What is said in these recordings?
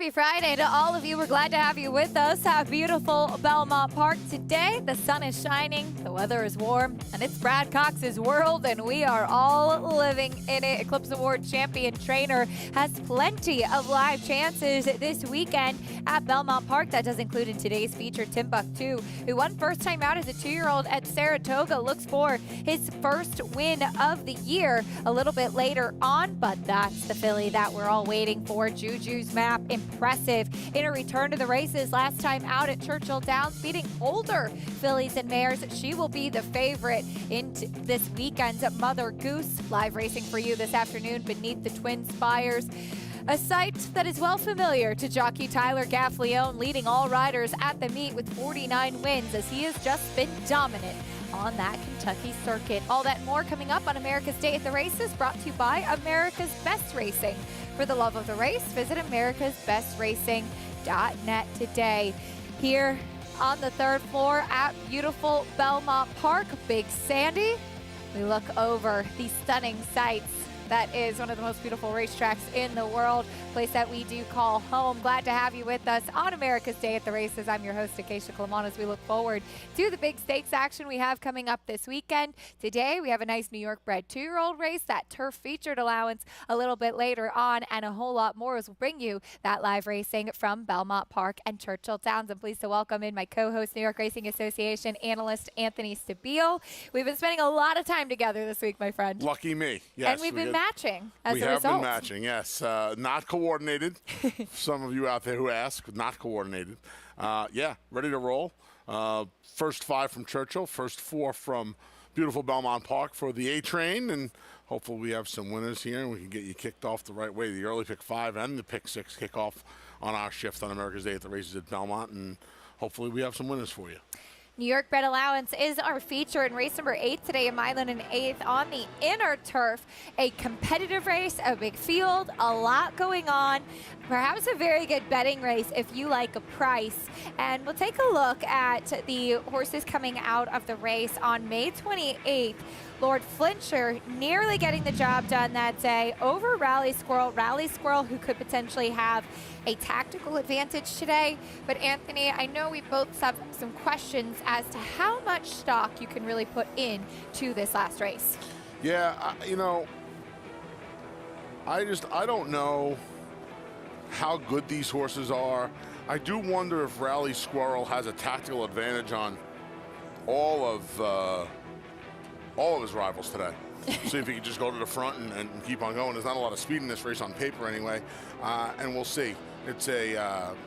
Happy Friday to all of you. We're glad to have you with us at beautiful Belmont Park today. The sun is shining, the weather is warm, and it's Brad Cox's world, and we are all living in it. Eclipse Award champion trainer has plenty of live chances this weekend at Belmont Park. That does include in today's feature Timbuktu, who won first time out as a 2-year-old at Saratoga, looks for his first win of the year a little bit later on, but that's the filly that we're all waiting for. Juju's Map, impressive in a return to the races last time out at Churchill Downs, beating older Phillies and Mares. She will be the favorite in this weekend's Mother Goose. Live racing for you this afternoon beneath the Twin Spires. A sight that is well familiar to jockey Tyler Gaffleone, leading all riders at the meet with 49 wins, as he has just been dominant on that Kentucky circuit. All that and more coming up on America's Day at the Races, brought to you by America's Best Racing. For the love of the race, visit americasbestracing.net today. Here on the third floor at beautiful Belmont Park, Big Sandy, we look over these stunning sights. That is one of the most beautiful racetracks in the world, place that we do call home. Glad to have you with us on America's Day at the Races. I'm your host, Acacia Clemon, as we look forward to the big stakes action we have coming up this weekend. Today, we have a nice New York bred 2-year-old race, that turf featured allowance a little bit later on, and a whole lot more as we'll bring you that live racing from Belmont Park and Churchill Downs. I'm pleased to welcome in my co-host, New York Racing Association analyst Anthony Stabile. We've been spending a lot of time together this week, my friend. Lucky me. Yes. And we've been matching as a result. We have been matching, yes. Not coordinated. Some of you out there who ask, not coordinated. Yeah, ready to roll. First 5 from Churchill, first 4 from beautiful Belmont Park for the A train, and hopefully we have some winners here and we can get you kicked off the right way. The early pick 5 and the pick 6 kick off on our shift on America's Day at the Races at Belmont, and hopefully we have some winners for you. New York bred allowance is our feature in race number 8 today, a mile and an eighth on the inner turf. A competitive race, a big field, a lot going on. Perhaps a very good betting race if you like a price. And we'll take a look at the horses coming out of the race on May 28th. Lord Flincher nearly getting the job done that day over Rally Squirrel. Rally Squirrel, who could potentially have a tactical advantage today. But Anthony, I know we both have some questions as to how much stock you can really put in to this last race. Yeah, I don't know how good these horses are. I do wonder if Rally Squirrel has a tactical advantage on all of his rivals today. See if he can just go to the front and keep on going. There's not a lot of speed in this race on paper anyway, and we'll see. It's an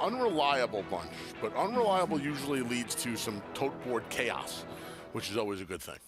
unreliable bunch, but unreliable usually leads to some tote board chaos, which is always a good thing.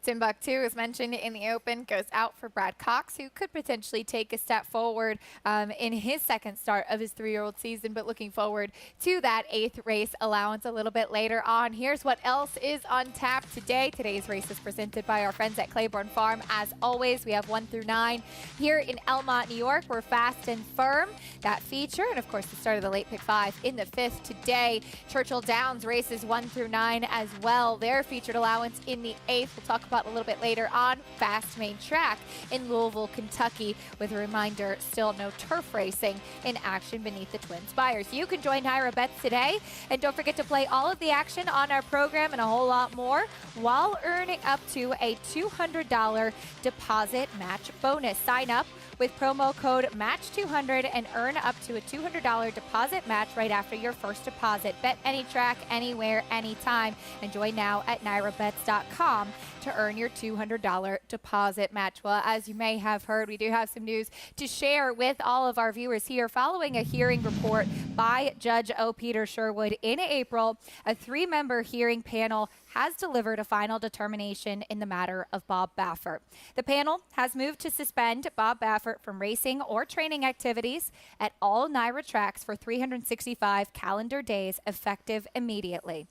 Timbuktu, as mentioned in the open, goes out for Brad Cox, who could potentially take a step forward in his second start of his 3-year-old season, but looking forward to that 8th race allowance a little bit later on. Here's what else is on tap today. Today's race is presented by our friends at Claiborne Farm. As always, we have 1 through 9 here in Elmont, New York. We're fast and firm. That feature, and of course the start of the late pick 5 in the 5th today. Churchill Downs races 1 through 9 as well. Their featured allowance in the 8th. We'll talk about a little bit later on. Fast main track in Louisville, Kentucky, with a reminder, still no turf racing in action beneath the Twin Spires. You can join Naira Bets today, and don't forget to play all of the action on our program and a whole lot more while earning up to a $200 deposit match bonus. Sign up with promo code MATCH200 and earn up to a $200 deposit match right after your first deposit. Bet any track, anywhere, anytime, and join now at NairaBets.com to earn your $200 deposit match. Well, as you may have heard, we do have some news to share with all of our viewers here. Following a hearing report by Judge O. Peter Sherwood in April, a 3-member hearing panel has delivered a final determination in the matter of Bob Baffert. The panel has moved to suspend Bob Baffert from racing or training activities at all NYRA tracks for 365 calendar days, effective immediately.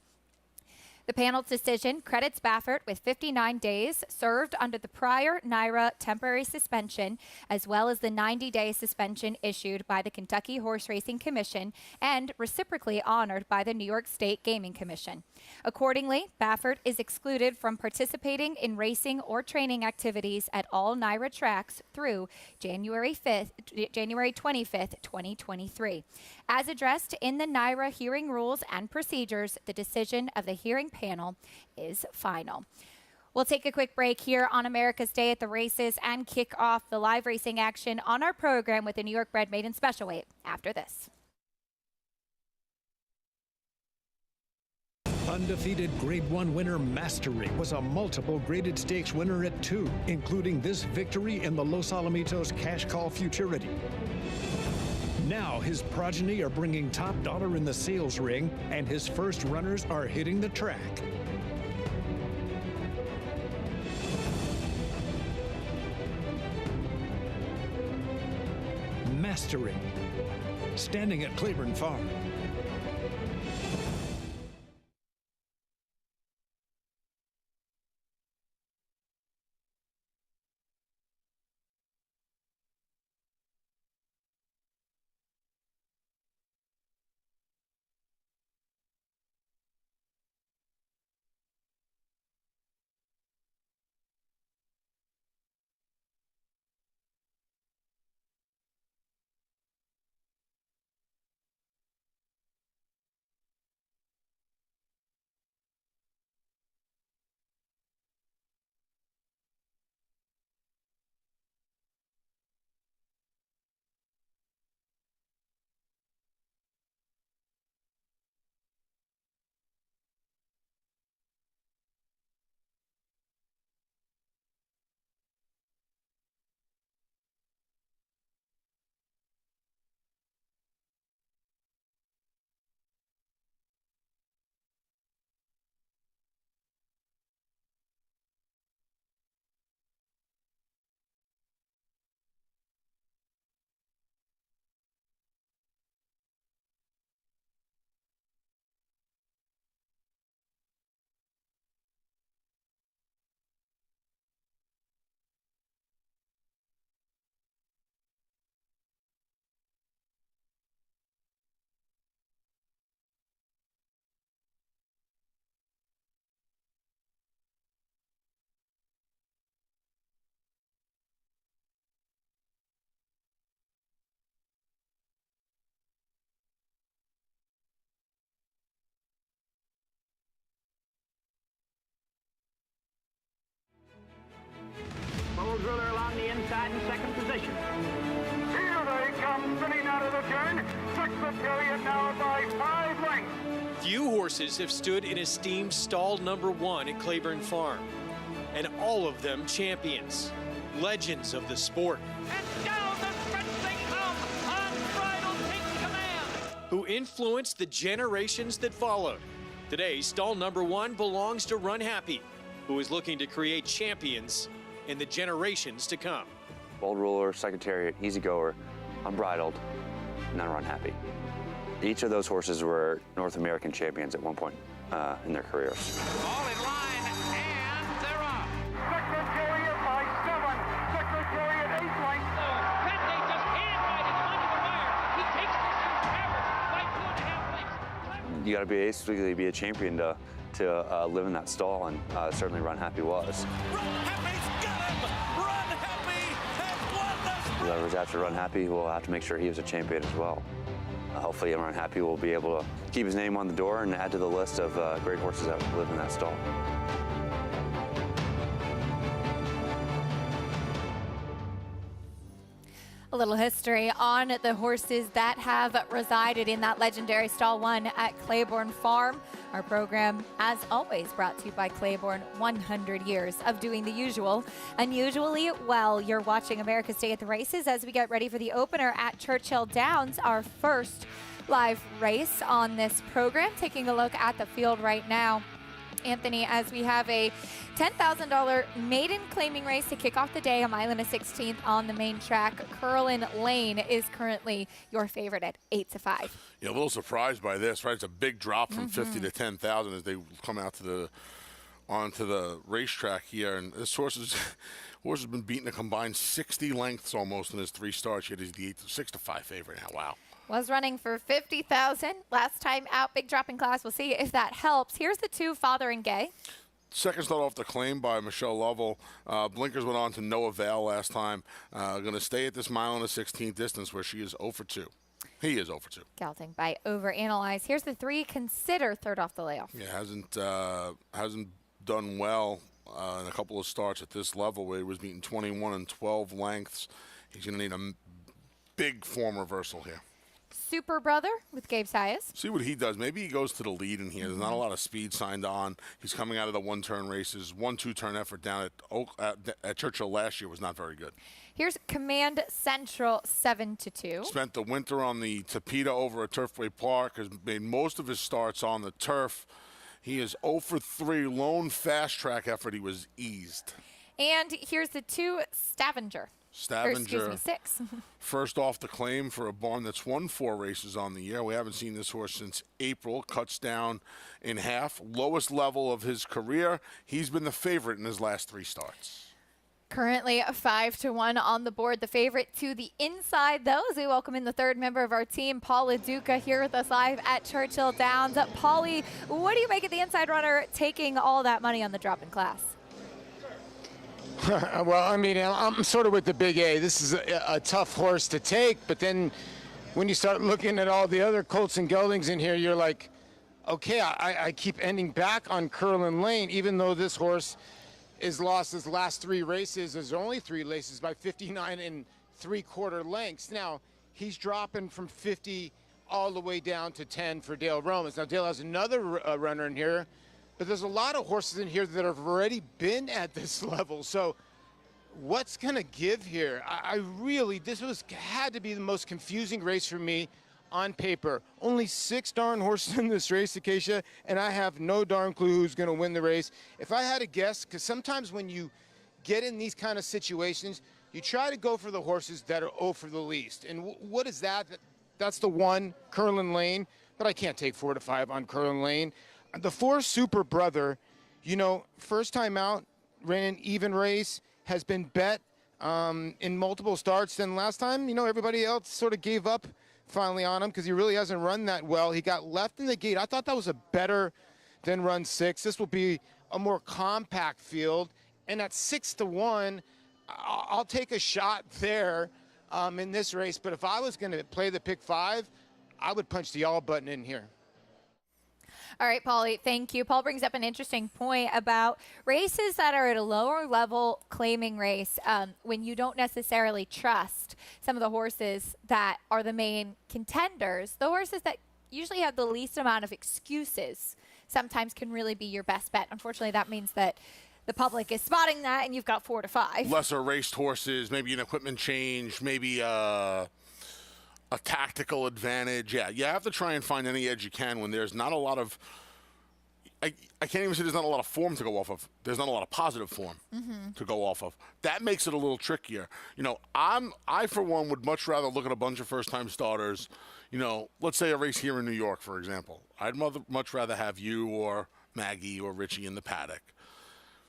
The panel's decision credits Baffert with 59 days served under the prior NYRA temporary suspension, as well as the 90-day suspension issued by the Kentucky Horse Racing Commission and reciprocally honored by the New York State Gaming Commission. Accordingly, Baffert is excluded from participating in racing or training activities at all NYRA tracks through January 25th, 2023. As addressed in the NYRA hearing rules and procedures, the decision of the hearing panel is final. We'll take a quick break here on America's Day at the Races and kick off the live racing action on our program with the New York bred maiden special weight after this. Undefeated Grade 1 winner Mastery was a multiple graded stakes winner at 2, including this victory in the Los Alamitos Cash Call Futurity. Now his progeny are bringing top dollar in the sales ring, and his first runners are hitting the track. Mastery, standing at Claiborne Farm. Ruler along the inside in second position. Here they come, spinning out of the turn. Sixth period now by 5 lengths. Few horses have stood in esteemed stall number 1 at Claiborne Farm, and all of them champions, legends of the sport. And down the stretch they come, unbridled takes command. Who influenced the generations that followed. Today, stall number 1 belongs to Run Happy, who is looking to create champions in the generations to come. Bold Ruler, Secretariat, Easy Goer, Unbridled, and then Run Happy. Each of those horses were North American champions at one point in their careers. All in line, and they're off. Secretariat by 7. Secretariat 8 lengths. Bentley just hand-riding him under the wire. He takes this in power by 2.5 lengths. You got to basically be a champion to live in that stall, and certainly Run Happy was. Run Happy's got him! Run Happy has won the sprint! Whoever's after Run Happy will have to make sure he was a champion as well. Hopefully Run Happy will be able to keep his name on the door and add to the list of great horses that live in that stall. A little history on the horses that have resided in that legendary stall 1 at Claiborne Farm. Our program, as always, brought to you by Claiborne. 100 years of doing the usual unusually well. You're watching America's Day at the Races as we get ready for the opener at Churchill Downs, our first live race on this program. Taking a look at the field right now. Anthony, as we have a $10,000 maiden claiming race to kick off the day, a mile and a 16th on the main track. Curlin Lane is currently your favorite at 8-5. Yeah, a little surprised by this, right? It's a big drop from 50 to 10,000 as they come out to onto the racetrack here. And this horse has been beaten a combined 60 lengths almost in his 3 starts. Yet he's the 6-5 favorite now. Wow. Was running for 50,000 last time out. Big drop in class. We'll see if that helps. Here's the 2, Father and Gay. Second start off the claim by Michelle Lovell. Blinkers went on to no avail last time. Going to stay at this mile and a 16th distance where she is 0 for 2. He is 0 for 2. Gelding by Overanalyze. Here's the 3, Consider, third off the layoff. Yeah, hasn't done well in a couple of starts at this level where he was beating 21 and 12 lengths. He's going to need a big form reversal here. Super Brother with Gabe Sias. See what he does. Maybe he goes to the lead in here. There's not a lot of speed signed on. He's coming out of the one-turn races. 1-2-turn effort down at Churchill last year was not very good. Here's Command Central, 7-2. Spent the winter on the Tapeta over at Turfway Park. Has made most of his starts on the turf. He is 0 for 3. Lone fast track effort. He was eased. And here's the 2, Stavanger. Stavanger, 6. first off the claim for a barn that's won 4 races on the year. We haven't seen this horse since April. Cuts down in half. Lowest level of his career. He's been the favorite in his last 3 starts. Currently 5-1 on the board. The favorite to the inside, though, as we welcome in the 3rd member of our team, Paula Duca, here with us live at Churchill Downs. Paulie, what do you make of the inside runner taking all that money on the drop in class? Well, I mean, I'm sort of with the big A. This is a tough horse to take, but then when you start looking at all the other Colts and Geldings in here, you're like, okay, I keep ending back on Curlin Lane, even though this horse is lost his last 3 races. There's only 3 races by 59 3/4 lengths. Now, he's dropping from 50 all the way down to 10 for Dale Romans. Now, Dale has another runner in here, but there's a lot of horses in here that have already been at this level. So what's going to give here? I really, had to be the most confusing race for me on paper. Only 6 darn horses in this race, Acacia, and I have no darn clue who's going to win the race. If I had to guess, because sometimes when you get in these kind of situations, you try to go for the horses that are 0 for the least. And what is that? That's the 1, Curlin Lane, but I can't take 4-5 on Curlin Lane. The 4, Super Brother, first time out, ran an even race, has been bet in multiple starts. Then last time, everybody else sort of gave up finally on him because he really hasn't run that well. He got left in the gate. I thought that was a better than run 6. This will be a more compact field. And at 6-1, I'll take a shot there in this race. But if I was going to play the pick 5, I would punch the all button in here. All right, Paulie, thank you. Paul brings up an interesting point about races that are at a lower level claiming race when you don't necessarily trust some of the horses that are the main contenders. The horses that usually have the least amount of excuses sometimes can really be your best bet. Unfortunately, that means that the public is spotting that, and you've got 4-5. Lesser raced horses, maybe an equipment change, maybe a tactical advantage. Yeah, you have to try and find any edge you can when there's not a lot of I can't even say there's not a lot of form to go off of. There's not a lot of positive form to go off of. That makes it a little trickier. I for one would much rather look at a bunch of first-time starters. Let's say a race here in New York, for example. I'd much rather have you or Maggie or Richie in the paddock.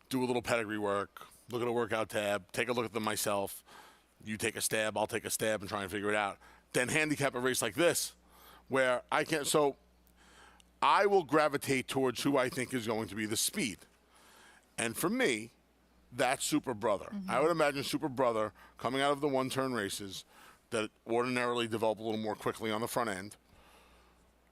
Do a little pedigree work, look at a workout tab, take a look at them myself. You take a stab, I'll take a stab and try and figure it out. Then handicap a race like this where I can't. So I will gravitate towards who I think is going to be the speed. And for me, that's Super Brother. I would imagine Super Brother coming out of the one-turn races that ordinarily develop a little more quickly on the front end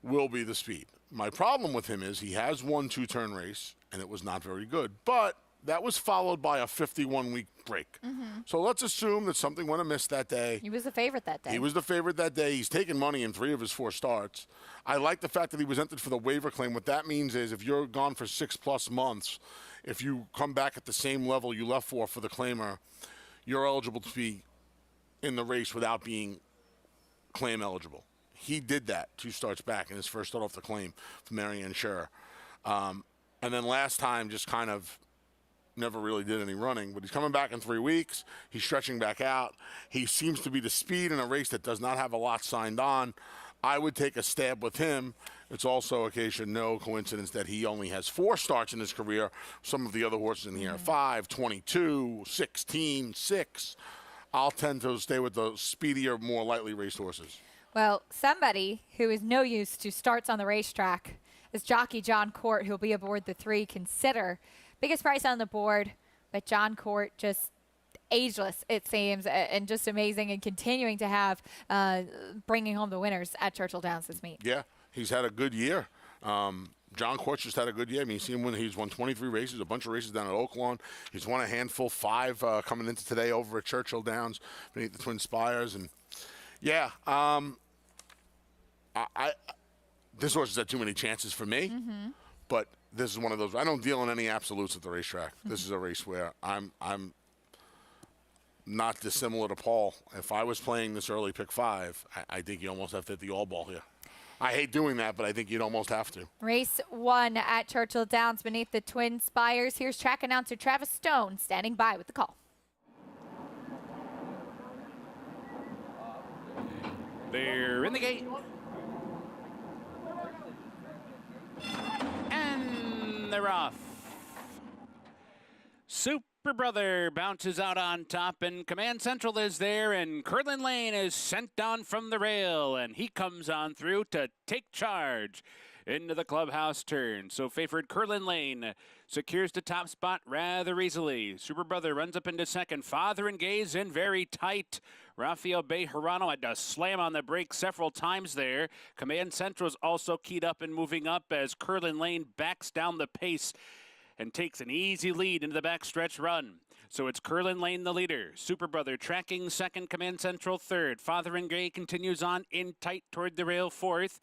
will be the speed. My problem with him is he has one 2-turn race, and it was not very good. But that was followed by a 51-week break. So let's assume that something went amiss that day. He was the favorite that day. He was the favorite that day. He's taken money in 3 of his 4 starts. I like the fact that he was entered for the waiver claim. What that means is if you're gone for 6+ months, if you come back at the same level you left for the claimer, you're eligible to be in the race without being claim eligible. He did that 2 starts back in his first start off the claim for Marianne Scherer. And then last time just kind of never really did any running. But he's coming back in 3 weeks. He's stretching back out. He seems to be the speed in a race that does not have a lot signed on. I would take a stab with him. It's also no coincidence that he only has 4 starts in his career. Some of the other horses in here, 5, 22, 16, 6. I'll tend to stay with the speedier, more lightly raced horses. Well, somebody who is no use to starts on the racetrack is jockey John Court, who'll be aboard the 3 Consider. Biggest price on the board, but John Court just ageless, it seems, and just amazing, and continuing to have bringing home the winners at Churchill Downs this meet. Yeah, he's had a good year. John Court just had a good year. I mean, you see him when he's won 23 races, a bunch of races down at Oaklawn. He's won a handful, 5 coming into today over at Churchill Downs beneath the Twin Spires. And, yeah, this horse has had too many chances for me, but this is one of those. I don't deal in any absolutes at the racetrack. This is a race where I'm not dissimilar to Paul. If I was playing this early pick 5, I think you almost have to hit the all ball here. I hate doing that, but I think you'd almost have to. Race 1 at Churchill Downs beneath the Twin Spires. Here's track announcer Travis Stone standing by with the call. They're in the gate. And they're off. Super Brother bounces out on top, and Command Central is there, and Curlin Lane is sent down from the rail, and he comes on through to take charge into the clubhouse turn. So favored Curlin Lane secures the top spot rather easily. Super Brother runs up into second. Father and Gaze in very tight. Rafael Bejarano had to slam on the brakes several times there. Command Central's also keyed up and moving up as Curlin Lane backs down the pace and takes an easy lead into the backstretch run. So it's Curlin Lane the leader. Super Brother tracking second, Command Central third. Father and Gray continues on in tight toward the rail fourth.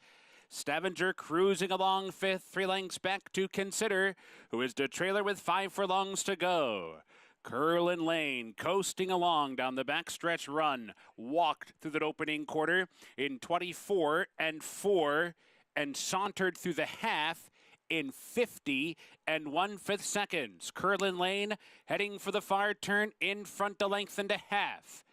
Stavanger cruising along fifth, 3 lengths back to Consider, who is the trailer with 5 furlongs to go. Curlin Lane coasting along down the backstretch run, walked through that opening quarter in 24 and 4 and sauntered through the half in 50 and 1/5 seconds. Curlin Lane heading for the far turn in front a length and a half.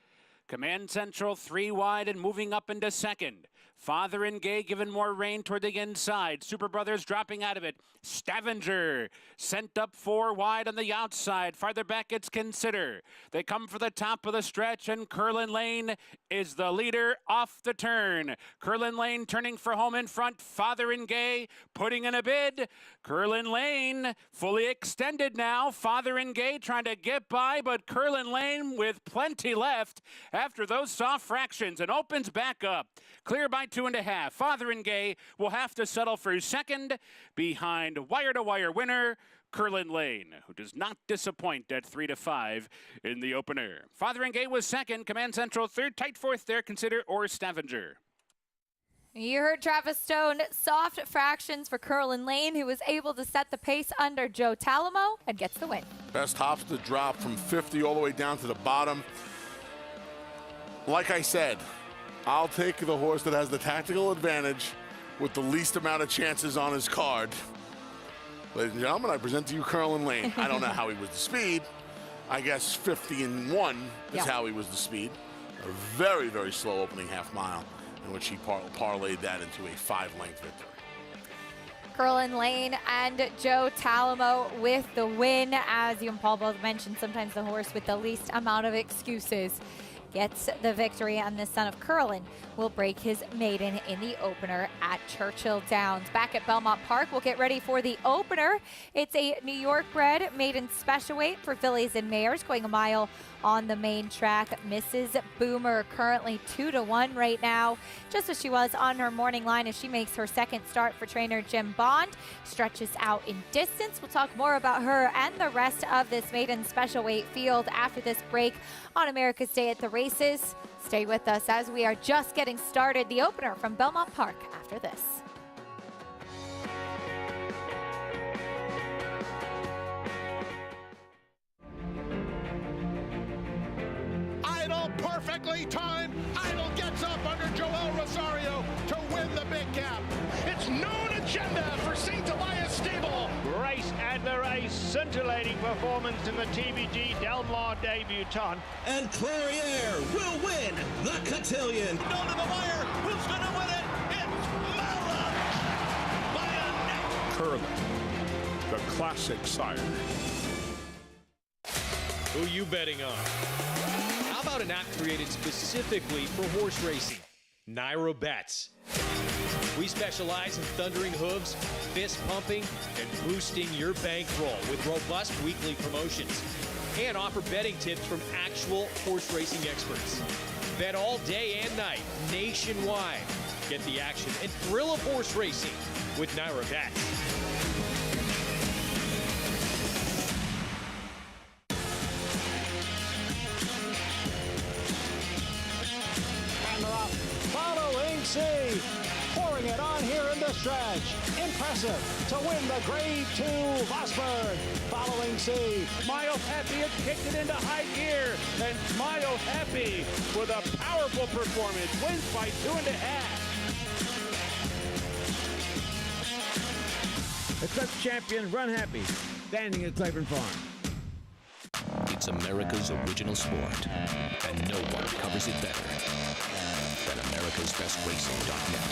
Command Central 3 wide and moving up into second. Father and Gay given more rein toward the inside. Super Brothers dropping out of it. Stavanger sent up 4 wide on the outside. Farther back it's Consider. They come for the top of the stretch, and Curlin Lane is the leader off the turn. Curlin Lane turning for home in front. Father and Gay putting in a bid. Curlin Lane fully extended now. Father and Gay trying to get by, but Curlin Lane with plenty left after those soft fractions and opens back up. Clear by 2.5. Father and Gay will have to settle for second behind wire-to-wire winner Curlin Lane, who does not disappoint at 3-5 in the opener. Father and Gay was second. Command Central third. Tight fourth there. Consider or Stavanger. You heard Travis Stone. Soft fractions for Curlin Lane, who was able to set the pace under Joe Talamo and gets the win. Best hops to drop from 50 all the way down to the bottom. Like I said, I'll take the horse that has the tactical advantage with the least amount of chances on his card. Ladies and gentlemen, I present to you Curlin Lane. I don't know how he was the speed. I guess 50 and 1 is how he was the speed. A very, very slow opening half mile in which he parlayed that into a 5-length victory. Curlin Lane and Joe Talamo with the win. As you and Paul both mentioned, sometimes the horse with the least amount of excuses gets the victory, and the son of Curlin will break his maiden in the opener at Churchill Downs. Back at Belmont Park, we'll get ready for the opener. It's a New York bred maiden special weight for Phillies and Mares, going a mile on the main track. Mrs. Boomer currently 2-1 right now, just as she was on her morning line as she makes her second start for trainer Jim Bond. Stretches out in distance. We'll talk more about her and the rest of this maiden special weight field after this break on America's Day at the Races. Stay with us as we are just getting started. The opener from Belmont Park after this. Idle perfectly timed. Idle gets up under Joel Rosario to win the big cap. It's known agenda for St. Elias Stable. Race Adler, a scintillating performance in the TVG Delmar debutante. And Clariere will win the cotillion. Down to the wire. Who's going to win it? It's Mala by a neck. Curling, the classic sire. Who you betting on? How about an app created specifically for horse racing? Naira Bets. We specialize in thundering hooves, fist pumping, and boosting your bankroll with robust weekly promotions. And offer betting tips from actual horse racing experts. Bet all day and night, nationwide. Get the action and thrill of horse racing with Naira Bets. Following C, pouring it on here in the stretch. Impressive to win the Grade 2 Vosburg. Following C, Smile Happy has kicked it into high gear. And Smile Happy with a powerful performance wins by 2.5. The Clutch champion Run Happy, standing at Claiborne Farm. It's America's original sport, and no one covers it better than America'sBestRacing.net.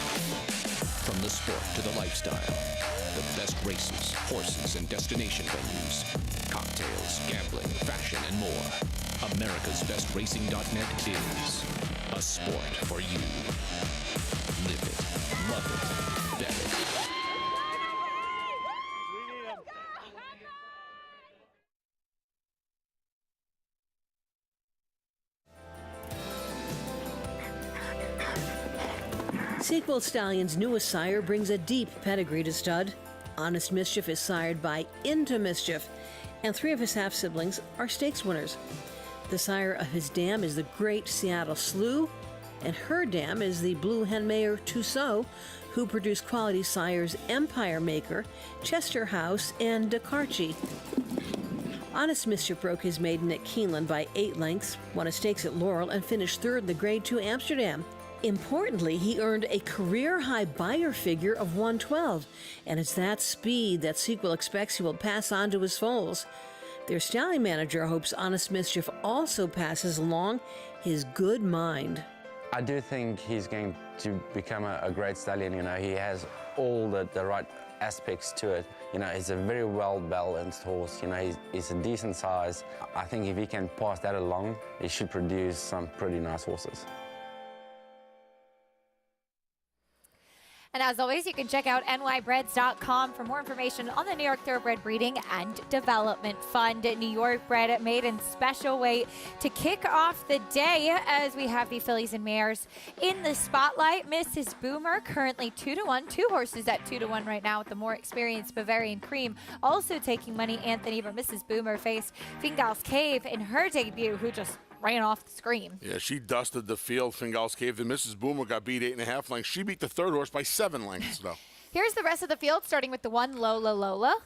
From the sport to the lifestyle, the best races, horses, and destination venues, cocktails, gambling, fashion, and more. America'sBestRacing.net is a sport for you. Live it, love it, bet it. Sequel Stallion's newest sire brings a deep pedigree to stud. Honest Mischief is sired by Into Mischief, and 3 of his half-siblings are stakes winners. The sire of his dam is the Great Seattle Slew, and her dam is the Blue Hen Mare Tussaud, who produced quality sires Empire Maker, Chester House, and Dakarchi. Honest Mischief broke his maiden at Keeneland by 8 lengths, won a stakes at Laurel, and finished 3rd in the Grade 2 Amsterdam. Importantly, he earned a career-high buyer figure of 112, and it's that speed that Sequel expects he will pass on to his foals. Their stallion manager hopes Honest Mischief also passes along his good mind. I do think he's going to become a great stallion. You know, he has all the right aspects to it. You know, he's a very well-balanced horse. You know, he's a decent size. I think if he can pass that along, he should produce some pretty nice horses. And as always, you can check out nybreds.com for more information on the New York Thoroughbred Breeding and Development Fund. New York bred maiden special weight to kick off the day as we have the Phillies and Mares in the spotlight. Mrs. Boomer currently 2-1, 2 horses at 2-1 right now with the more experienced Bavarian Cream also taking money. Anthony, but Mrs. Boomer faced Fingal's Cave in her debut, who just ran off the screen. Yeah, she dusted the field. Fingal's Cave. And Mrs. Boomer got beat 8.5 lengths. She beat the 3rd horse by 7 lengths, though. Here's the rest of the field, starting with the 1, Lola Lola.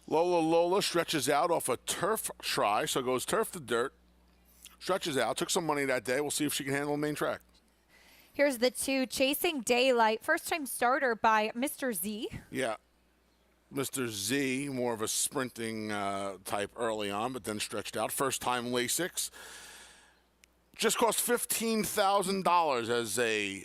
Lola stretches out off a turf try, so goes turf to dirt. Stretches out. Took some money that day. We'll see if she can handle the main track. Here's the 2, Chasing Daylight. First-time starter by Mr. Z. Yeah. Mr. Z, more of a sprinting type early on, but then stretched out. First-time Lasix. Just cost $15,000 as a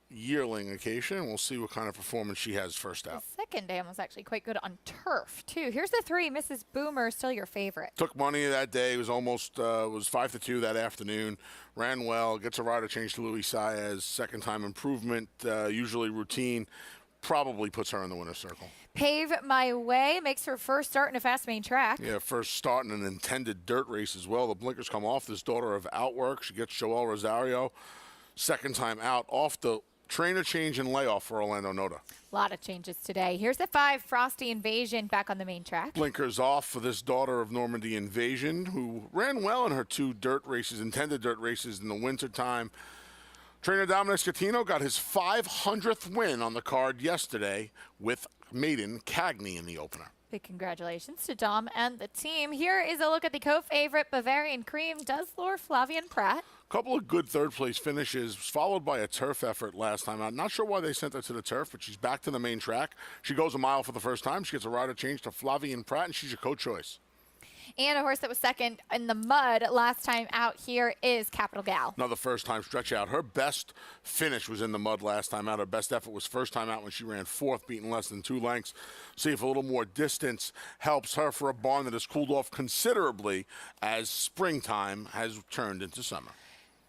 yearling occasion. We'll see what kind of performance she has first out. The second dam was actually quite good on turf, too. Here's the 3, Mrs. Boomer, still your favorite. Took money that day. It was almost was 5-2 that afternoon. Ran well. Gets a rider change to Louise Saez. Second-time improvement, usually routine. Probably puts her in the winner's circle. Pave My Way makes her first start in a fast main track. Yeah, first start in an intended dirt race as well. The blinkers come off. This daughter of Outwork. She gets Joel Rosario. Second time out off the trainer change and layoff for Orlando Noda. A lot of changes today. Here's the 5, Frosty Invasion, back on the main track. Blinkers off for this daughter of Normandy Invasion, who ran well in her 2 dirt races, intended dirt races in the wintertime. Trainer Dominic Scatino got his 500th win on the card yesterday with maiden Cagney in the opener. Big congratulations to Dom and the team. Here is a look at the co-favorite Bavarian Cream. Does lure Flavian Pratt. couple of good third-place finishes, followed by a turf effort last time out. Not sure why they sent her to the turf, but she's back to the main track. She goes a mile for the first time. She gets a rider change to Flavian Pratt, and she's your co-choice. And a horse that was second in the mud last time out here is Capital Gal. Another first-time stretch out. Her best finish was in the mud last time out. Her best effort was first time out when she ran fourth, beating less than 2 lengths. See if a little more distance helps her for a barn that has cooled off considerably as springtime has turned into summer.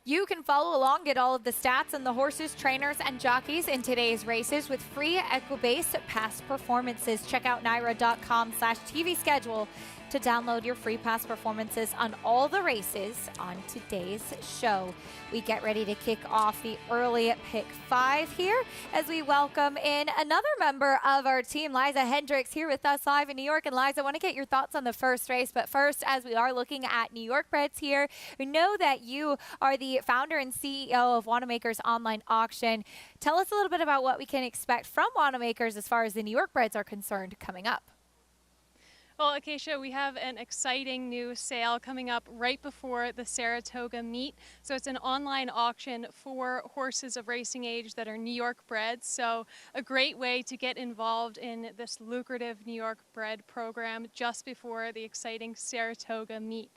You can follow along, get all of the stats on the horses, trainers, and jockeys in today's races with free Equibase past performances. Check out NYRA.com/TV schedule to download your free past performances on all the races on today's show. We get ready to kick off the early pick 5 here as we welcome in another member of our team, Liza Hendricks, here with us live in New York. And Liza, I want to get your thoughts on the first race. But first, as we are looking at New York breds here, we know that you are the founder and CEO of Wanamaker's online auction. Tell us a little bit about what we can expect from Wanamaker's as far as the New York breds are concerned coming up. Well, Acacia, we have an exciting new sale coming up right before the Saratoga meet. So it's an online auction for horses of racing age that are New York breds. So a great way to get involved in this lucrative New York bred program just before the exciting Saratoga meet.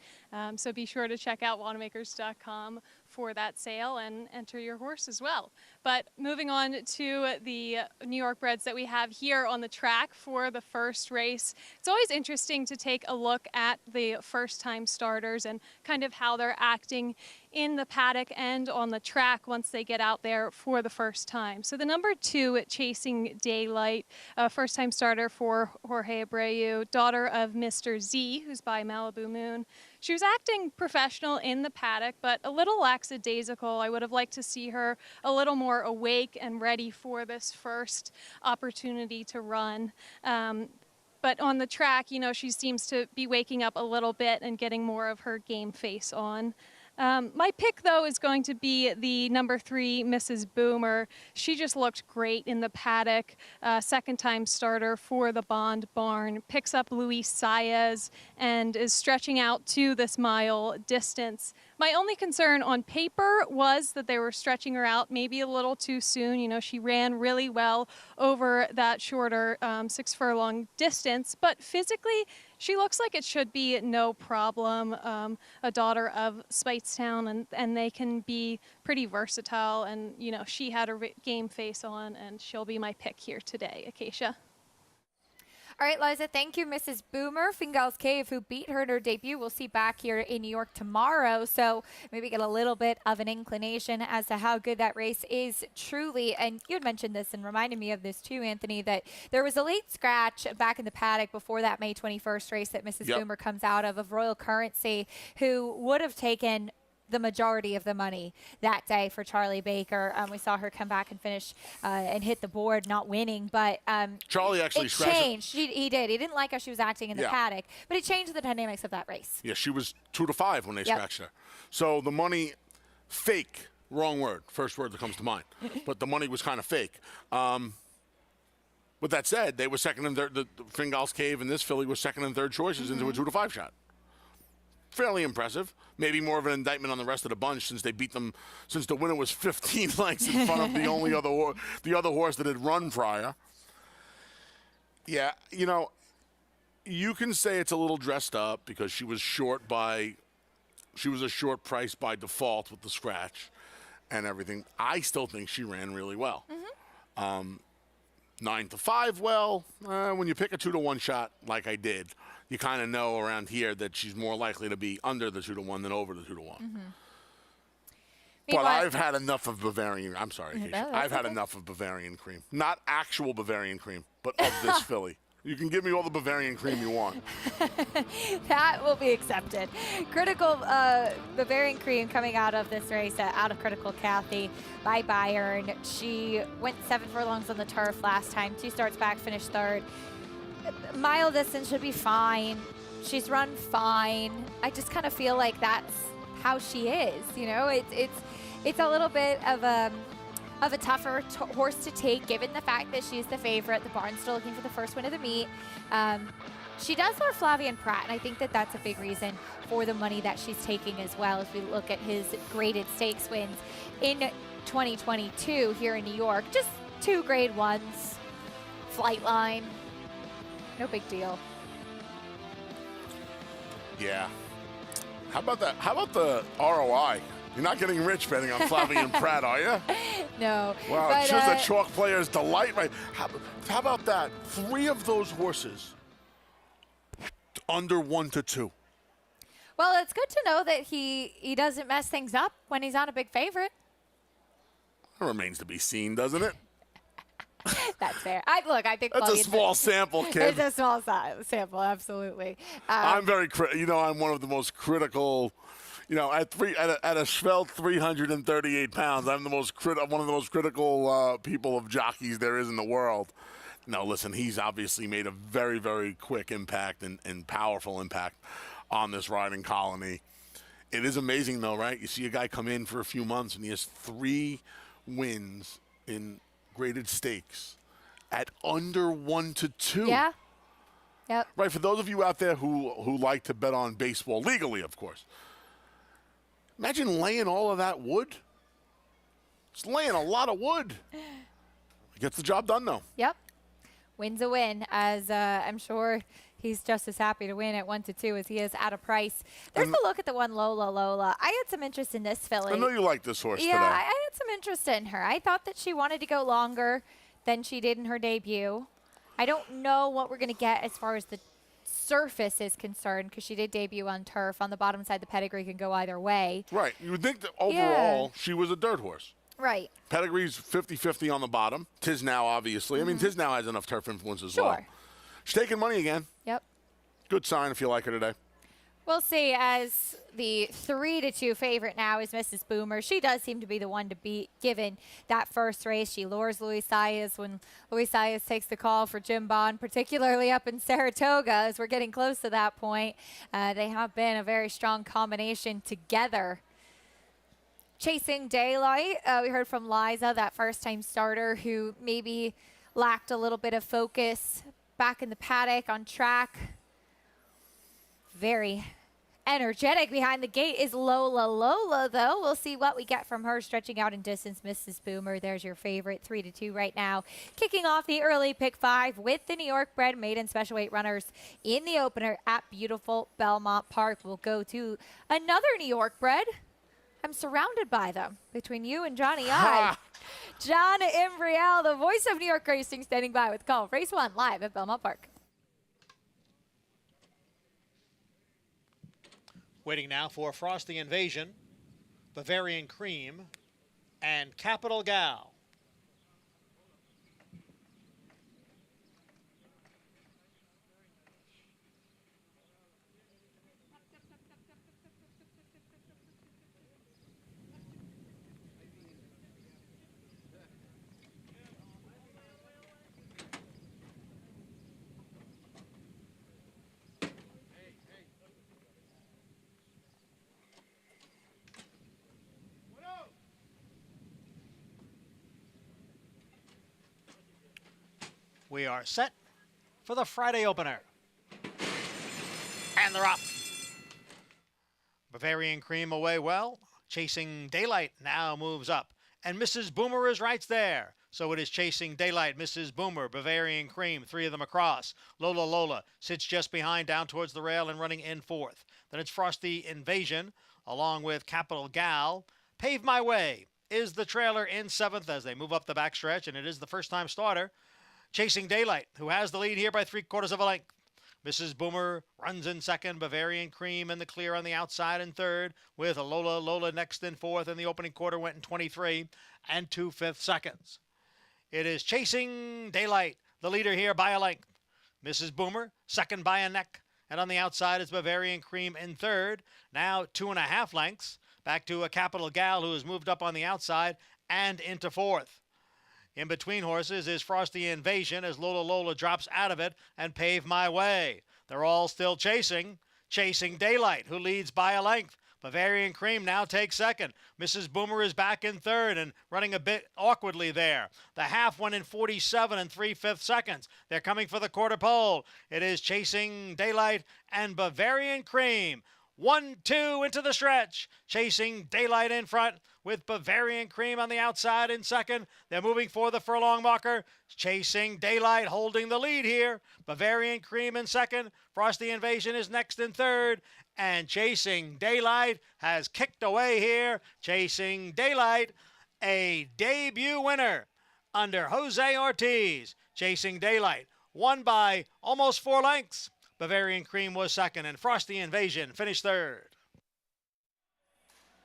So be sure to check out Wanamakers.com for that sale and enter your horse as well. But moving on to the New York breds that we have here on the track for the first race. It's always interesting to take a look at the first-time starters and kind of how they're acting in the paddock and on the track once they get out there for the first time. So the number 2, Chasing Daylight, a first-time starter for Jorge Abreu, daughter of Mr. Z, who's by Malibu Moon. She was acting professional in the paddock, but a little lackadaisical. I would have liked to see her a little more awake and ready for this first opportunity to run. But on the track, you know, she seems to be waking up a little bit and getting more of her game face on. My pick, though, is going to be the number 3, Mrs. Boomer. She just looked great in the paddock. Second-time starter for the Bond Barn. Picks up Luis Saez and is stretching out to this mile distance. My only concern on paper was that they were stretching her out maybe a little too soon. You know, she ran really well over that shorter 6 furlong distance, but physically, she looks like it should be no problem. A daughter of Speightstown, and they can be pretty versatile. And, you know, she had her game face on, and she'll be my pick here today, Acacia. All right, Liza, thank you, Mrs. Boomer. Fingal's Cave, who beat her in her debut, we'll see back here in New York tomorrow. So maybe get a little bit of an inclination as to how good that race is truly. And you had mentioned this and reminded me of this too, Anthony, that there was a late scratch back in the paddock before that May 21st race that Mrs. Boomer comes out of Royal Currency, who would have taken the majority of the money that day for Charlie Baker. We saw her come back and finish and hit the board, not winning, but Charlie actually changed. He did. He didn't like how she was acting in the paddock, but it changed the dynamics of that race. Yeah, she was 2 to 5 when they scratched her. So the money, fake, wrong word, first word that comes to mind, but the money was kind of fake. With that said, they were second and third. The Fingal's Cave and this filly were second and third choices into a 2 to 5 shot. Fairly impressive. Maybe more of an indictment on the rest of the bunch since they beat them, since the winner was 15 lengths in front of the other horse that had run prior. Yeah, you know, you can say it's a little dressed up because she was a short price by default with the scratch and everything. I still think she ran really well. 9 to 5, well, when you pick a 2 to 1 shot like I did, you kind of know around here that she's more likely to be under the 2 to 1 than over the 2 to 1. But I've had enough of Bavarian. I'm sorry, I've had enough of Bavarian cream. Not actual Bavarian cream, but of this filly. You can give me all the Bavarian cream you want. That will be accepted. Critical Bavarian cream coming out of this race, out of Critical Kathy by Bayern. She went 7 furlongs on the turf last time. 2 starts back, finished 3rd. Mile distance should be fine. She's run fine. I just kind of feel like that's how she is. You know, it's a little bit of a tougher horse to take, given the fact that she's the favorite. The barn's still looking for the first win of the meet. She does love Flavien Prat, and I think that that's a big reason for the money that she's taking as well as we look at his graded stakes wins in 2022 here in New York. Just 2 grade 1s, Flightline, no big deal. Yeah. How about that? How about the ROI? You're not getting rich betting on Flavien Prat, are you? No. Wow, but, it shows that chalk player's delight, right? How about that? 3 of those horses under 1-2. Well, it's good to know that he doesn't mess things up when he's on a big favorite. It remains to be seen, doesn't it? That's fair. I think that's a small sample, kid. It's a small sample, absolutely. I'm very, I'm one of the most critical. At a svelte 338 pounds, I'm one of the most critical people of jockeys there is in the world. No, listen, he's obviously made a very, very quick impact and powerful impact on this riding colony. It is amazing, though, right? You see a guy come in for a few months, and he has 3 wins in graded stakes at under 1-2. Yeah. Yep. Right, for those of you out there who like to bet on baseball, legally, of course. Imagine laying all of that wood. It's laying a lot of wood. Gets the job done, though. Yep. Win's a win, as I'm sure he's just as happy to win at 1-2 as he is at a price. There's a look at the one Lola. I had some interest in this filly. I know you like this horse today. Yeah, I had some interest in her. I thought that she wanted to go longer than she did in her debut. I don't know what we're going to get as far as the surface is concerned because she did debut on turf. On the bottom side, the pedigree can go either way. Right. You would think that overall she was a dirt horse. Right. Pedigree's 50-50 on the bottom. Tisnow, obviously. I mean, Tisnow has enough turf influence as well. She's taking money again. Yep. Good sign if you like her today. We'll see, as the 3-2 favorite now is Mrs. Boomer. She does seem to be the one to beat given that first race. She lures Louise when Louise takes the call for Jim Bond, particularly up in Saratoga as we're getting close to that point. They have been a very strong combination together. Chasing Daylight, we heard from Liza, that first-time starter who maybe lacked a little bit of focus back in the paddock on track. Very energetic behind the gate is Lola, though. We'll see what we get from her stretching out in distance. Mrs. Boomer, there's your favorite, 3-2 right now. Kicking off the early pick 5 with the New York bred maiden special weight runners in the opener at beautiful Belmont Park. We'll go to another New York bred. I'm surrounded by them between you and Johnny I. John Imbriel, the voice of New York racing, standing by with call. Race 1 live at Belmont Park. Waiting now for Frosty Invasion, Bavarian Cream, and Capital Gal. We are set for the Friday opener. And they're off. Bavarian Cream away well. Chasing Daylight now moves up. And Mrs. Boomer is right there. So it is Chasing Daylight, Mrs. Boomer, Bavarian Cream, 3 of them across. Lola sits just behind down towards the rail and running in 4th. Then it's Frosty Invasion along with Capital Gal. Pave My Way is the trailer in 7th as they move up the backstretch, and it is the first-time starter. Chasing Daylight, who has the lead here by 3/4 of a length. Mrs. Boomer runs in 2nd. Bavarian Cream in the clear on the outside in 3rd, with Lola next in 4th, and the opening quarter went in 23 and 2/5 seconds. It is Chasing Daylight, the leader here by a length. Mrs. Boomer, 2nd by a neck, and on the outside is Bavarian Cream in 3rd. Now 2.5 lengths, back to a Capital Gal who has moved up on the outside and into 4th. In between horses is Frosty Invasion as Lola drops out of it and Pave My Way. They're all still chasing Daylight, who leads by a length. Bavarian Cream now takes second. Mrs. Boomer is back in third and running a bit awkwardly there. The half went in 47 and 3/5 seconds. They're coming for the quarter pole. It is Chasing Daylight and Bavarian Cream. 1-2 into the stretch. Chasing Daylight in front with Bavarian Cream on the outside in second. They're moving for the furlong marker. Chasing Daylight holding the lead here. Bavarian Cream in second. Frosty Invasion is next in third. And Chasing Daylight has kicked away here. Chasing Daylight, a debut winner under Jose Ortiz. Chasing Daylight won by almost 4 lengths. Bavarian Cream was second, and Frosty Invasion finished third.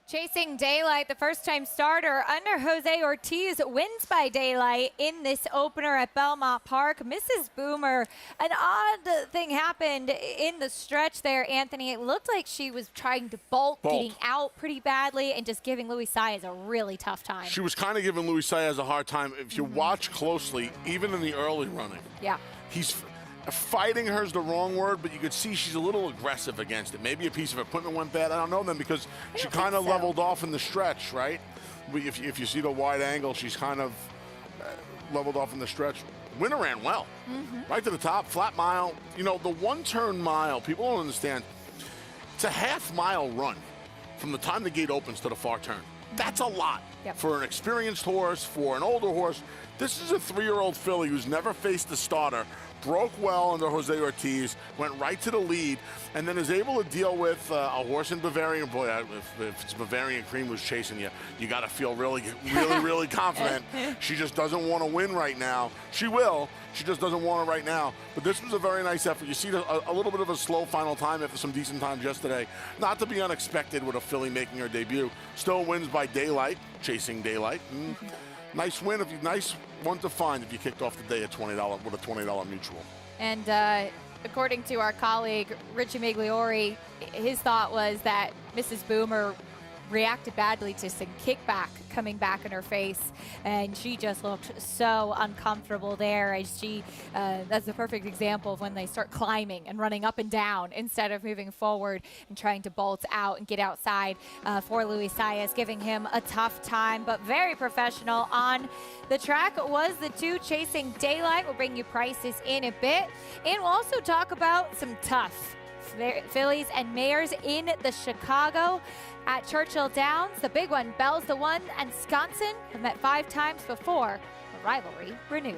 Chasing Daylight, the first-time starter under Jose Ortiz, wins by Daylight in this opener at Belmont Park. Mrs. Boomer, an odd thing happened in the stretch there, Anthony. It looked like she was trying to bolt. Getting out pretty badly and just giving Louise Saez a really tough time. She was kind of giving Louise Saez a hard time. If you watch closely, even in the early running, he's fighting her is the wrong word, but you could see she's a little aggressive against it. Maybe a piece of equipment went bad. I don't know then because she kind of leveled off in the stretch, right? If you see the wide angle, she's kind of leveled off in the stretch. Winner ran well. Right to the top, flat mile. You know, the one-turn mile, people don't understand. It's a half-mile run from the time the gate opens to the far turn. That's a lot for an experienced horse, for an older horse. This is a 3-year-old filly who's never faced a starter, broke well under Jose Ortiz, went right to the lead, and then is able to deal with a horse in Bavarian. Boy, if it's Bavarian Cream who's chasing you, you got to feel really confident. She just doesn't want to win right now. She will. She just doesn't want it right now. But this was a very nice effort. You see a little bit of a slow final time after some decent times yesterday. Not to be unexpected with a filly making her debut. Still wins by Daylight, Chasing Daylight. Nice win, nice one to find if you kicked off the day at $20 with a $20 mutual. And according to our colleague Richie Migliori, his thought was that Mrs. Boomer reacted badly to some kickback coming back in her face, and she just looked so uncomfortable there. As she, that's the perfect example of when they start climbing and running up and down instead of moving forward and trying to bolt out and get outside for Louise Saez, giving him a tough time, but very professional on the track. Was the 2 Chasing Daylight. We'll bring you prices in a bit, and we'll also talk about some tough Phillies and Mares in the Chicago at Churchill Downs. The big one, Bell's the One and Wisconsin have met 5 times before. A rivalry renewed.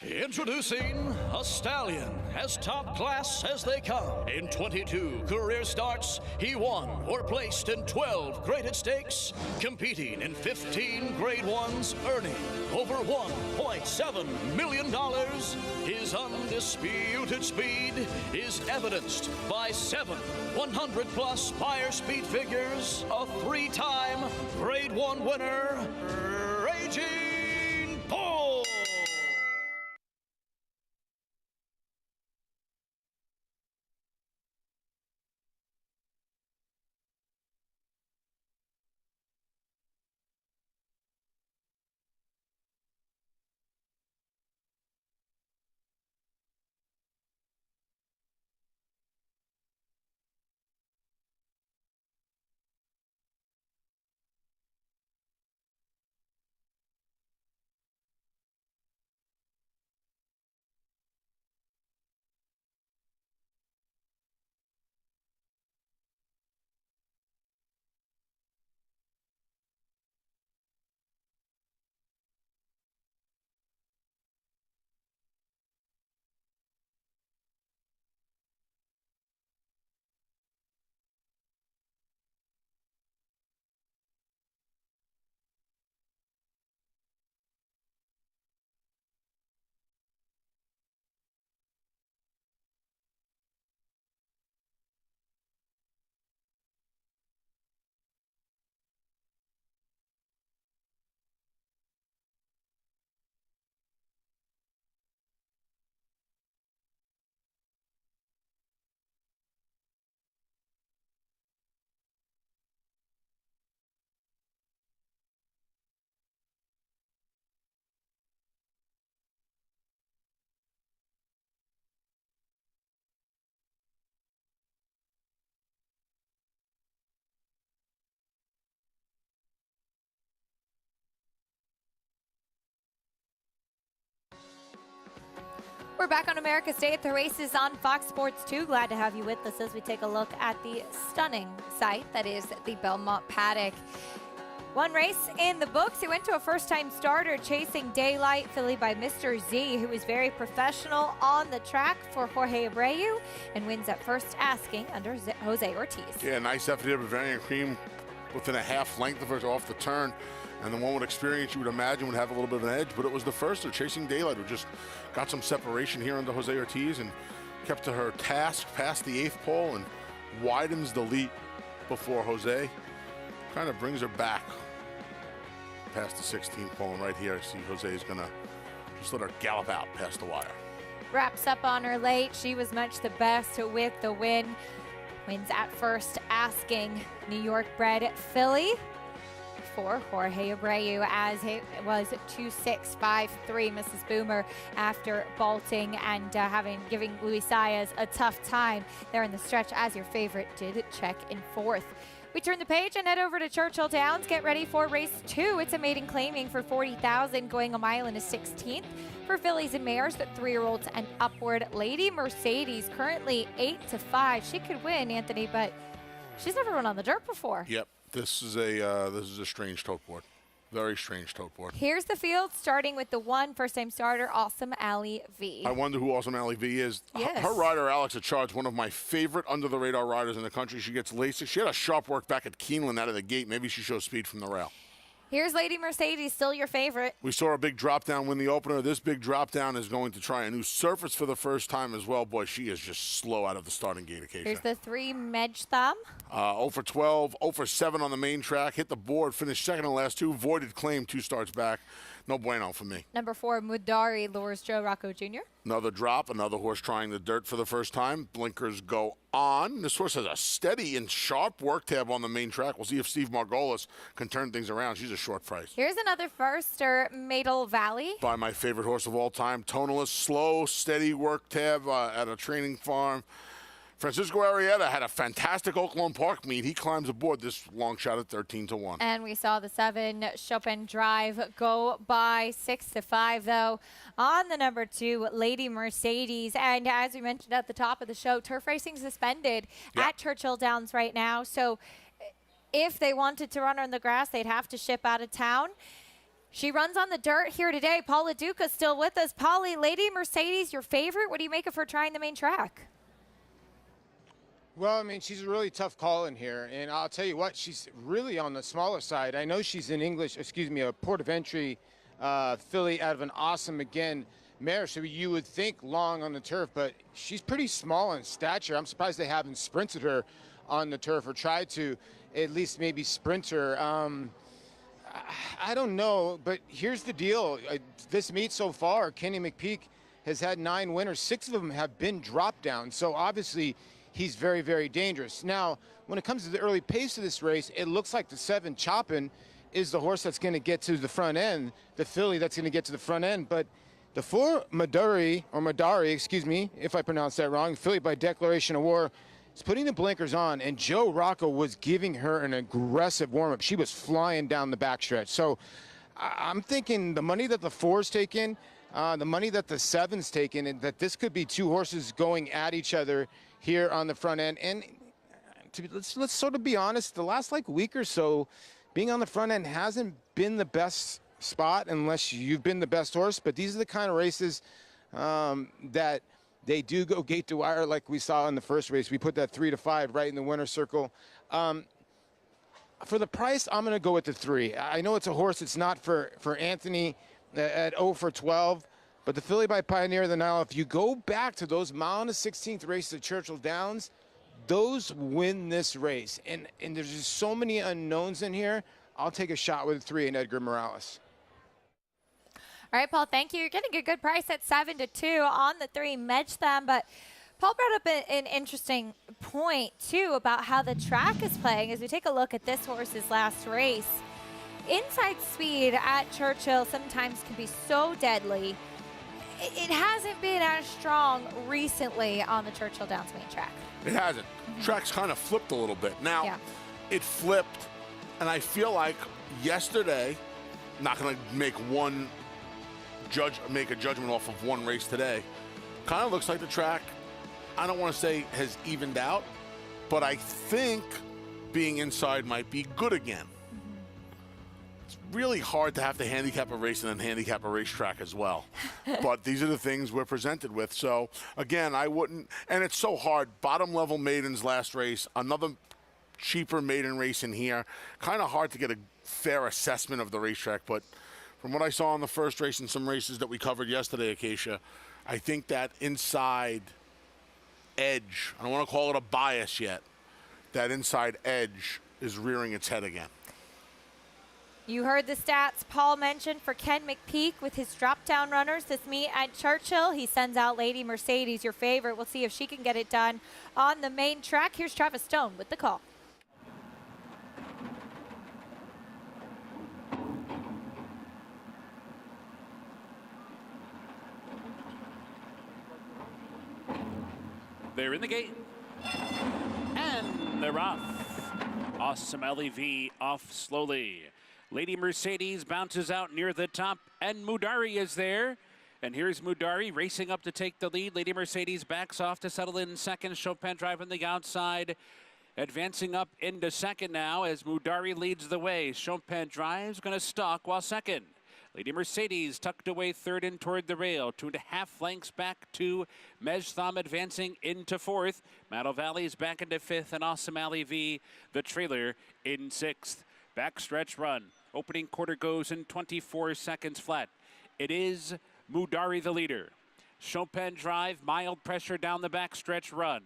Introducing a stallion as top class as they come. In 22 career starts, he won or placed in 12 graded stakes, competing in 15 grade ones, earning over $1.7 million. His undisputed speed is evidenced by 7 100-plus buyer speed figures, a 3-time grade 1 winner, Raging Bull. We're back on America's Day at the Races on Fox Sports 2. Glad to have you with us as we take a look at the stunning sight that is the Belmont Paddock. One race in the books. He went to a first-time starter, Chasing Daylight, filly by Mr. Z, who was very professional on the track for Jorge Abreu and wins at first asking under Jose Ortiz. Yeah, nice effort here. Bavarian Cream within a half length of her off the turn. And the one with experience you would imagine would have a little bit of an edge, but it was the first of Chasing Daylight who just got some separation here under Jose Ortiz and kept to her task past the 8th pole and widens the lead before Jose. Kind of brings her back past the 16th pole, and right here I see Jose is gonna just let her gallop out past the wire. Wraps up on her late. She was much the best with the win. Wins at first asking, New York bred filly for Jorge Abreu, as it was 2-6-5-3 Mrs. Boomer after bolting and giving Louise a tough time there in the stretch, as your favorite did check in 4th. We turn the page and head over to Churchill Downs. Get ready for race 2. It's a maiden claiming for $40,000, going a mile and a 16th for Phillies and Mares, the 3-year-olds and upward. Lady Mercedes currently 8-5. She could win, Anthony, but she's never run on the dirt before. Yep, this is a strange tote board. Very strange tote board. Here's the field, starting with the first-time starter, Awesome Allie V. I wonder who Awesome Allie V is. Yes. Her rider, Alex Achard's one of my favorite under-the-radar riders in the country. She gets LASIK. She had a sharp work back at Keeneland out of the gate. Maybe she shows speed from the rail. Here's Lady Mercedes, still your favorite. We saw a big drop-down win the opener. This big drop-down is going to try a new surface for the first time as well. Boy, she is just slow out of the starting gate occasionally. Here's the 3 Medj Thumb. 0 for 12, 0 for 7 on the main track. Hit the board, finished second in the last 2. Voided claim, 2 starts back. No bueno for me. Number 4, Mudari, lures Joe Rocco Jr. Another drop, another horse trying the dirt for the first time. Blinkers go on. This horse has a steady and sharp work tab on the main track. We'll see if Steve Margolis can turn things around. She's a short price. Here's another firster, Maidel Valley. By my favorite horse of all time, Tonalist, slow, steady work tab at a training farm. Francisco Arrieta had a fantastic Oaklawn Park meet. He climbs aboard this long shot at 13-1. And we saw the 7 Chopin Drive go by 6-5, though, on the number 2, Lady Mercedes. And as we mentioned at the top of the show, turf racing suspended at Churchill Downs right now. So if they wanted to run on the grass, they'd have to ship out of town. She runs on the dirt here today. Paula Duca's still with us. Polly, Lady Mercedes, your favorite? What do you make of her trying the main track? Well, I mean, she's a really tough call in here, and I'll tell you what, she's really on the smaller side. I know she's a port of entry filly out of an Awesome, again, mare, so you would think long on the turf, but she's pretty small in stature. I'm surprised they haven't sprinted her on the turf or tried to at least maybe sprint her. I don't know, but here's the deal. This meet so far, Kenny McPeak has had 9 winners. 6 of them have been drop down, so obviously he's very, very dangerous. Now, when it comes to the early pace of this race, it looks like the 7 Chopin is the horse that's going to get to the front end, the filly that's going to get to the front end. But the 4 Madari, excuse me, if I pronounce that wrong, filly by Declaration of War, is putting the blinkers on, and Joe Rocco was giving her an aggressive warm-up. She was flying down the backstretch. So I'm thinking the money that the 4's taken, the money that the 7's taken, and that this could be 2 horses going at each other here on the front end. And let's sort of be honest, the last week or so, being on the front end hasn't been the best spot unless you've been the best horse. But these are the kind of races that they do go gate to wire, like we saw in the first race. We put that 3-5 right in the winner's circle. For the price, I'm going to go with the 3. I know it's a horse that's not for Anthony at 0 for 12. But the filly by Pioneer of the Nile, if you go back to those mile and a 16th races at Churchill Downs, those win this race. And there's just so many unknowns in here. I'll take a shot with a 3 in Edgar Morales. All right, Paul, thank you. You're getting a good price at 7-2 on the 3 Medj Thumb. But Paul brought up an interesting point, too, about how the track is playing as we take a look at this horse's last race. Inside speed at Churchill sometimes can be so deadly. It hasn't been as strong recently on the Churchill Downs main track. It hasn't. Track's kind of flipped a little bit. Now, it flipped, and I feel like yesterday, not going to make a judgment off of one race today, kind of looks like the track, I don't want to say has evened out, but I think being inside might be good again. It's really hard to have to handicap a race and then handicap a racetrack as well. But these are the things we're presented with. So, again, I wouldn't, and it's so hard. Bottom level maidens last race, another cheaper maiden race in here. Kind of hard to get a fair assessment of the racetrack, but from what I saw in the first race and some races that we covered yesterday, Acacia, I think that inside edge, I don't want to call it a bias yet, that inside edge is rearing its head again. You heard the stats Paul mentioned for Ken McPeak with his drop-down runners this meet at Churchill. He sends out Lady Mercedes, your favorite. We'll see if she can get it done on the main track. Here's Travis Stone with the call. They're in the gate. And they're off. Awesome LEV off slowly. Lady Mercedes bounces out near the top, and Mudari is there. And here's Mudari racing up to take the lead. Lady Mercedes backs off to settle in second. Chopin Drive on the outside. Advancing up into second now as Mudari leads the way. Chopin Drive's going to stalk while second. Lady Mercedes tucked away third and toward the rail. 2.5 lengths back to Mejtham advancing into fourth. Matto Valley's back into fifth, and Awesome Alley V, the trailer, in sixth. Backstretch run. Opening quarter goes in 24 seconds flat. It is Mudari the leader. Chopin Drive, mild pressure down the backstretch run.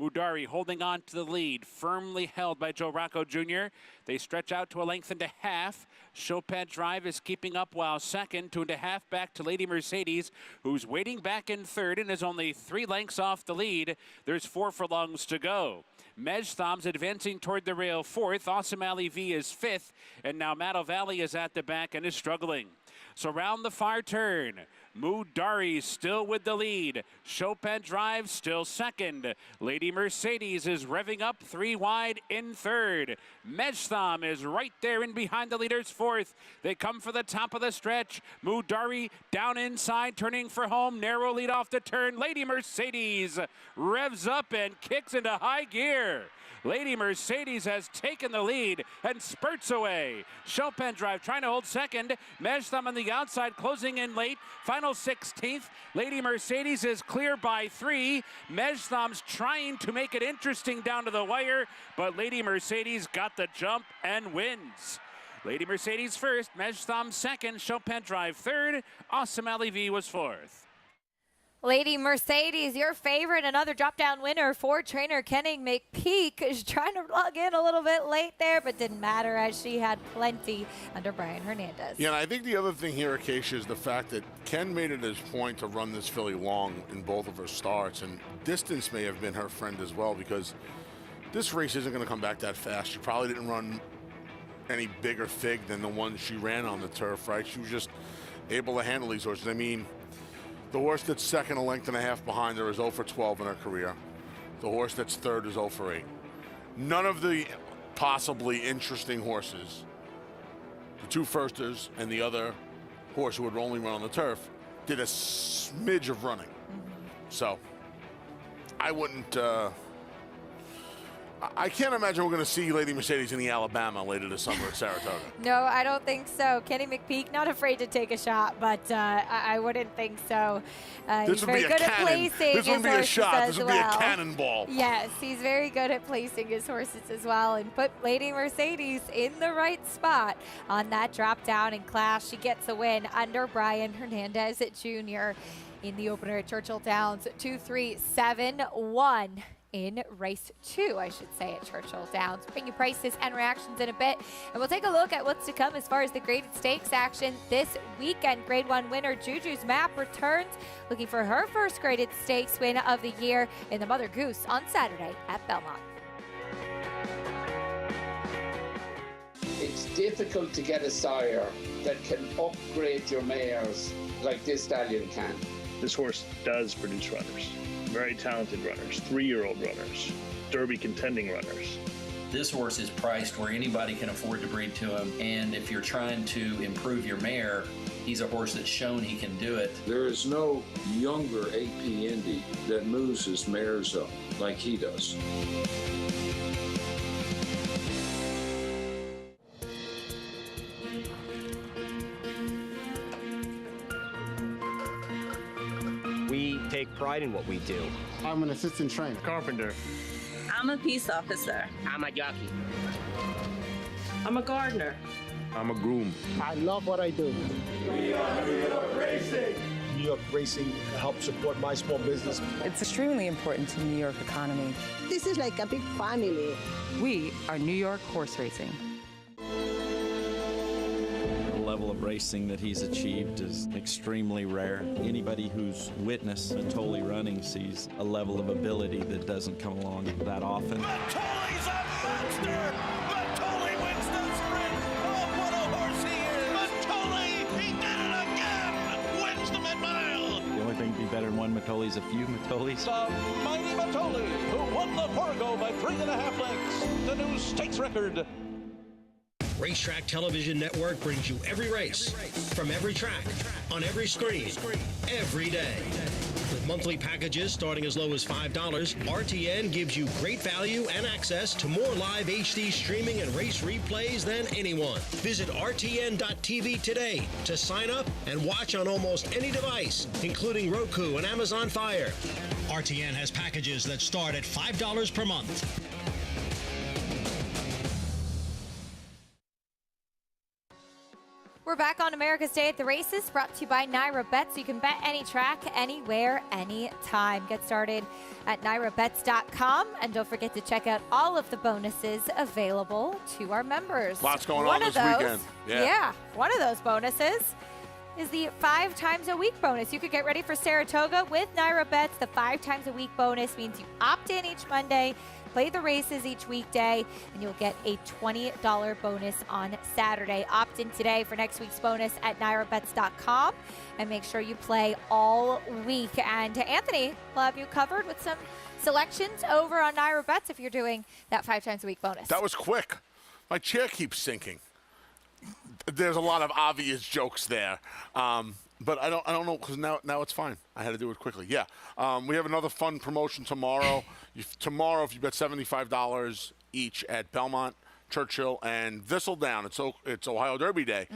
Mudari holding on to the lead, firmly held by Joe Rocco Jr. They stretch out to a length and a half. Chopin Drive is keeping up while second, 2.5 back to Lady Mercedes, who's waiting back in third and is only 3 lengths off the lead. There's 4 furlongs to go. Mejtham's advancing toward the rail fourth. Awesome Alley V is fifth, and now Matto Valley is at the back and is struggling. So round the far turn, Mudari still with the lead. Chopin Drive still second. Lady Mercedes is revving up 3 wide in third. Mejtham is right there in behind the leaders fourth. They come for the top of the stretch. Mudari down inside, turning for home. Narrow lead off the turn. Lady Mercedes revs up and kicks into high gear. Lady Mercedes has taken the lead and spurts away. Chopin Drive trying to hold second. Mejtham on the outside, closing in late. Final 16th. Lady Mercedes is clear by 3. Mejtham's trying to make it interesting down to the wire, but Lady Mercedes got the jump and wins. Lady Mercedes first, Mejtham second, Chopin Drive third, Awesome Alley V was fourth. Lady Mercedes, your favorite, another drop-down winner for trainer Kenny McPeak, is trying to log in a little bit late there, but didn't matter as she had plenty under Brian Hernandez. Yeah, and I think the other thing here, Acacia, is the fact that Ken made it his point to run this filly long in both of her starts, and distance may have been her friend as well, because this race isn't going to come back that fast. She probably didn't run any bigger fig than the one she ran on the turf, right? She was just able to handle these horses. I mean, the horse that's second, a length and a half behind her, is 0 for 12 in her career. The horse that's third is 0 for 8. None of the possibly interesting horses, the 2 firsters and the other horse who would only run on the turf, did a smidge of running. So I wouldn't, I can't imagine we're going to see Lady Mercedes in the Alabama later this summer at Saratoga. No, I don't think so. Kenny McPeak, not afraid to take a shot, but I wouldn't think so. He's very good at placing. This wouldn't be a shot. This would be a cannonball. Yes, he's very good at placing his horses as well, and put Lady Mercedes in the right spot on that drop down in class. She gets a win under Brian Hernandez Jr. in the opener at Churchill Downs, 2-3-7-1. In race 2, I should say, at Churchill Downs. Bring you prices and reactions in a bit, and we'll take a look at what's to come as far as the graded stakes action this weekend. Grade 1 winner Juju's Map returns, looking for her first graded stakes win of the year in the Mother Goose on Saturday at Belmont. It's difficult to get a sire that can upgrade your mares like this stallion can. This horse does produce runners. Very talented runners, 3-year-old runners, Derby contending runners. This horse is priced where anybody can afford to breed to him, and if you're trying to improve your mare, He's a horse that's shown he can do it. There is no younger AP Indy that moves his mares up like he does. We take pride in what we do. I'm an assistant trainer. Carpenter. I'm a peace officer. I'm a jockey. I'm a gardener. I'm a groom. I love what I do. We are New York Racing. New York Racing helps support my small business. It's extremely important to the New York economy. This is like a big family. We are New York Horse Racing. The level of racing that he's achieved is extremely rare. Anybody who's witnessed Matoli running sees a level of ability that doesn't come along that often. Matoli's a monster! Matoli wins the sprint! Oh, what a horse he is! Matoli, he did it again! Wins the mid-mile! The only thing to be better than one Matoli's a few Matolis. The mighty Matoli, who won the Fargo by 3.5 lengths, the new stakes record. Racetrack Television Network brings you every race, from every track, on every screen, every day. With monthly packages starting as low as $5, RTN gives you great value and access to more live HD streaming and race replays than anyone. Visit RTN.tv today to sign up and watch on almost any device, including Roku and Amazon Fire. RTN has packages that start at $5 per month. We're back on America's Day at the Races, brought to you by Naira Bet, so you can bet any track, anywhere, anytime. Get started at NairaBets.com, and don't forget to check out all of the bonuses available to our members. Lots going on this weekend. Yeah, one of those bonuses is the 5 times a week bonus. You could get ready for Saratoga with Naira Bets. The 5 times a week bonus means you opt in each Monday, play the races each weekday, and you'll get a $20 bonus on Saturday. Opt in today for next week's bonus at NairaBets.com, and make sure you play all week. And Anthony will have you covered with some selections over on Naira Bets if you're doing that 5 times a week bonus. That was quick. My chair keeps sinking. There's a lot of obvious jokes there. But I don't know, because now it's fine. I had to do it quickly. Yeah. We have another fun promotion tomorrow. Tomorrow, if you bet $75 each at Belmont, Churchill, and Thistledown, it's Ohio Derby Day.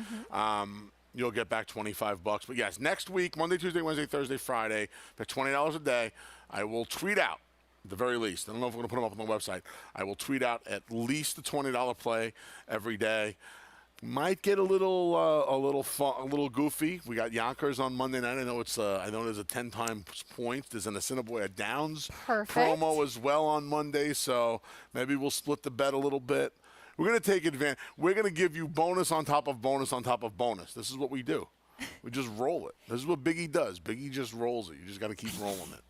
You'll get back $25. But yes, next week, Monday, Tuesday, Wednesday, Thursday, Friday, bet $20 a day. I will tweet out, at the very least. I don't know if we're going to put them up on the website. I will tweet out at least the $20 play every day. Might get a little fun, a little goofy. We got Yonkers on Monday night. I know there's a 10 times points. There's an Assiniboia Downs promo as well on Monday, so maybe we'll split the bet a little bit. We're going to take advantage. We're going to give you bonus on top of bonus on top of bonus. This is what we do. We just roll it. This is what Biggie does. Biggie just rolls it. You just got to keep rolling it.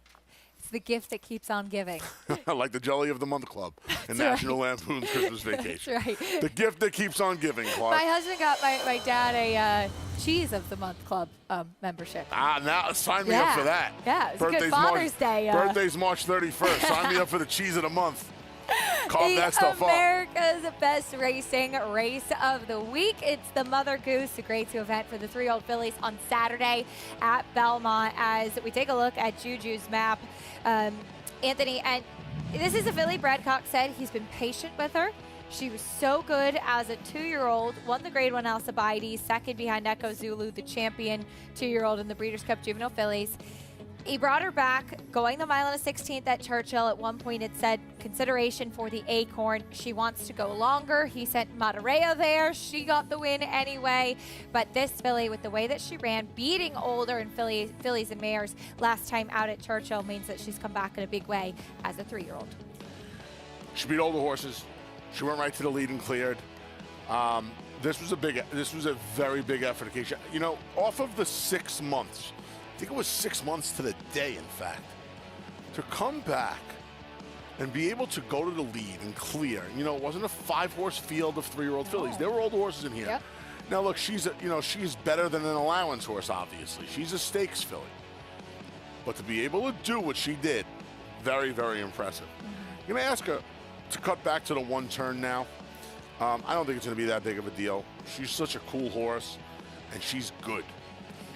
It's the gift that keeps on giving. Like the Jelly of the Month Club and National Lampoon's Christmas Vacation. That's right. The gift that keeps on giving, Clark. My husband got my dad a Cheese of the Month Club membership. Now sign me up for that. Yeah, it's a good Father's Day. Birthday's March 31st. Sign me up for the Cheese of the Month. Carve that stuff up. America's Best Racing Race of the Week. It's the Mother Goose, a grade 2 event for the 3-year-old fillies on Saturday at Belmont. As we take a look at Juju's map, Anthony, and this is a filly Bradcock said he's been patient with her. She was so good as a 2-year-old, won the grade 1 Alcibiades, second behind Echo Zulu, the champion 2-year-old in the Breeders' Cup Juvenile Fillies. He brought her back, going the mile and a 16th at Churchill. At one point it said consideration for the Acorn. She wants to go longer. He sent Matareo there. She got the win anyway. But this filly, with the way that she ran, beating older and Phillies and Mares last time out at Churchill, means that she's come back in a big way as a 3-year-old. She beat older horses. She went right to the lead and cleared. This was a very big effort. You know, off of the 6 months, I think it was 6 months to the day, in fact, to come back and be able to go to the lead and clear. You know, it wasn't a 5-horse field of 3-year-old fillies. There were older horses in here. Yep. Now, look, she's better than an allowance horse, obviously. She's a stakes filly. But to be able to do what she did, very, very impressive. I'm going to ask her to cut back to the 1 turn now. I don't think it's going to be that big of a deal. She's such a cool horse, and she's good.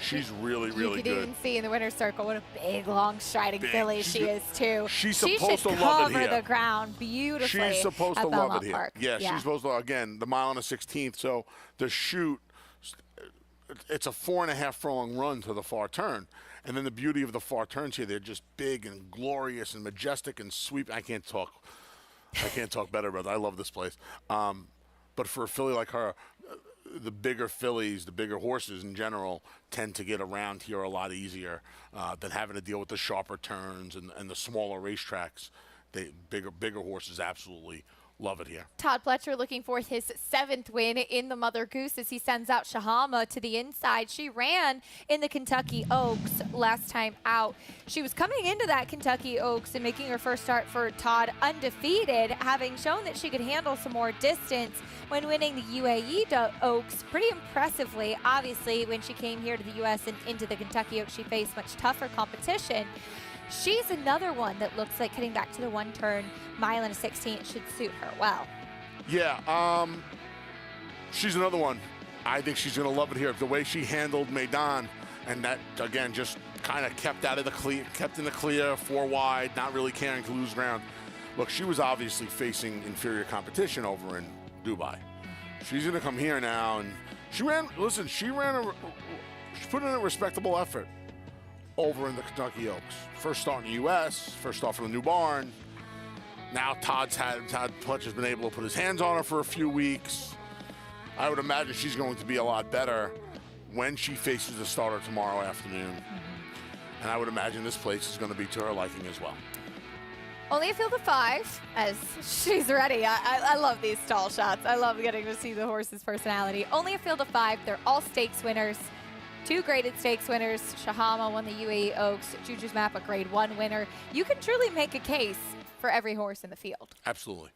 She's really, You really could good. even see in the winner's circle what a big, long, striding filly she is, too. She's she supposed should to love it cover here. the ground beautifully. She's supposed at to love Belmont it here. Park. Yeah, she's supposed to, again, the mile and a 16th. So the chute, it's a 4.5 furlong run to the far turn. And then the beauty of the far turns here, they're just big and glorious and majestic and sweep. I can't talk better about it. I love this place. But for a filly like her, the bigger fillies, the bigger horses in general, tend to get around here a lot easier than having to deal with the sharper turns and the smaller racetracks. Bigger horses absolutely love it here. Todd Pletcher looking for his 7th win in the Mother Goose as he sends out Shahama to the inside. She ran in the Kentucky Oaks last time out. She was coming into that Kentucky Oaks and making her first start for Todd undefeated, having shown that she could handle some more distance when winning the UAE Oaks pretty impressively. Obviously, when she came here to the U.S. and into the Kentucky Oaks, she faced much tougher competition. She's another one that looks like heading back to the one-turn mile and a 16 should suit her well. Yeah, she's another one. I think she's going to love it here. The way she handled Maidan, and that, again, just kind of kept out of the clear, kept in the clear, 4 wide, not really caring to lose ground. Look, she was obviously facing inferior competition over in Dubai. She's going to come here now, and she put in a respectable effort over in the Kentucky Oaks. First start in the U.S., first start from the new barn. Now Todd Pletcher's been able to put his hands on her for a few weeks. I would imagine she's going to be a lot better when she faces the starter tomorrow afternoon. And I would imagine this place is going to be to her liking as well. Only a field of 5 as she's ready. I love these stall shots. I love getting to see the horse's personality. Only a field of 5. They're all stakes winners. 2 graded stakes winners. Shahama won the UAE Oaks. Juju's Map, a grade 1 winner. You can truly make a case for every horse in the field. Absolutely.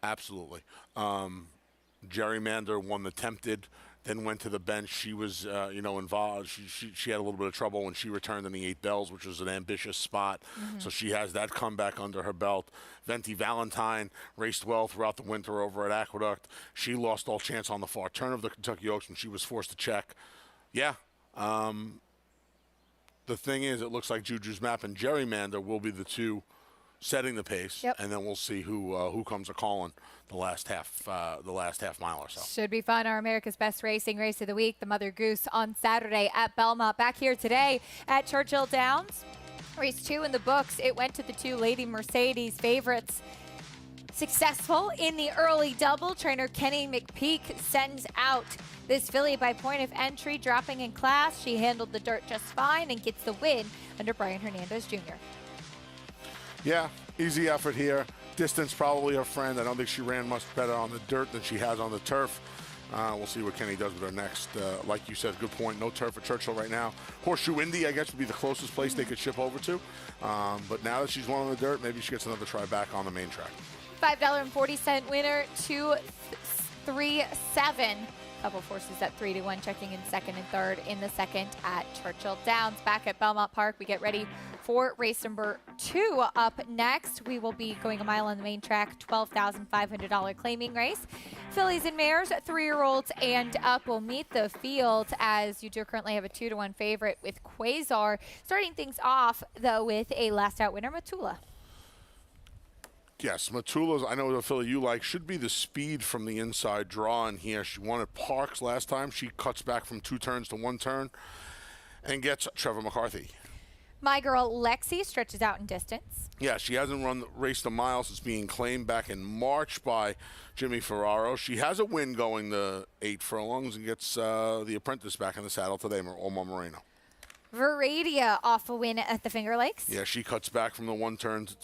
Absolutely. Gerrymander won the Tempted, then went to the bench. She was, involved. She had a little bit of trouble when she returned in the 8 Bells, which was an ambitious spot. So she has that comeback under her belt. Venti Valentine raced well throughout the winter over at Aqueduct. She lost all chance on the far turn of the Kentucky Oaks when she was forced to check. Yeah. The thing is, it looks like Juju's Map and Gerrymander will be the 2 setting the pace, and then we'll see who comes a calling the last half mile or so. Should be fun. Our America's Best Racing Race of the Week, the Mother Goose on Saturday at Belmont. Back here today at Churchill Downs. Race 2 in the books. It went to the 2 Lady Mercedes favorites. Successful in the early double. Trainer Kenny McPeak sends out this filly by point of entry, dropping in class. She handled the dirt just fine and gets the win under Brian Hernandez Jr. Yeah, easy effort here. Distance probably her friend. I don't think she ran much better on the dirt than she has on the turf. We'll see what Kenny does with her next. Like you said, good point. No turf at Churchill right now. Horseshoe Indy, I guess, would be the closest place they could ship over to. But now that she's won on the dirt, maybe she gets another try back on the main track. $5.40 winner, 2-3-7. Couple forces at 3-1, checking in second and third in the second at Churchill Downs. Back at Belmont Park, we get ready for race number 2 up next. We will be going a mile on the main track, $12,500 claiming race. Phillies and Mares, 3-year-olds and up will meet the field as you do currently have a 2-1 favorite with Quasar. Starting things off, though, with a last out winner, Matula. Yes, Matula's, I know the filly you like, should be the speed from the inside draw in here. She won at Parks last time. She cuts back from 2 turns to 1 turn and gets Trevor McCarthy. My Girl Lexi stretches out in distance. Yeah, she hasn't raced a mile since being claimed back in March by Jimmy Ferraro. She has a win going the 8 furlongs and gets the apprentice back in the saddle today, Omar Moreno. Veradia off a win at the Finger Lakes. Yeah, she cuts back from the 2 turns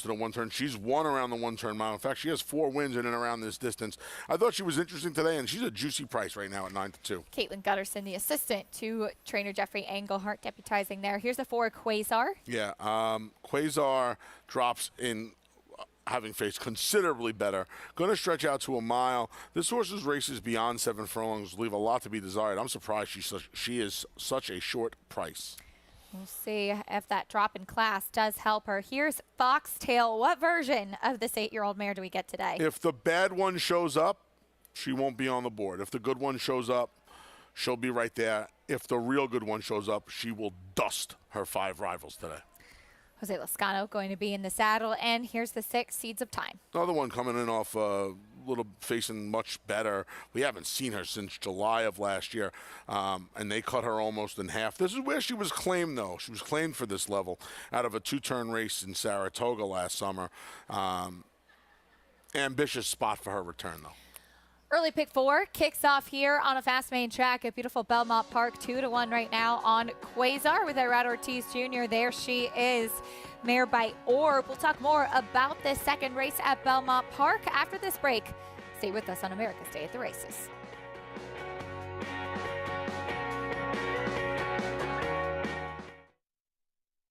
to the 1 turn. She's won around the 1 turn mile. In fact, she has 4 wins in and around this distance. I thought she was interesting today, and she's a juicy price right now at 9-2. Caitlin Gutterson, the assistant to trainer Jeffrey Engelhart, deputizing there. Here's the 4 Quasar. Yeah, Quasar drops in, having faced considerably better. Going to stretch out to a mile. This horse's races beyond 7 furlongs leave a lot to be desired. I'm surprised she is such a short price. We'll see if that drop in class does help her. Here's Foxtail. What version of this 8-year-old mare do we get today? If the bad one shows up, she won't be on the board. If the good one shows up, she'll be right there. If the real good one shows up, she will dust her 5 rivals today. Jose Lezcano going to be in the saddle, and here's the 6 Seeds of Time. Another one coming in off little facing much better. We haven't seen her since July of last year, and they cut her almost in half. This is where she was claimed, though. She was claimed for this level out of a 2-turn race in Saratoga last summer. Ambitious spot for her return, though. Early pick 4 kicks off here on a fast main track at beautiful Belmont Park, 2-1 right now on Quasar with Irad Ortiz Jr. There she is, mare by Orb. We'll talk more about this second race at Belmont Park after this break. Stay with us on America's Day at the Races.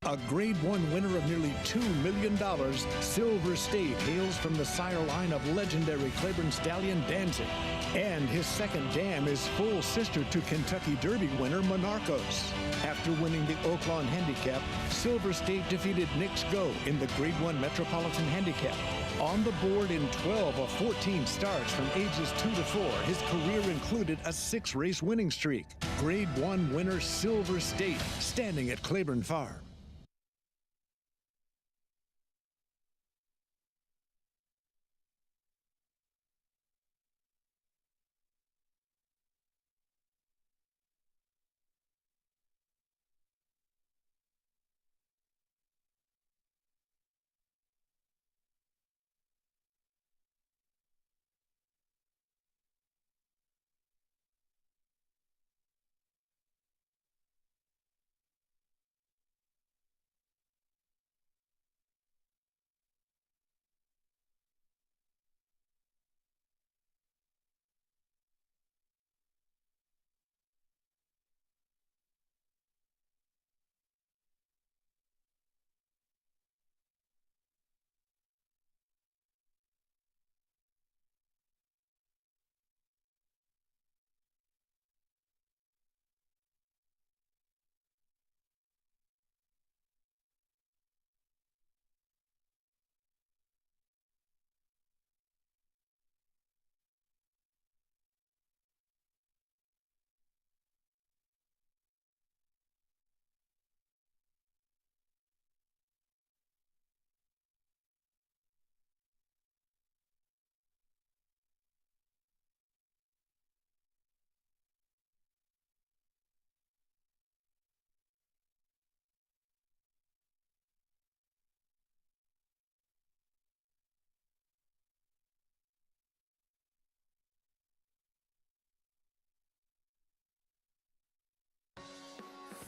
A Grade 1 winner of nearly $2 million, Silver State hails from the sire line of legendary Claiborne stallion Danzig. And his second dam is full sister to Kentucky Derby winner Monarchos. After winning the Oaklawn Handicap, Silver State defeated Knicks Go in the Grade 1 Metropolitan Handicap. On the board in 12 of 14 starts from ages 2 to 4, his career included a 6-race winning streak. Grade 1 winner Silver State, standing at Claiborne Farm.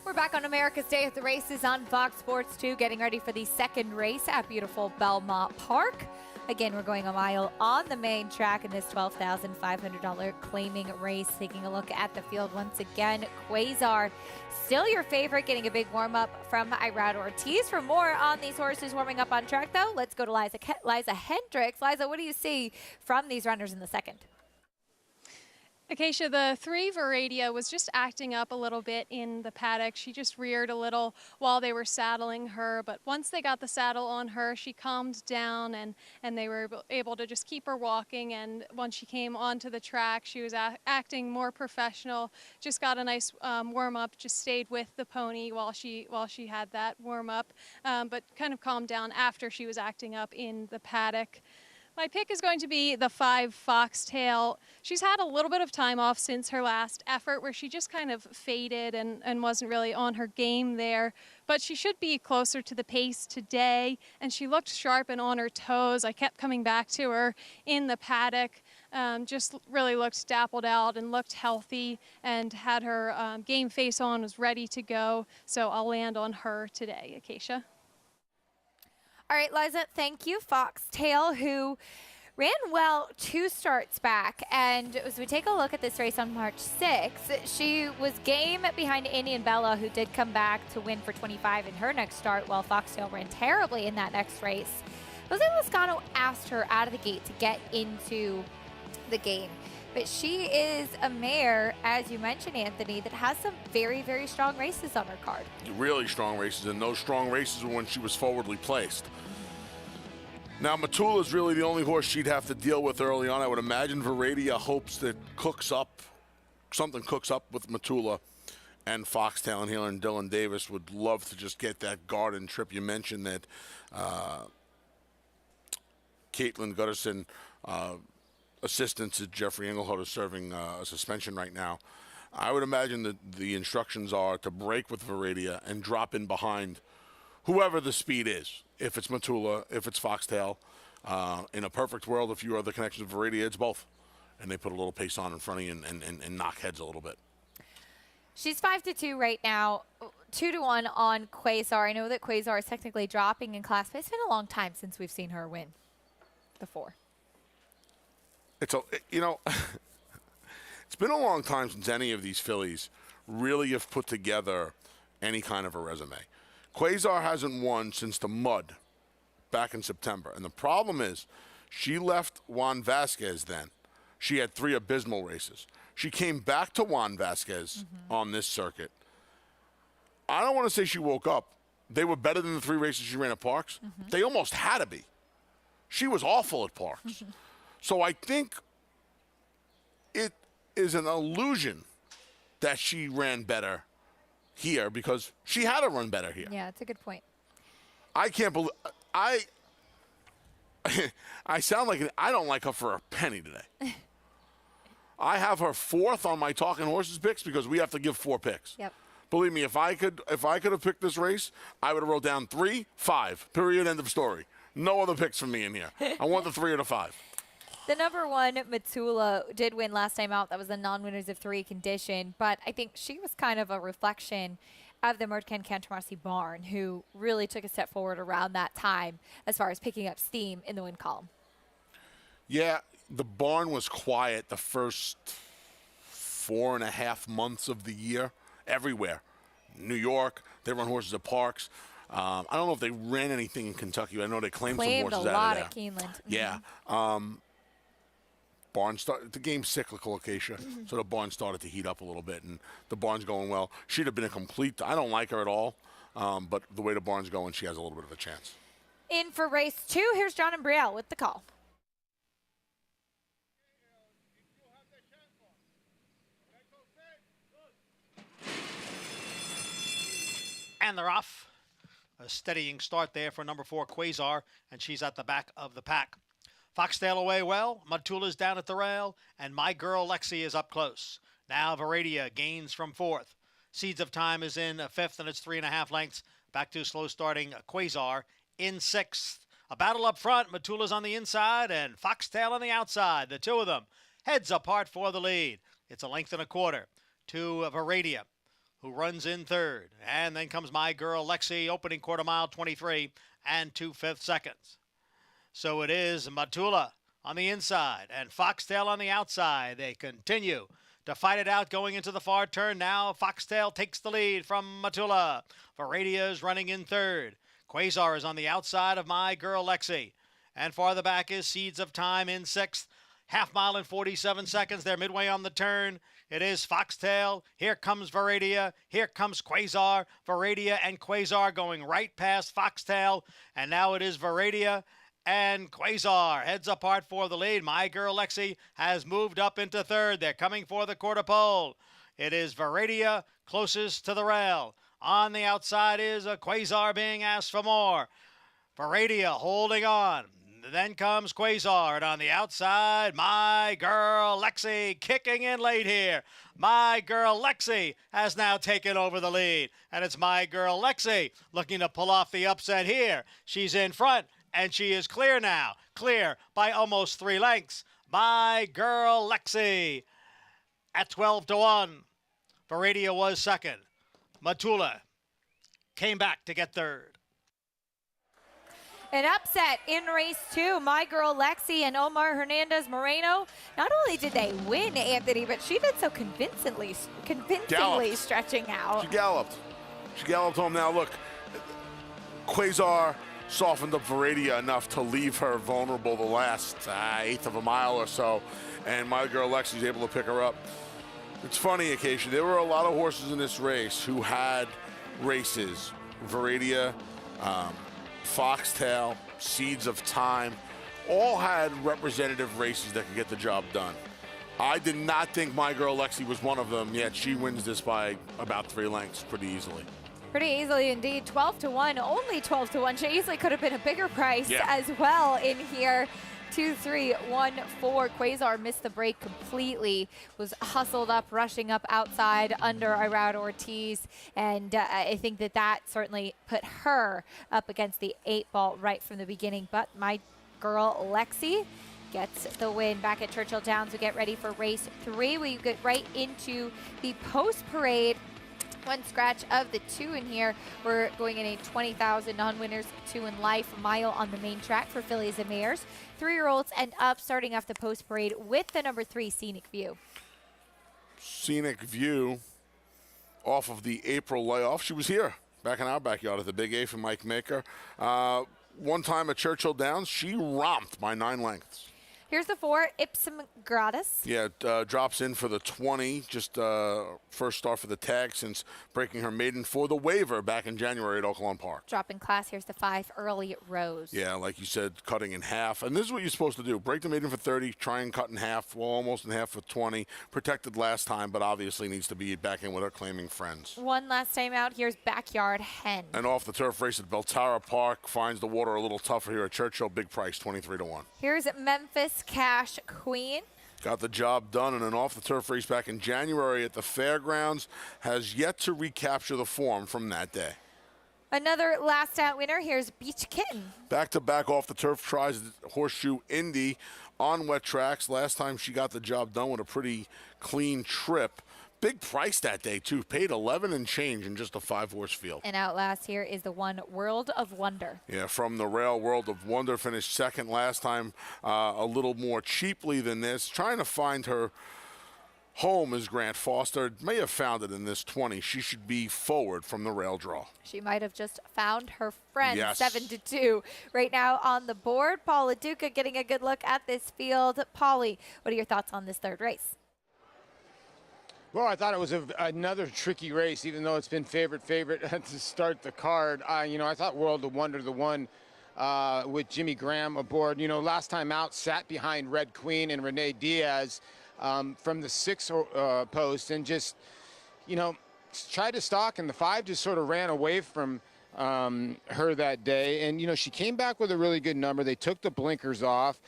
We're back on America's Day at the Races on Fox Sports 2, getting ready for the second race at beautiful Belmont Park. Again, we're going a mile on the main track in this $12,500 claiming race. Taking a look at the field once again, Quasar still your favorite, getting a big warm-up from Irad Ortiz. For more on these horses warming up on track, though, let's go to Liza Hendricks. Liza, what do you see from these runners in the second? Acacia, the 3 Veradia was just acting up a little bit in the paddock. She just reared a little while they were saddling her, but once they got the saddle on her, she calmed down and they were able to just keep her walking. And once she came onto the track, she was acting more professional, just got a nice warm-up, just stayed with the pony while she had that warm-up, but kind of calmed down after she was acting up in the paddock. My pick is going to be the 5 Foxtail. She's had a little bit of time off since her last effort where she just kind of faded and wasn't really on her game there. But she should be closer to the pace today, and she looked sharp and on her toes. I kept coming back to her in the paddock. Just really looked dappled out and looked healthy and had her game face on, was ready to go. So I'll land on her today, Acacia. All right, Liza, thank you. Foxtail, who ran well 2 starts back. And as we take a look at this race on March 6th, she was game behind Indian Bella, who did come back to win for 25 in her next start, while Foxtail ran terribly in that next race. Jose Lezcano asked her out of the gate to get into the game. But she is a mare, as you mentioned, Anthony, that has some very, very strong races on her card. Really strong races, and those strong races were when she was forwardly placed. Now, Matula is really the only horse she'd have to deal with early on. I would imagine Veradia hopes that Cook's up something cooks up with Matula and Foxtail and Healer and Dylan Davis, would love to just get that garden trip. You mentioned that Caitlin Gutterson, assistant to Jeffrey Engelhardt, is serving a suspension right now. I would imagine that the instructions are to break with Viridia and drop in behind whoever the speed is. If it's Matula, if it's Foxtail. In a perfect world, if you are the connection with Viridia, it's both. And they put a little pace on in front of you and knock heads a little bit. She's 5-2 right now, 2-1 on Quasar. I know that Quasar is technically dropping in class, but it's been a long time since we've seen her win before. It's been a long time since any of these fillies really have put together any kind of a resume. Quasar hasn't won since the mud back in September. And the problem is she left Juan Vasquez then. She had 3 abysmal races. She came back to Juan Vasquez on this circuit. I don't want to say she woke up. They were better than the 3 races she ran at Parks. They almost had to be. She was awful at Parks. So I think it is an illusion that she ran better here because she had to run better here. Yeah, that's a good point. I can't believe I sound like I don't like her for a penny today. I have her 4th on my Talking Horses picks because we have to give 4 picks. Yep. Believe me, if I could have picked this race, I would have wrote down 3, 5. Period. End of story. No other picks from me in here. I want the 3 or the 5. The number 1, Matula, did win last time out. That was the non-winners of 3 condition. But I think she was kind of a reflection of the Merdkan Cantermarsy barn, who really took a step forward around that time as far as picking up steam in the win column. Yeah, the barn was quiet the first 4.5 months of the year everywhere. New York, they run horses at Parks. I don't know if they ran anything in Kentucky. I know they claimed some horses out of there. A lot at Keeneland. Yeah. Barn the game's cyclical, Acacia, so the barn started to heat up a little bit, and the barn's going well. She'd have been a complete. I don't like her at all, but the way the barn's going, she has a little bit of a chance. In for race 2, here's John and Brielle with the call. And they're off. A steadying start there for number 4, Quasar, and she's at the back of the pack. Foxtail away well, Matula's down at the rail, and My Girl Lexi is up close. Now Viridia gains from 4th. Seeds of Time is in 5th, and it's 3.5 lengths. Back to slow starting Quasar in 6th. A battle up front, Matula's on the inside, and Foxtail on the outside. The 2 of them heads apart for the lead. It's 1.25 lengths to Viridia, who runs in 3rd. And then comes My Girl Lexi, opening quarter mile, 23 and 2/5 seconds. So it is Matula on the inside and Foxtail on the outside. They continue to fight it out going into the far turn. Now Foxtail takes the lead from Matula. Viridia is running in 3rd. Quasar is on the outside of My Girl Lexi. And farther back is Seeds of Time in 6th. 1/2 mile and 47 seconds. They're midway on the turn. It is Foxtail. Here comes Viridia. Here comes Quasar. Viridia and Quasar going right past Foxtail. And now it is Viridia and Quasar heads apart for the lead. My Girl Lexi has moved up into 3rd. They're coming for the quarter pole. It is Viridia closest to the rail. On the outside is a Quasar being asked for more. Viridia holding on. Then comes Quasar, and on the outside, My Girl Lexi kicking in late here. My Girl Lexi has now taken over the lead, and it's My Girl Lexi looking to pull off the upset here. She's in front, and she is clear now, clear by almost 3 lengths. My Girl Lexi at 12-1. Viridia was 2nd. Matula came back to get 3rd. An upset in race 2. My Girl Lexi and Omar Hernandez Moreno. Not only did they win, Anthony, but she did so convincingly stretching out. She galloped. She galloped home. Now look, Quasar softened up Viridia enough to leave her vulnerable the last 1/8 of a mile or so, and My Girl Lexi's able to pick her up. It's funny, Acacia, there were a lot of horses in this race who had races. Viridia, Foxtail, Seeds of Time, all had representative races that could get the job done. I did not think My Girl Lexi was one of them, yet she wins this by about 3 lengths pretty easily. Pretty easily indeed. 12-1, only 12-1. She easily could have been a bigger price as well in here. 2-3-1-4. Quasar missed the break completely. Was hustled up, rushing up outside under Irad Ortiz, and I think that certainly put her up against the 8-ball right from the beginning. But My Girl Lexi gets the win. Back at Churchill Downs, we get ready for race 3. We get right into the post parade. One scratch of the 2 in here. We're going in a 20,000 non-winners 2 in life mile on the main track for Phillies and Mares. 3-year-olds and up, starting off the post parade with the number 3 Scenic View. Scenic View off of the April layoff. She was here back in our backyard at the Big A for Mike Maker. One time at Churchill Downs, she romped by 9 lengths. Here's the 4, Ipsum Gratis. Yeah, drops in for the 20, just first start for the tag since breaking her maiden for the waiver back in January at Oakland Park. Drop in class. Here's the 5, Early Rose. Yeah, like you said, cutting in half. And this is what you're supposed to do. Break the maiden for 30, try and cut in half, well, almost in half for 20. Protected last time, but obviously needs to be back in with her claiming friends. One last time out. Here's Backyard Hen. And off the turf race at Belterra Park, finds the water a little tougher here at Churchill. Big price, 23-1. Here's Memphis Cash Queen. Got the job done in an off-the-turf race back in January at the fairgrounds. Has yet to recapture the form from that day. Another last out winner. Here's Beach Kitten. Back-to-back off-the-turf tries at Horseshoe Indy on wet tracks. Last time she got the job done with a pretty clean trip. Big price that day, too. Paid 11 and change in just a 5-horse field. And out last here is the 1, World of Wonder. Yeah, from the rail, World of Wonder finished second last time, a little more cheaply than this. Trying to find her home is Grant Foster. May have found it in this 20. She should be forward from the rail draw. She might have just found her friend. Yes. 7-2 right now on the board. Paula Duca getting a good look at this field. Paulie, what are your thoughts on this third race? Well, I thought it was another tricky race, even though it's been favorite to start the card. I thought World of Wonder, the one with Jimmy Graham aboard. Last time out, sat behind Red Queen and Renee Diaz from the 6 post and just, tried to stalk, and the 5 just sort of ran away from her that day. And, she came back with a really good number. They took the blinkers off.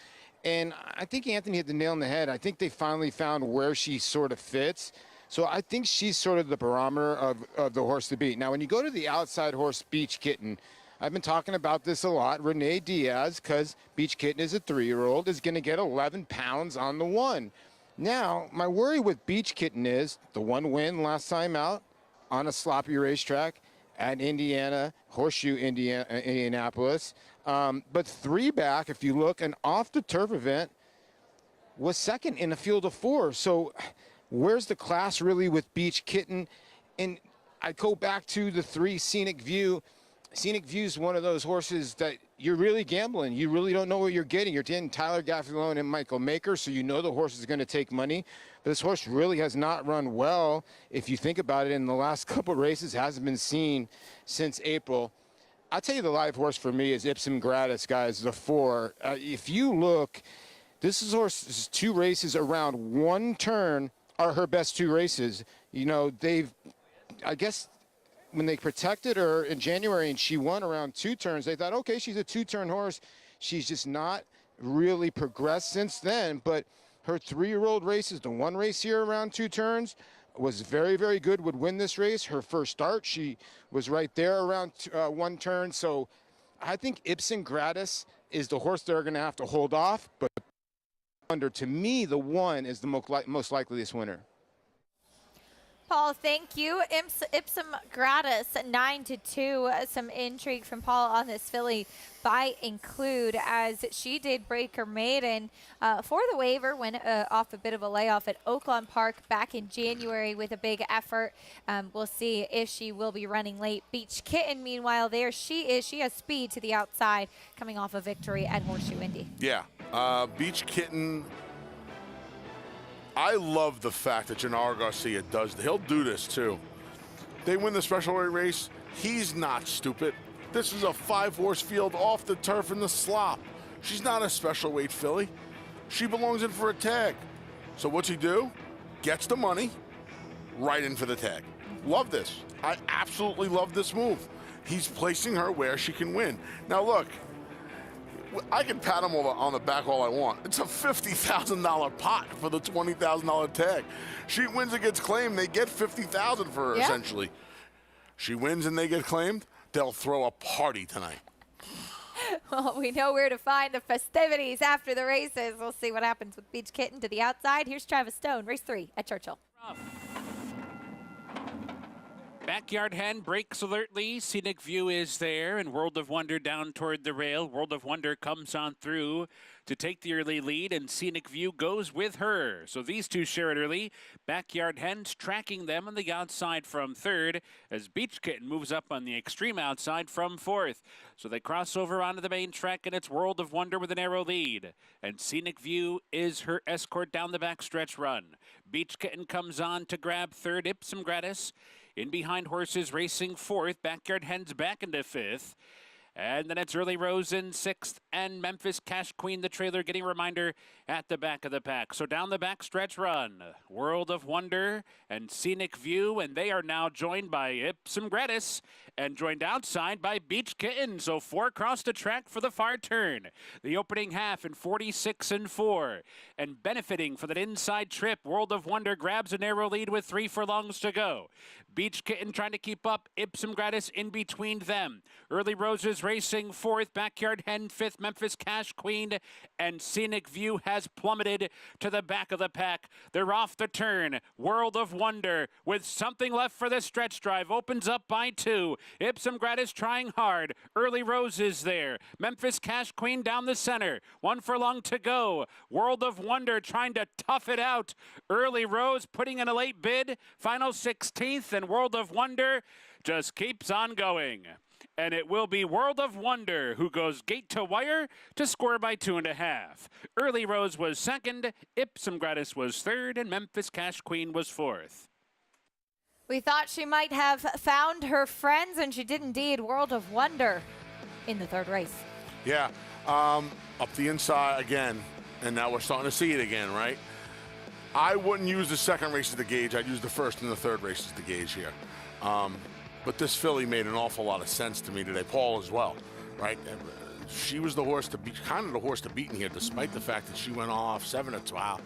And I think Anthony hit the nail on the head. I think they finally found where she sort of fits. So I think she's sort of the barometer of the horse to beat. Now, when you go to the outside horse, Beach Kitten, I've been talking about this a lot. Renee Diaz, because Beach Kitten is a 3-year-old, is going to get 11 pounds on the 1. Now, my worry with Beach Kitten is the 1 win last time out on a sloppy racetrack at Indiana, Horseshoe, Indianapolis. But 3 back, if you look, an off-the-turf event was second in a field of 4. So where's the class really with Beach Kitten? And I go back to the 3 Scenic View. Scenic View is one of those horses that you're really gambling. You really don't know what you're getting. You're getting Tyler Gaffalione and Michael Maker, so you know the horse is going to take money. But this horse really has not run well. If you think about it, in the last couple races, hasn't been seen since April. I'll tell you the live horse for me is Ipsum Gratis, guys, the 4. If you look, this is horse's 2 races around 1 turn are her best 2 races. I guess when they protected her in January and she won around 2 turns, they thought, okay, she's a 2-turn horse. She's just not really progressed since then. But her 3-year-old races, the 1 race here around 2 turns, was very, very good, would win this race. Her first start, she was right there around 1 turn. So I think Ipsum Gratis is the horse they're going to have to hold off. But to me, the 1 is the most likeliest winner. Paul, thank you. Ipsum Gratis, 9-2. Some intrigue from Paul on this filly by Include, as she did break her maiden for the waiver, went off a bit of a layoff at Oakland Park back in January with a big effort. We'll see if she will be running late. Beach Kitten, meanwhile, there she is. She has speed to the outside, coming off a victory at Horseshoe Indy. Yeah, Beach Kitten. I love the fact that Gennaro Garcia does. He'll do this too. They win the special weight race. He's not stupid. This is a 5-horse field off the turf in the slop. She's not a special weight filly. She belongs in for a tag. So what's he do? Gets the money, right in for the tag. Love this. I absolutely love this move. He's placing her where she can win. Now look, I can pat him on the back all I want. It's a $50,000 pot for the $20,000 tag. She wins and gets claimed. They get $50,000 for her, essentially. She wins and they get claimed. They'll throw a party tonight. Well, we know where to find the festivities after the races. We'll see what happens with Beach Kitten to the outside. Here's Travis Stone, race 3 at Churchill. Backyard Hen breaks alertly. Scenic View is there, and World of Wonder down toward the rail. World of Wonder comes on through to take the early lead, and Scenic View goes with her. So these two share it early. Backyard Hen's tracking them on the outside from third, as Beach Kitten moves up on the extreme outside from fourth. So they cross over onto the main track, and it's World of Wonder with a narrow lead. And Scenic View is her escort down the backstretch run. Beach Kitten comes on to grab third. Ipsum Gratis in behind horses racing fourth. Backyard Hen's back into fifth. And then it's Early Rose in sixth, and Memphis Cash Queen, the trailer, getting a reminder at the back of the pack. So down the back stretch run, World of Wonder and Scenic View, and they are now joined by Ipsum Gratis and joined outside by Beach Kitten. So 4 across the track for the far turn. The opening half in 46-4, and benefiting for that inside trip, World of Wonder grabs a narrow lead with 3 furlongs to go. Beach Kitten trying to keep up, Ipsum Gratis in between them. Early Roses racing fourth, Backyard Hen fifth, Memphis Cash Queen, and Scenic View has plummeted to the back of the pack. They're off the turn. World of Wonder with something left for the stretch drive opens up by 2. Ipsum Gratis trying hard. Early Roses there. Memphis Cash Queen down the center. 1 furlong to go. World of Wonder trying to tough it out. Early Rose putting in a late bid. Final 16th, and World of Wonder just keeps on going. And it will be World of Wonder who goes gate to wire to score by 2.5. Early Rose was second, Ipsum Gratis was third, and Memphis Cash Queen was fourth. We thought she might have found her friends, and she did indeed. World of Wonder in the third race. Yeah, up the inside again, and now we're starting to see it again, right? I wouldn't use the second race as the gauge. I'd use the first and the third race as the gauge here. But this filly made an awful lot of sense to me today. Paul as well, right? She was the horse to beat, kind of the horse to beat in here, despite the fact that she went off 7-12.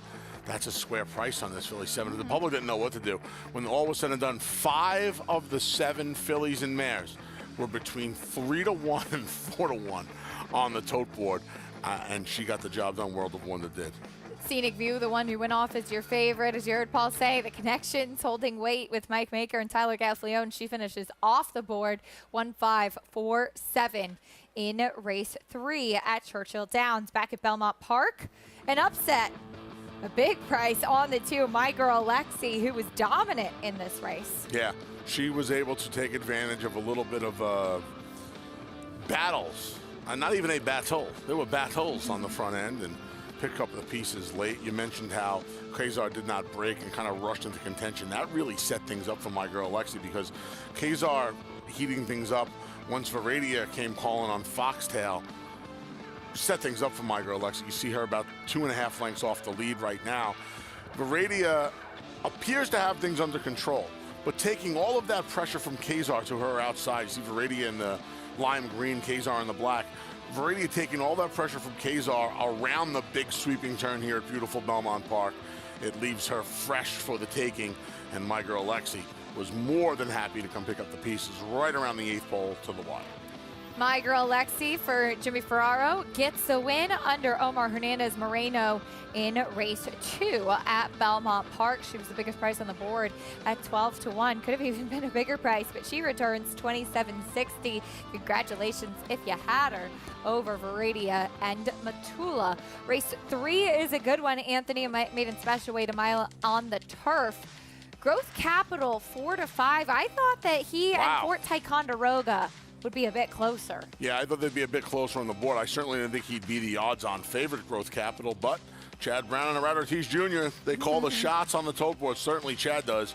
That's a square price on this filly, 7. The public didn't know what to do. When all was said and done, 5 of the 7 Phillies and Mares were between 3-1 and 4-1 on the tote board, and she got the job done. World of Wonder did. Scenic View, the one who went off as your favorite, as you heard Paul say, the connections holding weight with Mike Maker and Tyler Gasleone. She finishes off the board 1-5-4-7 in race 3 at Churchill Downs. Back at Belmont Park, an upset. A big price on the 2, My Girl Lexi, who was dominant in this race. Yeah, she was able to take advantage of a little bit of battles. Not even a battle. There were battles on the front end, and pick up the pieces late. You mentioned how Kazar did not break and kind of rushed into contention. That really set things up for My Girl Lexi, because Kazar heating things up once Veradia came calling on Foxtail, set things up for My Girl Lexi. You see her about 2.5 lengths off the lead right now. Veradia appears to have things under control, but taking all of that pressure from Kazar to her outside. You see Veradia in the lime green, Kazar in the black. Veradia taking all that pressure from Kazar around the big sweeping turn here at beautiful Belmont Park. It leaves her fresh for the taking, and My Girl Lexi was more than happy to come pick up the pieces right around the 8th pole to the wire. My Girl Lexi for Jimmy Ferraro gets the win under Omar Hernandez Moreno in race 2 at Belmont Park. She was the biggest price on the board at 12-1. Could have even been a bigger price, but she returns $27.60. Congratulations if you had her over Veradia and Matula. Race 3 is a good one. Anthony Maiden Special Weight, a mile on the turf. Growth Capital 4-5. I thought that he and Fort Ticonderoga would be a bit closer. Yeah, I thought they'd be a bit closer on the board. I certainly didn't think he'd be the odds-on favorite, Growth Capital, but Chad Brown and Red Ortiz Jr., they call the shots on the tote board. Certainly Chad does.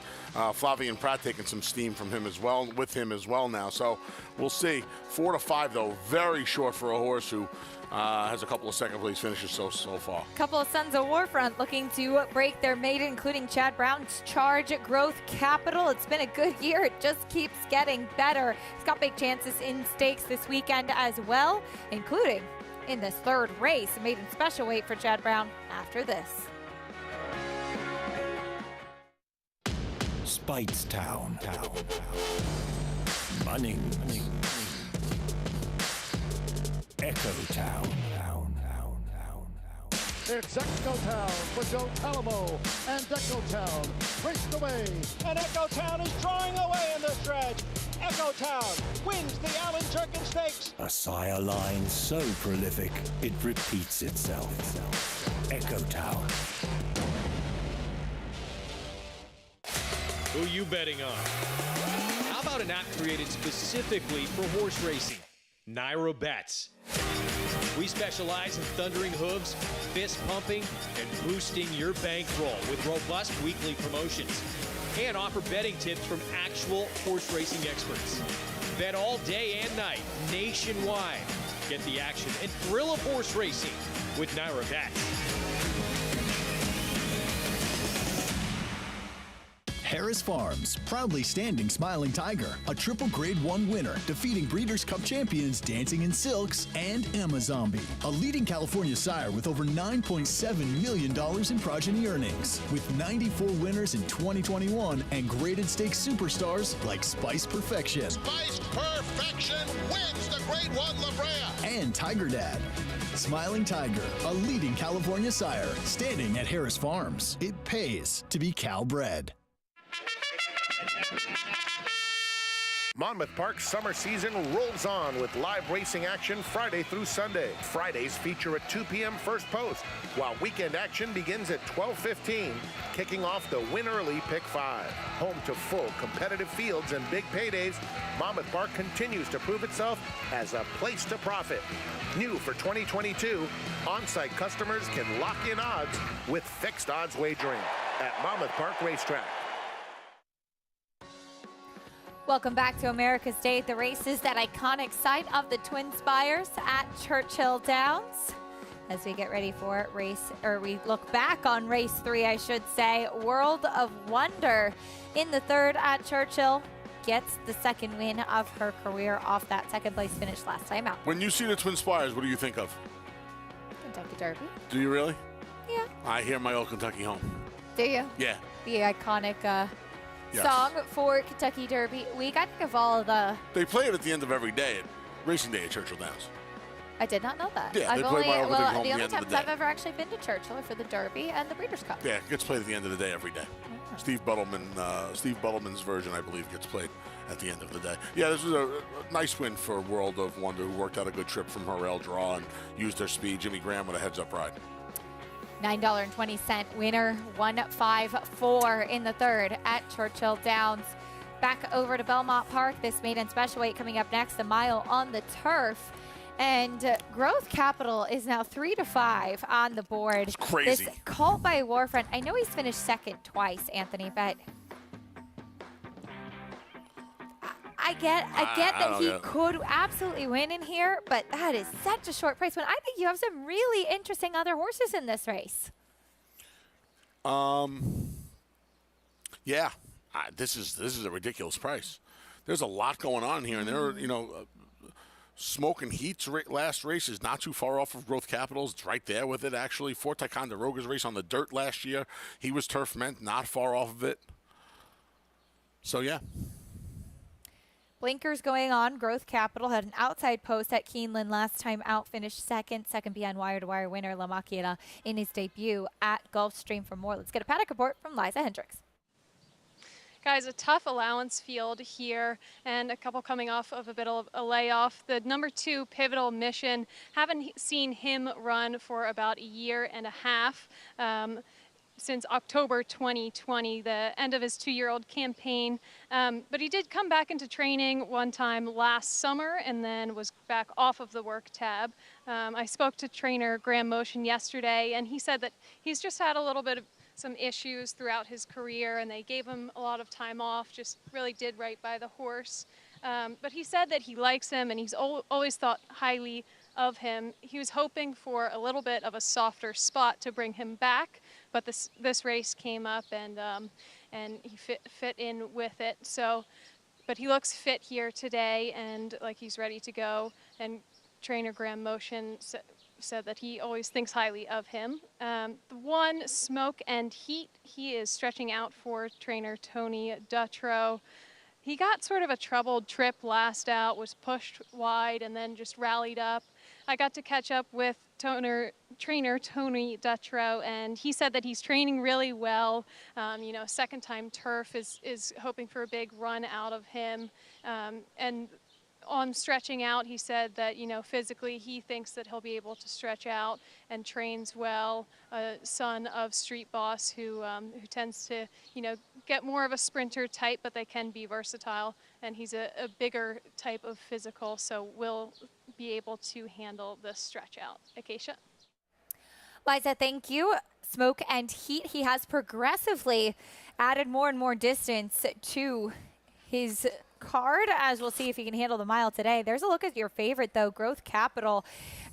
Flavian Pratt taking some steam from him as well, with him as well now. So we'll see. 4 to 5, though, very short for a horse who has a couple of second place finishes so far. A couple of Sons of Warfront looking to break their maiden, including Chad Brown's Charge Growth Capital. It's been a good year. It just keeps getting better. It's got big chances in stakes this weekend as well, including in this third race, a maiden special weight for Chad Brown after this. Speightstown. Munning. Echo Town. It's Echo Town for Joe Talamo, and Echo Town raced away. And Echo Town is drawing away in the stretch. Echo Town wins the Allen Jerkin Stakes. A sire line so prolific, it repeats itself. Echo Town. Who you betting on? How about an app created specifically for horse racing? Naira Bets. We specialize in thundering hooves, fist pumping, and boosting your bankroll with robust weekly promotions. And offer betting tips from actual horse racing experts. Bet all day and night, nationwide. Get the action and thrill of horse racing with Naira Bets. Harris Farms, proudly standing Smiling Tiger, a triple Grade 1 winner, defeating Breeders' Cup champions Dancing in Silks and Amazombie, a leading California sire with over $9.7 million in progeny earnings, with 94 winners in 2021 and graded stakes superstars like Spice Perfection. Spice Perfection wins the Grade 1 La Brea. And Tiger Dad. Smiling Tiger, a leading California sire, standing at Harris Farms. It pays to be Cal-bred. Monmouth Park's summer season rolls on with live racing action Friday through Sunday. Fridays feature a 2 p.m. first post, while weekend action begins at 12:15, kicking off the Win Early Pick 5. Home to full competitive fields and big paydays, Monmouth Park continues to prove itself as a place to profit. New for 2022, on-site customers can lock in odds with fixed odds wagering at Monmouth Park Racetrack. Welcome back to America's Day at the Races, that iconic site of the Twin Spires at Churchill Downs. As we get ready for we look back on race 3, I should say. World of Wonder in the third at Churchill gets the second win of her career off that second place finish last time out. When you see the Twin Spires, what do you think of? Kentucky Derby. Do you really? Yeah. I hear my old Kentucky home. Do you? Yeah. The iconic Yes. song for Kentucky Derby week. I think of all the... They play it at the end of every day at Racing Day at Churchill Downs. I did not know that. Yeah, they I've play only, my old Kentucky home the at only the end of times the day. I've ever actually been to Churchill are for the Derby and the Breeders' Cup. Yeah, it gets played at the end of the day every day. Oh. Steve Buttleman's version, I believe, gets played at the end of the day. Yeah, this was a nice win for World of Wonder, who worked out a good trip from her rail draw and used her speed. Jimmy Graham with a heads-up ride. $9.20 winner, 154 in the third at Churchill Downs. Back over to Belmont Park. This maiden special weight coming up next, a mile on the turf. And Growth Capital is now 3 to 5 on the board. It's crazy. This Colt by Warfront, I know he's finished second twice, Anthony, but I get that he could absolutely win in here, but that is such a short price when I think you have some really interesting other horses in this race. Yeah, this is a ridiculous price. There's a lot going on here, and there are, Smoking Heat's last race is not too far off of Growth Capital's. It's right there with it, actually. For Ticonderoga's race on the dirt last year, he was turf meant, not far off of it. So, yeah. Blinkers going on. Growth Capital had an outside post at Keeneland last time out, finished second behind wire-to-wire winner La Maquita in his debut at Gulfstream. For more, let's get a paddock report from Liza Hendricks. Guys, a tough allowance field here, and a couple coming off of a bit of a layoff. The number 2 Pivotal Mission, haven't seen him run for about a year and a half. Since October 2020, the end of his 2-year-old campaign. But he did come back into training one time last summer and then was back off of the work tab. I spoke to trainer Graham Motion yesterday, and he said that he's just had a little bit of some issues throughout his career, and they gave him a lot of time off, just really did right by the horse. But he said that he likes him, and he's always thought highly of him. He was hoping for a little bit of a softer spot to bring him back, but this race came up, and he fit in with it. So, but he looks fit here today, and like he's ready to go. And trainer Graham Motion said that he always thinks highly of him. The one, Smoke and Heat, he is stretching out for trainer Tony Dutrow. He got sort of a troubled trip last out, was pushed wide, and then just rallied up. I got to catch up with trainer Tony Dutrow, and he said that he's training really well. You know, second-time turf is hoping for a big run out of him. And on stretching out, he said that, you know, physically he thinks that he'll be able to stretch out and trains well. A son of Street Boss who tends to, you know, get more of a sprinter type, but they can be versatile. And he's a bigger type of physical, so will be able to handle the stretch out. Acacia? Liza, thank you. Smoke and Heat, he has progressively added more and more distance to his card, as we'll see if he can handle the mile today. There's a look at your favorite, though, Growth Capital.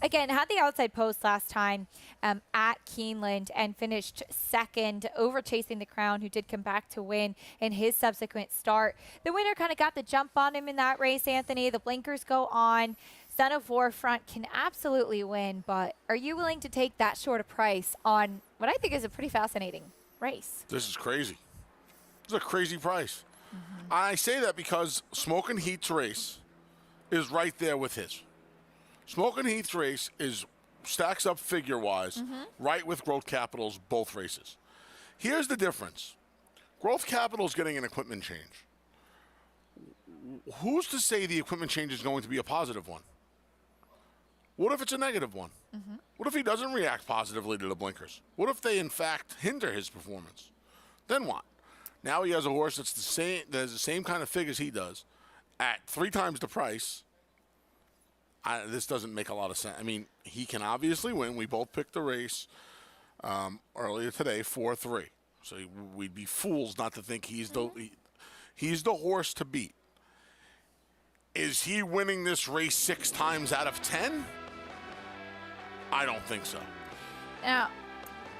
Again, had the outside post last time at Keeneland and finished second over Chasing the Crown, who did come back to win in his subsequent start. The winner kind of got the jump on him in that race, Anthony. The blinkers go on. Son of Warfront can absolutely win, but are you willing to take that short a price on what I think is a pretty fascinating race? This is crazy. This is a crazy price. I say that because Smoke and Heat's race is right there with his. Smoke and Heat's race stacks up figure-wise right with Growth Capital's both races. Here's the difference. Growth Capital's getting an equipment change. Who's to say the equipment change is going to be a positive one? What if it's a negative one? What if he doesn't react positively to the blinkers? What if they, in fact, hinder his performance? Then what? Now he has a horse that has the same kind of figures he does at 3 times the price. This doesn't make a lot of sense. I mean, he can obviously win. We both picked the race earlier today, 4-3. So we'd be fools not to think he's the horse to beat. Is he winning this race 6 times out of 10? I don't think so. Now,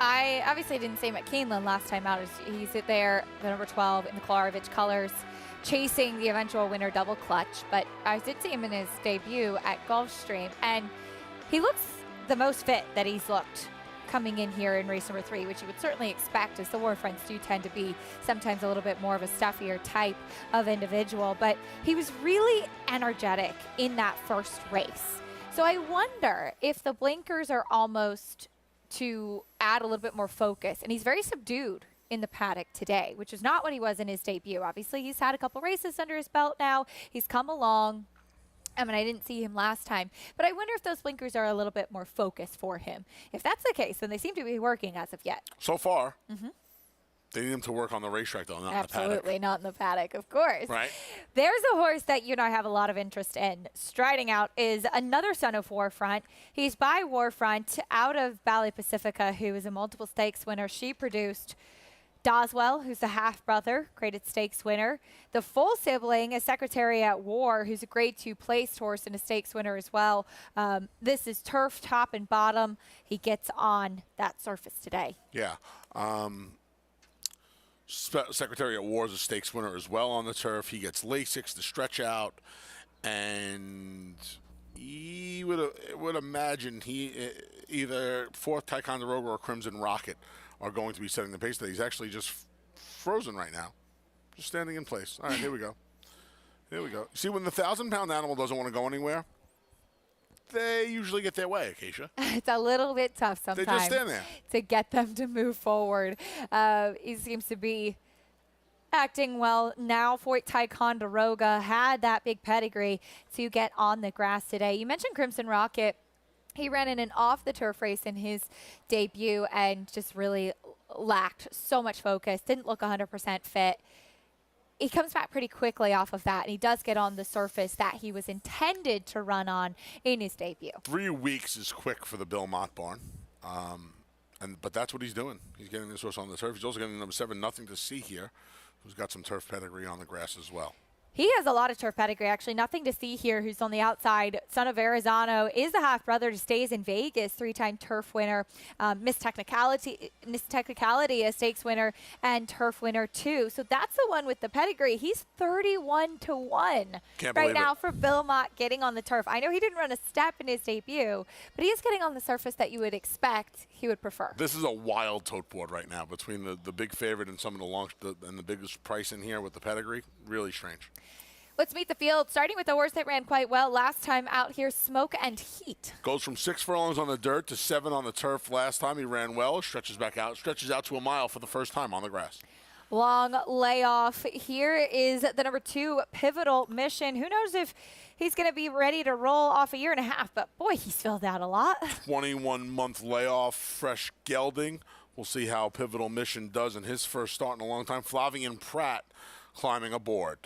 I obviously didn't see him at Keeneland last time out. He's there, the number 12 in the Kolarovich colors, chasing the eventual winner Double Clutch. But I did see him in his debut at Gulfstream, and he looks the most fit that he's looked coming in here in race number 3, which you would certainly expect, as the Warfronts do tend to be sometimes a little bit more of a stuffier type of individual. But he was really energetic in that first race. So I wonder if the blinkers are almost to add a little bit more focus. And he's very subdued in the paddock today, which is not what he was in his debut. Obviously, he's had a couple races under his belt now. He's come along. I mean, I didn't see him last time. But I wonder if those blinkers are a little bit more focused for him. If that's the case, then they seem to be working as of yet. So far. They need him to work on the racetrack, though, not in the paddock. Absolutely not in the paddock, of course. Right. There's a horse that you and I have a lot of interest in. Striding out is another son of Warfront. He's by Warfront out of Ballet Pacifica, who is a multiple stakes winner. She produced Doswell, who's the half-brother, graded stakes winner. The full sibling is Secretary at War, who's a grade 2 placed horse and a stakes winner as well. This is turf, top and bottom. He gets on that surface today. Yeah. Secretary at War is a stakes winner as well on the turf. He gets Lasix to stretch out, and he would imagine either 4th Ticonderoga or Crimson Rocket are going to be setting the pace today. He's actually just frozen right now, just standing in place. All right, here we go. Here we go. See, when the 1,000-pound animal doesn't want to go anywhere, they usually get their way, Acacia. It's a little bit tough sometimes. They just stand there to get them to move forward. He seems to be acting well now. Fort Ticonderoga had that big pedigree to get on the grass today. You mentioned Crimson Rocket. He ran in an off-the-turf race in his debut and just really lacked so much focus, didn't look 100% fit. he comes back pretty quickly off of that, and he does get on the surface that he was intended to run on in his debut. 3 weeks is quick for the Belmont barn. But that's what he's doing. He's getting this horse on the turf. He's also getting number 7, Nothing to See Here, who's got some turf pedigree on the grass as well. He has a lot of turf pedigree, actually. Nothing to See Here, who's on the outside. Son of Verrazano is the half-brother to Stays in Vegas, 3-time turf winner. Miss Technicality, a stakes winner, and turf winner, too. So that's the one with the pedigree. He's 31-1 right now for Belmont getting on the turf. I know he didn't run a step in his debut, but he is getting on the surface that you would expect he would prefer. This is a wild tote board right now between the big favorite and some of the biggest price in here with the pedigree. Really strange. Let's meet the field, starting with the horse that ran quite well last time out here, Smoke and Heat. Goes from 6 furlongs on the dirt to 7 on the turf last time. He ran well, stretches out to a mile for the first time on the grass. Long layoff. Here is the number 2, Pivotal Mission. Who knows if he's going to be ready to roll off a year and a half, but boy, he's filled out a lot. 21-month layoff, fresh gelding. We'll see how Pivotal Mission does in his first start in a long time. Flavian Pratt climbing aboard.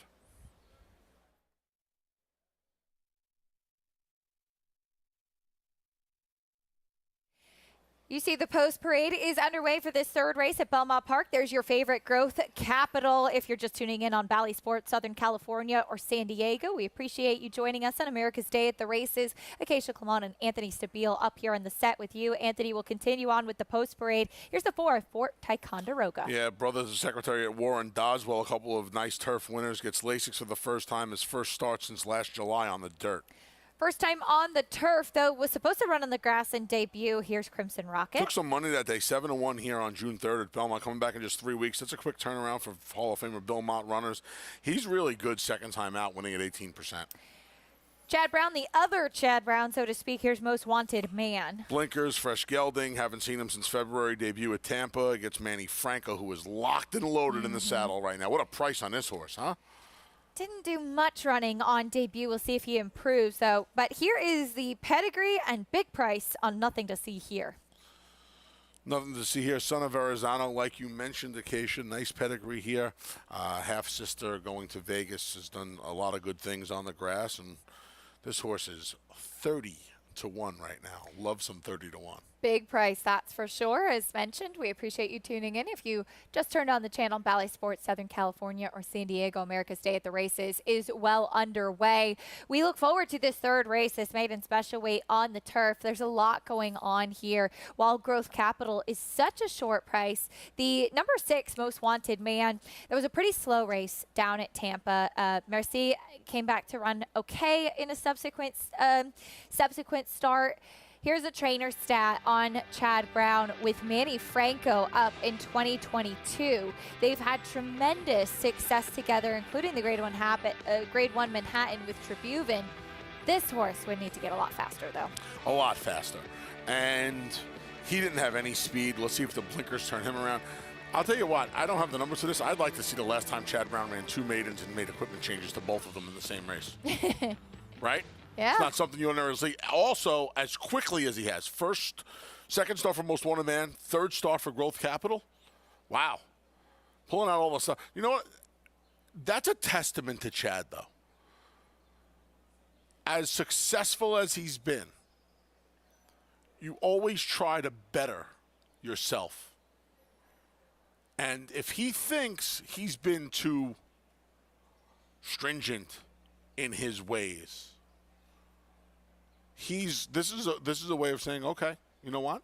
You see the post parade is underway for this third race at Belmont Park. There's your favorite growth capital. If you're just tuning in on Valley Sports, Southern California, or San Diego, we appreciate you joining us on America's Day at the Races. Acacia Clement and Anthony Stabile up here on the set with you. Anthony will continue on with the post parade. Here's the 4, Fort Ticonderoga. Yeah, brother's the secretary at Warren Doswell. A couple of nice turf winners. Gets Lasix for the first time. His first start since last July on the dirt. First time on the turf, though, was supposed to run on the grass in debut. Here's Crimson Rocket. Took some money that day, 7-1 here on June 3rd at Belmont, coming back in just 3 weeks. That's a quick turnaround for Hall of Famer Belmont runners. He's really good second time out, winning at 18%. Chad Brown, the other Chad Brown, so to speak. Here's Most Wanted Man. Blinkers, fresh gelding. Haven't seen him since February. Debut at Tampa against Manny Franco, who is locked and loaded in the saddle right now. What a price on this horse, huh? Didn't do much running on debut. We'll see if he improves, though. But here is the pedigree and big price on Nothing to See Here. Nothing to See Here. Son of Verrazano, like you mentioned, Acacia. Nice pedigree here. Half-sister going to Vegas has done a lot of good things on the grass. And this horse is 30-1 right now. Love some 30-1. Big price, that's for sure. As mentioned, we appreciate you tuning in. If you just turned on the channel, Valley Sports, Southern California, or San Diego, America's Day at the Races is well underway. We look forward to this third race, this maiden special weight on the turf. There's a lot going on here. While Growth Capital is such a short price, the number 6, Most Wanted Man, that was a pretty slow race down at Tampa. Merci came back to run okay in a subsequent start. Here's a trainer stat on Chad Brown with Manny Franco up in 2022. They've had tremendous success together, including the Grade 1 Manhattan with Tribhuvan. This horse would need to get a lot faster, though. A lot faster. And he didn't have any speed. Let's see if the blinkers turn him around. I'll tell you what, I don't have the numbers for this. I'd like to see the last time Chad Brown ran 2 maidens and made equipment changes to both of them in the same race. Right? Yeah. It's not something you'll never see. Also, as quickly as he has. Second start for Most Wanted Man. Third start for Growth Capital. Wow. Pulling out all the stuff. You know what? That's a testament to Chad, though. As successful as he's been, you always try to better yourself. And if he thinks he's been too stringent in his ways, this is a way of saying, okay, you know what?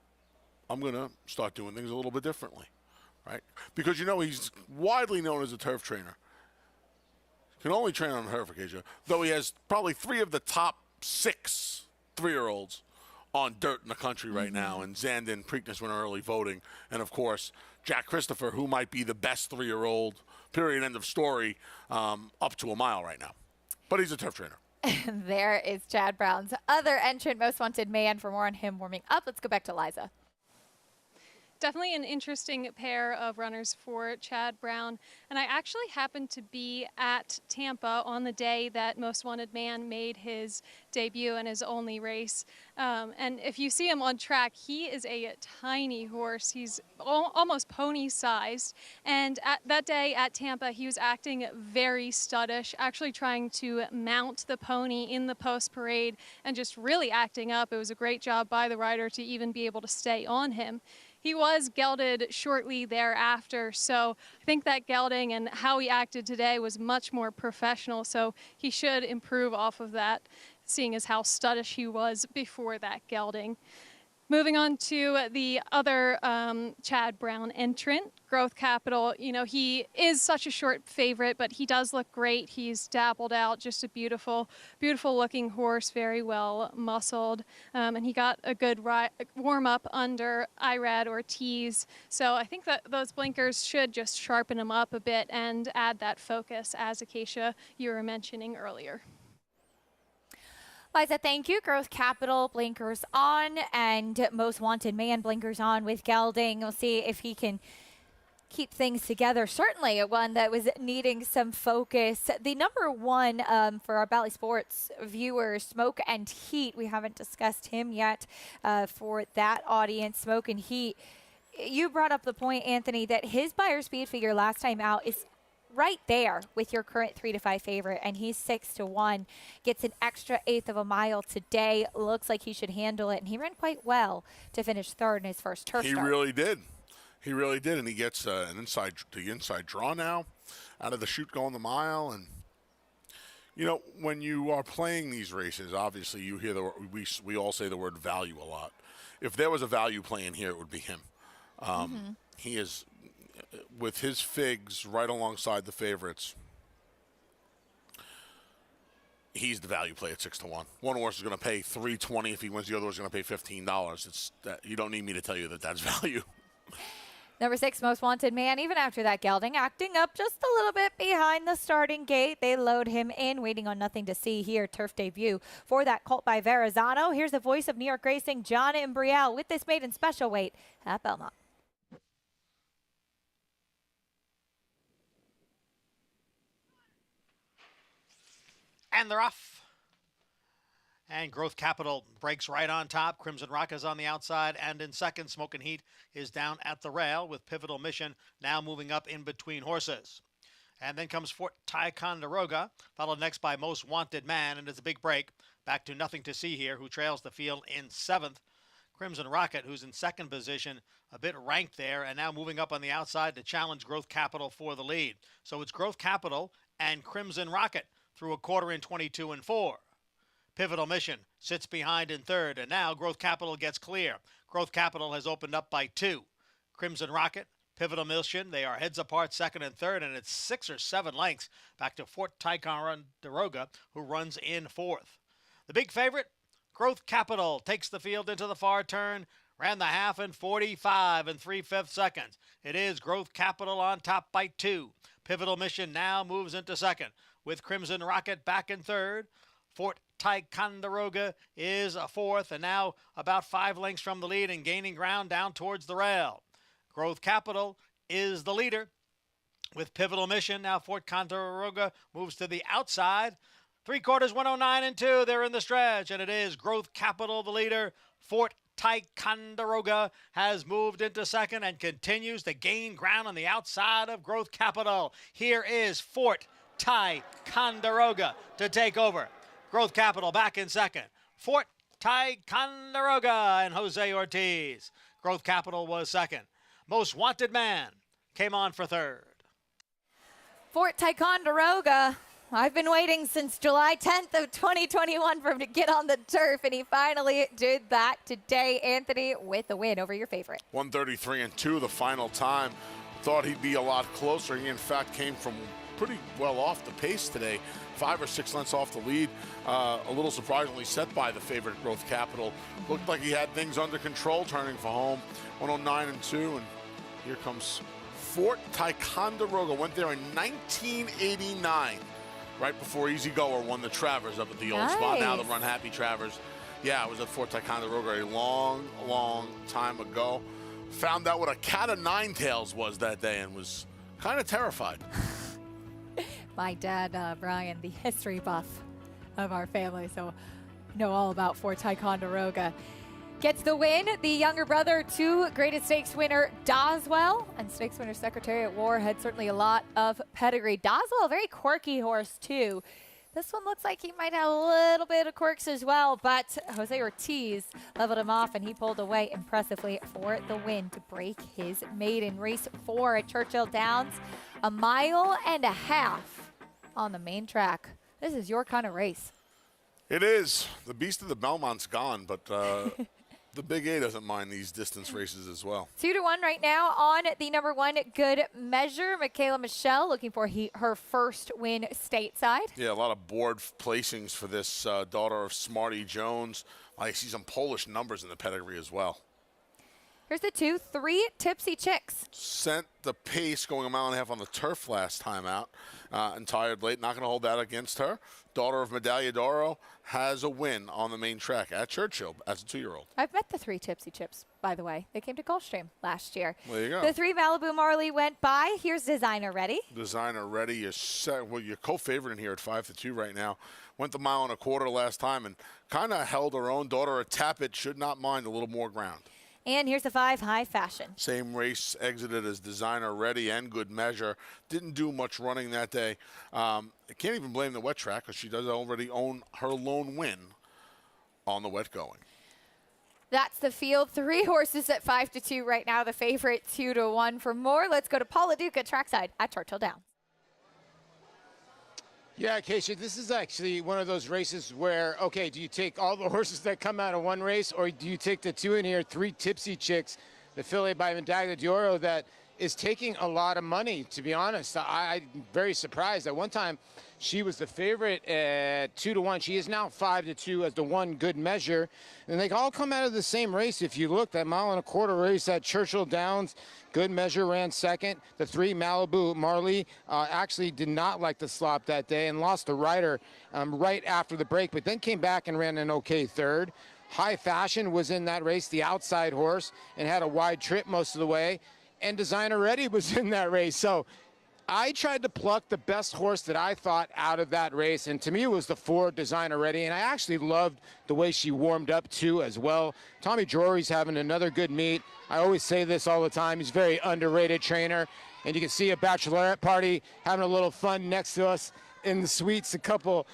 I'm going to start doing things a little bit differently, right? Because, he's widely known as a turf trainer. Can only train on turf occasion, though he has probably 3 of the top 6 3-year-olds on dirt in the country right now, and Zandon, Preakness winner early voting, and, of course, Jack Christopher, who might be the best 3-year-old, period, end of story, up to a mile right now. But he's a turf trainer. There is Chad Brown's other entrant, Most Wanted Man. For more on him warming up, let's go back to Liza. Definitely an interesting pair of runners for Chad Brown. And I actually happened to be at Tampa on the day that Most Wanted Man made his debut in his only race. And if you see him on track, he is a tiny horse. He's almost pony-sized. And that day at Tampa, he was acting very studdish, actually trying to mount the pony in the post parade and just really acting up. It was a great job by the rider to even be able to stay on him. He was gelded shortly thereafter, so I think that gelding and how he acted today was much more professional, so he should improve off of that, seeing as how studdish he was before that gelding. Moving on to the other Chad Brown entrant, Growth Capital. You know, he is such a short favorite, but he does look great. He's dappled out, just a beautiful, beautiful looking horse, very well muscled. And he got a good warm up under Irad Ortiz. So I think that those blinkers should just sharpen him up a bit and add that focus, as Acacia, you were mentioning earlier. Liza, thank you. Growth Capital, blinkers on, and Most Wanted Man, blinkers on with gelding. We'll see if he can keep things together. Certainly one that was needing some focus. The number one for our Bally Sports viewers, Smoke and Heat. We haven't discussed him yet for that audience. Smoke and Heat. You brought up the point, Anthony, that his buyer speed figure last time out is right there with your current 3 to 5 favorite, and he's 6 to 1. Gets an extra 1/8 of a mile today. Looks like he should handle it, and he ran quite well to finish third in his first turf start. He really did. He really did, and he gets the inside draw now out of the chute going the mile. And you know, when you are playing these races, obviously you hear we all say the word value a lot. If there was a value play in here, it would be him. He is, with his figs right alongside the favorites, he's the value play at 6 to 1. One horse is going to pay $3.20 if he wins. The other horse is going to pay $15. It's that, you don't need me to tell you that that's value. Number 6, Most Wanted Man, even after that gelding, acting up just a little bit behind the starting gate. They load him in, waiting on nothing to see here. Turf debut for that colt by Verrazano. Here's the voice of New York Racing, John Imbriel, with this maiden special weight at Belmont. And they're off. And Growth Capital breaks right on top. Crimson Rock is on the outside. And in second, Smokin' Heat is down at the rail with Pivotal Mission now moving up in between horses. And then comes Fort Ticonderoga, followed next by Most Wanted Man. And it's a big break. Back to nothing to see here, who trails the field in seventh. Crimson Rocket, who's in second position, a bit ranked there, and now moving up on the outside to challenge Growth Capital for the lead. So it's Growth Capital and Crimson Rocket through a quarter in 22 and 4. Pivotal Mission sits behind in third, and now Growth Capital gets clear. Growth Capital has opened up by 2. Crimson Rocket, Pivotal Mission, they are heads apart second and third, and it's 6 or 7 lengths back to Fort Ticonderoga, who runs in fourth. The big favorite, Growth Capital, takes the field into the far turn, ran the half in 45 and 3/5 seconds. It is Growth Capital on top by 2. Pivotal Mission now moves into second, with Crimson Rocket back in third. Fort Ticonderoga is a fourth, and now about 5 lengths from the lead and gaining ground down towards the rail. Growth Capital is the leader with Pivotal Mission. Now Fort Ticonderoga moves to the outside. 3/4, 109 and 2. They're in the stretch, and it is Growth Capital the leader. Fort Ticonderoga has moved into second and continues to gain ground on the outside of Growth Capital. Here is Fort Ticonderoga to take over. Growth Capital back in second. Fort Ticonderoga and Jose Ortiz. Growth Capital was second. Most Wanted Man came on for third. Fort Ticonderoga, I've been waiting since July 10th of 2021 for him to get on the turf, and he finally did that today. Anthony with the win over your favorite. 133 and 2 the final time. Thought he'd be a lot closer. He, in fact, came from pretty well off the pace today. 5 or 6 lengths off the lead. A little surprisingly set by the favorite Growth Capital. Looked like he had things under control turning for home. 109 and 2, and here comes Fort Ticonderoga. Went there in 1989, right before Easy Goer won the Travers up at the old spot. Now the Run Happy Travers. Yeah, I was at Fort Ticonderoga a long, long time ago. found out what a cat of nine tails was that day and was kind of terrified. My dad, Brian, the history buff of our family, so know all about Fort Ticonderoga, gets the win. The younger brother to Greatest Stakes winner Doswell, and Stakes winner Secretary at War had certainly a lot of pedigree. Doswell, a very quirky horse too. This one looks like he might have a little bit of quirks as well, but Jose Ortiz leveled him off and he pulled away impressively for the win to break his maiden. Race 4 at Churchill Downs, 1.5 miles on the main track. This is your kind of race. It is. The beast of the Belmont's gone, but the Big A doesn't mind these distance races as well. 2-1 right now on the number 1 Good Measure. Michaela Michelle looking for her first win stateside. Yeah, a lot of board placings for this daughter of Smarty Jones. I see some Polish numbers in the pedigree as well. Here's the 2-3 Tipsy Chicks. Sent the pace going 1.5 miles on the turf last time out and tired late. Not going to hold that against her. Daughter of Medaglia d'Oro has a win on the main track at Churchill as a 2-year-old. I've met the 3 Tipsy Chips, by the way. They came to Gulfstream last year. There you go. The 3 Malibu Marley went by. Here's Designer Ready. Designer Ready, your co-favorite in here at 5-2 right now. Went the 1.25 miles last time and kind of held her own. Daughter of Tappet should not mind a little more ground. And here's the 5 High Fashion. Same race exited as Designer Ready and Good Measure. Didn't do much running that day. I can't even blame the wet track because she does already own her lone win on the wet going. That's the field. 3 horses at 5-2 right now. The favorite 2-1. For more, let's go to Paula Duca trackside at Churchill Downs. Yeah, Keisha, this is actually one of those races where, okay, do you take all the horses that come out of one race, or do you take the 2 in here, 3 Tipsy Chicks, the filly by Medaglia d'Oro that is taking a lot of money, to be honest. I'm very surprised. At one time, she was the favorite at 2-1. She is now 5-2 as the 1 Good Measure. And they all come out of the same race. If you look, that 1.25 mile race at Churchill Downs, Good Measure ran second. The 3 Malibu Marley actually did not like the slop that day and lost the rider right after the break, but then came back and ran an okay third. High Fashion was in that race, the outside horse, and had a wide trip most of the way. And Designer Ready was in that race. So I tried to pluck the best horse that I thought out of that race, and to me it was the 4 Designer Ready, and I actually loved the way she warmed up too as well. Tommy Drury's having another good meet. I always say this all the time. He's a very underrated trainer, and you can see a bachelorette party having a little fun next to us in the suites, a couple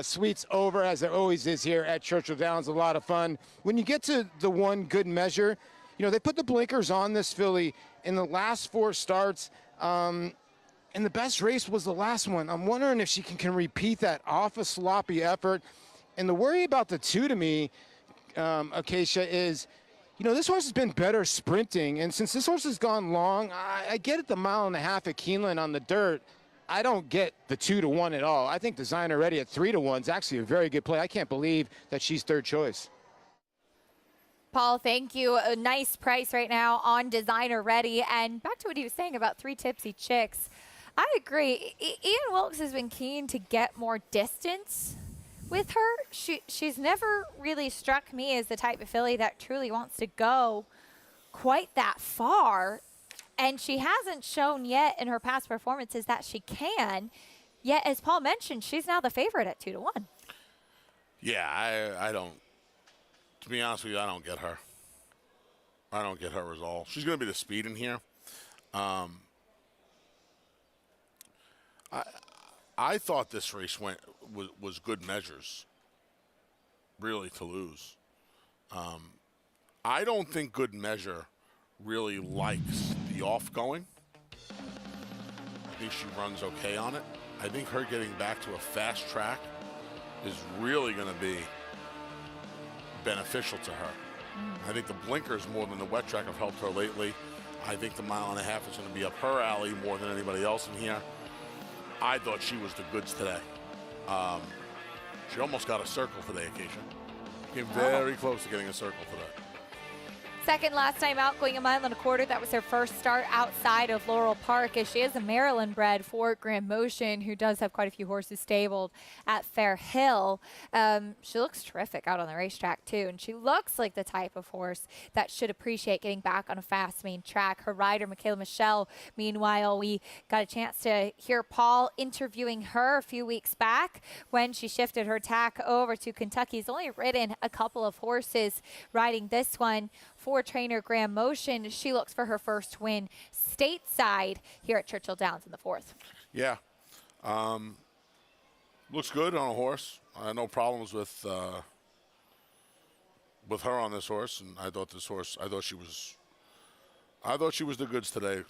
suites over, as there always is here at Churchill Downs. A lot of fun. When you get to the 1 Good Measure, you know, they put the blinkers on this filly in the last 4 starts, and the best race was the last one. I'm wondering if she can repeat that off a sloppy effort. And the worry about the 2 to me, Acacia, is, you know, this horse has been better sprinting. And since this horse has gone long, I get it the 1.5 miles at Keeneland on the dirt. I don't get the 2-1 at all. I think Designer Ready at 3-1 is actually a very good play. I can't believe that she's 3rd choice. Paul, thank you. A nice price right now on Designer Ready. And back to what he was saying about 3 Tipsy Chicks. I agree. Ian Wilkes has been keen to get more distance with her. She's never really struck me as the type of filly that truly wants to go quite that far. And she hasn't shown yet in her past performances that she can. Yet, as Paul mentioned, she's now the favorite at 2-1. Yeah, I don't. To be honest with you, I don't get her. I don't get her resolve. She's going to be the speed in here. I thought this race was Good Measures, really, to lose. I don't think Good Measure really likes the off-going. I think she runs okay on it. I think her getting back to a fast track is really going to be beneficial to her. I think the blinkers more than the wet track have helped her lately. I think the 1.5 miles is going to be up her alley more than anybody else in here. I thought she was the goods today. She almost got a circle today, Acacia. Came very close to getting a circle today. Second last time out, going 1.25 miles. That was her first start outside of Laurel Park, as she is a Maryland bred for Grand Motion, who does have quite a few horses stabled at Fair Hill. She looks terrific out on the racetrack, too, and she looks like the type of horse that should appreciate getting back on a fast main track. Her rider, Michaela Michelle, meanwhile, we got a chance to hear Paul interviewing her a few weeks back when she shifted her tack over to Kentucky. He's only ridden a couple of horses, riding this one for trainer Grand Motion. She looks for her first win stateside here at Churchill Downs in the 4th. Yeah. Looks good on a horse. No problems with her on this horse, and I thought she was the goods today,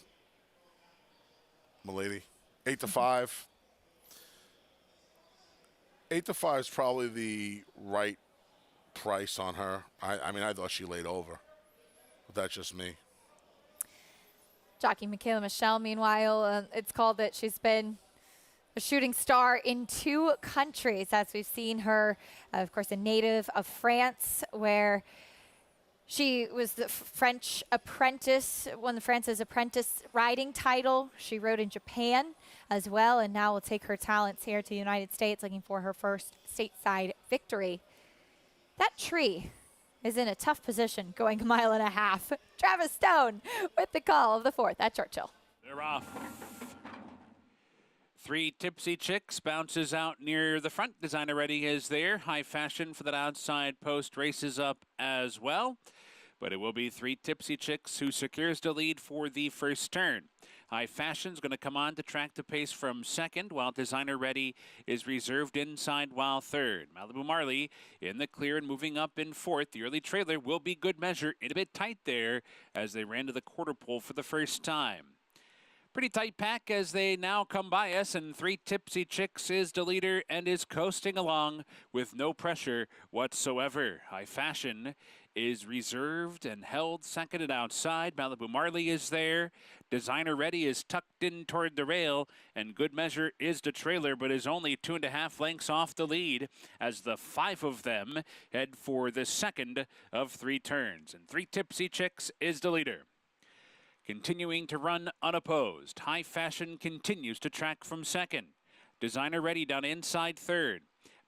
milady. 8-5. 8-5 is probably the right price on her. I mean, I thought she laid over. That's just me. Jockey Michaela Michelle, meanwhile, it's called that she's been a shooting star in 2 countries, as we've seen her, of course, a native of France, where she was the French apprentice, won the France's apprentice riding title. She rode in Japan as well, and now will take her talents here to the United States, looking for her first stateside victory. That tree is in a tough position, going 1.5 miles. Travis Stone with the call of the 4th at Churchill. They're off. 3 Tipsy Chicks bounces out near the front. Designer Ready is there. High Fashion for that outside post races up as well. But it will be 3 Tipsy Chicks who secures the lead for the first turn. High Fashion's going to come on to track the pace from second, while Designer Ready is reserved inside while third. Malibu Marley in the clear and moving up in 4th. The early trailer will be Good Measure, in a bit tight there as they ran to the quarter pole for the first time. Pretty tight pack as they now come by us, and 3 Tipsy Chicks is the leader and is coasting along with no pressure whatsoever. High Fashion is reserved and held second and outside. Malibu Marley is there. Designer Ready is tucked in toward the rail, and Good Measure is the trailer, but is only 2.5 lengths off the lead as the 5 of them head for the second of 3 turns. And 3 Tipsy Chicks is the leader. Continuing to run unopposed. High Fashion continues to track from second. Designer Ready down inside third.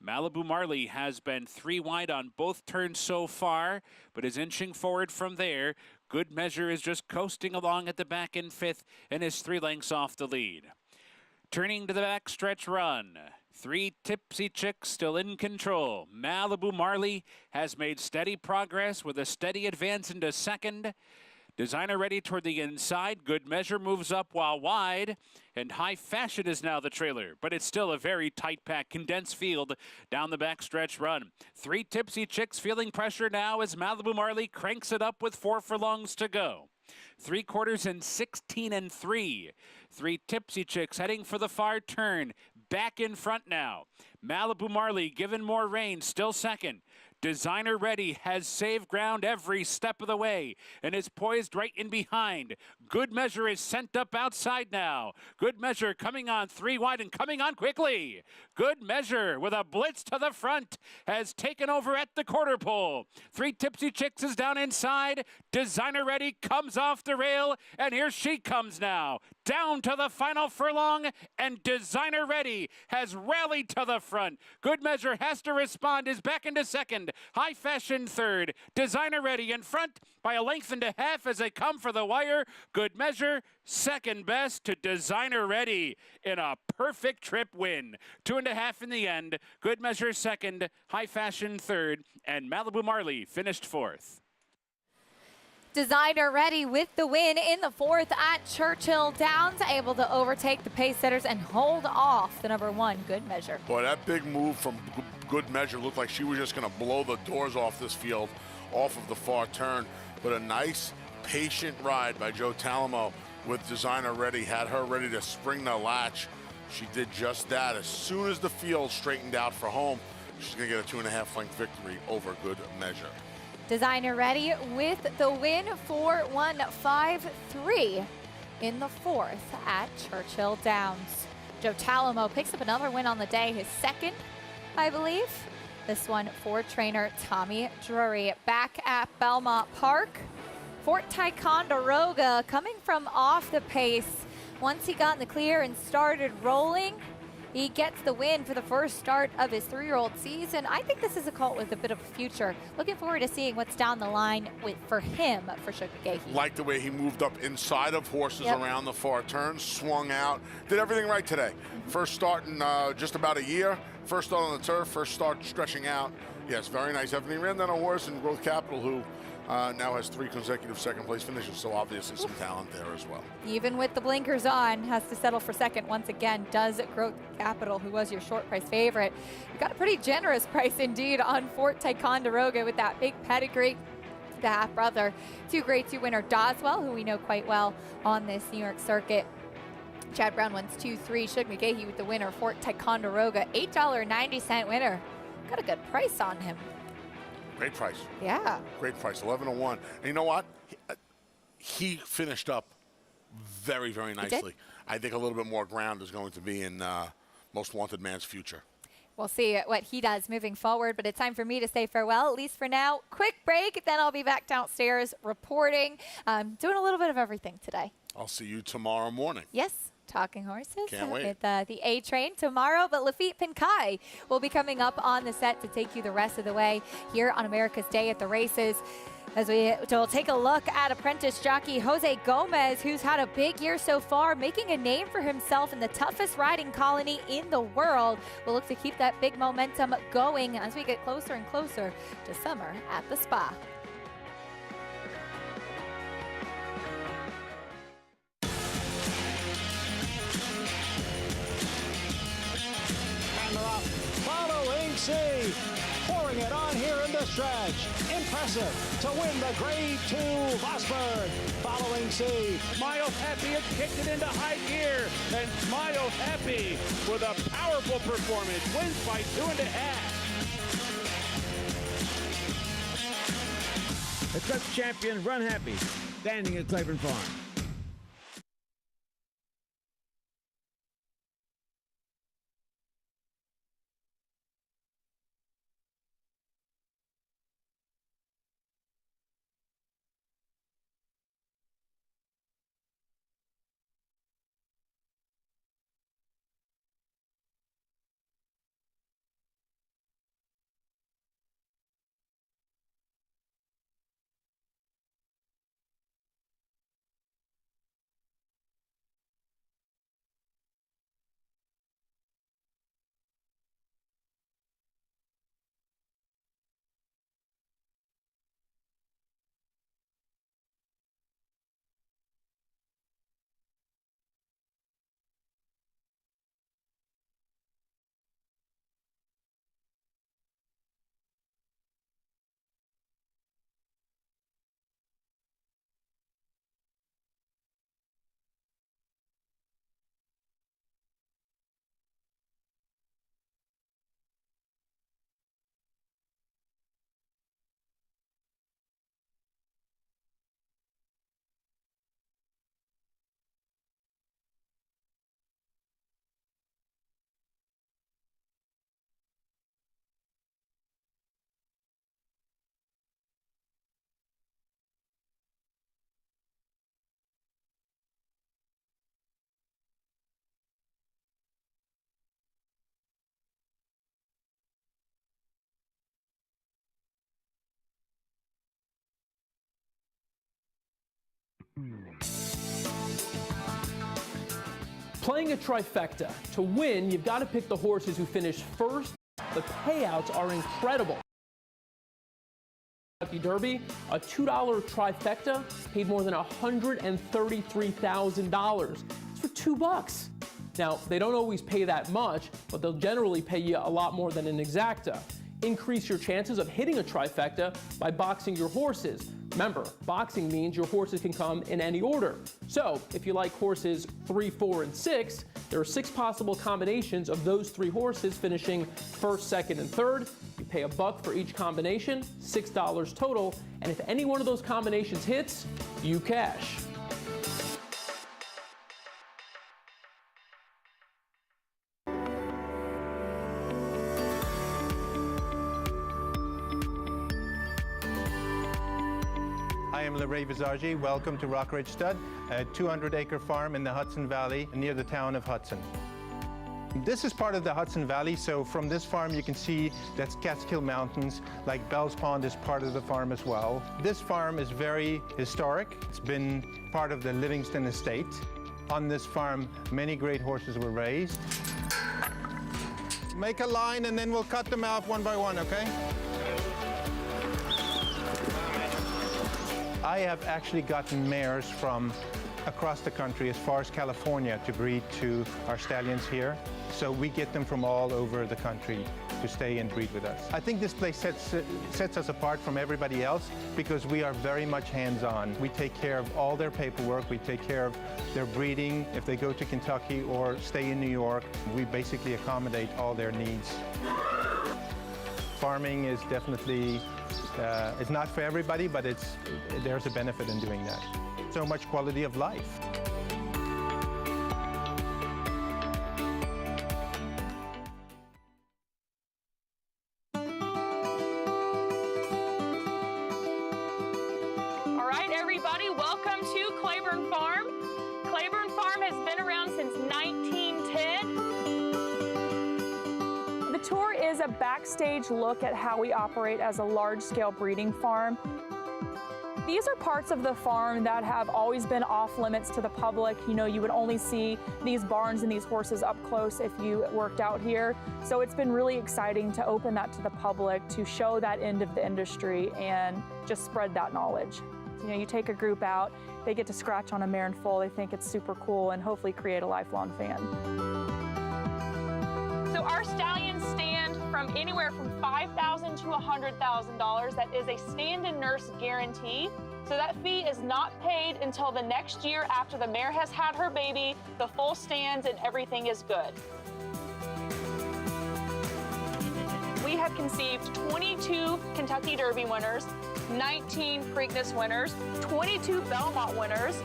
Malibu Marley has been 3 wide on both turns so far, but is inching forward from there. Good Measure is just coasting along at the back in 5th and is 3 lengths off the lead. Turning to the backstretch run. 3 Tipsy Chicks still in control. Malibu Marley has made steady progress with a steady advance into second. Designer Ready toward the inside. Good Measure moves up while wide. And High Fashion is now the trailer. But it's still a very tight pack, condensed field down the backstretch run. 3 Tipsy Chicks feeling pressure now as Malibu Marley cranks it up with 4 furlongs to go. 3/4 and 16 and 3. 3 Tipsy Chicks heading for the far turn. Back in front now. Malibu Marley given more rein, still second. Designer Ready has saved ground every step of the way and is poised right in behind. Good Measure is sent up outside now. Good Measure coming on 3 wide and coming on quickly. Good Measure with a blitz to the front has taken over at the quarter pole. 3 Tipsy Chicks is down inside. Designer Ready comes off the rail, and here she comes now. Down to the final furlong, and Designer Ready has rallied to the front. Good Measure has to respond, is back into second. High Fashion third. Designer Ready in front by 1.5 lengths as they come for the wire. Good Measure second best to Designer Ready in a perfect trip win. 2.5 in the end. Good Measure second. High Fashion third. And Malibu Marley finished 4th. Designer Ready with the win in the 4th at Churchill Downs, able to overtake the pace setters and hold off the number 1 Good Measure. Boy, that big move from Good Measure looked like she was just going to blow the doors off this field off of the far turn. But a nice, patient ride by Joe Talamo with Designer Ready. Had her ready to spring the latch. She did just that. As soon as the field straightened out for home, she's going to get a 2.5 length victory over Good Measure. Designer Ready with the win for 1-5-3 in the 4th at Churchill Downs. Joe Talamo picks up another win on the day, his second, I believe. This one for trainer Tommy Drury. Back at Belmont Park, Fort Ticonderoga coming from off the pace. Once he got in the clear and started rolling, he gets the win for the first start of his 3-year-old season. I think this is a colt with a bit of a future. Looking forward to seeing what's down the line for him for Suge McGahee. Like the way he moved up inside of horses around the far turn, swung out, did everything right today. First start in just about a year. First start on the turf, first start stretching out. Yes, very nice. He ran down a horse in Growth Capital who now has 3 consecutive second-place finishes, so obviously some talent there as well. Even with the blinkers on, has to settle for second once again. Does Growth Capital, who was your short price favorite. You got a pretty generous price indeed on Fort Ticonderoga with that big pedigree. The half-brother to Grade 2 winner Doswell, who we know quite well on this New York circuit. Chad Brown wins 2-3. Suge McGahee with the winner. Fort Ticonderoga, $8.90 winner. Got a good price on him. Great price. Yeah. Great price, 11-1. And you know what? He finished up very, very nicely. I think a little bit more ground is going to be in Most Wanted Man's future. We'll see what he does moving forward, but it's time for me to say farewell, at least for now. Quick break, then I'll be back downstairs reporting. Doing a little bit of everything today. I'll see you tomorrow morning. Yes. Talking Horses Can't wait. with the A-Train tomorrow, but Lafitte Pinkai will be coming up on the set to take you the rest of the way here on America's Day at the Races. As we'll take a look at apprentice jockey Jose Gomez, who's had a big year so far, making a name for himself in the toughest riding colony in the world. We'll look to keep that big momentum going as we get closer and closer to summer at the Spa. Following C, pouring it on here in the stretch. Impressive to win the Grade 2 Vosburg. Following C, Smile Happy has kicked it into high gear, and Smile Happy with a powerful performance wins by 2.5. The Cup champion Run Happy, standing at Claiborne Farm. Playing a trifecta. To win, you've got to pick the horses who finish first. The payouts are incredible. Kentucky Derby, a $2 trifecta paid more than $133,000. It's for $2. Now, they don't always pay that much, but they'll generally pay you a lot more than an exacta. Increase your chances of hitting a trifecta by boxing your horses. Remember, boxing means your horses can come in any order. So, if you like horses 3, 4, and 6, there are 6 possible combinations of those 3 horses finishing first, second, and third. You pay $1 for each combination, $6 total, and if any one of those combinations hits, you cash. Hi, am LeRae Visagie. Welcome to Rock Ridge Stud, a 200-acre farm in the Hudson Valley near the town of Hudson. This is part of the Hudson Valley, so from this farm you can see that's Catskill Mountains, like Bell's Pond is part of the farm as well. This farm is very historic. It's been part of the Livingston estate. On this farm, many great horses were raised. Make a line and then we'll cut them out one by one, okay? I have actually gotten mares from across the country as far as California to breed to our stallions here. So we get them from all over the country to stay and breed with us. I think this place sets us apart from everybody else because we are very much hands-on. We take care of all their paperwork. We take care of their breeding. If they go to Kentucky or stay in New York, we basically accommodate all their needs. Farming is definitely, it's not for everybody, but there's a benefit in doing that. So much quality of life. All right, everybody, welcome to Claiborne Farm. Claiborne Farm has been around since 1910. The tour is a backstage look at how we operate as a large-scale breeding farm. These are parts of the farm that have always been off limits to the public. You know, you would only see these barns and these horses up close if you worked out here. So it's been really exciting to open that to the public, to show that end of the industry and just spread that knowledge. You know, you take a group out, they get to scratch on a mare in full, they think it's super cool and hopefully create a lifelong fan. So our stallions stand from anywhere from $5,000 to $100,000. That is a stand and nurse guarantee. So that fee is not paid until the next year after the mare has had her baby, the foal stands, and everything is good. We have conceived 22 Kentucky Derby winners, 19 Preakness winners, 22 Belmont winners,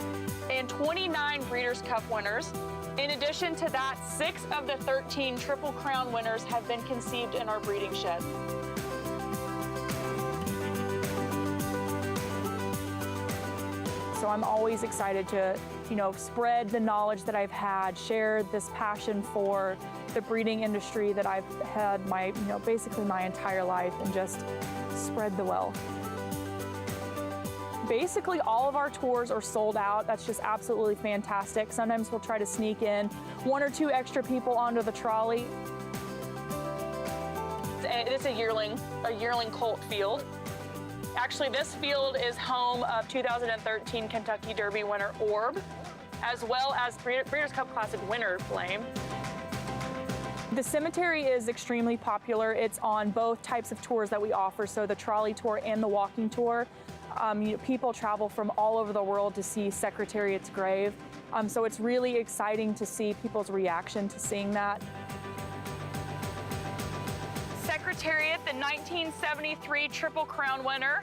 and 29 Breeders' Cup winners. In addition to that, 6 of the 13 Triple Crown winners have been conceived in our breeding shed. So I'm always excited to, you know, spread the knowledge that I've had, share this passion for the breeding industry that I've had basically my entire life, and just spread the wealth. Basically, all of our tours are sold out. That's just absolutely fantastic. Sometimes we'll try to sneak in 1 or 2 extra people onto the trolley. It's a yearling colt field. Actually, this field is home of 2013 Kentucky Derby winner Orb, as well as Breeders' Cup Classic winner Flame. The cemetery is extremely popular. It's on both types of tours that we offer, so the trolley tour and the walking tour. People travel from all over the world to see Secretariat's grave. So it's really exciting to see people's reaction to seeing that. Secretariat, the 1973 Triple Crown winner.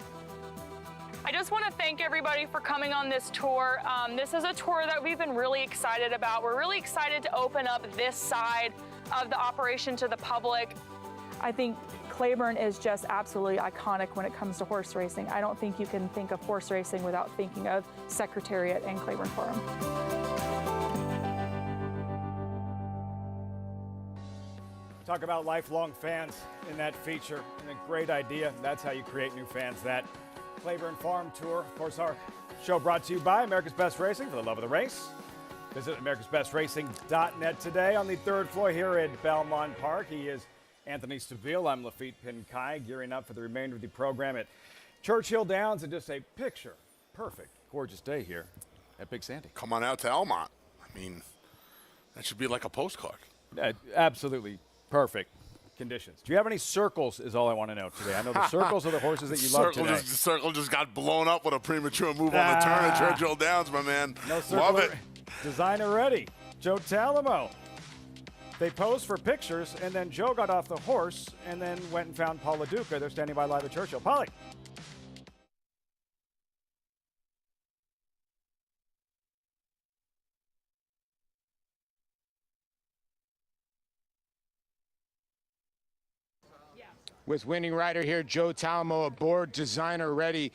I just want to thank everybody for coming on this tour. This is a tour that we've been really excited about. We're really excited to open up this side of the operation to the public. I think Claiborne is just absolutely iconic when it comes to horse racing. I don't think you can think of horse racing without thinking of Secretariat and Claiborne Farm. Talk about lifelong fans in that feature, and a great idea. That's how you create new fans. That Claiborne Farm Tour. Of course, our show brought to you by America's Best Racing, for the love of the race. Visit americasbestracing.net today. On the 3rd floor here at Belmont Park, he is Anthony Seville. I'm Lafitte Pinkai, gearing up for the remainder of the program at Churchill Downs, and just a picture perfect, gorgeous day here at Big Sandy. Come on out to Elmont. I mean, that should be like a postcard. Absolutely perfect conditions. Do you have any circles is all I want to know today. I know the circles are the horses that you love today. The circle just got blown up with a premature move on the turn at Churchill Downs, my man. No circle. Love it. Designer ready. Joe Talamo. They posed for pictures, and then Joe got off the horse and then went and found Paula Duca. They're standing by live at Churchill. Polly. with winning rider here, Joe Talamo aboard, designer ready.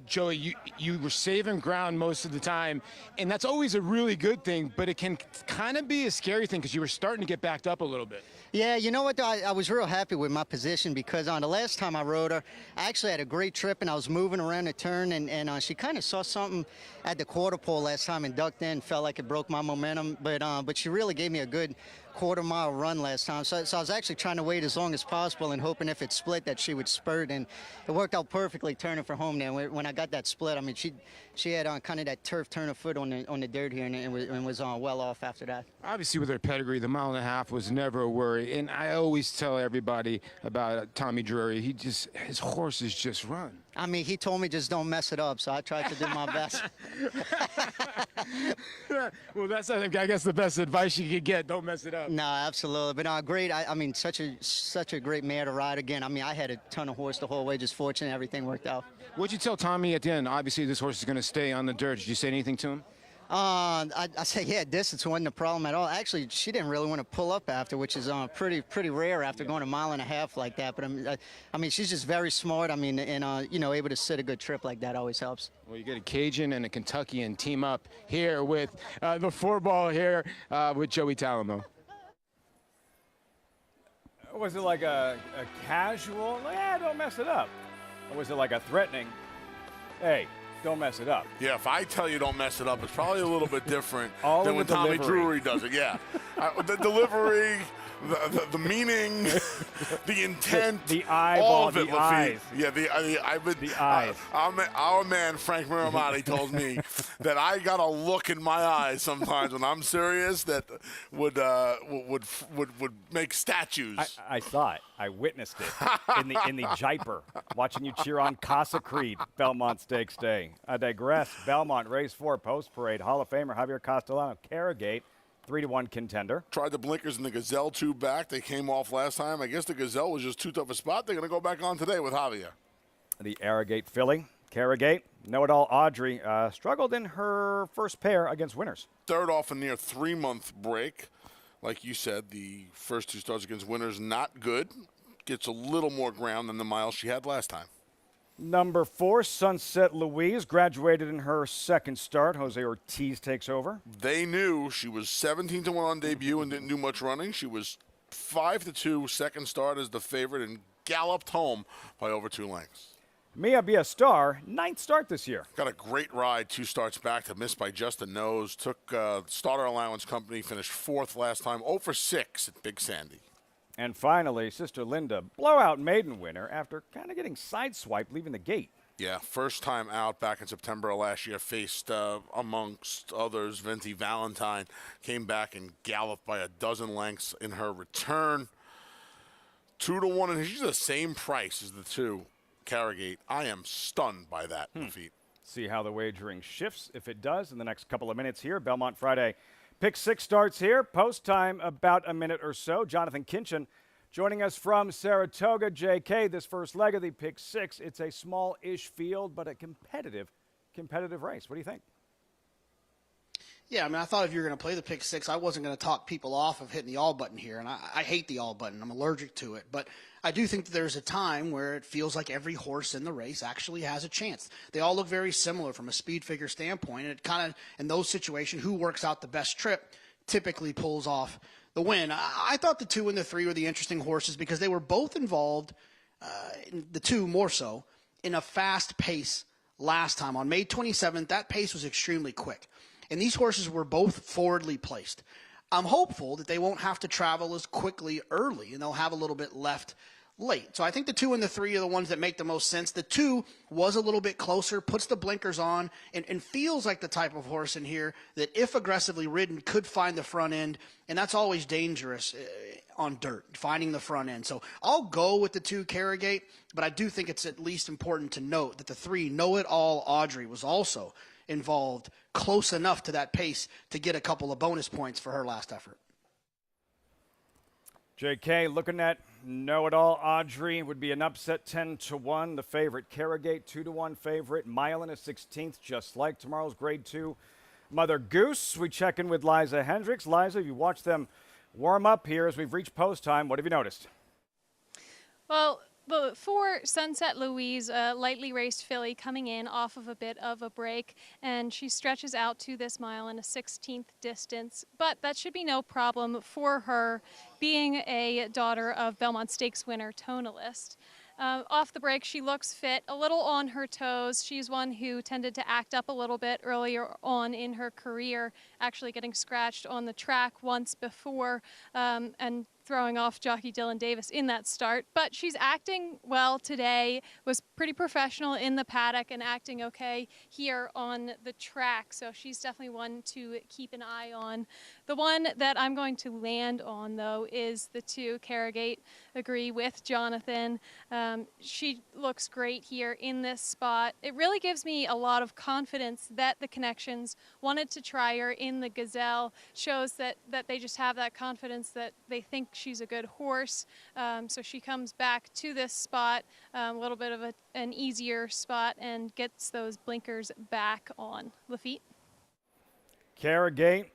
Joey, you were saving ground most of the time, and that's always a really good thing, but it can kind of be a scary thing because you were starting to get backed up a little bit. Yeah, you know what, I was real happy with my position because on the last time I rode her, I actually had a great trip and I was moving around the turn and she kind of saw something at the quarter pole last time and ducked in, felt like it broke my momentum, but she really gave me a good quarter-mile run last time. So I was actually trying to wait as long as possible and hoping if it split that she would spurt, and it worked out perfectly turning for home there. When I got that split, I mean, she had kind of that turf turn of foot on the dirt here and was well off after that. Obviously, with her pedigree, the 1.5 miles was never a worry, and I always tell everybody about Tommy Drury. His horses just run. I mean, he told me just don't mess it up, so I tried to do my best. Well, that's, I guess, the best advice you could get. Don't mess it up. No, absolutely. But great. I mean, such a great mare to ride again. I mean, I had a ton of horse the whole way. Just fortunate everything worked out. What'd you tell Tommy at the end? Obviously, this horse is going to stay on the dirt. Did you say anything to him? I say, yeah, distance wasn't a problem at all. Actually, she didn't really want to pull up after, which is pretty rare after going 1.5 miles like that. But I mean, she's just very smart. I mean, and you know, able to sit a good trip like that always helps. Well, you get a Cajun and a Kentuckian team up here with the 4-ball here with Joey Talamo. Was it like a casual, don't mess it up? Or was it like a threatening, hey, don't mess it up? Yeah, if I tell you don't mess it up, it's probably a little bit different All than in when the Tommy delivery. Drury does it. Yeah, the delivery, the meaning, the intent, the eyeball, all of it. the eyes. Yeah, the eyes. Our man Frank Miramati told me that I got a look in my eyes sometimes when I'm serious that would make statues. I saw it. I witnessed it in the Jaipur, watching you cheer on Casa Creed, Belmont Stakes Day. I digress. Belmont, race 4, post parade, Hall of Famer Javier Castellano, Carragate, 3-1 contender. Tried the blinkers and the Gazelle 2 back. They came off last time. I guess the Gazelle was just too tough a spot. They're going to go back on today with Javier. The Arrogate filly, Carragate, know-it-all Audrey, struggled in her first pair against winners. Third off a near 3-month break. Like you said, the first 2 starts against winners, not good. Gets a little more ground than the miles she had last time. Number 4, Sunset Louise, graduated in her second start. Jose Ortiz takes over. They knew she was 17-1 on debut and didn't do much running. She was 5-2 second start as the favorite and galloped home by over 2 lengths. Mia Be a Star, 9th start this year. Got a great ride 2 starts back to miss by just a nose. Took starter allowance company, finished 4th last time, 0 for 6 at Big Sandy. And finally, Sister Linda, blowout maiden winner after kind of getting sideswiped leaving the gate. Yeah, first time out back in September of last year, faced, amongst others, Venti Valentine. Came back and galloped by a dozen lengths in her return. 2-1, and she's the same price as the 2, Carragate. I am stunned by that defeat. See how the wagering shifts, if it does, in the next couple of minutes here. Belmont Friday. Pick 6 starts here. Post time about a minute or so. Jonathan Kinchin joining us from Saratoga. JK, this first leg of the Pick 6, it's a small-ish field, but a competitive race. What do you think? Yeah, I mean, I thought if you were going to play the Pick 6, I wasn't going to talk people off of hitting the all button here, and I hate the all button. I'm allergic to it, but I do think that there's a time where it feels like every horse in the race actually has a chance. They all look very similar from a speed figure standpoint, and it kind of, in those situations, who works out the best trip typically pulls off the win. I thought the 2 and the 3 were the interesting horses because they were both involved, the 2 more so, in a fast pace last time. On May 27th, that pace was extremely quick. And these horses were both forwardly placed. I'm hopeful that they won't have to travel as quickly early, and they'll have a little bit left late. So I think the 2 and the 3 are the ones that make the most sense. The 2 was a little bit closer, puts the blinkers on, and feels like the type of horse in here that, if aggressively ridden, could find the front end, and that's always dangerous on dirt, finding the front end. So I'll go with the 2, Carragate, but I do think it's at least important to note that the 3, Know-It-All Audrey, was also involved close enough to that pace to get a couple of bonus points for her last effort. JK, looking at Know-It-All Audrey, would be an upset 10-1. The favorite, Carragate, 2-1 favorite. Mile and a 16th, just like tomorrow's Grade 2 Mother Goose. We check in with Liza Hendricks. Liza, you watch them warm up here as we've reached post time. What have you noticed? Well, For Sunset Louise, a lightly raced filly coming in off of a bit of a break, and she stretches out to this mile in a 16th distance, but that should be no problem for her, being a daughter of Belmont Stakes winner Tonalist. Off the break, she looks fit, a little on her toes. She's one who tended to act up a little bit earlier on in her career, actually getting scratched on the track once before, and throwing off jockey Dylan Davis in that start. But she's acting well today, was pretty professional in the paddock and acting okay here on the track. So she's definitely one to keep an eye on. The one that I'm going to land on, though, is the 2, Carragate. Agree with Jonathan. She looks great here in this spot. It really gives me a lot of confidence that the Connections wanted to try her in the Gazelle. Shows that they just have that confidence that they think she's a good horse. So she comes back to this spot, a little bit of an easier spot, and gets those blinkers back on. Lafitte? Carragate.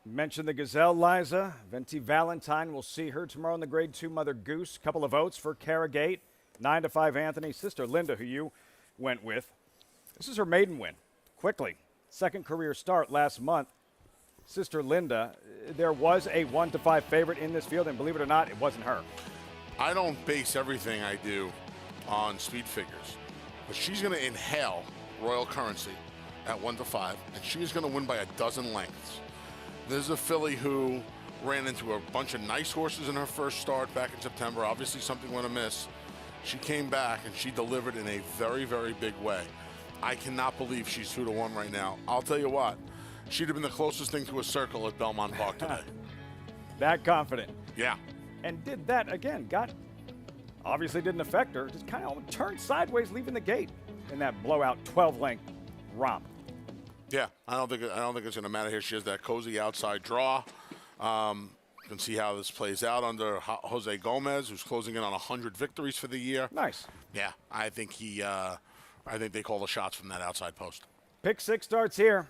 Mentioned the Gazelle, Liza. Venti Valentine, we'll see her tomorrow in the Grade 2 Mother Goose. Couple of votes for Carragate. 9-5 Anthony. Sister Linda, who you went with. This is her maiden win. Quickly. Second career start last month. Sister Linda, there was a 1-5 favorite in this field, and believe it or not, it wasn't her. I don't base everything I do on speed figures, but she's going to inhale Royal Currency at 1-5, and she is going to win by a dozen lengths. This is a filly who ran into a bunch of nice horses in her first start back in September. Obviously, something went amiss. She came back, and she delivered in a very, very big way. I cannot believe she's 2-1 right now. I'll tell you what, she'd have been the closest thing to a circle at Belmont Park today. That confident. Yeah. And did that again. Obviously didn't affect her. Just kind of turned sideways, leaving the gate in that blowout 12-length romp. Yeah, I don't think it's going to matter here. She has that cozy outside draw. You can see how this plays out under Jose Gomez, who's closing in on 100 victories for the year. Nice. Yeah, I think they call the shots from that outside post. Pick 6 starts here.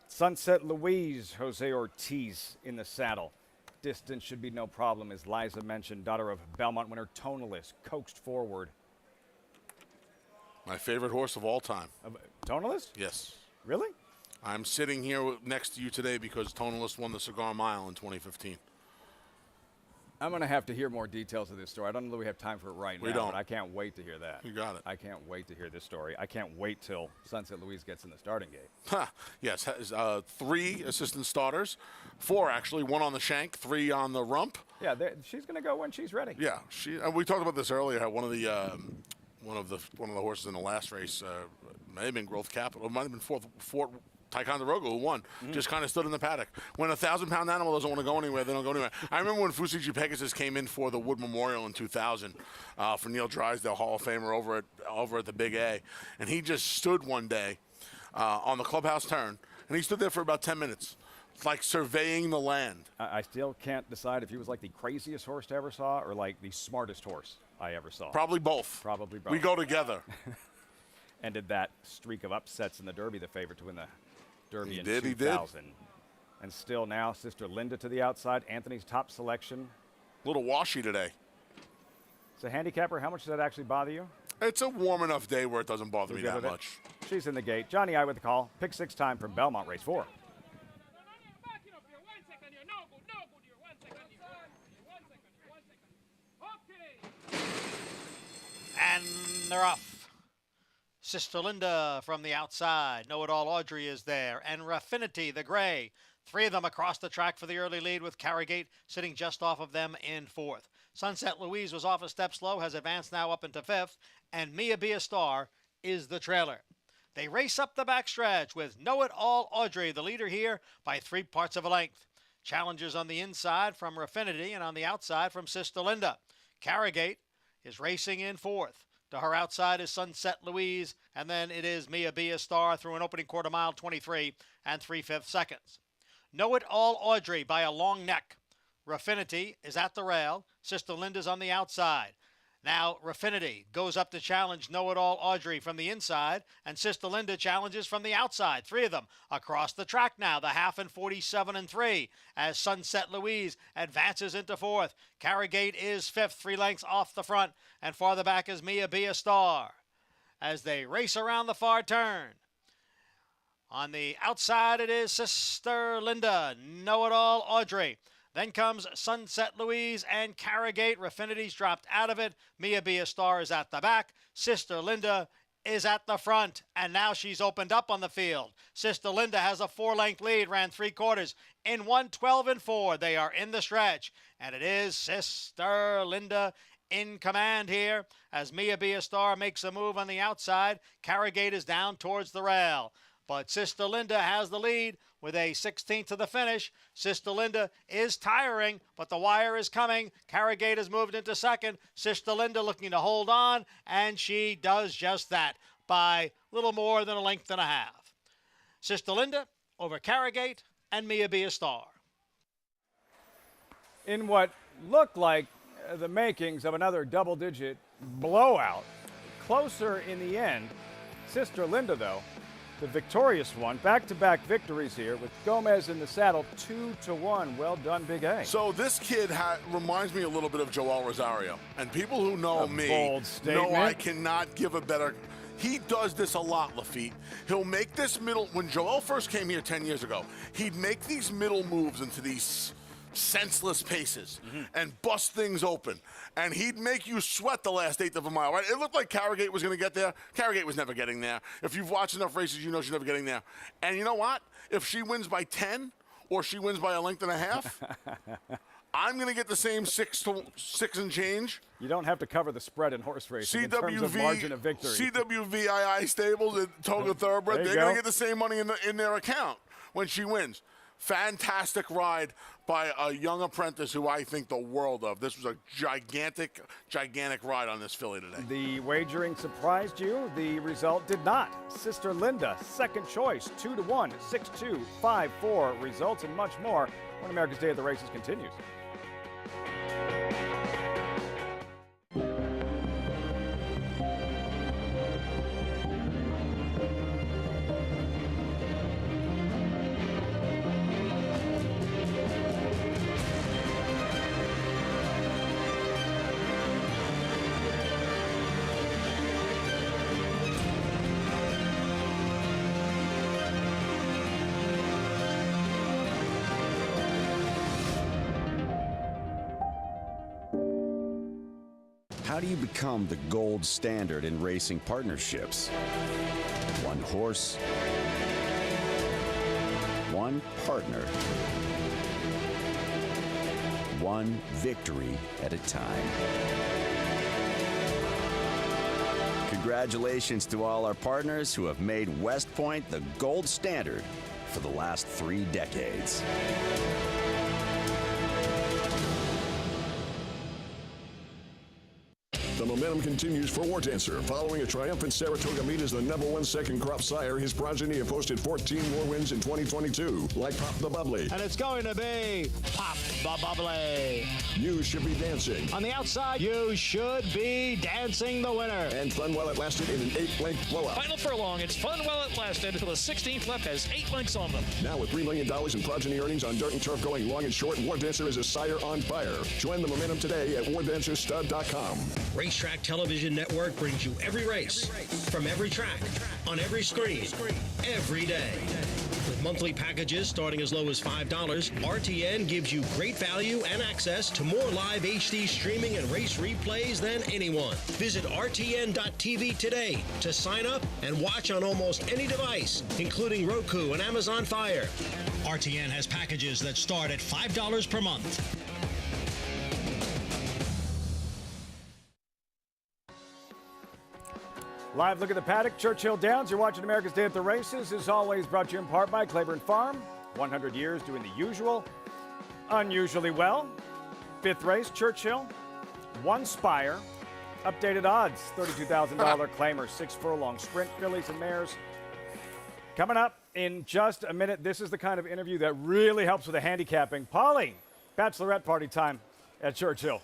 Sunset Louise, Jose Ortiz in the saddle. Distance should be no problem, as Liza mentioned. Daughter of Belmont winner Tonalist, coaxed forward. My favorite horse of all time. Tonalist? Yes. Really? I'm sitting here next to you today because Tonalist won the Cigar Mile in 2015. I'm going to have to hear more details of this story. I don't know that we have time for it right now. We don't. But I can't wait to hear that. You got it. I can't wait to hear this story. I can't wait till Sunset Louise gets in the starting gate. Yes, has 3 assistant starters, 4 actually, 1 on the shank, 3 on the rump. Yeah, she's going to go when she's ready. Yeah, we talked about this earlier. How one of the horses in the last race may have been Growth Capital. It might have been Fort Ticonderoga, who won, just kind of stood in the paddock. When a 1,000-pound animal doesn't want to go anywhere, they don't go anywhere. I remember when Fusici Pegasus came in for the Wood Memorial in 2000 for Neil Drysdale, Hall of Famer, over at the Big A, and he just stood one day on the clubhouse turn, and he stood there for about 10 minutes, like surveying the land. I still can't decide if he was like the craziest horse I ever saw or like the smartest horse I ever saw. Probably both. Probably both. We go together. Ended that streak of upsets in the Derby, the favorite to win the Derby in 2000. He did. And still now, Sister Linda to the outside. Anthony's top selection. A little washy today. So handicapper, how much does that actually bother you? It's a warm enough day where it doesn't bother me that much. She's in the gate. Johnny I with the call. Pick 6 time from Belmont Race 4. And they're off. Sister Linda from the outside. Know-It-All Audrey is there. And Raffinity, the gray. 3 of them across the track for the early lead, with Carragate sitting just off of them in 4th. Sunset Louise was off a step slow, has advanced now up into 5th. And Mia Be a Star is the trailer. They race up the backstretch with Know-It-All Audrey, the leader here, by 3 parts of a length. Challengers on the inside from Raffinity and on the outside from Sister Linda. Carragate is racing in 4th. To her outside is Sunset Louise, and then it is Mia Be a Star through an opening quarter mile, 23 and 3/5 seconds. Know-It-All Audrey by a long neck. Raffinity is at the rail. Sister Linda's on the outside. Now Raffinity goes up to challenge Know-It-All Audrey from the inside, and Sister Linda challenges from the outside. Three of them across the track now, the half in 47-3, as Sunset Louise advances into fourth. Carrigate is fifth, 3 lengths off the front, and farther back is Mia Be a Star as they race around the far turn. On the outside, it is Sister Linda, Know-It-All Audrey. Then comes Sunset Louise and Carrigate. Raffinity's dropped out of it. Mia Be a Star is at the back. Sister Linda is at the front, and now she's opened up on the field. Sister Linda has a 4-length lead, ran 3/4 in 1:12-4. They are in the stretch, and it is Sister Linda in command here as Mia Be a Star makes a move on the outside. Carrigate is down towards the rail, but Sister Linda has the lead with a 16th to the finish. Sister Linda is tiring, but the wire is coming. Carrigate has moved into second. Sister Linda looking to hold on, and she does just that by little more than 1.5 lengths. Sister Linda over Carrigate and Mia Be a Star. In what looked like the makings of another double-digit blowout, closer in the end, Sister Linda, though, the victorious one. Back-to-back victories here with Gomez in the saddle, 2-1. Well done, Big A. So this kid reminds me a little bit of Joel Rosario. And people who know me know I cannot give a better. He does this a lot, Lafitte. He'll make this middle. When Joel first came here 10 years ago, he'd make these middle moves into these senseless paces and bust things open. And he'd make you sweat the last 1/8 of a mile, right? It looked like Carrigate was going to get there. Carrigate was never getting there. If you've watched enough races, you know she's never getting there. And you know what? If she wins by 10 or she wins by 1.5 lengths, I'm going to get the same 6 and change. You don't have to cover the spread in horse racing in terms of margin of victory. CWVII Stables at Toga Thoroughbred, they're going to get the same money in their account when she wins. Fantastic ride by a young apprentice who I think the world of. This was a gigantic, gigantic ride on this filly today. The wagering surprised you. The result did not. Sister Linda, second choice, 2-1, 6-2, 5-4 results and much more when America's Day of the Races continues. How do you become the gold standard in racing partnerships? One horse, one partner, one victory at a time. Congratulations to all our partners who have made West Point the gold standard for the last 3 decades. The momentum continues for War Dancer. Following a triumphant Saratoga meet as the #1 second crop sire, his progeny have posted 14 more wins in 2022, like Pop the Bubbly. And it's going to be Pop the Bubbly. You Should Be Dancing. On the outside, You Should Be Dancing, the winner. And Fun While It Lasted in an 8-length blowout. Final furlong, it's Fun While It Lasted until the 16th lap has 8 lengths on them. Now with $3 million in progeny earnings on dirt and turf going long and short, War Dancer is a sire on fire. Join the momentum today at wardancerstud.com. Racetrack Television Network brings you every race, from every track, on every screen, every day. With monthly packages starting as low as $5, RTN gives you great value and access to more live HD streaming and race replays than anyone. Visit RTN.tv today to sign up and watch on almost any device, including Roku and Amazon Fire. RTN has packages that start at $5 per month. Live look at the paddock, Churchill Downs. You're watching America's Day at the Races. As always, brought to you in part by Claiborne Farm. 100 years doing the usual, unusually well. 5th race, Churchill. 1 Spire. Updated odds, $32,000 claimer, 6 furlong sprint, Phillies and Mares. Coming up in just a minute, this is the kind of interview that really helps with the handicapping. Polly, bachelorette party time at Churchill.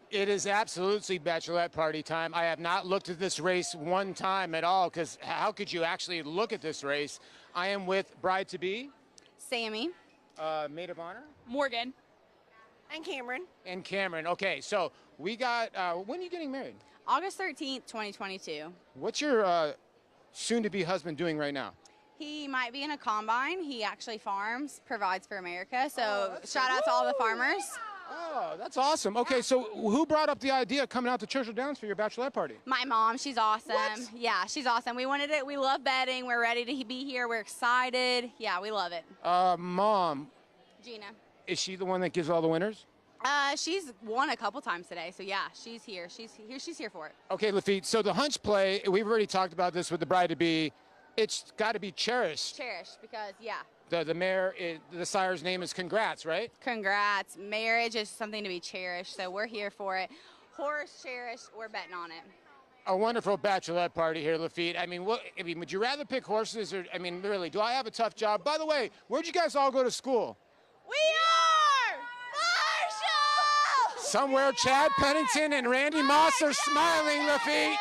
It is absolutely bachelorette party time. I have not looked at this race one time at all, because how could you actually look at this race? I am with bride-to-be. Sammy. Maid of honor. Morgan. And Cameron. And Cameron. Okay, so we got, when are you getting married? August 13th, 2022. What's your soon-to-be husband doing right now? He might be in a combine. He actually farms, provides for America. So shout out to all the farmers. Oh, that's awesome. Okay, so who brought up the idea of coming out to Churchill Downs for your bachelorette party? My mom, she's awesome. What? Yeah, she's awesome. We wanted it. We love betting. We're ready to be here. We're excited. Yeah, we love it. Mom. Gina. Is she the one that gives all the winners? She's won a couple times today. So yeah, she's here. She's here for it. Okay, Lafitte, so the hunch play, we've already talked about this with the bride-to-be. It's got to be cherished. Cherished because, yeah. The mare, the sire's name is Congrats, right? Congrats. Marriage is something to be cherished, so we're here for it. Horse cherished, we're betting on it. A wonderful bachelorette party here, Lafitte. I mean, would you rather pick horses or, I mean, really, do I have a tough job? By the way, where'd you guys all go to school? We are Marshall! Somewhere Chad Pennington and Randy Moss are smiling, Lafitte.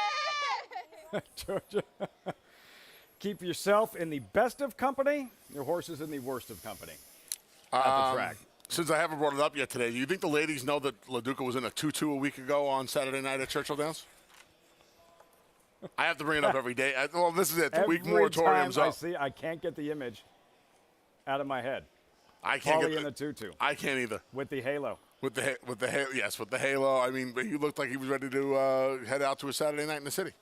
Georgia. Keep yourself in the best of company, your horses in the worst of company at the track. Since I haven't brought it up yet today, do you think the ladies know that LaDuca was in a 2-2 a week ago on Saturday night at Churchill Downs? I have to bring it up every day. Well, this is it. The week moratorium's up. I can't get the image out of my head. I can't Paulie get in the tutu. I can't either. With the halo. With the halo. Yes, with the halo. I mean, he looked like he was ready to head out to a Saturday night in the city.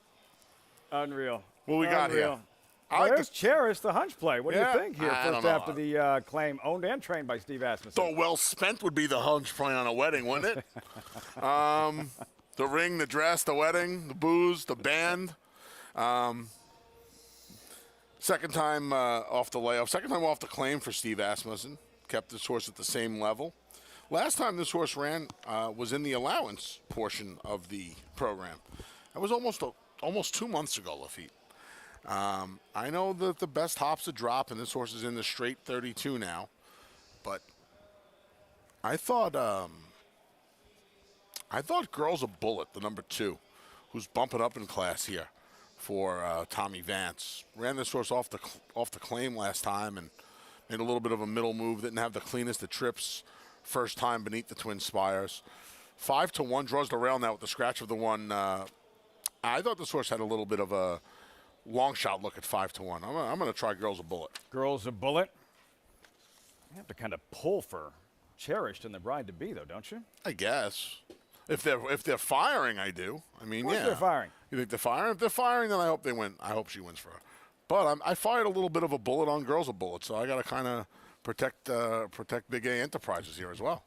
Unreal. What we got here? Well, there's Cherish, the hunch play. What do you think here? I First after the claim, owned and trained by Steve Asmussen. So well spent would be the hunch play on a wedding, wouldn't it? The ring, the dress, the wedding, the booze, the band. Second time off the layoff. Second time off the claim for Steve Asmussen. Kept this horse at the same level. Last time this horse ran was in the allowance portion of the program. That was almost 2 months ago, Lafitte. I know that the best hops to drop, and this horse is in the straight 32 now. But I thought Girl's a Bullet, the number 2, who's bumping up in class here for Tommy Vance. Ran this horse off the claim last time and made a little bit of a middle move. Didn't have the cleanest of trips. First time beneath the Twin Spires. 5-1, draws the rail now with the scratch of the one. I thought this horse had a little bit of a long shot look at 5-1. I'm going to try Girl's a Bullet. Girl's a Bullet. You have to kind of pull for Cherished and the bride-to-be, though, don't you? I guess. If they're firing, I do. I mean, yeah. They're firing. You think they're firing? If they're firing, then I hope they win. I hope she wins for her. But I fired a little bit of a bullet on Girl's a Bullet, so I got to kind of protect Big A Enterprises here as well.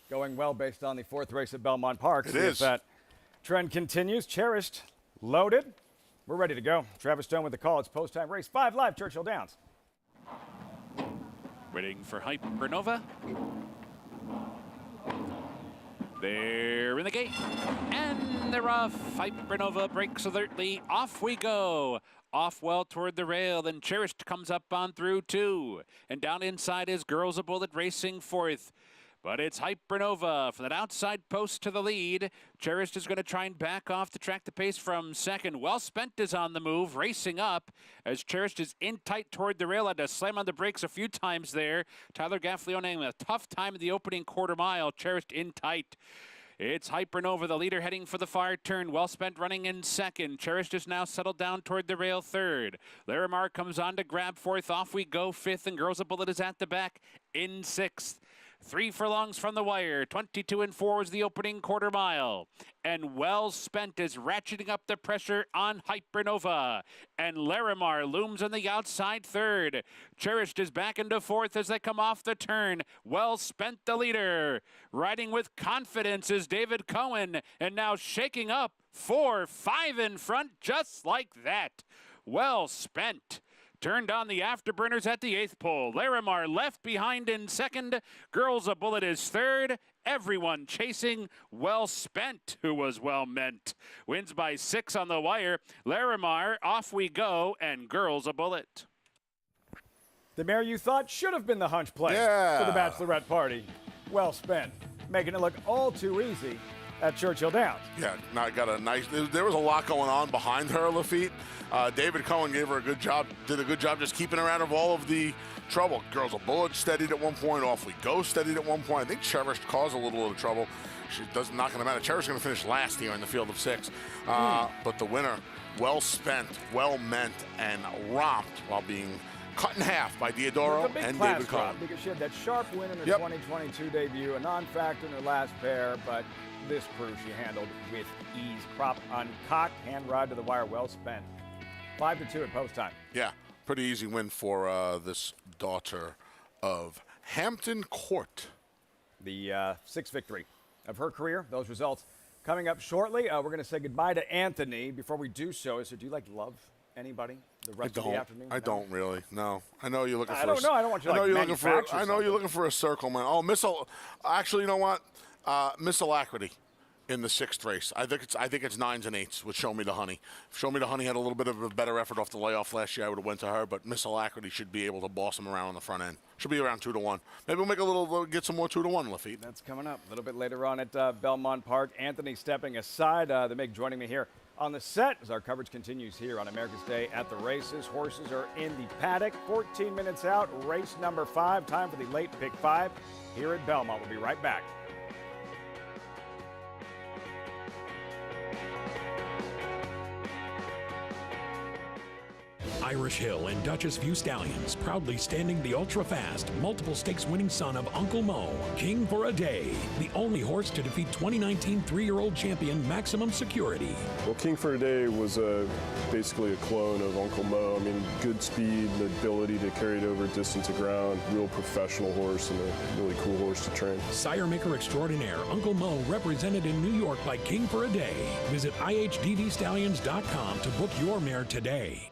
Going well based on the 4th race at Belmont Park. It is. If that trend continues, Cherished, loaded. We're ready to go. Travis Stone with the call. It's post-time race 5 live, Churchill Downs. Waiting for Hypernova. They're in the gate, and they're off. Hypernova breaks alertly. Off we go. Off well toward the rail, then Cherished comes up on through 2. And down inside is Girl's a Bullet racing 4th. But it's Hypernova from that outside post to the lead. Cherished is going to try and back off to track the pace from 2nd. Well Spent is on the move, racing up as Cherished is in tight toward the rail. Had to slam on the brakes a few times there. Tyler Gaffleone with a tough time in the opening quarter mile. Cherished in tight. It's Hypernova, the leader, heading for the far turn. Well Spent running in 2nd. Cherished is now settled down toward the rail 3rd. Larimar comes on to grab 4th. Off we go 5th, and Girl's a Bullet is at the back in 6th. 3 furlongs from the wire. 22 4 was the opening quarter mile. And Well Spent is ratcheting up the pressure on Hypernova. And Larimar looms on the outside 3rd. Cherished is back into 4th as they come off the turn. Well Spent the leader. Riding with confidence is David Cohen. And now shaking up 4, 5 in front just like that. Well Spent turned on the afterburners at the 8th pole. Larimar left behind in 2nd. Girl's a Bullet is 3rd. Everyone chasing Well Spent, who was well meant. Wins by 6 on the wire. Larimar, off we go, and Girl's a Bullet. The mare you thought should have been the hunch play for the Bachelorette party. Well Spent, making it look all too easy at Churchill Downs. Yeah, got a nice. There was a lot going on behind her, Lafitte. David Cohen gave her a good job. Did a good job just keeping her out of all of the trouble. Girls a bullet steadied at one point. Off we go steadied at one point. I think Cherish caused a little of trouble. She doesn't not going to matter. Cherish is going to finish last here in the field of 6. But the winner, well spent, well meant, and romped while being cut in half by Diodoro and David Cohen. Because she had that sharp win in her Yep. 2022 debut, a non-factor in her last pair, but this crew she handled with ease. Prop uncocked, hand ride to the wire, well spent. 5-2 at post time. Yeah, pretty easy win for this daughter of Hampton Court. The 6th victory of her career. Those results coming up shortly. We're going to say goodbye to Anthony. Before we do so, do you love anybody the rest of the afternoon? I don't really. No, I know you're looking for. I don't know. I don't want you to I know you're looking for a circle, man. Oh, actually, you know what? Miss Alacrity in the 6th race. I think it's 9s and 8s with Show Me the Honey. If Show Me the Honey had a little bit of a better effort off the layoff last year, I would have went to her. But Miss Alacrity should be able to boss him around on the front end. Should be around 2-1. Maybe we'll make get some more 2-1, Lafitte. That's coming up a little bit later on at Belmont Park. Anthony stepping aside. The Mig joining me here on the set as our coverage continues here on America's Day at the Races. Horses are in the paddock. 14 minutes out. Race number 5. Time for the late pick 5 here at Belmont. We'll be right back. Irish Hill and Duchess View Stallions, proudly standing the ultra-fast, multiple stakes winning son of Uncle Mo, King for a Day, the only horse to defeat 2019 3-year-old champion Maximum Security. Well, King for a Day was basically a clone of Uncle Mo. I mean, good speed, the ability to carry it over distance of ground, real professional horse and a really cool horse to train. Sire maker extraordinaire Uncle Mo represented in New York by King for a Day. Visit ihdvstallions.com to book your mare today.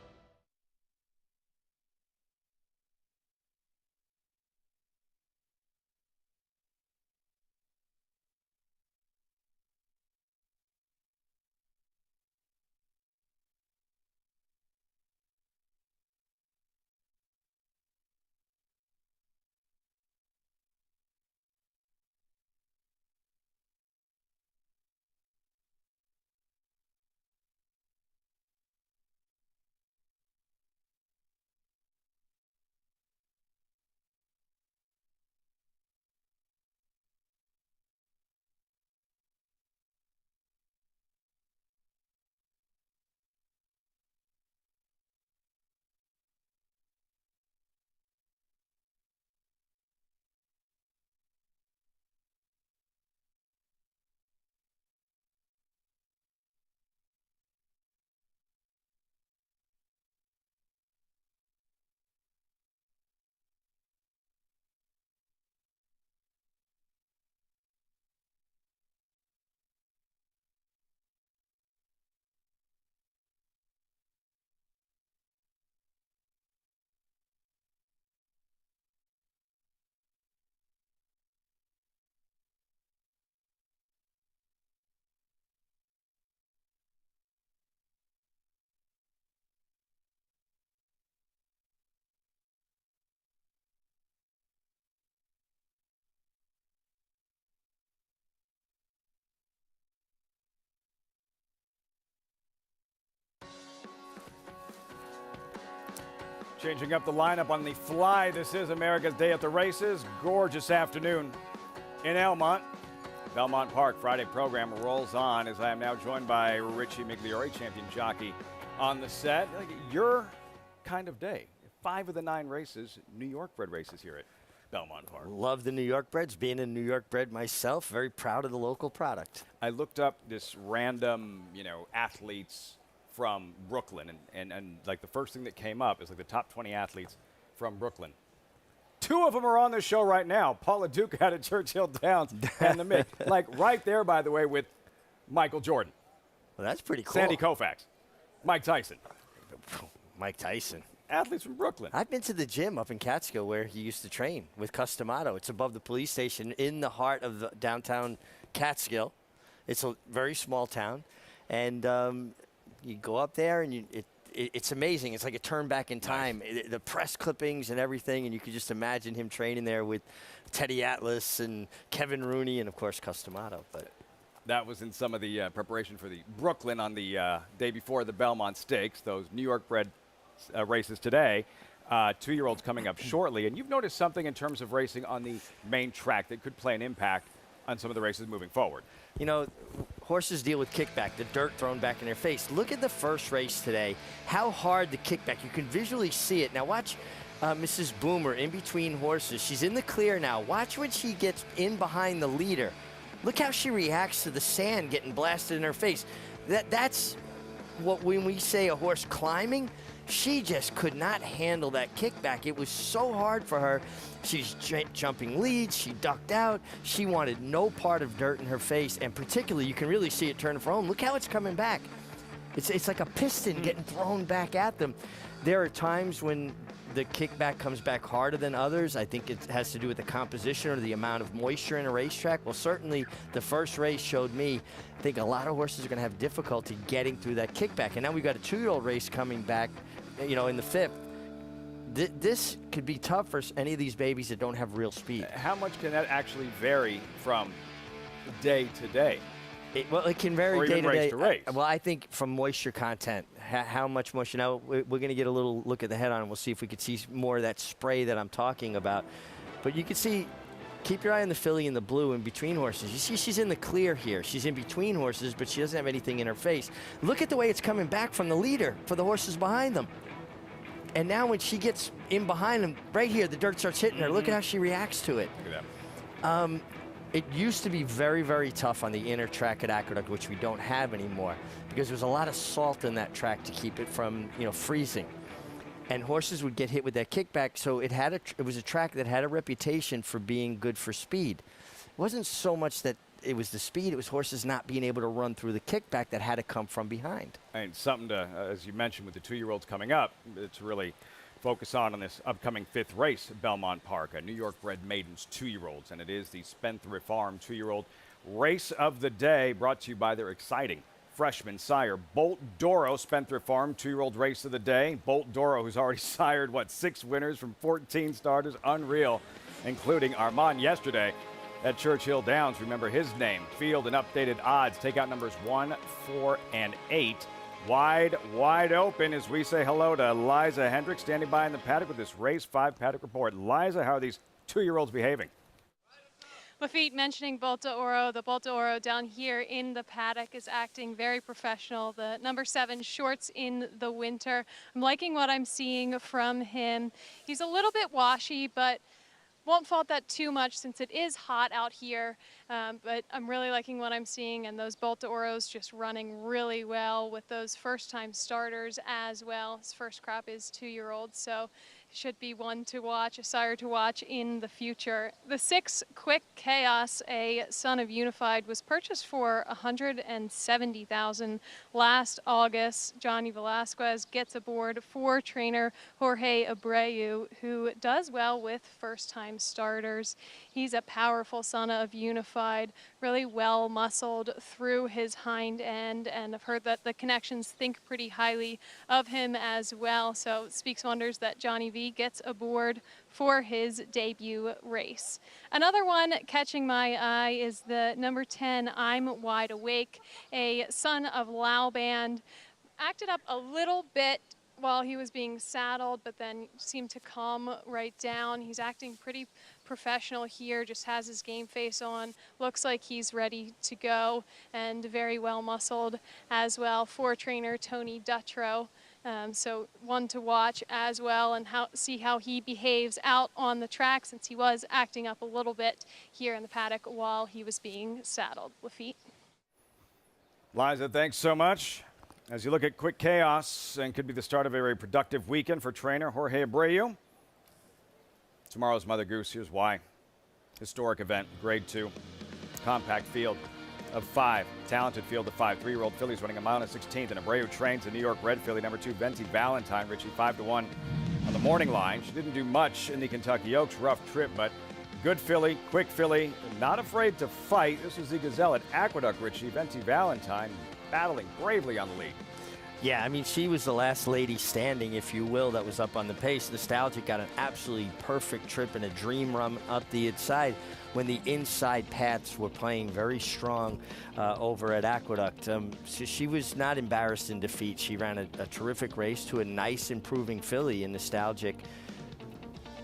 Changing up the lineup on the fly. This is America's Day at the Races. Gorgeous afternoon in Elmont. Belmont Park Friday program rolls on as I am now joined by Richie Migliore, champion jockey on the set. Your kind of day. 5 of the 9 races, New York bred races here at Belmont Park. Love the New York breds. Being a New York bred myself, very proud of the local product. I looked up this random, athletes from Brooklyn, and like the first thing that came up is like the top 20 athletes from Brooklyn. 2 of them are on the show right now. Paula Duke out at Churchill Downs and the Mick. Like right there, by the way, with Michael Jordan. Well, that's pretty cool. Sandy Koufax. Mike Tyson. Mike Tyson. Athletes from Brooklyn. I've been to the gym up in Catskill where he used to train with Customato. It's above the police station in the heart of the downtown Catskill. It's a very small town. And you go up there and it's amazing. It's like a turn back in time. Nice. The press clippings and everything, and you could just imagine him training there with Teddy Atlas and Kevin Rooney and, of course, Customato. But That was in some of the preparation for the Brooklyn on the day before the Belmont Stakes, those New York bred races today. 2-year-olds coming up shortly. And you've noticed something in terms of racing on the main track that could play an impact on some of the races moving forward. You know, horses deal with kickback, the dirt thrown back in their face. Look at the first race today, how hard the kickback, you can visually see it. Now watch Mrs. Boomer in between horses. She's in the clear now. Watch when she gets in behind the leader. Look how she reacts to the sand getting blasted in her face. That's what, when we say a horse climbing, she just could not handle that kickback. It was so hard for her. She's jumping leads. She ducked out. She wanted no part of dirt in her face, and particularly, you can really see it turn for home. Look how it's coming back. It's like a piston getting thrown back at them. There are times when the kickback comes back harder than others. I think it has to do with the composition or the amount of moisture in a racetrack. Well, certainly the first race showed me, I think a lot of horses are going to have difficulty getting through that kickback. And now we've got a 2-year-old race coming back, you know, in the 5th. This could be tough for any of these babies that don't have real speed. How much can that actually vary from day to day? Well, it can vary day to day. Race to race. Well, I think from moisture content, how much moisture. Now, we're going to get a little look at the head on, and we'll see if we can see more of that spray that I'm talking about. But you can see, keep your eye on the filly in the blue in between horses. You see she's in the clear here. She's in between horses, but she doesn't have anything in her face. Look at the way it's coming back from the leader for the horses behind them. And now when she gets in behind them, right here, the dirt starts hitting her. Look at how she reacts to it. Look at that. It used to be very, very tough on the inner track at Aqueduct, which we don't have anymore, because there was a lot of salt in that track to keep it from, you know, freezing. And horses would get hit with that kickback, so it was a track that had a reputation for being good for speed. It wasn't so much that it was the speed, it was horses not being able to run through the kickback that had to come from behind. And something to, as you mentioned, with the 2-year-olds coming up, to really focus on this upcoming 5th race at Belmont Park, a New York bred maidens 2-year-olds, and it is the Spendthrift Farm 2-year-old race of the day, brought to you by their exciting freshman sire, Bolt Doro. Spendthrift Farm 2-year-old race of the day. Bolt Doro, who's already sired, 6 winners from 14 starters, unreal, including Armand yesterday at Churchill Downs. Remember his name. Field and updated odds. Take out numbers 1, 4, and 8. Wide open as we say hello to Liza Hendricks, standing by in the paddock with this Race 5 paddock report. Liza, how are these 2-year-olds behaving? Lafitte mentioning Bolt d'Oro. The Bolt d'Oro down here in the paddock is acting very professional. The number 7 shorts in the winter. I'm liking what I'm seeing from him. He's a little bit washy, but won't fault that too much since it is hot out here, but I'm really liking what I'm seeing, and those Bolt d'Oros just running really well with those first-time starters as well. His first crop is 2-year-olds, so should be one to watch, a sire to watch in the future. The 6 Quick Chaos, a son of Unified, was purchased for $170,000 last August. Johnny Velasquez gets aboard for trainer Jorge Abreu, who does well with first-time starters. He's a powerful son of Unified, really well muscled through his hind end, and I've heard that the connections think pretty highly of him as well. So it speaks wonders that Johnny V gets aboard for his debut race. Another one catching my eye is the number 10, I'm Wide Awake, a son of Lao Band. Acted up a little bit while he was being saddled, but then seemed to calm right down. He's acting pretty professional here, just has his game face on, looks like he's ready to go, and very well muscled as well for trainer Tony Dutrow. So one to watch as well, and see how he behaves out on the track, since he was acting up a little bit here in the paddock while he was being saddled. Lafitte. Liza, thanks so much. As you look at Quick Chaos, and could be the start of a very productive weekend for trainer Jorge Abreu. Tomorrow's Mother Goose, here's why. Historic event, grade 2, compact field of 5, talented field of 5. 3-year-old fillies running a mile and 16th, and Abreu trains the New York Red filly, number 2, Venti Valentine, Richie 5-1 on the morning line. She didn't do much in the Kentucky Oaks, rough trip, but good filly, quick filly, not afraid to fight. This is the Gazelle at Aqueduct, Richie. Venti Valentine battling bravely on the lead. Yeah, I mean, she was the last lady standing, if you will, that was up on the pace. Nostalgic got an absolutely perfect trip and a dream run up the inside when the inside paths were playing very strong over at Aqueduct. So she was not embarrassed in defeat. She ran a terrific race to a nice improving filly in Nostalgic.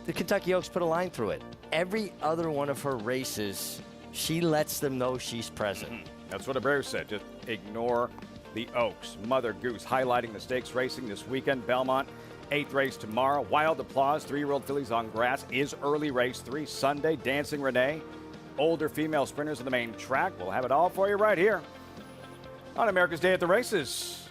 The Kentucky Oaks put a line through it. Every other one of her races, she lets them know she's present. That's what Abreu said. Just ignore the Oaks. Mother Goose highlighting the stakes racing this weekend. Belmont, 8th race tomorrow. Wild Applause, 3-year-old fillies on grass is early race 3. Sunday, Dancing Renee. Older female sprinters on the main track. We'll have it all for you right here on America's Day at the Races.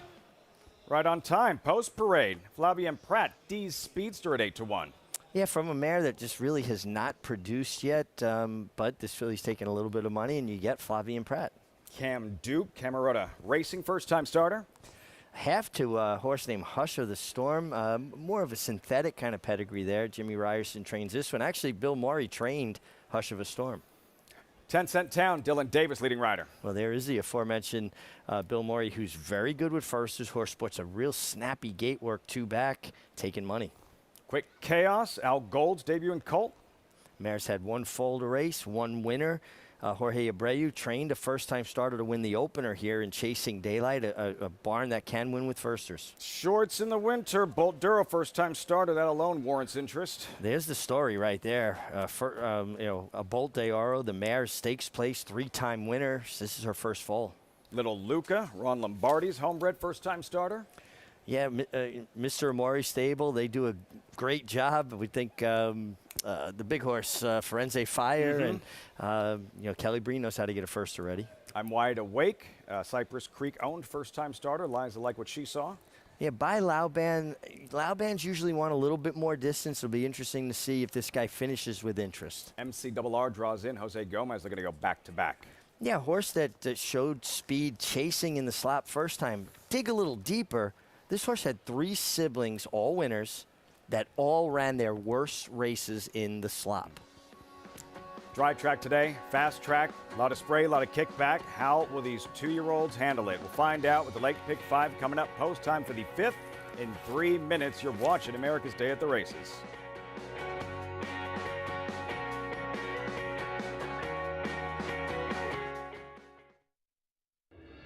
Right on time. Post parade. Flavien Prat, D's Speedster at 8-1. Yeah, from a mare that just really has not produced yet, but this filly's taking a little bit of money, and you get Flavien Prat. Cam Duke, Camerota Racing, first-time starter. Have to a horse named Hush of the Storm. More of a synthetic kind of pedigree there. Jimmy Ryerson trains this one. Actually, Bill Maury trained Hush of a Storm. 10-cent Town, Dylan Davis, leading rider. Well, there is the aforementioned Bill Maury, who's very good with first. His horse sports a real snappy gate work, 2 back, taking money. Quick Chaos, Al Gold's debut in Colt. Mares had 1 foal to race, 1 winner. Jorge Abreu trained a first-time starter to win the opener here in Chasing Daylight, a barn that can win with firsters. Shorts in the winter, Bolt Duro, first-time starter. That alone warrants interest. There's the story right there. A Bolt de Oro, the Mares Stakes place, 3-time winner. This is her first foal. Little Luca, Ron Lombardi's homebred, first-time starter. Yeah, Mr. Amori stable, they do a great job. We think the big horse, Firenze Fire, and Kelly Breen knows how to get a first already. I'm Wide Awake, Cypress Creek owned, first-time starter. Liza like what she saw. Yeah, by Lauban. Laubans usually want a little bit more distance. It'll be interesting to see if this guy finishes with interest. MCRR draws in. Jose Gomez, they're going to go back-to-back. Yeah, horse that showed speed chasing in the slop first time. Dig a little deeper. This horse had 3 siblings, all winners, that all ran their worst races in the slop. Dry track today, fast track, a lot of spray, a lot of kickback. How will these 2-year-olds handle it? We'll find out with the Lake Pick 5 coming up. Post time for the 5th in 3 minutes. You're watching America's Day at the Races.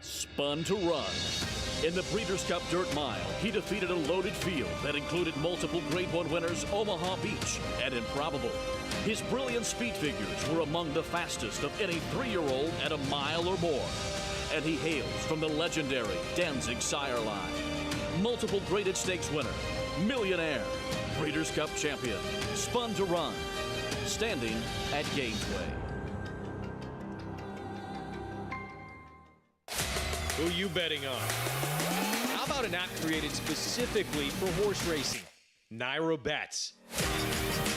Spun to Run. In the Breeders' Cup Dirt Mile, he defeated a loaded field that included multiple Grade 1 winners Omaha Beach and Improbable. His brilliant speed figures were among the fastest of any 3-year-old at a mile or more. And he hails from the legendary Danzig sire line. Multiple graded stakes winner, millionaire, Breeders' Cup champion, Spun to Run, standing at Gateway. Who you betting on? How about an app created specifically for horse racing? Naira Bets.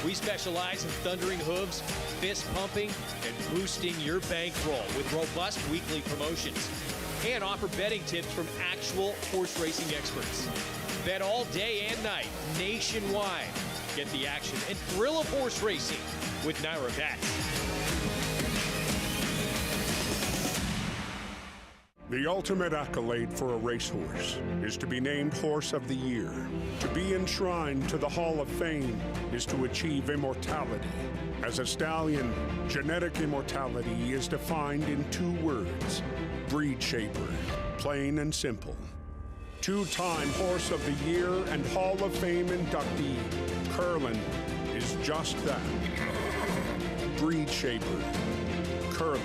We specialize in thundering hooves, fist pumping, and boosting your bankroll with robust weekly promotions. And offer betting tips from actual horse racing experts. Bet all day and night, nationwide. Get the action and thrill of horse racing with Naira Bets. The ultimate accolade for a racehorse is to be named Horse of the Year. To be enshrined to the Hall of Fame is to achieve immortality. As a stallion, genetic immortality is defined in 2 words: breed shaper, plain and simple. 2-time Horse of the Year and Hall of Fame inductee, Curlin, is just that. Breed shaper, Curlin,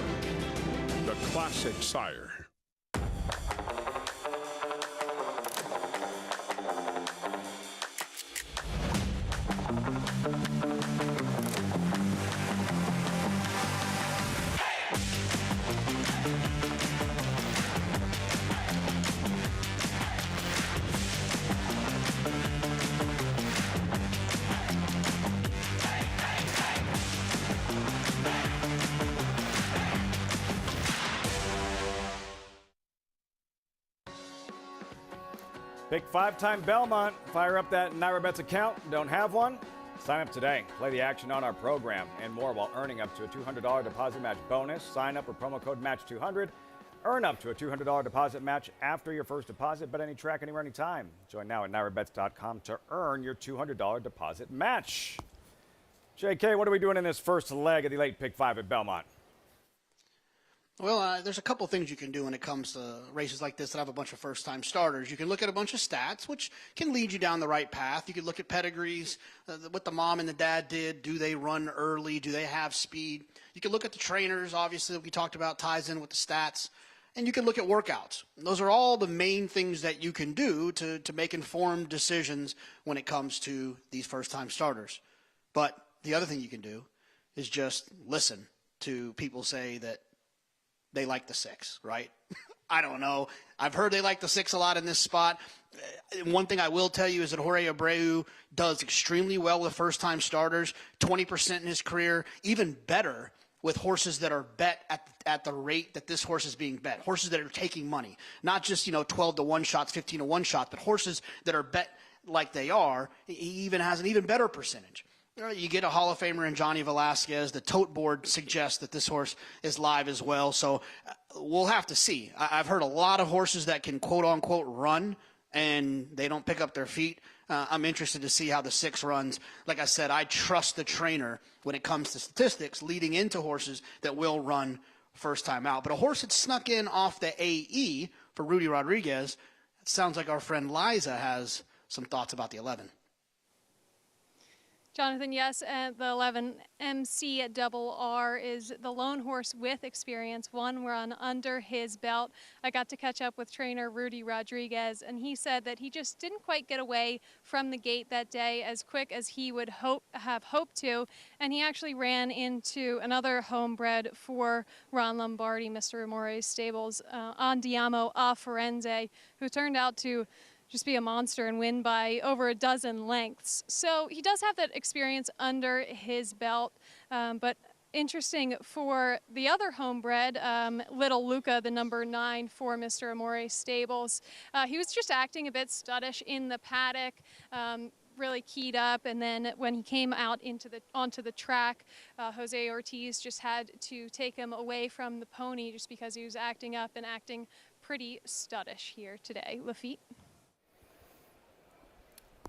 the classic sire. Pick 5-time Belmont. Fire up that Naira Bets account. Don't have one? Sign up today. Play the action on our program and more while earning up to a $200 deposit match bonus. Sign up with promo code MATCH200. Earn up to a $200 deposit match after your first deposit. Bet any track, anywhere, anytime. Join now at NyraBets.com to earn your $200 deposit match. JK, what are we doing in this first leg of the late pick 5 at Belmont? Well, there's a couple things you can do when it comes to races like this that have a bunch of first-time starters. You can look at a bunch of stats, which can lead you down the right path. You can look at pedigrees, what the mom and the dad did. Do they run early? Do they have speed? You can look at the trainers, obviously, that we talked about, ties in with the stats. And you can look at workouts. Those are all the main things that you can do to make informed decisions when it comes to these first-time starters. But the other thing you can do is just listen to people say that they like the 6, right? I don't know. I've heard they like the 6 a lot in this spot. One thing I will tell you is that Jorge Abreu does extremely well with first-time starters, 20% in his career, even better with horses that are bet at the rate that this horse is being bet, horses that are taking money, not just 12-to-1 shots, 15-to-1 shots, but horses that are bet like they are. He even has an even better percentage. You get a Hall of Famer in Johnny Velasquez. The tote board suggests that this horse is live as well. So we'll have to see. I've heard a lot of horses that can quote-unquote run, and they don't pick up their feet. I'm interested to see how the 6 runs. Like I said, I trust the trainer when it comes to statistics leading into horses that will run first time out. But a horse that snuck in off the AE for Rudy Rodriguez, it sounds like our friend Liza has some thoughts about the 11. Jonathan, yes, the 11 MCRR is the lone horse with experience, one run under his belt. I got to catch up with trainer Rudy Rodriguez, and he said that he just didn't quite get away from the gate that day as quick as he would have hoped to, and he actually ran into another homebred for Ron Lombardi, Mr. Amore's stables, Andiamo a Firenze, who turned out to just be a monster and win by over a dozen lengths. So he does have that experience under his belt, but interesting for the other homebred, Little Luca, the number 9 for Mr. Amore stables. He was just acting a bit studdish in the paddock, really keyed up, and then when he came out onto the track, Jose Ortiz just had to take him away from the pony just because he was acting up and acting pretty studdish here today. Lafitte.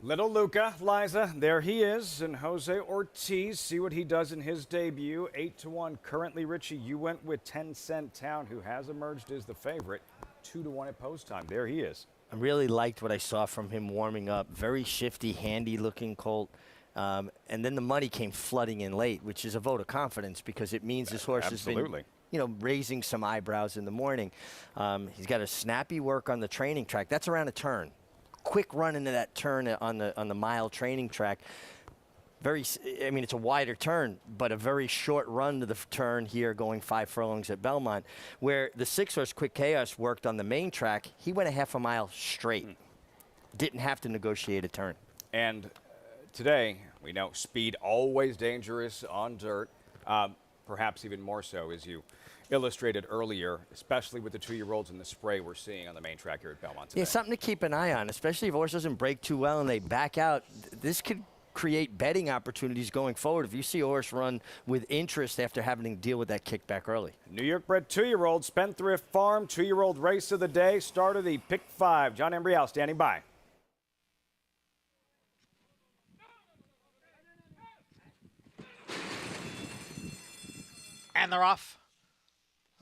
Little Luca, Liza, there he is, and Jose Ortiz, see what he does in his debut, 8-to-1. Currently, Richie, you went with 10 Cent Town, who has emerged as the favorite, 2-to-1 at post time. There he is. I really liked what I saw from him warming up. Very shifty, handy-looking colt. And then the money came flooding in late, which is a vote of confidence because it means this horse has been, raising some eyebrows in the morning. He's got a snappy work on the training track. That's around a turn. Quick run into that turn on the mile training track. It's a wider turn, but a very short run to the turn here going 5 furlongs at Belmont. Where the 6-horse Quick Chaos worked on the main track, he went a half a mile straight. Didn't have to negotiate a turn. And today, we know speed always dangerous on dirt, perhaps even more so as you illustrated earlier, especially with the 2-year-olds and the spray we're seeing on the main track here at Belmont today. Yeah, something to keep an eye on, especially if a horse doesn't break too well and they back out. This could create betting opportunities going forward if you see a horse run with interest after having to deal with that kickback early. New York bred 2-year-old, Spendthrift Farm, 2-year-old race of the day, start of the pick 5. John Embrial standing by. And they're off.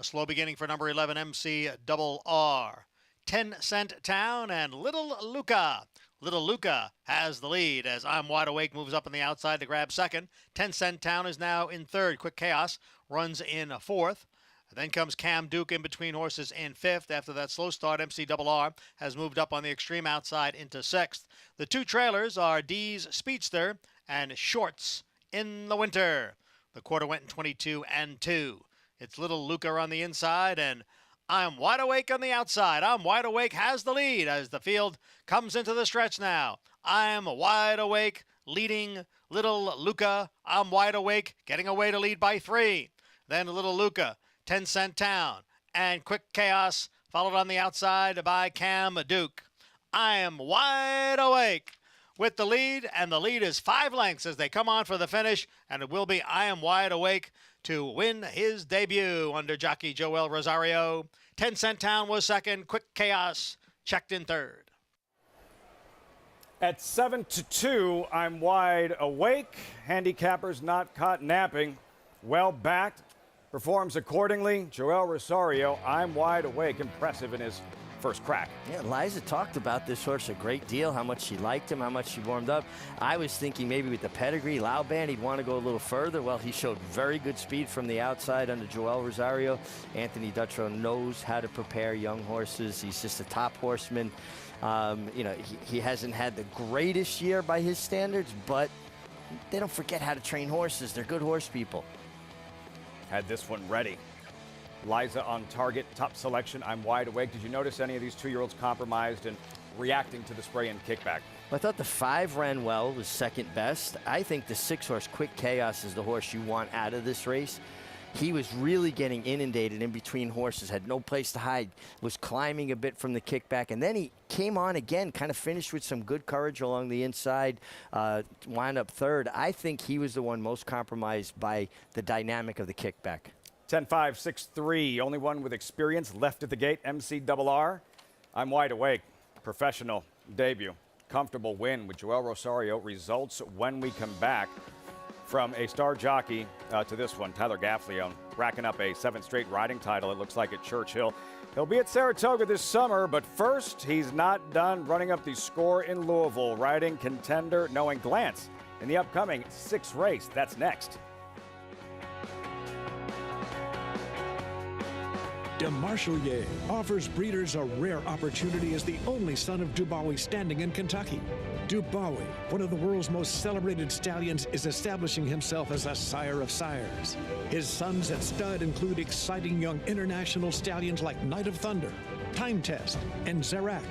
A slow beginning for number 11, MCRR. 10 Cent Town and Little Luca. Little Luca has the lead as I'm Wide Awake moves up on the outside to grab second. 10 Cent Town is now in third. Quick Chaos runs in fourth. Then comes Cam Duke in between horses in fifth. After that slow start, MCRR has moved up on the extreme outside into sixth. The 2 trailers are D's Speedster and Shorts in the Winter. The quarter went in 22 and 2. It's Little Luca on the inside, and I'm Wide Awake on the outside. I'm Wide Awake has the lead as the field comes into the stretch now. I'm Wide Awake leading Little Luca. I'm Wide Awake getting away to lead by 3. Then Little Luca, 10 Cent Town, and Quick Chaos followed on the outside by Cam Duke. I am Wide Awake with the lead, and the lead is 5 lengths as they come on for the finish, and it will be I Am Wide Awake to win his debut under jockey Joel Rosario. 10 Cent Town was second. Quick Chaos checked in third. At 7-2, I'm Wide Awake. Handicappers not caught napping. Well backed. Performs accordingly. Joel Rosario, I'm Wide Awake. Impressive in his first crack. Yeah, Liza talked about this horse a great deal, how much she liked him, how much she warmed up. I was thinking maybe with the pedigree, loud band, he'd want to go a little further. Well, he showed very good speed from the outside under Joel Rosario. Anthony Dutrow knows how to prepare young horses. He's just a top horseman. You know, he hasn't had the greatest year by his standards, but they don't forget how to train horses. They're good horse people. Had this one ready. Liza on target, top selection. I'm Wide Awake. Did you notice any of these 2-year-olds compromised and reacting to the spray and kickback? I thought the 5 ran well, was second best. I think the 6-horse Quick Chaos is the horse you want out of this race. He was really getting inundated in between horses, had no place to hide, was climbing a bit from the kickback, and then he came on again, kind of finished with some good courage along the inside, wound up third. I think he was the one most compromised by the dynamic of the kickback. 10-5, 6-3, only one with experience left at the gate, MCRR. I'm Wide Awake, professional debut. Comfortable win with Joel Rosario. Results when we come back. From a star jockey to this one, Tyler Gaffalione, racking up a 7th straight riding title, it looks like, at Churchill. He'll be at Saratoga this summer, but first, he's not done running up the score in Louisville. Riding Contender, knowing Glance in the upcoming 6th race. That's next. DeMarchelier offers breeders a rare opportunity as the only son of Dubois standing in Kentucky. Dubois, one of the world's most celebrated stallions, is establishing himself as a sire of sires. His sons at stud include exciting young international stallions like Night of Thunder, Time Test, and Zarak.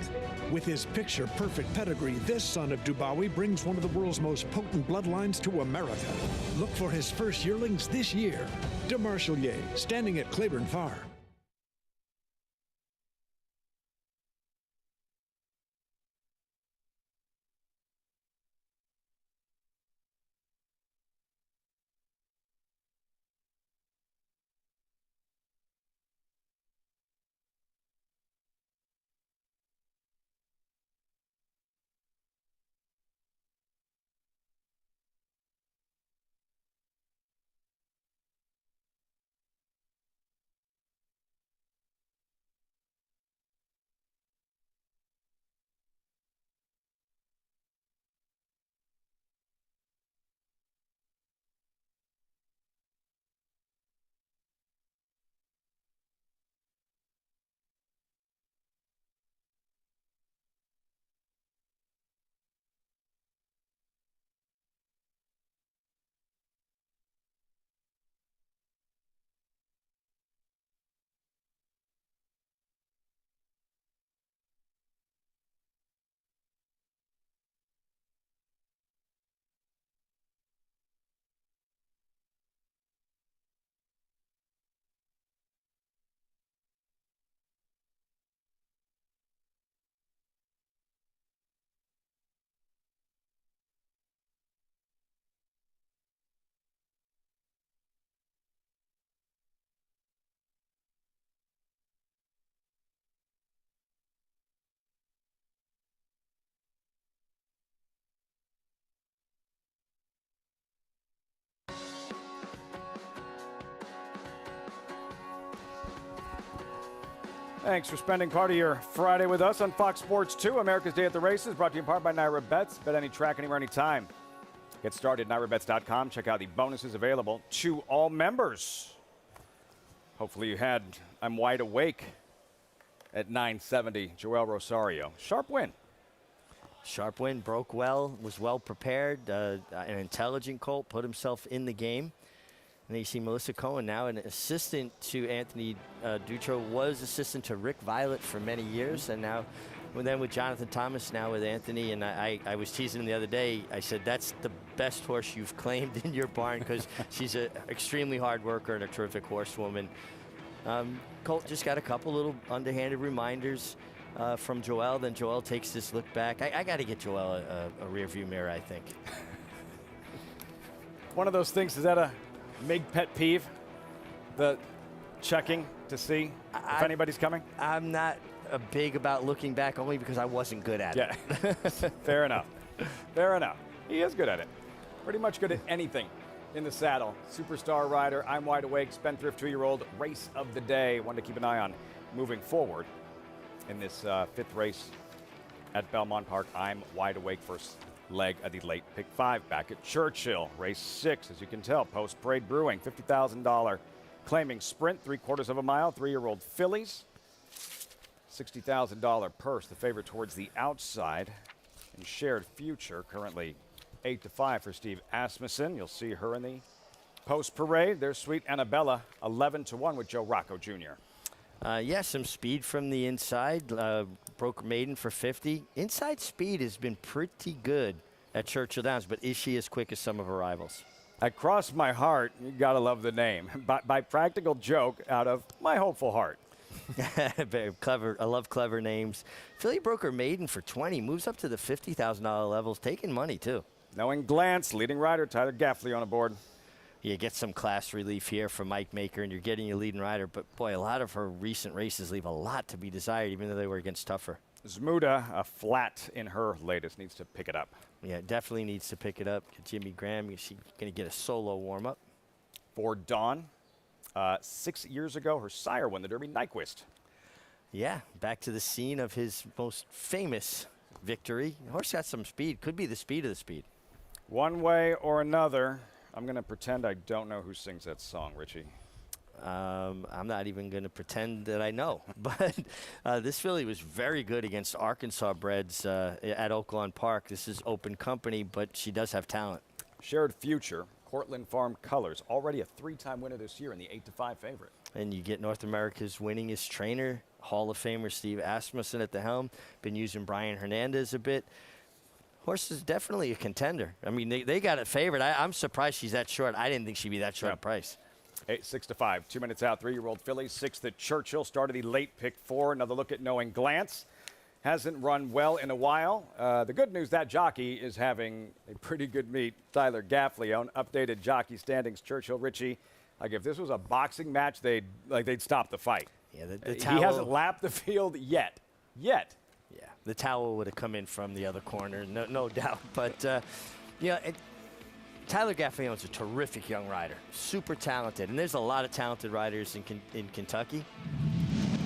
With his picture-perfect pedigree, this son of Dubois brings one of the world's most potent bloodlines to America. Look for his first yearlings this year. DeMarchelier, standing at Claiborne Farm. Thanks for spending part of your Friday with us on Fox Sports 2, America's Day at the Races, brought to you in part by Naira Bets. Bet any track, anywhere, anytime. Get started at NairaBets.com. Check out the bonuses available to all members. Hopefully you had I'm Wide Awake at 970, Joel Rosario. Sharp win. Sharp win, broke well, was well prepared, an intelligent colt, put himself in the game. And then you see Melissa Cohen now, an assistant to Anthony Dutrow, was assistant to Rick Violet for many years, and now then with Jonathan Thomas, now with Anthony. And I was teasing him the other day. I said, that's the best horse you've claimed in your barn, because she's an extremely hard worker and a terrific horsewoman. Colt just got a couple little underhanded reminders from Joel. Then Joel takes this look back. I got to get Joel a rear view mirror, I think. One of those things, is that a Mig pet peeve? the checking to see if anybody's coming? I'm not big about looking back only because I wasn't good at it. Yeah, fair enough. Fair enough. He is good at it. Pretty much good at anything in the saddle. Superstar rider, I'm wide awake, spendthrift 2-year-old, race of the day. One to keep an eye on moving forward in this fifth race at Belmont Park. I'm wide awake, first leg of the late pick 5 back at Churchill. Race 6, as you can tell, post-parade brewing, $50,000 claiming sprint, 3/4 of a mile, 3-year-old fillies. $60,000 purse, the favorite towards the outside. And Shared Future, currently 8-5 for Steve Asmussen. You'll see her in the post-parade. There's Sweet Annabella, 11-1 with Joe Rocco Jr. Yeah, some speed from the inside. Broke maiden for 50. Inside speed has been pretty good at Churchill Downs, but is she as quick as some of her rivals? I crossed my heart. You gotta love the name. By practical joke out of my hopeful heart. Very clever. I love clever names. Filly broke her maiden for 20. Moves up to the $50,000 levels, taking money too. Knowing Glance, leading rider Tyler Gaffley on aboard. You get some class relief here from Mike Maker, and you're getting your leading rider. But, boy, a lot of her recent races leave a lot to be desired, even though they were against tougher. Zmuda, a flat in her latest, needs to pick it up. Yeah, definitely needs to pick it up. Jimmy Graham, is she going to get a solo warm-up? For Dawn, 6 years ago, her sire won the Derby, Nyquist. Yeah, back to the scene of his most famous victory. The horse got some speed. Could be the speed of the speed. One way or another, I'm going to pretend I don't know who sings that song, Richie. I'm not even going to pretend that I know. But this filly was very good against Arkansas breds at Oaklawn Park. This is open company, but she does have talent. Shared Future, Cortland Farm Colors, already a 3-time winner this year and the 8-5 favorite. And you get North America's winningest trainer, Hall of Famer Steve Asmussen at the helm. Been using Brian Hernandez a bit. Horse is definitely a contender. I mean, they got it favored. I'm surprised she's that short. I didn't think she'd be that short a price. 6-5, 2 minutes out, 3-year-old fillies, 6th at Churchill, started the late pick 4. Another look at Knowing Glance. Hasn't run well in a while. The good news, that jockey is having a pretty good meet. Tyler Gaffley on updated jockey standings. Churchill, Richie, like if this was a boxing match, they'd stop the fight. Yeah, he hasn't lapped the field yet. Yeah, the towel would have come in from the other corner, no doubt. But, Tyler Gaffleon's a terrific young rider, super talented. And there's a lot of talented riders in Kentucky.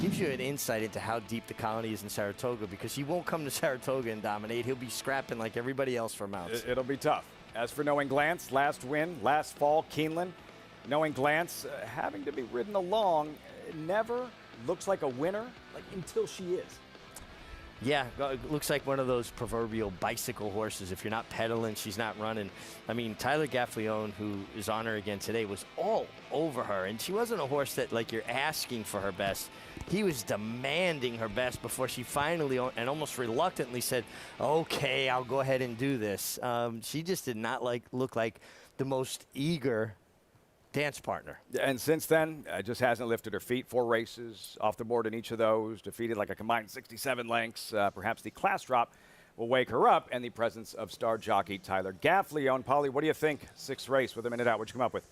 Gives you an insight into how deep the colony is in Saratoga, because he won't come to Saratoga and dominate. He'll be scrapping like everybody else for mounts. It'll be tough. As for Knowing Glance, last win, last fall, Keeneland. Knowing Glance, having to be ridden along, never looks like a winner until she is. Yeah, it looks like one of those proverbial bicycle horses. If you're not pedaling, she's not running. I mean, Tyler Gaffleon, who is on her again today, was all over her. And she wasn't a horse that, like, you're asking for her best. He was demanding her best before she finally and almost reluctantly said, okay, I'll go ahead and do this. She just did not look like the most eager dance partner. And since then, just hasn't lifted her feet. 4 races off the board in each of those, defeated like a combined 67 lengths. Perhaps the class drop will wake her up, and the presence of star jockey Tyler Gaffleon. Polly, what do you think? 6th race with a minute out. What'd you come up with?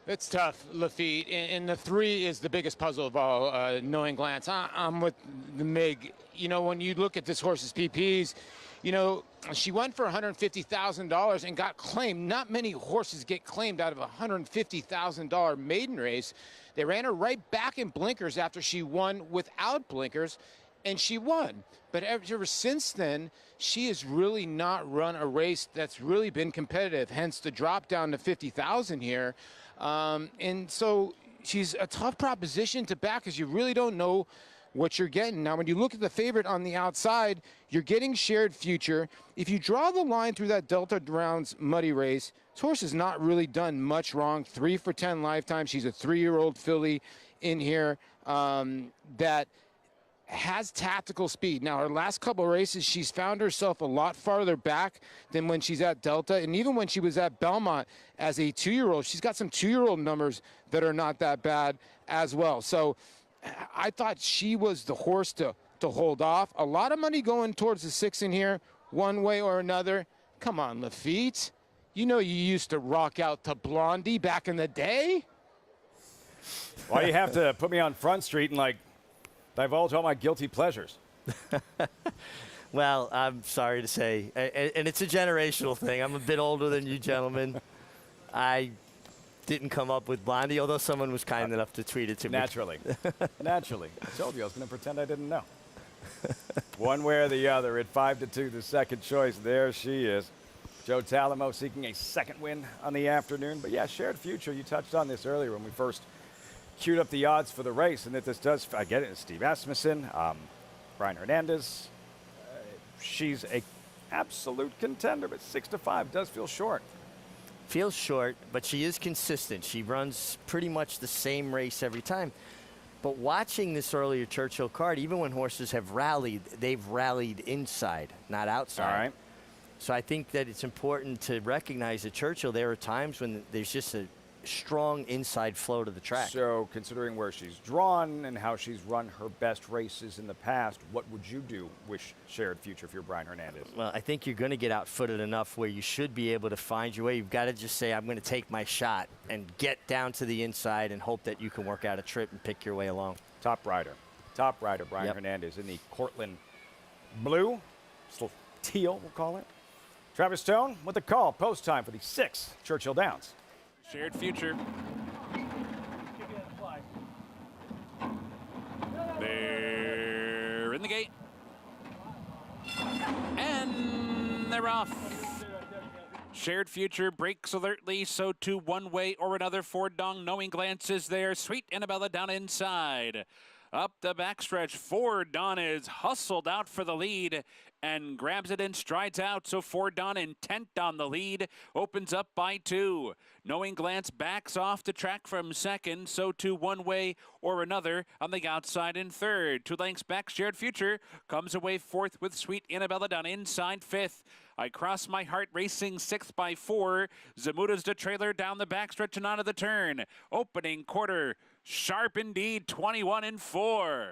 It's tough, Lafitte, and the 3 is the biggest puzzle of all, Knowing Glance. I'm with the MIG. You know, when you look at this horse's PPs, you know, she went for $150,000 and got claimed. Not many horses get claimed out of a $150,000 maiden race. They ran her right back in blinkers after she won without blinkers, and she won. But ever since then, she has really not run a race that's really been competitive, hence the drop down to $50,000 here. And so she's a tough proposition to back because you really don't know what you're getting. Now, when you look at the favorite on the outside, you're getting Shared Future. If you draw the line through that Delta Rounds muddy race, this horse has not really done much wrong. 3 for 10 lifetime. She's a 3-year-old filly in here that has tactical speed. Now, her last couple of races, she's found herself a lot farther back than when she's at Delta. And even when she was at Belmont as a 2-year-old, she's got some 2-year-old numbers that are not that bad as well. So I thought she was the horse to hold off. A lot of money going towards the 6 in here, one way or another. Come on, Lafitte. You know you used to rock out to Blondie back in the day? Why do you have to put me on Front Street and, like, divulge all my guilty pleasures? Well, I'm sorry to say, and it's a generational thing. I'm a bit older than you gentlemen. I didn't come up with Blondie, although someone was kind enough to tweet it to me. Naturally. Naturally. I told you I was going to pretend I didn't know. One way or the other, at 5-2, the second choice. There she is. Joe Talamo seeking a second win on the afternoon. But, yeah, Shared Future, you touched on this earlier when we first queued up the odds for the race, and that this does, I get it, Steve Asmussen, Brian Hernandez. She's a absolute contender, but 6-5 does feel short. Feels short, but she is consistent. She runs pretty much the same race every time. But watching this earlier Churchill card, even when horses have rallied, they've rallied inside, not outside. All right. So I think that it's important to recognize that Churchill, there are times when there's just a strong inside flow to the track. So considering where she's drawn and how she's run her best races in the past, what would you do with Shared Future if you're Brian Hernandez? Well, I think you're going to get outfooted enough where you should be able to find your way. You've got to just say, I'm going to take my shot and get down to the inside and hope that you can work out a trip and pick your way along. Top rider, Brian Hernandez in the Cortland blue, still teal, we'll call it. Travis Stone with the call, post time for the 6th Churchill Downs. Shared Future. They're in the gate. And they're off. Shared Future breaks alertly, so too one way or another. Ford Dong, knowing glances there. Sweet Annabella down inside. Up the backstretch, Ford Don is hustled out for the lead and grabs it and strides out. So Ford Don, intent on the lead, opens up by 2. Knowing Glance backs off the track from second. So too one way or another on the outside in third. 2 lengths back, Shared Future comes away fourth with Sweet Annabella down inside fifth. I Cross My Heart racing 6th by 4. Zamuta's the trailer down the backstretch and onto the turn. Opening quarter, sharp indeed, 21-4.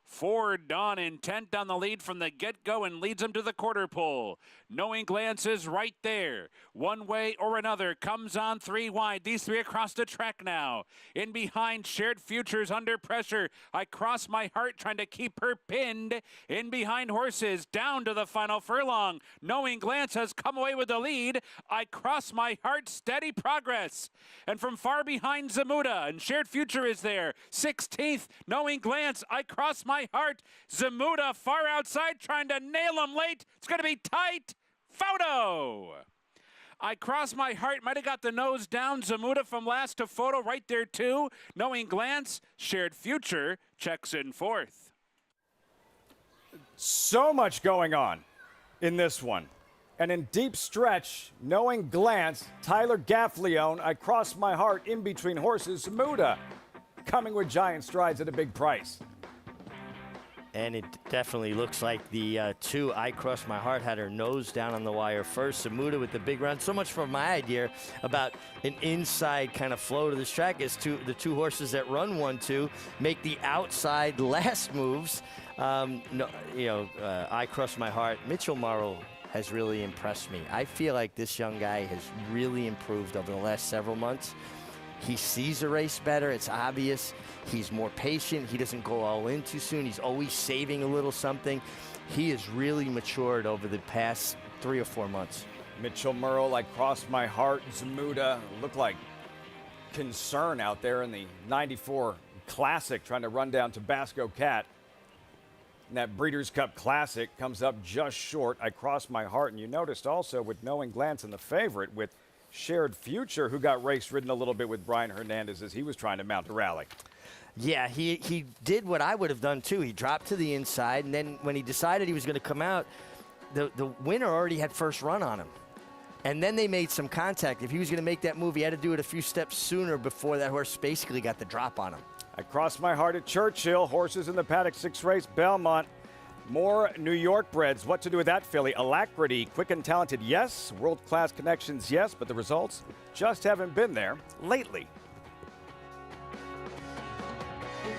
Ford Dawn intent on the lead from the get-go and leads him to the quarter pole. Knowing Glance is right there. One way or another comes on 3 wide. These 3 across the track now. In behind, Shared Futures under pressure. I Cross My Heart trying to keep her pinned. In behind Horses down to the final furlong. Knowing Glance has come away with the lead. I Cross My Heart, steady progress. And from far behind Zamuda, and Shared Future is there. 16th, Knowing Glance, I Cross My Heart. Zamuda far outside trying to nail him late. It's going to be tight. Photo. I Cross My Heart might have got the nose down. Zamuda from last to Photo right there too. Knowing Glance, Shared Future checks in 4th. So much going on in this one. And in deep stretch, Knowing Glance, Tyler Gaffleone, I Cross My Heart in between horses. Zamuda coming with giant strides at a big price. And it definitely looks like the 2 I Cross My Heart had her nose down on the wire first. Zamuda with the big run. So much for my idea about an inside kind of flow to this track is the 2 horses that run 1-2 make the outside last moves. I Cross My Heart. Mitchell Morrow has really impressed me. I feel like this young guy has really improved over the last several months. He sees a race better. It's obvious. He's more patient. He doesn't go all in too soon. He's always saving a little something. He has really matured over the past 3 or 4 months. Mitchell Merle, I Cross My Heart. Zamuda looked like concern out there in the 94 Classic trying to run down Tabasco Cat. And that Breeders' Cup Classic comes up just short. I Cross My Heart. And you noticed also with Knowing Glance in the favorite with Shared Future, who got race-ridden a little bit with Brian Hernandez as he was trying to mount a rally. Yeah, he did what I would have done, too. He dropped to the inside, and then when he decided he was going to come out, the winner already had first run on him. And then they made some contact. If he was going to make that move, he had to do it a few steps sooner before that horse basically got the drop on him. I Cross My Heart at Churchill. Horses in the paddock 6 race. Belmont. More New York breds. What to do with that filly? Alacrity, quick and talented, yes. World-class connections, yes. But the results just haven't been there lately.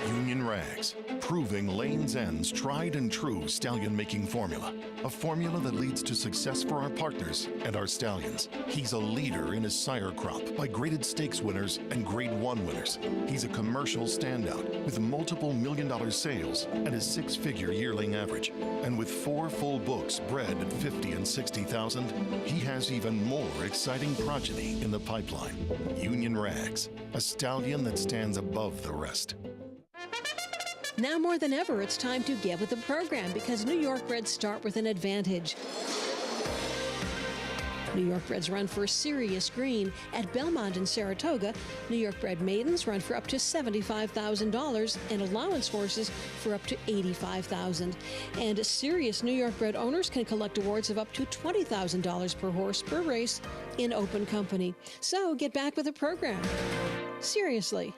Union Rags, proving Lane's End's tried and true stallion making formula. A formula that leads to success for our partners and our stallions. He's a leader in his sire crop by graded stakes winners and grade 1 winners. He's a commercial standout with multiple million-dollar sales and a 6-figure yearling average. And with 4 full books bred at 50 and 60,000, he has even more exciting progeny in the pipeline. Union Rags, a stallion that stands above the rest. Now more than ever, it's time to get with the program because New York Reds start with an advantage. New York Reds run for serious green at Belmont and Saratoga. New York bred maidens run for up to $75,000 and allowance horses for up to $85,000. And serious New York bred owners can collect awards of up to $20,000 per horse per race in open company. So get back with the program. Seriously.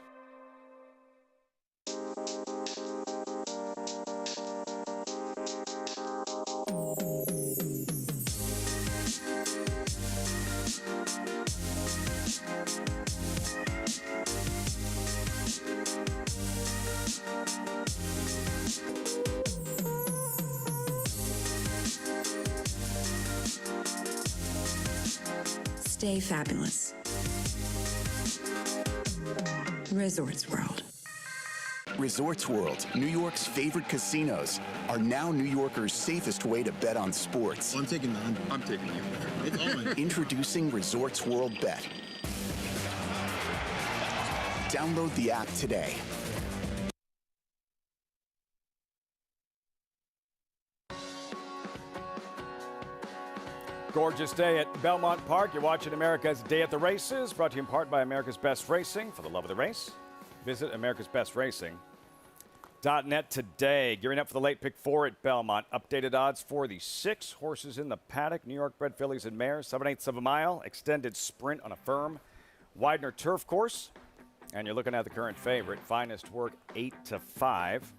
Stay fabulous. Resorts World. Resorts World, New York's favorite casinos, are now New Yorkers' safest way to bet on sports. I'm taking the under. I'm taking you. It's on. Introducing Resorts World Bet. Download the app today. Gorgeous day at Belmont Park. You're watching America's Day at the Races, brought to you in part by America's Best Racing. For the love of the race, visit americasbestracing.net today. Gearing up for the late pick 4 at Belmont. Updated odds for the 6 horses in the paddock. New York bred Phillies and Mares, 7/8 of a mile. Extended sprint on a firm Widener turf course. And you're looking at the current favorite. Finest work 8-5.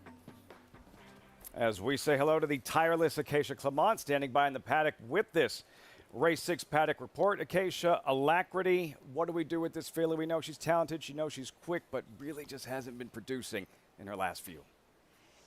As we say hello to the tireless Acacia Clement, standing by in the paddock with this Race 6 paddock report. Acacia, Alacrity, what do we do with this filly? We know she's talented, she knows she's quick, but really just hasn't been producing in her last few.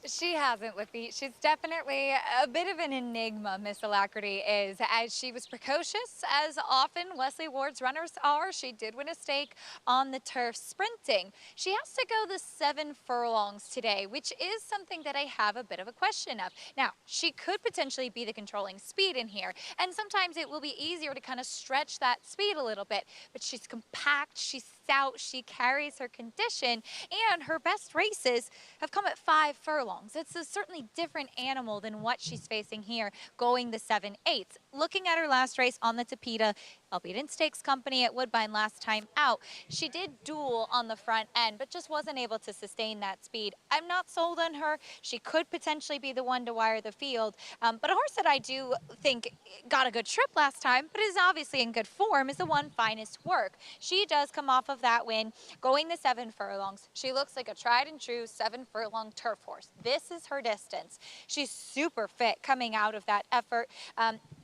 She hasn't, Liffy. She's definitely a bit of an enigma, Miss Alacrity is, as she was precocious, as often Leslie Ward's runners are. She did win a stake on the turf sprinting. She has to go the 7 furlongs today, which is something that I have a bit of a question of. Now, she could potentially be the controlling speed in here, and sometimes it will be easier to kind of stretch that speed a little bit, but she's compact, she's stout, she carries her condition, and her best races have come at 5 furlongs. It's a certainly different animal than what she's facing here, going the 7/8. Looking at her last race on the Tapeta, albeit in stakes company at Woodbine last time out, she did duel on the front end, but just wasn't able to sustain that speed. I'm not sold on her. She could potentially be the one to wire the field, but a horse that I do think got a good trip last time, but is obviously in good form, is the one Finest Work. She does come off of that win, going the 7 furlongs. She looks like a tried and true 7 furlong turf horse. This is her distance. She's super fit coming out of that effort.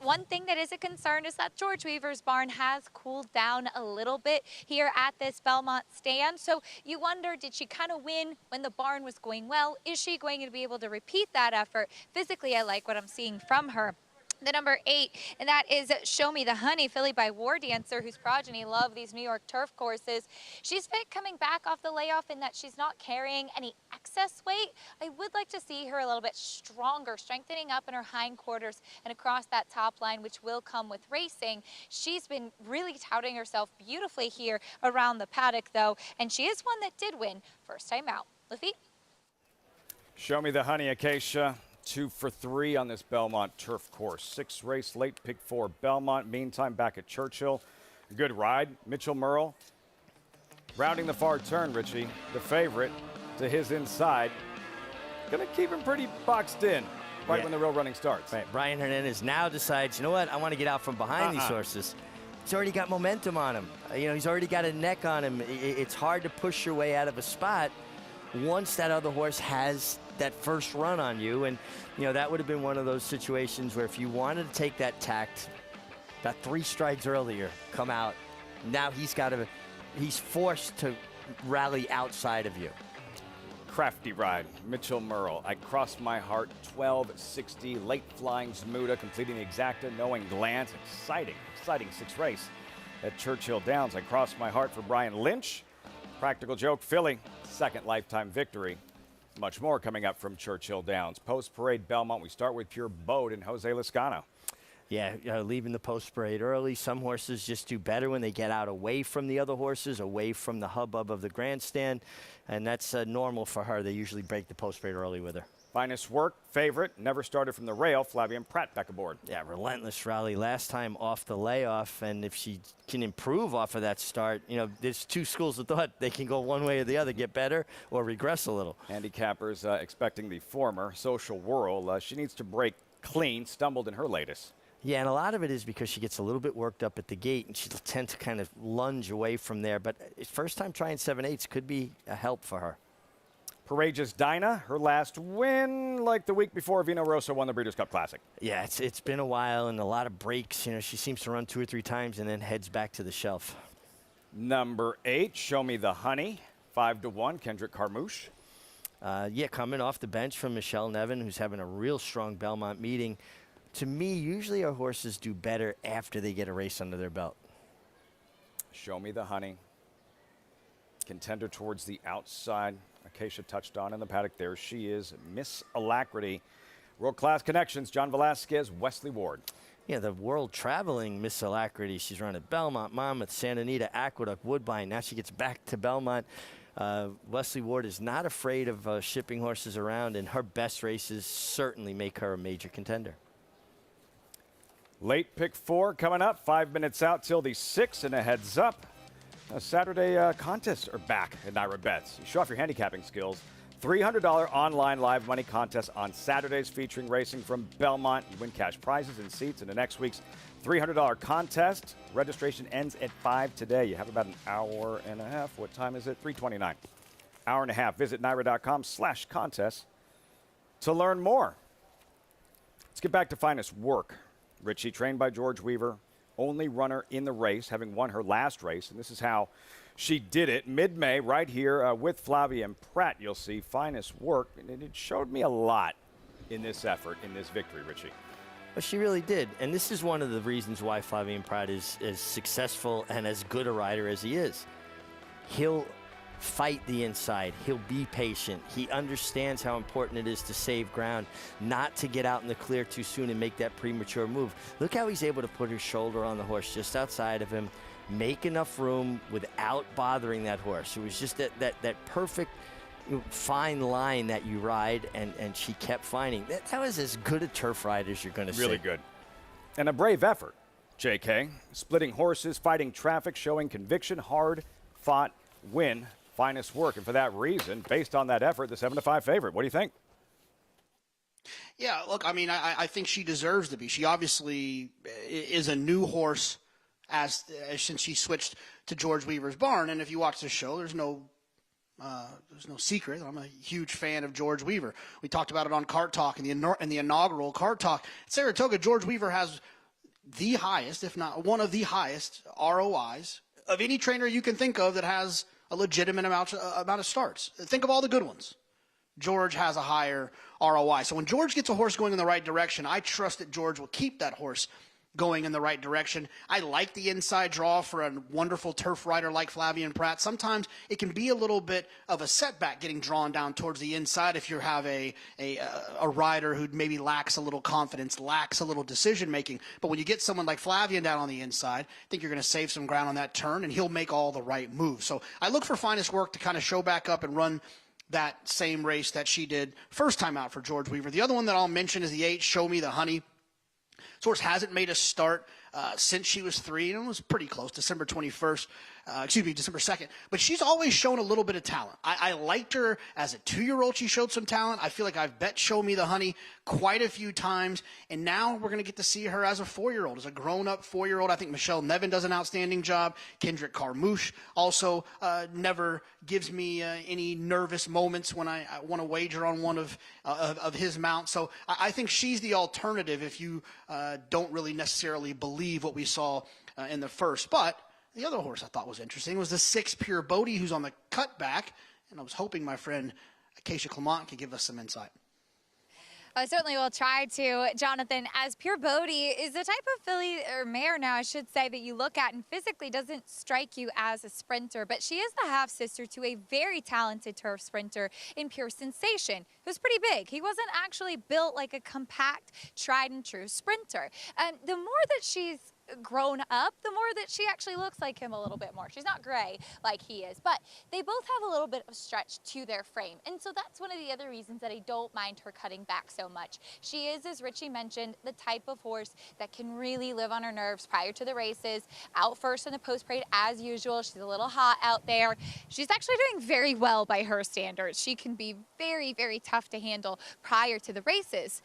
One thing that is a concern is that George Weaver's barn has cooled down a little bit here at this Belmont stand. So you wonder, did she kind of win when the barn was going well? Is she going to be able to repeat that effort? Physically, I like what I'm seeing from her. The number 8, and that is Show Me the Honey, filly by War Dancer, whose progeny love these New York turf courses. She's fit coming back off the layoff in that she's not carrying any excess weight. I would like to see her a little bit stronger, strengthening up in her hindquarters and across that top line, which will come with racing. She's been really touting herself beautifully here around the paddock, though, and she is one that did win first time out. Liffy? Show Me the Honey, Acacia. 2 for 3 on this Belmont turf course. 6 race late pick 4 Belmont. Meantime, back at Churchill. Good ride. Mitchell Merle rounding the far turn, Richie. The favorite to his inside. Going to keep him pretty boxed in right when the real running starts. Right. Brian Hernandez now decides, you know what, I want to get out from behind these horses. He's already got momentum on him. He's already got a neck on him. It's hard to push your way out of a spot once that other horse has that first run on you. And, that would have been one of those situations where if you wanted to take that tact, about 3 strides earlier, come out, now he's forced to rally outside of you. crafty ride. Mitchell Merle, I Crossed My Heart, 1260. Late Flying Zmuda, completing the exacta, Knowing Glance. Exciting sixth race at Churchill Downs. I Crossed My Heart for Brian Lynch. Practical Joke Philly, second lifetime victory. Much more coming up from Churchill Downs. Post-parade Belmont, we start with Pure Boat and Jose Lascano. Yeah, leaving the post parade early. Some horses just do better when they get out away from the other horses, away from the hubbub of the grandstand, and that's normal for her. They usually break the post parade early with her. Finest Work, favorite, never started from the rail. Flavia Pratt back aboard. Yeah, relentless rally last time off the layoff, and if she can improve off of that start, there's two schools of thought. They can go one way or the other, get better or regress a little. Handicappers expecting the former. Social Whirl, she needs to break clean, stumbled in her latest. Yeah, and a lot of it is because she gets a little bit worked up at the gate, and she'll tend to kind of lunge away from there. But first time trying 7/8 could be a help for her. Courageous Dinah, her last win, like the week before Vino Rosso won the Breeders' Cup Classic. Yeah, it's been a while and a lot of breaks. She seems to run 2 or 3 times and then heads back to the shelf. Number 8, Show Me the Honey, 5-1, Kendrick Carmouche. Coming off the bench from Michelle Nevin, who's having a real strong Belmont meeting. To me, usually our horses do better after they get a race under their belt. Show Me the Honey. Contender towards the outside. Acacia touched on in the paddock. There she is, Miss Alacrity. World-class connections, John Velasquez, Wesley Ward. Yeah, the world-traveling Miss Alacrity. She's run at Belmont, Monmouth, Santa Anita, Aqueduct, Woodbine. Now she gets back to Belmont. Wesley Ward is not afraid of shipping horses around, and her best races certainly make her a major contender. Late pick 4 coming up, 5 minutes out till the 6th, and a heads up. Saturday contests are back at Naira Bets. You show off your handicapping skills. $300 online live money contest on Saturdays featuring racing from Belmont. You win cash prizes and seats in the next week's $300 contest. Registration ends at 5 today. You have about an hour and a half. What time is it? 3:29. Hour and a half. Visit NYRA.com/contest to learn more. Let's get back to Finest Work. Richie, trained by George Weaver, only runner in the race, having won her last race. And this is how she did it. Mid-May, right here with Flavia and Pratt, you'll see Finest Work. And it showed me a lot in this effort, in this victory, Richie. Well, she really did. And this is one of the reasons why Flavia Pratt is as successful and as good a rider as he is. He'll fight the inside. He'll be patient. He understands how important it is to save ground, not to get out in the clear too soon and make that premature move. Look how he's able to put his shoulder on the horse just outside of him, make enough room without bothering that horse. It was just that perfect fine line that you ride, and she kept finding. That was as good a turf ride as you're going to see. Really good. And a brave effort, JK. Splitting horses, fighting traffic, showing conviction, hard-fought win. Finest Work, and for that reason, based on that effort, the 7-5 favorite. What do you think? Yeah, look, I mean, I think she deserves to be. She obviously is a new horse since she switched to George Weaver's barn. And if you watch the show, there's no secret. I'm a huge fan of George Weaver. We talked about it on Cart Talk in the inaugural Cart Talk. At Saratoga, George Weaver has the highest, if not one of the highest, ROIs of any trainer you can think of that has a legitimate amount of starts. Think of all the good ones. George has a higher ROI. So when George gets a horse going in the right direction, I trust that George will keep that horse going in the right direction. I like the inside draw for a wonderful turf rider like Flavia Pratt. Sometimes it can be a little bit of a setback getting drawn down towards the inside if you have a rider who maybe lacks a little confidence, lacks a little decision making. But when you get someone like Flavia down on the inside, I think you're going to save some ground on that turn, and he'll make all the right moves. So I look for Finest Work to kind of show back up and run that same race that she did first time out for George Weaver. The other one that I'll mention is the 8, Show Me the Honey. This horse hasn't made a start since she was 3, and it was pretty close, December 2nd. But she's always shown a little bit of talent. I liked her as a 2-year-old. She showed some talent. I feel like I've bet Show Me the Honey quite a few times, and now we're going to get to see her as a 4-year-old, as a grown-up 4-year-old. I think Michelle Nevin does an outstanding job. Kendrick Carmouche also never gives me any nervous moments when I want to wager on one of his mounts. So I think she's the alternative if you don't really necessarily believe what we saw in the first. But the other horse I thought was interesting was the 6 Pure Bodie, who's on the cutback, and I was hoping my friend Acacia Clement can give us some insight. I certainly will try to, Jonathan, as Pure Bodie is the type of filly or mare now, I should say, that you look at and physically doesn't strike you as a sprinter, but she is the half-sister to a very talented turf sprinter in Pure Sensation, who's pretty big. He wasn't actually built like a compact, tried-and-true sprinter. The more that she's grown up, the more that she actually looks like him a little bit more. She's not gray like he is, but they both have a little bit of stretch to their frame. And so that's one of the other reasons that I don't mind her cutting back so much. She is, as Richie mentioned, the type of horse that can really live on her nerves prior to the races. Out first in the post parade as usual. She's a little hot out there. She's actually doing very well by her standards. She can be very, very tough to handle prior to the races.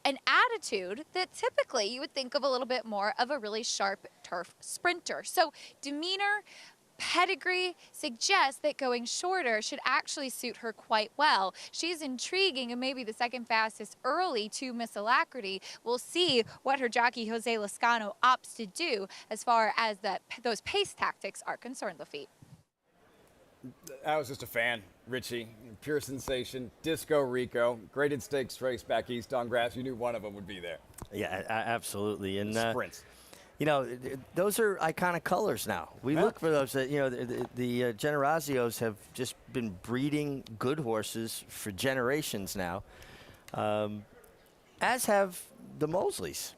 An attitude that typically you would think of a little bit more of a really sharp turf sprinter. So demeanor, pedigree suggests that going shorter should actually suit her quite well. She's intriguing and maybe the second fastest early to Miss Alacrity. We'll see what her jockey Jose Lascano opts to do as far as those pace tactics are concerned, Lafitte. I was just a fan, Richie. Pure Sensation, Disco Rico, graded stakes race back east on grass. You knew one of them would be there. Yeah, absolutely. And sprints. You know, those are iconic colors now. We look for those. You know, the Generasios have just been breeding good horses for generations now, as have the Mosleys.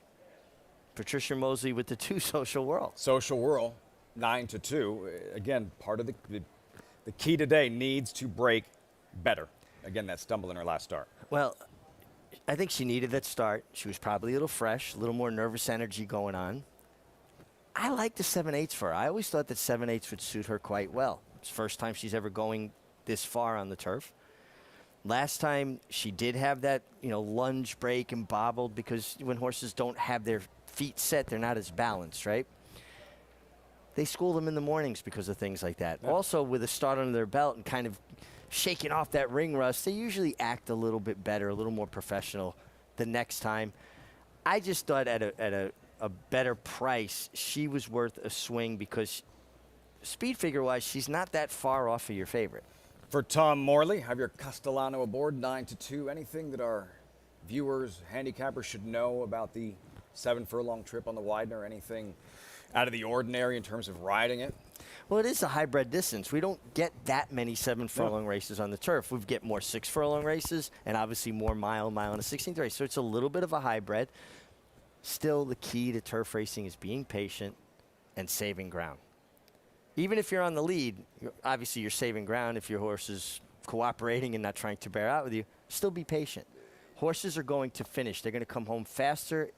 Patricia Mosley with the 2 Social World. Social World, 9-2. Again, part of the key today needs to break better. Again, that stumble in her last start. Well, I think she needed that start. She was probably a little fresh, a little more nervous energy going on. I like the 7/8 for her. I always thought that 7/8 would suit her quite well. It's the first time she's ever going this far on the turf. Last time she did have that, lunge break and bobbled, because when horses don't have their feet set, they're not as balanced, right? They school them in the mornings because of things like that. Yeah. Also, with a start under their belt and kind of shaking off that ring rust, they usually act a little bit better, a little more professional the next time. I just thought at a better price, she was worth a swing, because speed figure-wise, she's not that far off of your favorite. For Tom Morley, have your Castellano aboard, 9-2. Anything that our viewers, handicappers should know about the 7-furlong trip on the Widener? Anything out of the ordinary in terms of riding it? Well, it is a hybrid distance. We don't get that many 7-furlong races on the turf. We get more 6-furlong races, and obviously more mile and a 16th race. So it's a little bit of a hybrid. Still, the key to turf racing is being patient and saving ground. Even if you're on the lead, obviously you're saving ground if your horse is cooperating and not trying to bear out with you. Still be patient. Horses are going to finish. They're going to come home faster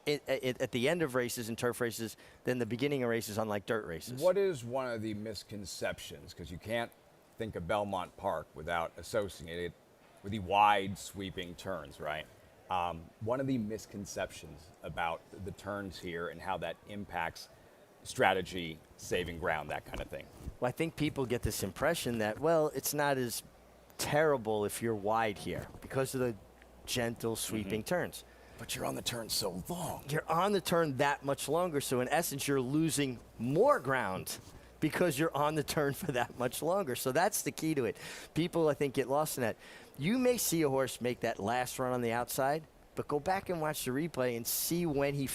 at the end of races and turf races than the beginning of races, unlike dirt races. What is one of the misconceptions, because you can't think of Belmont Park without associating it with the wide sweeping turns, right? One of the misconceptions about the turns here and how that impacts strategy, saving ground, that kind of thing. Well, I think people get this impression that, well, it's not as terrible if you're wide here because of the gentle sweeping turns. But you're on the turn so long. You're on the turn that much longer. So in essence, you're losing more ground because you're on the turn for that much longer. So that's the key to it. People, I think, get lost in that. You may see a horse make that last run on the outside, but go back and watch the replay and see when he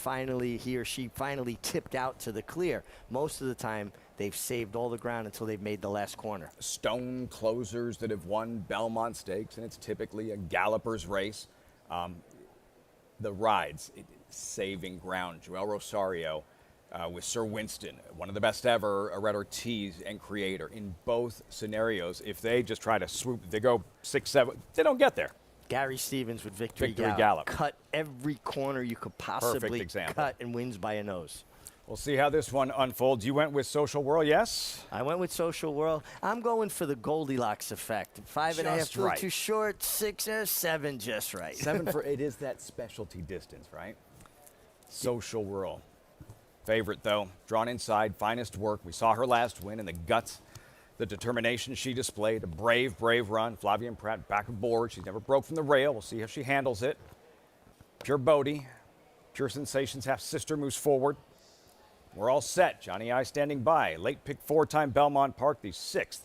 or she finally tipped out to the clear. Most of the time, they've saved all the ground until they've made the last corner. Stone closers that have won Belmont Stakes, and it's typically a galloper's race. The rides, saving ground. Joel Rosario with Sir Winston, one of the best ever, Red Ortiz and Creator. In both scenarios, if they just try to swoop, they go 6-7, they don't get there. Gary Stevens with Victory Gallop. Cut every corner you could possibly cut and wins by a nose. We'll see how this one unfolds. You went with Social World, yes? I went with Social World. I'm going for the Goldilocks effect. 5.5 right. Too short, 6 or 7 just right. 7 for it is that specialty distance, right? Social World. Favorite, though, drawn inside, finest work. We saw her last win in the guts, the determination she displayed, a brave run. Flavien Prat back aboard. She's never broke from the rail. We'll see how she handles it. Pure Bodie, Pure Sensations half-sister moves forward. We're all set. Johnny I standing by. Late pick 4-time Belmont Park, the 6th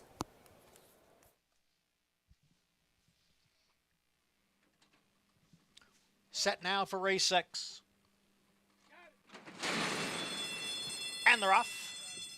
Set now for race 6. And they're off.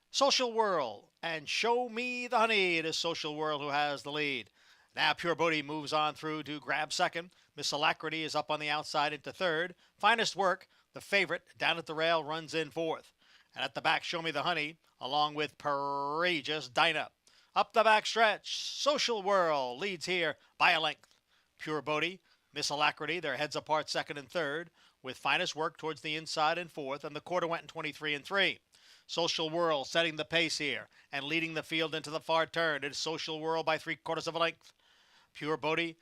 Social Whirl and Show Me the Honey. It is Social Whirl who has the lead. Now Pure Booty moves on through to grab second. Miss Alacrity is up on the outside into third. Finest Work, the favorite, down at the rail, runs in fourth. And at the back, Show Me the Honey, along with Courageous Dinah. Up the back stretch, Social Whirl leads here by a length. Pure Booty, Miss Alacrity, their heads apart second and third, with Finest Work towards the inside in fourth, and the quarter went in 23 and 3. Social Whirl setting the pace here and leading the field into the far turn. It is Social Whirl by 3/4 of a length. Pure Booty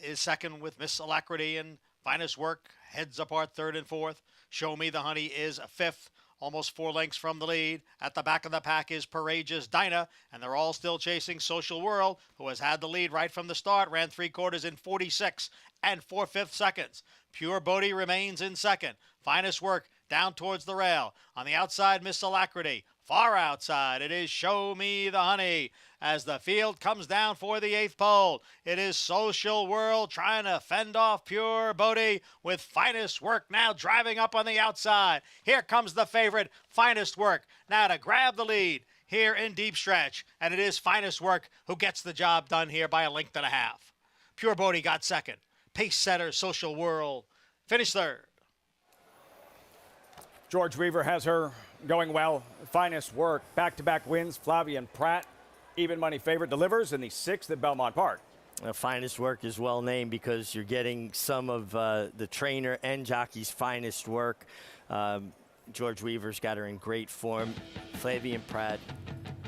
is second with Miss Alacrity, and Finest Work heads apart third and fourth. Show Me the Honey is fifth, almost 4 lengths from the lead. At the back of the pack is Courageous Dinah, and they're all still chasing Social Whirl, who has had the lead right from the start, ran 3/4 in 46 and 4/5 seconds. Pure Booty remains in second. Finest Work down towards the rail. On the outside, Miss Alacrity. Far outside, it is Show Me the Honey. As the field comes down for the 8th pole, it is Social Whirl trying to fend off Pure Booty, with Finest Work now driving up on the outside. Here comes the favorite, Finest Work, now to grab the lead here in deep stretch. And it is Finest Work who gets the job done here by a length and a half. Pure Booty got second. Pace setter Social Whirl finished third. George Weaver has her going well. Finest Work, back-to-back wins. Flavian Pratt, even money favorite, delivers in the 6th at Belmont Park. Finest Work is well named because you're getting some of the trainer and jockey's finest work. George Weaver's got her in great form. Flavian Pratt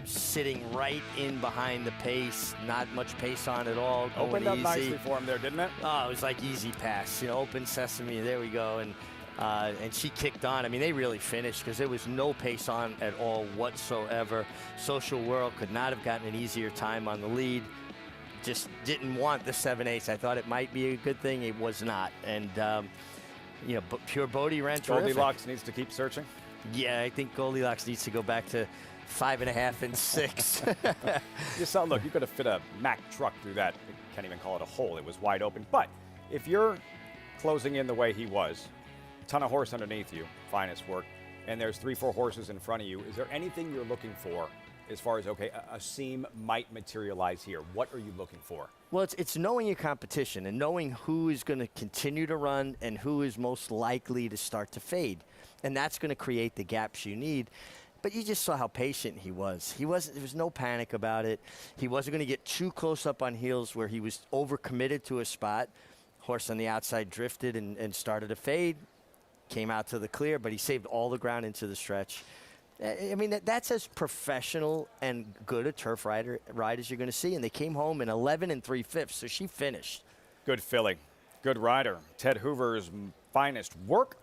sitting right in behind the pace, not much pace on at all. Opened up nicely for him there, didn't it? Oh, it was like easy pass, open sesame, there we go. And she kicked on. I mean, they really finished because there was no pace on at all whatsoever. Social Whirl could not have gotten an easier time on the lead. Just didn't want the 7/8. I thought it might be a good thing. It was not. And, but Pure Booty ran terrific. Goldilocks needs to keep searching. Yeah, I think Goldilocks needs to go back to 5.5 and 6. You saw, look, you could have fit a Mack truck through that. You can't even call it a hole. It was wide open. But if you're closing in the way he was, ton of horse underneath you, Finest Work, and there's 3-4 horses in front of you, is there anything you're looking for as far as, okay, a seam might materialize here? What are you looking for? Well, it's knowing your competition and knowing who is going to continue to run and who is most likely to start to fade. And that's going to create the gaps you need. But you just saw how patient he was. There was no panic about it. He wasn't going to get too close up on heels where he was overcommitted to a spot. Horse on the outside drifted and started to fade. Came out to the clear, but he saved all the ground into the stretch. I mean, that's as professional and good a turf ride as you're going to see. And they came home in 11 3/5, so she finished. Good filly. Good rider. Ted Hoover's Finest Work.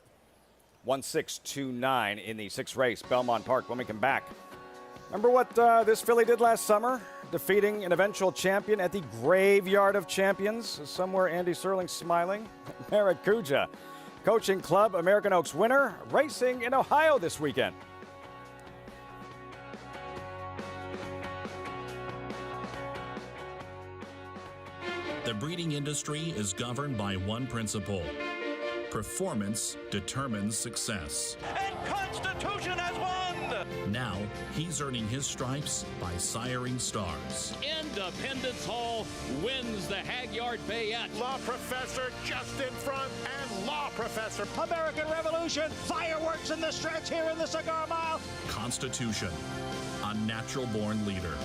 1/6-2/9 in the 6th race, Belmont Park. When we come back, remember what this filly did last summer? Defeating an eventual champion at the Graveyard of Champions. Somewhere Andy Serling's smiling. Maracuja. Coaching Club American Oaks winner, racing in Ohio this weekend. The breeding industry is governed by one principle. Performance determines success. And Constitution has won! Now, he's earning his stripes by siring stars. Independence Hall wins the Hagyard Bayette. Law Professor just in front, and Law Professor. American Revolution, fireworks in the stretch here in the Cigar Mile. Constitution, a natural-born leader.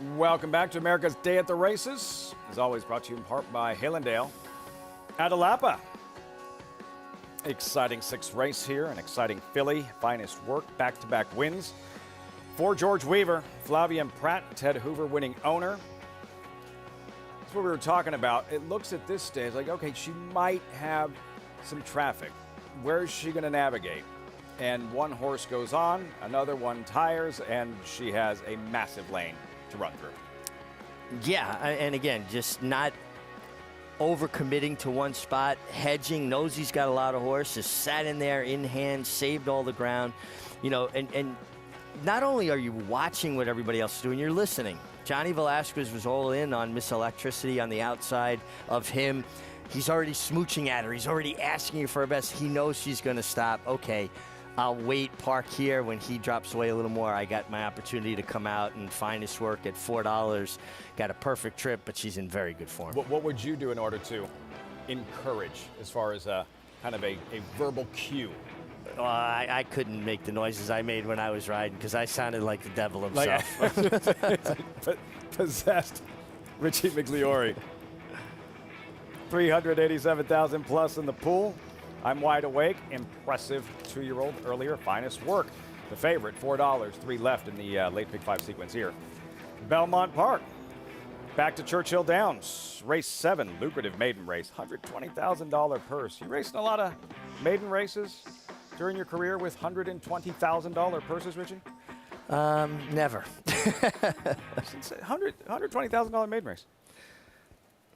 Welcome back to America's Day at the Races. As always, brought to you in part by Hallandale. Adelapa. Exciting sixth race here, an exciting filly, finest work, back-to-back wins. For George Weaver, Flavian Pratt, Ted Hoover winning owner. That's what we were talking about. It looks at this stage like, okay, she might have some traffic. Where is she going to navigate? And one horse goes on, another one tires, and she has a massive lane to run through. Yeah, and again, just not overcommitting to one spot, hedging, knows he's got a lot of horses, sat in there in hand, saved all the ground. You know, and not only are you watching what everybody else is doing, you're listening. Johnny Velasquez was all in on Miss Electricity on the outside of him. He's already smooching at her. He's already asking her for her best. He knows she's going to stop. Okay, I'll wait, park here. When he drops away a little more, I got my opportunity to come out and finest work at $4. Got a perfect trip, but she's in very good form. What would you do in order to encourage as far as kind of a verbal cue? I couldn't make the noises I made when I was riding because I sounded like the devil himself. Possessed Richie Migliori. 387,000 plus in the pool. I'm wide awake. Impressive 2-year-old earlier. Finest work. The favorite, $4. 3 left in the late Big 5 sequence here. Belmont Park. Back to Churchill Downs. Race 7, lucrative maiden race. $120,000 purse. You racing a lot of maiden races during your career with $120,000 purses, Richie? Never. $120,000 maiden race.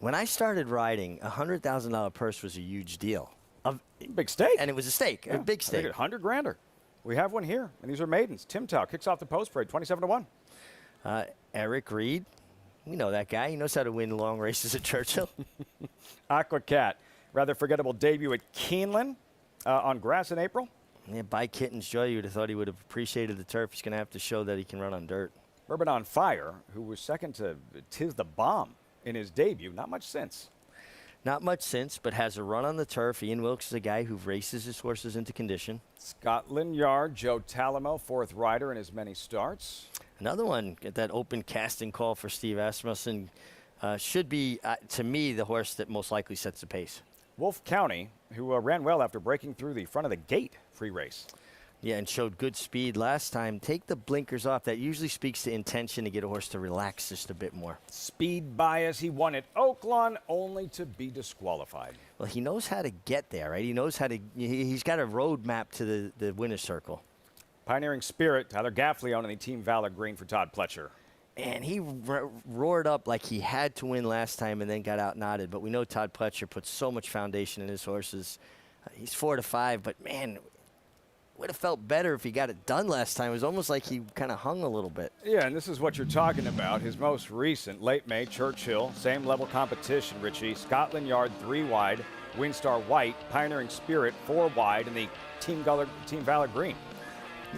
When I started riding, a $100,000 purse was a huge deal. Big stake. And it was a stake, a big stake. 100 grander. We have one here, and these are maidens. Tim Tao kicks off the post parade, 27-1. Eric Reed, we know that guy. He knows how to win long races at Churchill. Aqua Cat, rather forgettable debut at Keeneland on grass in April. Yeah, by Kitten's joy, you would have thought he would have appreciated the turf. He's going to have to show that he can run on dirt. Bourbon on Fire, who was second to Tiz the Bomb in his debut. Not much since. Not much since, but has a run on the turf. Ian Wilkes is a guy who races his horses into condition. Scotland Yard, Joe Talamo, 4th rider in as many starts. Another one, get that open casting call for Steve Asmussen. Should be, to me, the horse that most likely sets the pace. Wolf County, who ran well after breaking through the front of the gate free race. Yeah, and showed good speed last time. Take the blinkers off. That usually speaks to intention to get a horse to relax just a bit more. Speed bias. He won at Oaklawn only to be disqualified. Well, he knows how to get there, right? He knows how to. He's got a road map to the winner's circle. Pioneering Spirit, Tyler Gaffley on the Team Valor green for Todd Pletcher. And he roared up like he had to win last time and then got out-knotted. But we know Todd Pletcher puts so much foundation in his horses. He's 4-5, but, man, would have felt better if he got it done last time. It was almost like he kind of hung a little bit. Yeah, and this is what you're talking about. His most recent, late May, Churchill, same level competition, Richie. Scotland Yard, 3 wide. Windstar White, Pioneering Spirit, 4 wide, and the Team Valor green.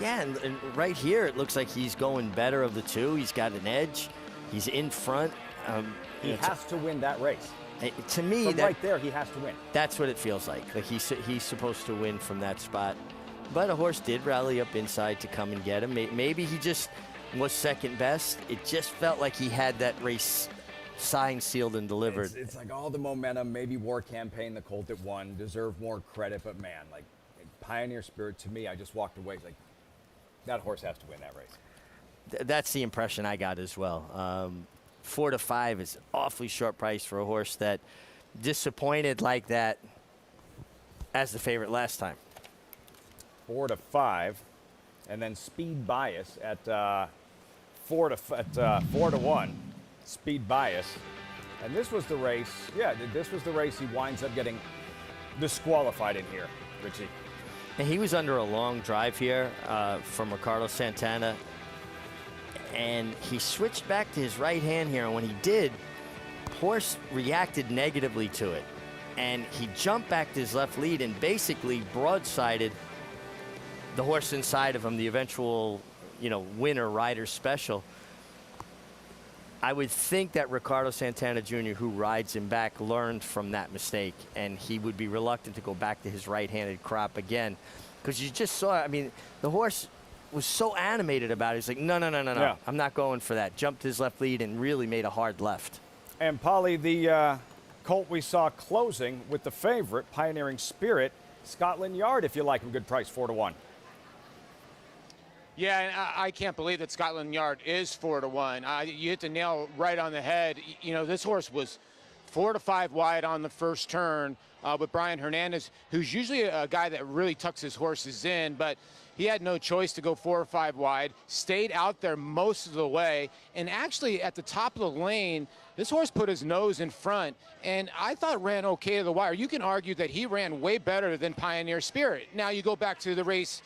Yeah, and right here it looks like he's going better of the two. He's got an edge. He's in front. He has to win that race. To me, from right there, he has to win. That's what it feels like. Like he's supposed to win from that spot. But a horse did rally up inside to come and get him. Maybe he just was second best. It just felt like he had that race signed, sealed, and delivered. It's like all the momentum, maybe War Campaign, the colt that won, deserved more credit. But, man, like Pioneer Spirit, to me, I just walked away like, that horse has to win that race. That's the impression I got as well. 4-5 is awfully short price for a horse that disappointed like that as the favorite last time. 4-5, and then Speed Bias at 4-1. Speed Bias, and this was the race. Yeah, this was the race he winds up getting disqualified in here, Richie. And he was under a long drive here from Ricardo Santana. And he switched back to his right hand here. And when he did, horse reacted negatively to it. And he jumped back to his left lead and basically broadsided the horse inside of him, the eventual, winner rider special. I would think that Ricardo Santana Jr., who rides him back, learned from that mistake, and he would be reluctant to go back to his right-handed crop again. Because you just saw, the horse was so animated about it. He's like, no, Yeah. I'm not going for that. Jumped his left lead and really made a hard left. And Polly, the colt we saw closing with the favorite, Pioneering Spirit, Scotland Yard, if you like him, good price, 4-1. Yeah, and I can't believe that Scotland Yard is 4-1. You hit the nail right on the head. You know, this horse was 4 to 5 wide on the first turn with Brian Hernandez, who's usually a guy that really tucks his horses in, but he had no choice to go 4 or 5 wide, stayed out there most of the way, and actually at the top of the lane, this horse put his nose in front, and I thought ran okay to the wire. You can argue that he ran way better than Pioneer Spirit. Now you go back to the race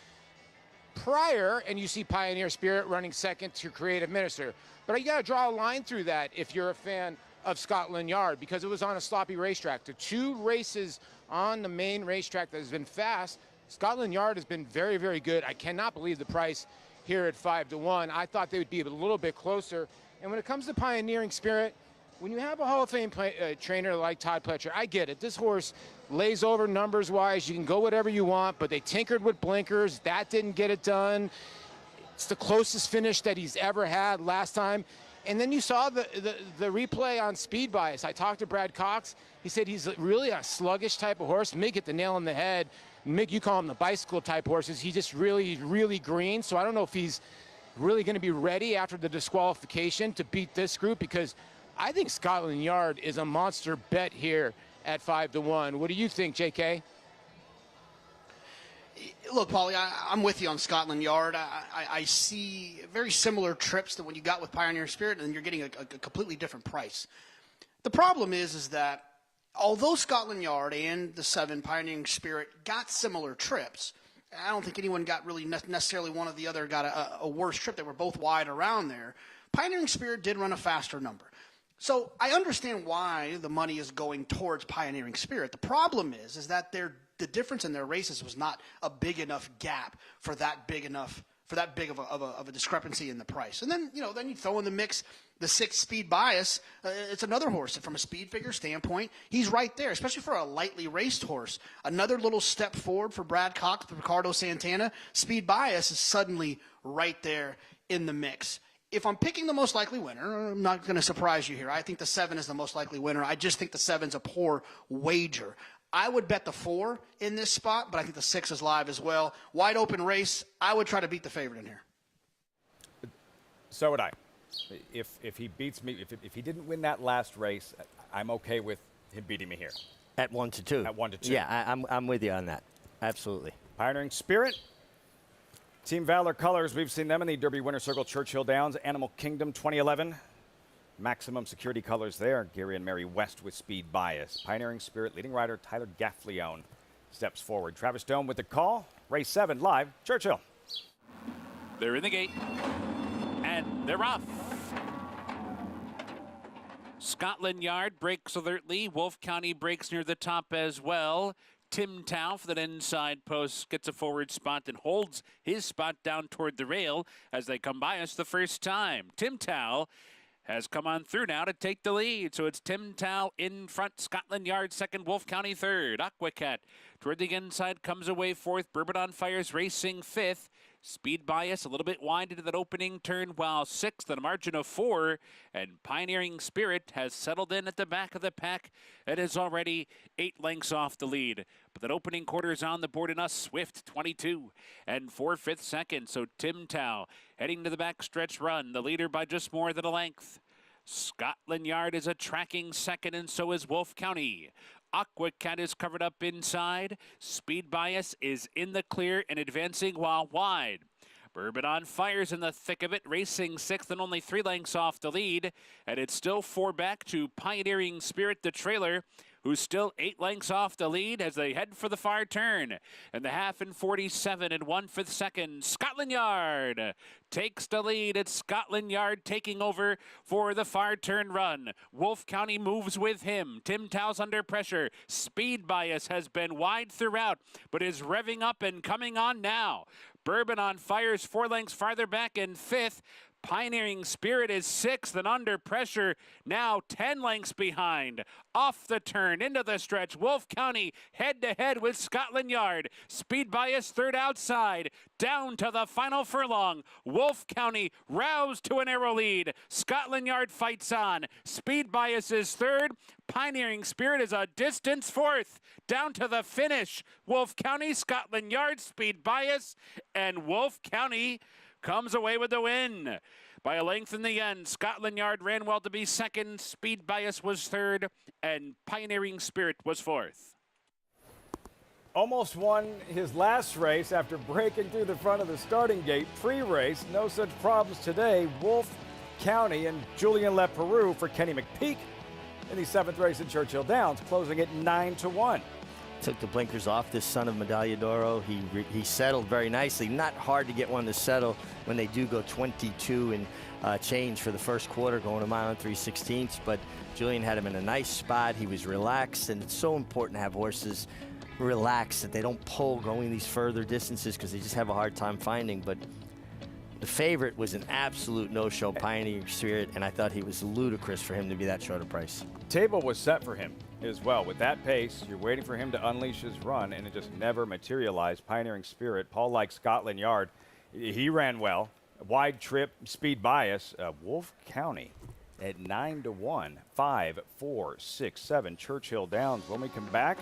prior, and you see Pioneer Spirit running second to Creative Minister. But you got to draw a line through that if you're a fan of Scotland Yard, because it was on a sloppy racetrack. The 2 races on the main racetrack that has been fast, Scotland Yard has been very, very good. I cannot believe the price here at 5-1. I thought they would be a little bit closer. And when it comes to Pioneering Spirit, when you have a Hall of Fame trainer like Todd Pletcher, I get it. This horse lays over numbers-wise. You can go whatever you want, but they tinkered with blinkers. That didn't get it done. It's the closest finish that he's ever had last time. And then you saw the replay on Speed Bias. I talked to Brad Cox. He said he's really a sluggish type of horse. Mick hit the nail on the head. Mick, you call him the bicycle type horses. He's just really, really green. So I don't know if he's really going to be ready after the disqualification to beat this group, because I think Scotland Yard is a monster bet here at 5-1. What do you think, JK? Look, Paulie, I'm with you on Scotland Yard. I see very similar trips to when you got with Pioneer Spirit, and you're getting a completely different price. The problem is that although Scotland Yard and the 7 Pioneering Spirit got similar trips, I don't think anyone got really necessarily one or the other got a worse trip. They were both wide around there. Pioneering Spirit did run a faster number. So I understand why the money is going towards Pioneering Spirit. The problem is that the difference in their races was not a big enough gap for that big of a discrepancy in the price. And then you throw in the mix the 6 Speed Bias. It's another horse that from a speed figure standpoint, he's right there, especially for a lightly raced horse. Another little step forward for Brad Cox, Ricardo Santana. Speed Bias is suddenly right there in the mix. If I'm picking the most likely winner, I'm not going to surprise you here. I think the 7 is the most likely winner. I just think the 7's a poor wager. I would bet the 4 in this spot, but I think the 6 is live as well. Wide open race. I would try to beat the favorite in here. So would I. If he beats me, if he didn't win that last race, I'm okay with him beating me here. At 1-2. At 1-2. Yeah, I'm with you on that. Absolutely. Pioneering Spirit. Team Valor colors, we've seen them in the Derby Winter Circle, Churchill Downs, Animal Kingdom 2011. Maximum security colors there, Gary and Mary West with Speed Bias. Pioneering Spirit, leading rider Tyler Gaffleone steps forward. Travis Dome with the call. Race 7 live, Churchill. They're in the gate, and they're off. Scotland Yard breaks alertly. Wolf County breaks near the top as well. Tim Tao for that inside post gets a forward spot and holds his spot down toward the rail as they come by us the first time. Tim Tao has come on through now to take the lead. So it's Tim Tao in front, Scotland Yard second, Wolf County third. Aquacat toward the inside comes away fourth. Bourbon on Fire's racing fifth. Speed Bias a little bit wide into that opening turn, while sixth at a margin of 4. And Pioneering Spirit has settled in at the back of the pack. It is already 8 lengths off the lead. But that opening quarter is on the board, and a swift 22 and 4/5 seconds. So Tim Tao heading to the backstretch run, the leader by just more than a length. Scotland Yard is a tracking second, and so is Wolf County. Aquacat is covered up inside. Speed Bias is in the clear and advancing while wide. Bourbon on Fire's in the thick of it, racing sixth and only 3 lengths off the lead. And it's still 4 back to Pioneering Spirit, the trailer, who's still 8 lengths off the lead as they head for the far turn. And the half in 47 and 1/5 seconds. Scotland Yard takes the lead. It's Scotland Yard taking over for the far turn run. Wolf County moves with him. Tim Tao's under pressure. Speed Bias has been wide throughout, but is revving up and coming on now. Bourbon on Fire's 4 lengths farther back in 5th. Pioneering Spirit is 6th and under pressure, now 10 lengths behind. Off the turn, into the stretch, Wolf County head-to-head with Scotland Yard. Speed Bias 3rd outside, down to the final furlong. Wolf County roused to a narrow lead. Scotland Yard fights on. Speed Bias is 3rd. Pioneering Spirit is a distance 4th. Down to the finish, Wolf County, Scotland Yard, Speed Bias, and Wolf County comes away with the win. By a length in the end, Scotland Yard ran well to be 2nd, Speed Bias was 3rd, and Pioneering Spirit was 4th. Almost won his last race after breaking through the front of the starting gate pre-race. No such problems today. Wolf County and Julian Leperoux for Kenny McPeak in the 7th race at Churchill Downs, closing at 9-1. Took the blinkers off, this son of Medaglia d'Oro. He settled very nicely. Not hard to get one to settle when they do go 22 and change for the first quarter, going a mile and 3/16. But Julian had him in a nice spot. He was relaxed, and it's so important to have horses relaxed, that they don't pull going these further distances because they just have a hard time finding. But the favorite was an absolute no-show, Pioneering Spirit, and I thought he was ludicrous for him to be that short a price. Table was set for him as well. With that pace, you're waiting for him to unleash his run, and it just never materialized. Pioneering Spirit, Paul likes Scotland Yard. He ran well. Wide trip, Speed Bias. Wolf County at 9-1. 5, 4, 6, 7. Churchill Downs. When we come back,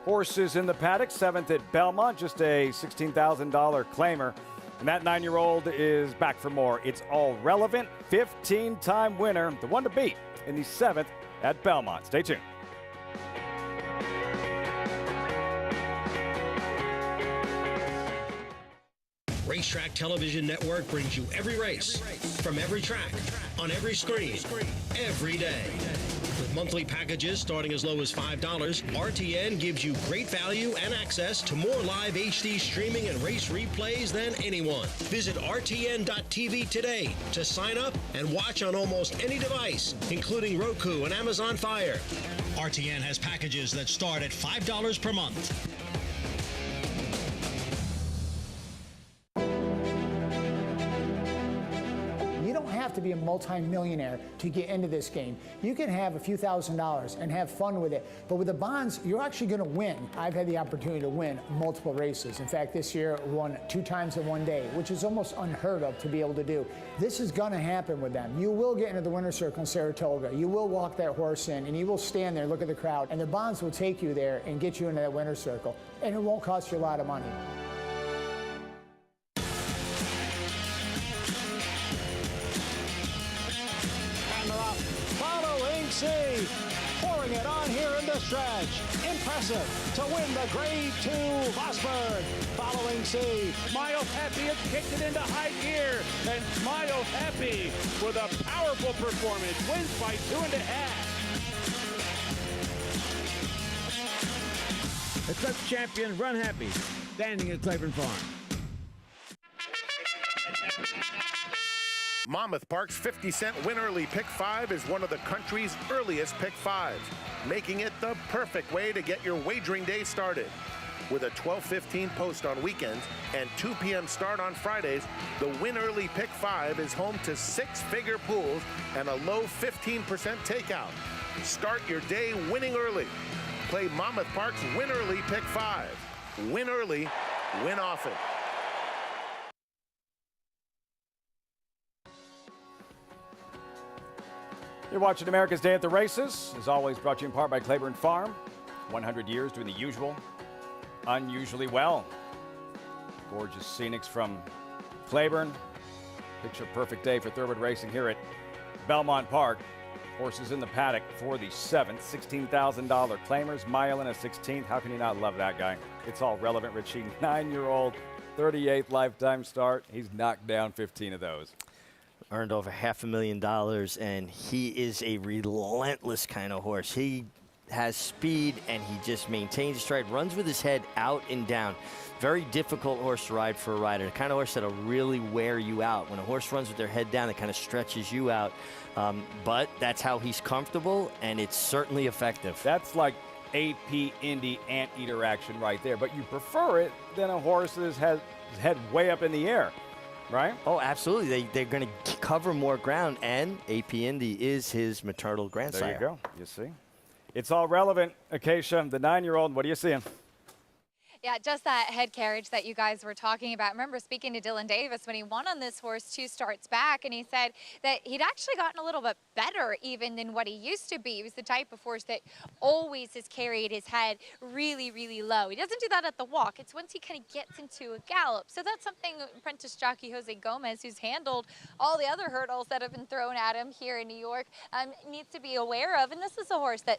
horses in the paddock. 7th at Belmont, just a $16,000 claimer. And that 9-year-old is back for more. It's all relevant. 15-time winner, the one to beat in the 7th at Belmont. Stay tuned. Racetrack Television Network brings you every race, from every track, on every screen, every day. With monthly packages starting as low as $5, RTN gives you great value and access to more live HD streaming and race replays than anyone. Visit RTN.tv today to sign up and watch on almost any device, including Roku and Amazon Fire. RTN has packages that start at $5 per month. To be a multi-millionaire to get into this game. You can have a few $1,000s and have fun with it, but with the bonds, you're actually going to win. I've had the opportunity to win multiple races. In fact, this year I won 2 times in one day, which is almost unheard of to be able to do. This is going to happen with them. You will get into the winner's circle in Saratoga. You will walk that horse in, and you will stand there, look at the crowd, and the bonds will take you there and get you into that winner's circle, and it won't cost you a lot of money. Pouring it on here in the stretch. Impressive to win the Grade 2 Vosburg. Following C. Smile Happy has kicked it into high gear, and Smile Happy with a powerful performance wins by 2.5. The Clutch champion Run Happy, standing at Claiborne Farm. Monmouth Park's 50-cent Win Early Pick 5 is one of the country's earliest Pick 5s, making it the perfect way to get your wagering day started. With a 12:15 post on weekends and 2 p.m. start on Fridays, the Win Early Pick 5 is home to 6-figure pools and a low 15% takeout. Start your day winning early. Play Monmouth Park's Win Early Pick 5. Win early, win often. You're watching America's Day at the Races. As always, brought to you in part by Claiborne Farm. 100 years doing the usual, unusually well. Gorgeous scenics from Claiborne. Picture perfect day for thoroughbred racing here at Belmont Park. Horses in the paddock for the 7th. $16,000 claimers, mile and a 16th. How can you not love that guy? It's all relevant, Richie. 9-year-old, 38th lifetime start. He's knocked down 15 of those. Earned over $500,000, and he is a relentless kind of horse. He has speed, and he just maintains his stride, runs with his head out and down. Very difficult horse to ride for a rider. The kind of horse that'll really wear you out. When a horse runs with their head down, it kind of stretches you out. But that's how he's comfortable, and it's certainly effective. That's like AP Indy Anteater action right there. But you prefer it than a horse that has his head way up in the air. right? Oh, absolutely. They're going to cover more ground, and AP Indy is his maternal grandsire. There you go. You see? It's all relevant. Acacia, the 9-year-old, what are you seeing? Yeah, just that head carriage that you guys were talking about. I remember speaking to Dylan Davis when he won on this horse 2 starts back, and he said that he'd actually gotten a little bit better even than what he used to be. He was the type of horse that always has carried his head really, really low. He doesn't do that at the walk. It's once he kind of gets into a gallop. So that's something apprentice jockey Jose Gomez, who's handled all the other hurdles that have been thrown at him here in New York, needs to be aware of. And this is a horse that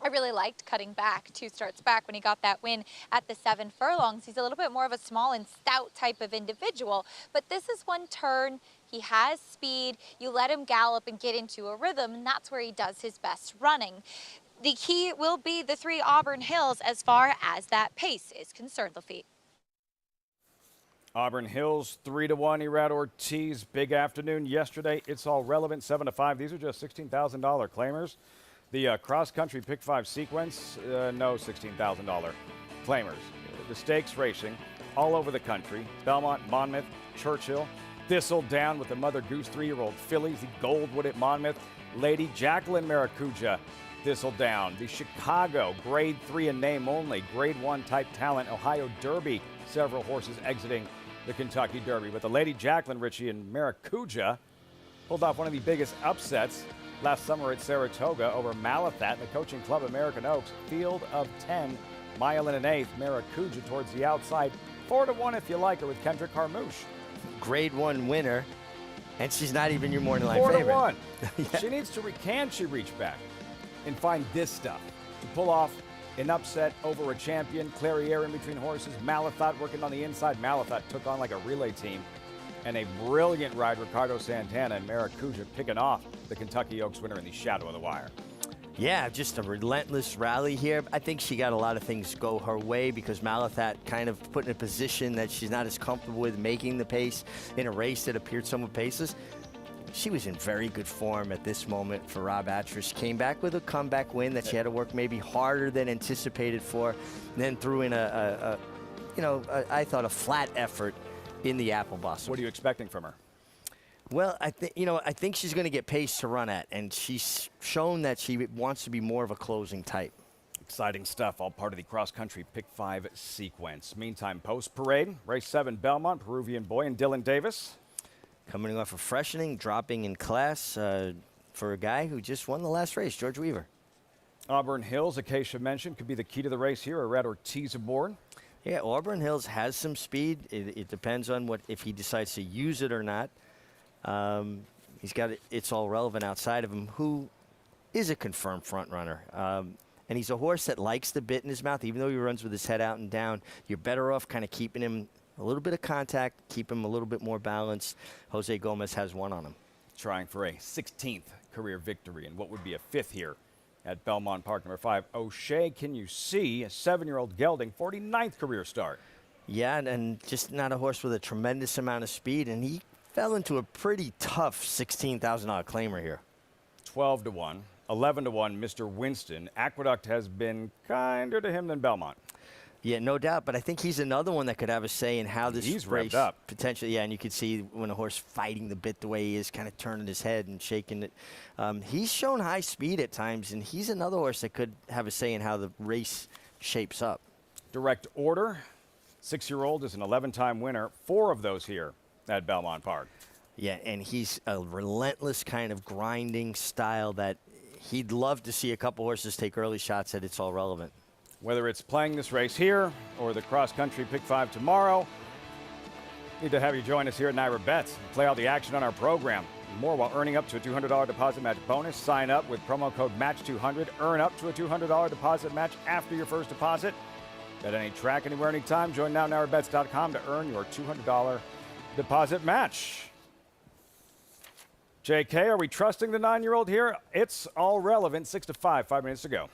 I really liked cutting back 2 starts back when he got that win at the 7 furlongs. He's a little bit more of a small and stout type of individual, but this is one turn. He has speed. You let him gallop and get into a rhythm, and that's where he does his best running. The key will be the 3 Auburn Hills as far as that pace is concerned, Lafitte. Auburn Hills 3-1. Erad Ortiz, big afternoon yesterday. It's all relevant 7-5. These are just $16,000 claimers. The cross-country pick 5 sequence, no $16,000 claimers. The stakes racing all over the country. Belmont, Monmouth, Churchill, Thistle Down with the Mother Goose 3-year-old fillies. The Goldwood at Monmouth, Lady Jacqueline Maracuja, Thistle Down. The Chicago Grade 3 in name only, Grade 1 type talent, Ohio Derby. Several horses exiting the Kentucky Derby. But the Lady Jacqueline, Richie, and Maracuja pulled off one of the biggest upsets last summer at Saratoga over Malathat, the coaching club American Oaks. Field of 10, mile and an eighth. Maracuja towards the outside. 4-1 if you like her with Kendrick Harmouche. Grade 1 winner, and she's not even your morning line favorite. 4-1. Yeah. She needs to, can she reach back and find this stuff to pull off an upset over a champion? Clariere in between horses. Malathat working on the inside. Malathat took on like a relay team. And a brilliant ride, Ricardo Santana and Maracuja picking off the Kentucky Oaks winner in the shadow of the wire. Yeah, just a relentless rally here. I think she got a lot of things go her way because Malathat kind of put in a position that she's not as comfortable with making the pace in a race that appeared somewhat paceless. She was in very good form at this moment for Rob Atras. Came back with a comeback win that she had to work maybe harder than anticipated for. And then threw in I thought a flat effort in the Apple Blossom. What are you expecting from her? Well, I think she's going to get pace to run at, and she's shown that she wants to be more of a closing type. Exciting stuff, all part of the cross-country Pick 5 sequence. Meantime, post-parade, race 7 Belmont, Peruvian Boy and Dylan Davis. Coming off of freshening, dropping in class for a guy who just won the last race, George Weaver. Auburn Hills, Acacia mentioned, could be the key to the race here. Erad Ortiz aboard. Yeah, Auburn Hills has some speed. It depends on if he decides to use it or not. He's got It's All Relevant outside of him, who is a confirmed front runner. And he's a horse that likes the bit in his mouth. Even though he runs with his head out and down, you're better off kind of keeping him a little bit of contact, keep him a little bit more balanced. Jose Gomez has one on him. Trying for a 16th career victory and what would be a 5th here at Belmont Park. Number 5, O'Shea, can you see? A 7-year-old gelding, 49th career start. Yeah, and just not a horse with a tremendous amount of speed, and he fell into a pretty tough $16,000 claimer here. 12-1, 11-1, Mr. Winston. Aqueduct has been kinder to him than Belmont. Yeah, no doubt, but I think he's another one that could have a say in how this He's race revved up. Potentially, yeah, and you could see when a horse fighting the bit the way he is, kind of turning his head and shaking it. He's shown high speed at times, and he's another horse that could have a say in how the race shapes up. Direct Order, 6-year-old, is an 11-time winner. 4 of those here at Belmont Park. Yeah, and he's a relentless kind of grinding style that he'd love to see a couple horses take early shots at It's All Relevant. Whether it's playing this race here or the cross-country Pick 5 tomorrow, need to have you join us here at Naira Bets and play all the action on our program. More while earning up to a $200 deposit match bonus. Sign up with promo code MATCH200. Earn up to a $200 deposit match after your first deposit. Bet any track, anywhere, anytime. Join now, NairaBets.com to earn your $200 deposit match. JK, are we trusting the 9-year-old here? It's all relevant. 6-5, 5 minutes to go.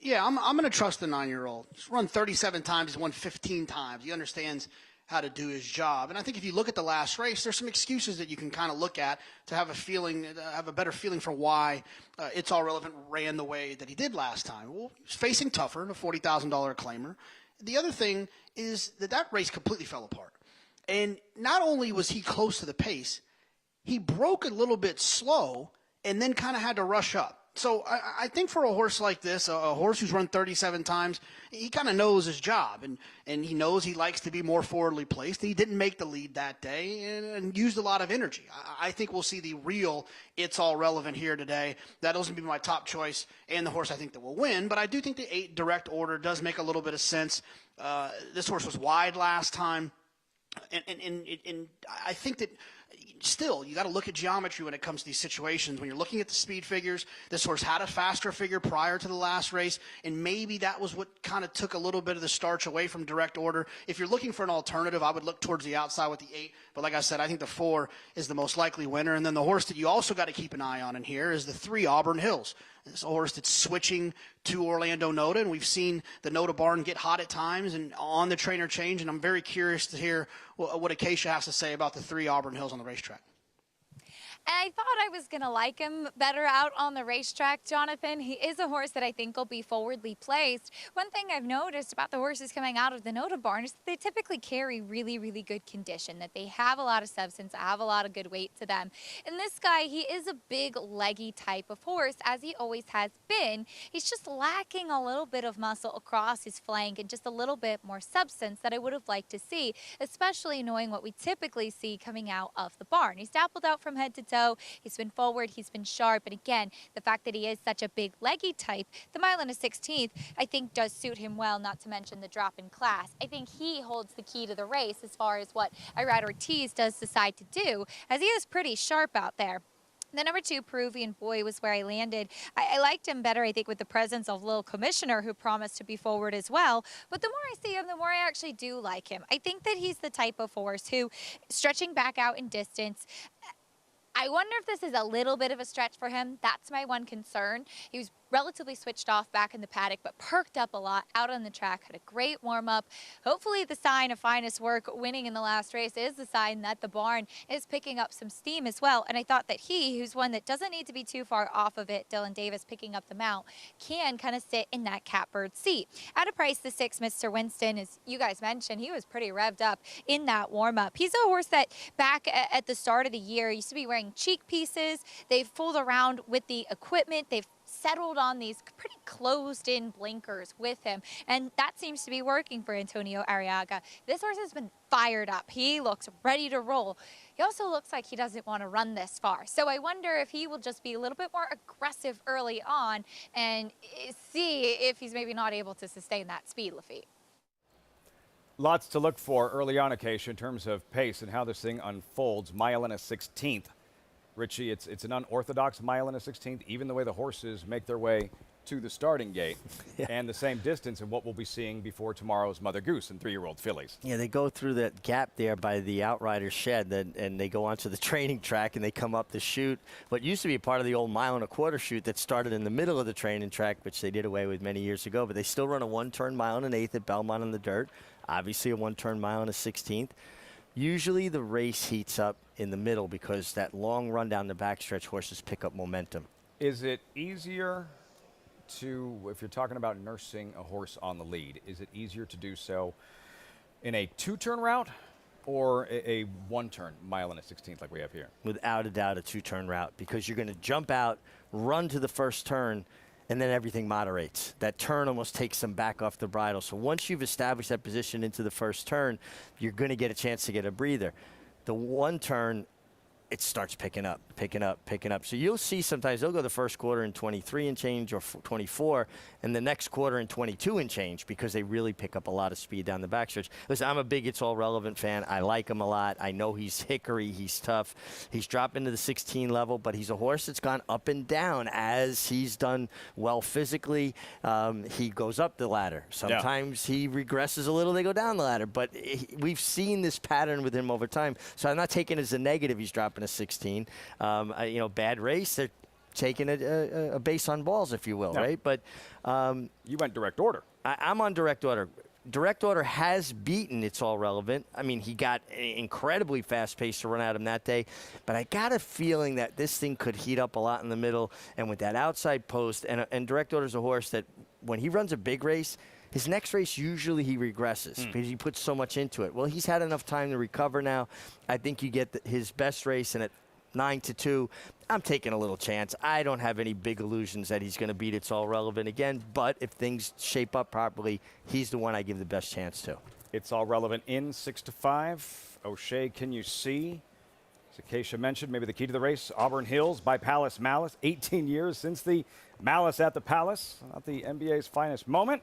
Yeah, I'm going to trust the 9-year-old. He's run 37 times. He's won 15 times. He understands how to do his job. And I think if you look at the last race, there's some excuses that you can kind of look at to have a better feeling for why It's All Relevant ran the way that he did last time. Well, he's facing tougher, a $40,000 claimer. The other thing is that race completely fell apart. And not only was he close to the pace, he broke a little bit slow and then kind of had to rush up. So I think for a horse like this, a horse who's run 37 times, he kind of knows his job, and he knows he likes to be more forwardly placed. He didn't make the lead that day and used a lot of energy. I think we'll see the real It's All Relevant here today. That'll be my top choice and the horse I think that will win, but I do think the 8 direct order does make a little bit of sense. This horse was wide last time, and I think that still, you got to look at geometry when it comes to these situations. When you're looking at the speed figures, this horse had a faster figure prior to the last race, and maybe that was what kind of took a little bit of the starch away from direct order. If you're looking for an alternative, I would look towards the outside with the 8. But like I said, I think the 4 is the most likely winner. And then the horse that you also got to keep an eye on in here is the 3, Auburn Hills. This horse that's switching to Orlando Noda, and we've seen the Noda barn get hot at times and on the trainer change, and I'm very curious to hear what Acacia has to say about the 3 Auburn Hills on the racetrack. And I thought I was going to like him better out on the racetrack, Jonathan. He is a horse that I think will be forwardly placed. One thing I've noticed about the horses coming out of the Noda barn is that they typically carry really, really good condition, that they have a lot of substance, have a lot of good weight to them. And this guy, he is a big, leggy type of horse, as he always has been. He's just lacking a little bit of muscle across his flank and just a little bit more substance that I would have liked to see, especially knowing what we typically see coming out of the barn. He's dappled out from head to toe. He's been forward, he's been sharp, and again, the fact that he is such a big leggy type, the 1.16 I think does suit him well, not to mention the drop in class. I think he holds the key to the race as far as what Irad Ortiz does decide to do, as he is pretty sharp out there. The number 2, Peruvian Boy, was where I landed. I liked him better, I think, with the presence of Lil Commissioner, who promised to be forward as well. But the more I see him, the more I actually do like him. I think that he's the type of horse who, stretching back out in distance, I wonder if this is a little bit of a stretch for him. That's my one concern. He was relatively switched off back in the paddock, but perked up a lot out on the track, had a great warm-up. Hopefully the sign of finest work winning in the last race is the sign that the barn is picking up some steam as well. And I thought that he, who's one that doesn't need to be too far off of it, Dylan Davis picking up the mount, can kind of sit in that catbird seat. At a price, the 6, Mr. Winston, as you guys mentioned, he was pretty revved up in that warm-up. He's a horse that back at the start of the year used to be wearing cheek pieces. They've fooled around with the equipment. They've settled on these pretty closed-in blinkers with him, and that seems to be working for Antonio Arriaga. This horse has been fired up. He looks ready to roll. He also looks like he doesn't want to run this far, so I wonder if he will just be a little bit more aggressive early on and see if he's maybe not able to sustain that speed, Lafitte. Lots to look for early on, Acacia, in terms of pace and how this thing unfolds. 1.16 Richie, it's an unorthodox 1.16 even the way the horses make their way to the starting gate, and the same distance in what we'll be seeing before tomorrow's Mother Goose and 3-year-old fillies. Yeah, they go through that gap there by the Outrider shed, and they go onto the training track, and they come up the chute. What used to be part of the old 1.25 chute that started in the middle of the training track, which they did away with many years ago, but they still run a 1-turn 1.125 at Belmont in the dirt, obviously a 1-turn 1.16. Usually the race heats up in the middle because that long run down the backstretch, horses pick up momentum. Is it easier to, if you're talking about nursing a horse on the lead, is it easier to do so in a 2-turn route or a 1-turn 1.16 like we have here? Without a doubt, a 2-turn route, because you're going to jump out, run to the first turn, and then everything moderates. That turn almost takes them back off the bridle. So once you've established that position into the first turn, you're going to get a chance to get a breather. The 1-turn, it starts picking up. So you'll see sometimes they'll go the first quarter in 23 and change or 24, and the next quarter in 22 and change because they really pick up a lot of speed down the backstretch. Listen, I'm a big It's All Relevant fan. I like him a lot. I know he's hickory. He's tough. He's dropped into the 16 level, but he's a horse that's gone up and down as he's done well physically. He goes up the ladder. Sometimes he regresses a little. They go down the ladder. But we've seen this pattern with him over time. So I'm not taking it as a negative he's dropping a 16. Bad race, they're taking a base on balls, if you will, right? But you went direct order. I'm on direct order. Direct order has beaten It's All Relevant. I mean, he got an incredibly fast pace to run at him that day, but I got a feeling that this thing could heat up a lot in the middle, and with that outside post, and direct order's a horse that when he runs a big race, His next race, usually he regresses because he puts so much into it. Well, he's had enough time to recover now. I think you get his best race, and at 9-2, I'm taking a little chance. I don't have any big illusions that he's going to beat It's All Relevant again, but if things shape up properly, he's the one I give the best chance to. It's All Relevant in 6-5. O'Shea, Can You See? As Acacia mentioned, maybe the key to the race, Auburn Hills by Palace Malice. 18 years since the Malice at the Palace. Not the NBA's finest moment.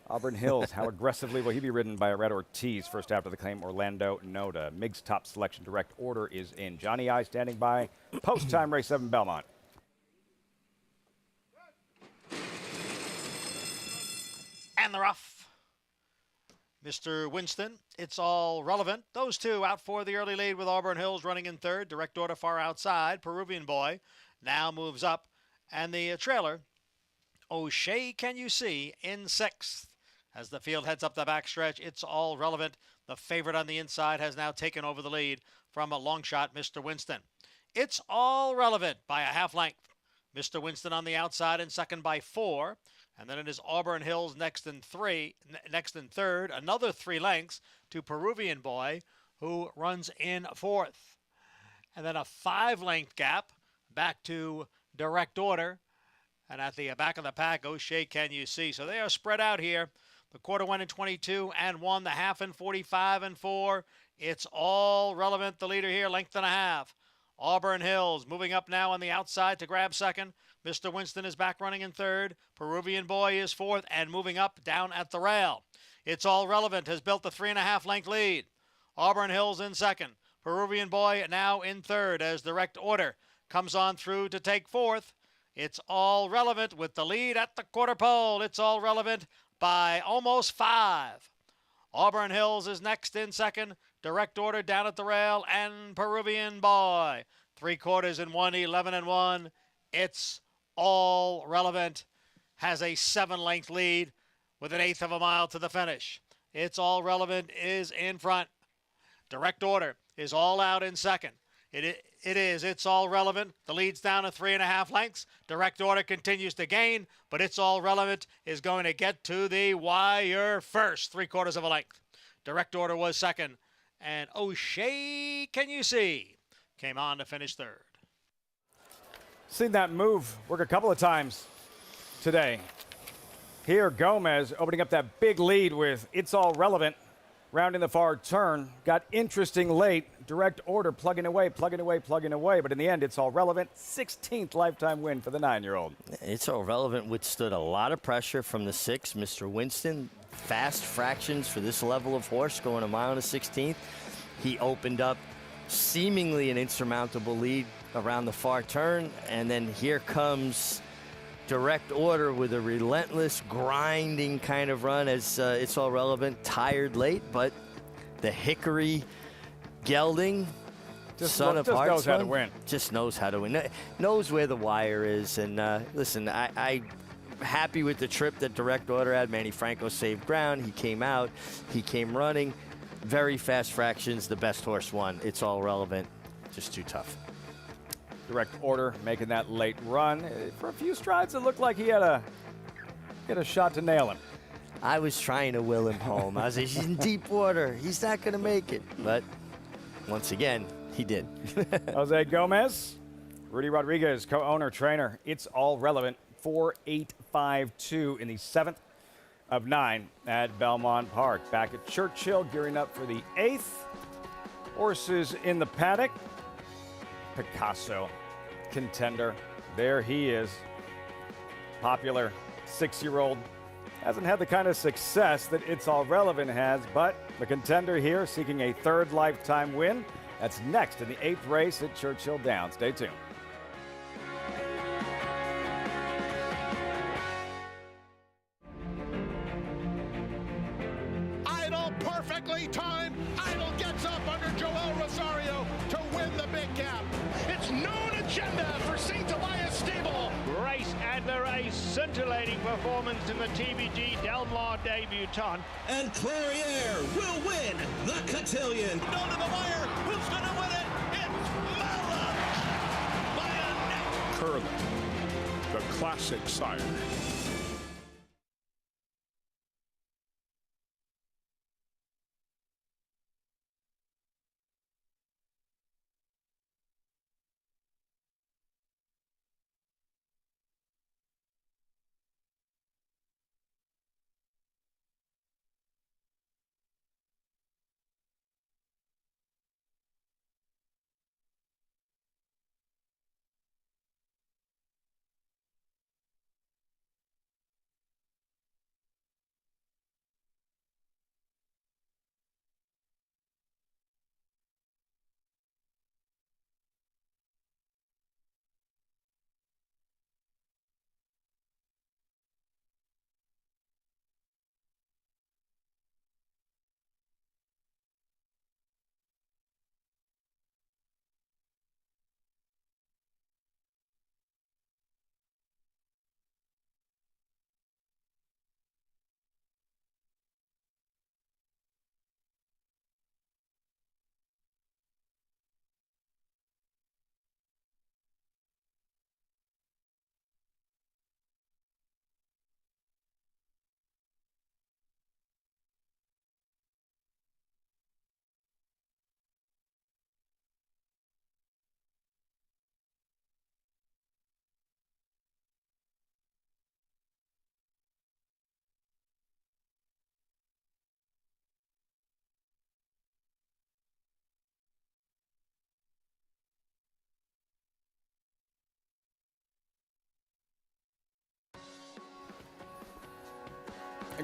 Auburn Hills, how aggressively will he be ridden by Red Ortiz first after the claim? Orlando Noda. Mig's top selection, direct order is in. Johnny I standing by. Post-time race 7 Belmont. And the rough. Mr. Winston, It's All Relevant. Those two out for the early lead with Auburn Hills running in third. Direct order far outside. Peruvian Boy now moves up. And the trailer, O'Shea Can You See, in sixth. As the field heads up the backstretch, It's All Relevant. The favorite on the inside has now taken over the lead from a long shot, Mr. Winston. It's All Relevant by a half length. Mr. Winston on the outside and second by 4. And then it is Auburn Hills next in third. Another 3 lengths to Peruvian Boy, who runs in fourth. And then a 5-length gap back to Direct Order. And at the back of the pack, O'Shea Can You See. So they are spread out here. The quarter went in 22-1. The half in 45-4. It's All Relevant, the leader here, length and a half. Auburn Hills moving up now on the outside to grab second. Mr. Winston is back running in third. Peruvian Boy is fourth and moving up down at the rail. It's All Relevant has built the 3.5-length lead. Auburn Hills in second. Peruvian Boy now in third as Direct Order comes on through to take fourth. It's All Relevant with the lead at the quarter pole. It's All Relevant by almost 5. Auburn Hills is next in second. Direct Order down at the rail and Peruvian Boy. 3/4 in 1, 11-1. It's All Relevant has a 7-length lead with an 1/8 of a mile to the finish. It's All Relevant is in front. Direct Order is all out in second. It's All Relevant. The lead's down to 3.5 lengths. Direct Order continues to gain, but It's All Relevant is going to get to the wire first. 3/4 of a length. Direct Order was second. And O'Shea Can You See came on to finish third. Seen that move work a couple of times today. Here, Gomez opening up that big lead with It's All Relevant. Rounding the far turn. Got interesting late. Direct Order plugging away. But in the end, It's All Relevant. 16th lifetime win for the 9-year-old. It's All Relevant withstood a lot of pressure from the 6, Mr. Winston. Fast fractions for this level of horse going a mile and a 16th. He opened up seemingly an insurmountable lead around the far turn. And then here comes Direct Order with a relentless, grinding kind of run as It's All Relevant, tired late, but the Hickory gelding, son of Hartsman, knows how to win. Just knows how to win. Knows where the wire is. And listen, I'm happy with the trip that Direct Order had. Manny Franco saved ground. He came out. He came running. Very fast fractions. The best horse won. It's All Relevant. Just too tough. Direct Order making that late run. For a few strides, it looked like he had a shot to nail him. I was trying to will him home. I was like, he's in deep water. He's not going to make it. But once again, he did. Jose Gomez, Rudy Rodriguez, co-owner, trainer. It's All Relevant. 4.852 in the 7th of 9 at Belmont Park. Back at Churchill, gearing up for the 8th. Horses in the paddock. Picasso, Contender. There he is. Popular 6-year-old. Hasn't had the kind of success that It's All Relevant has, but the Contender here seeking a 3rd lifetime win. That's next in the 8th race at Churchill Downs. Stay tuned. Idol perfectly timed. Idol gets up under Joel Rosario to win the big gap. It's known agenda for St. Elias Stable. Race and the race, scintillating performance in the TBG Del Mar debutant. And Clariere will win the cotillion. Down to the wire. Who's going to win it? It's Mala by a neck. Curling, the classic sire.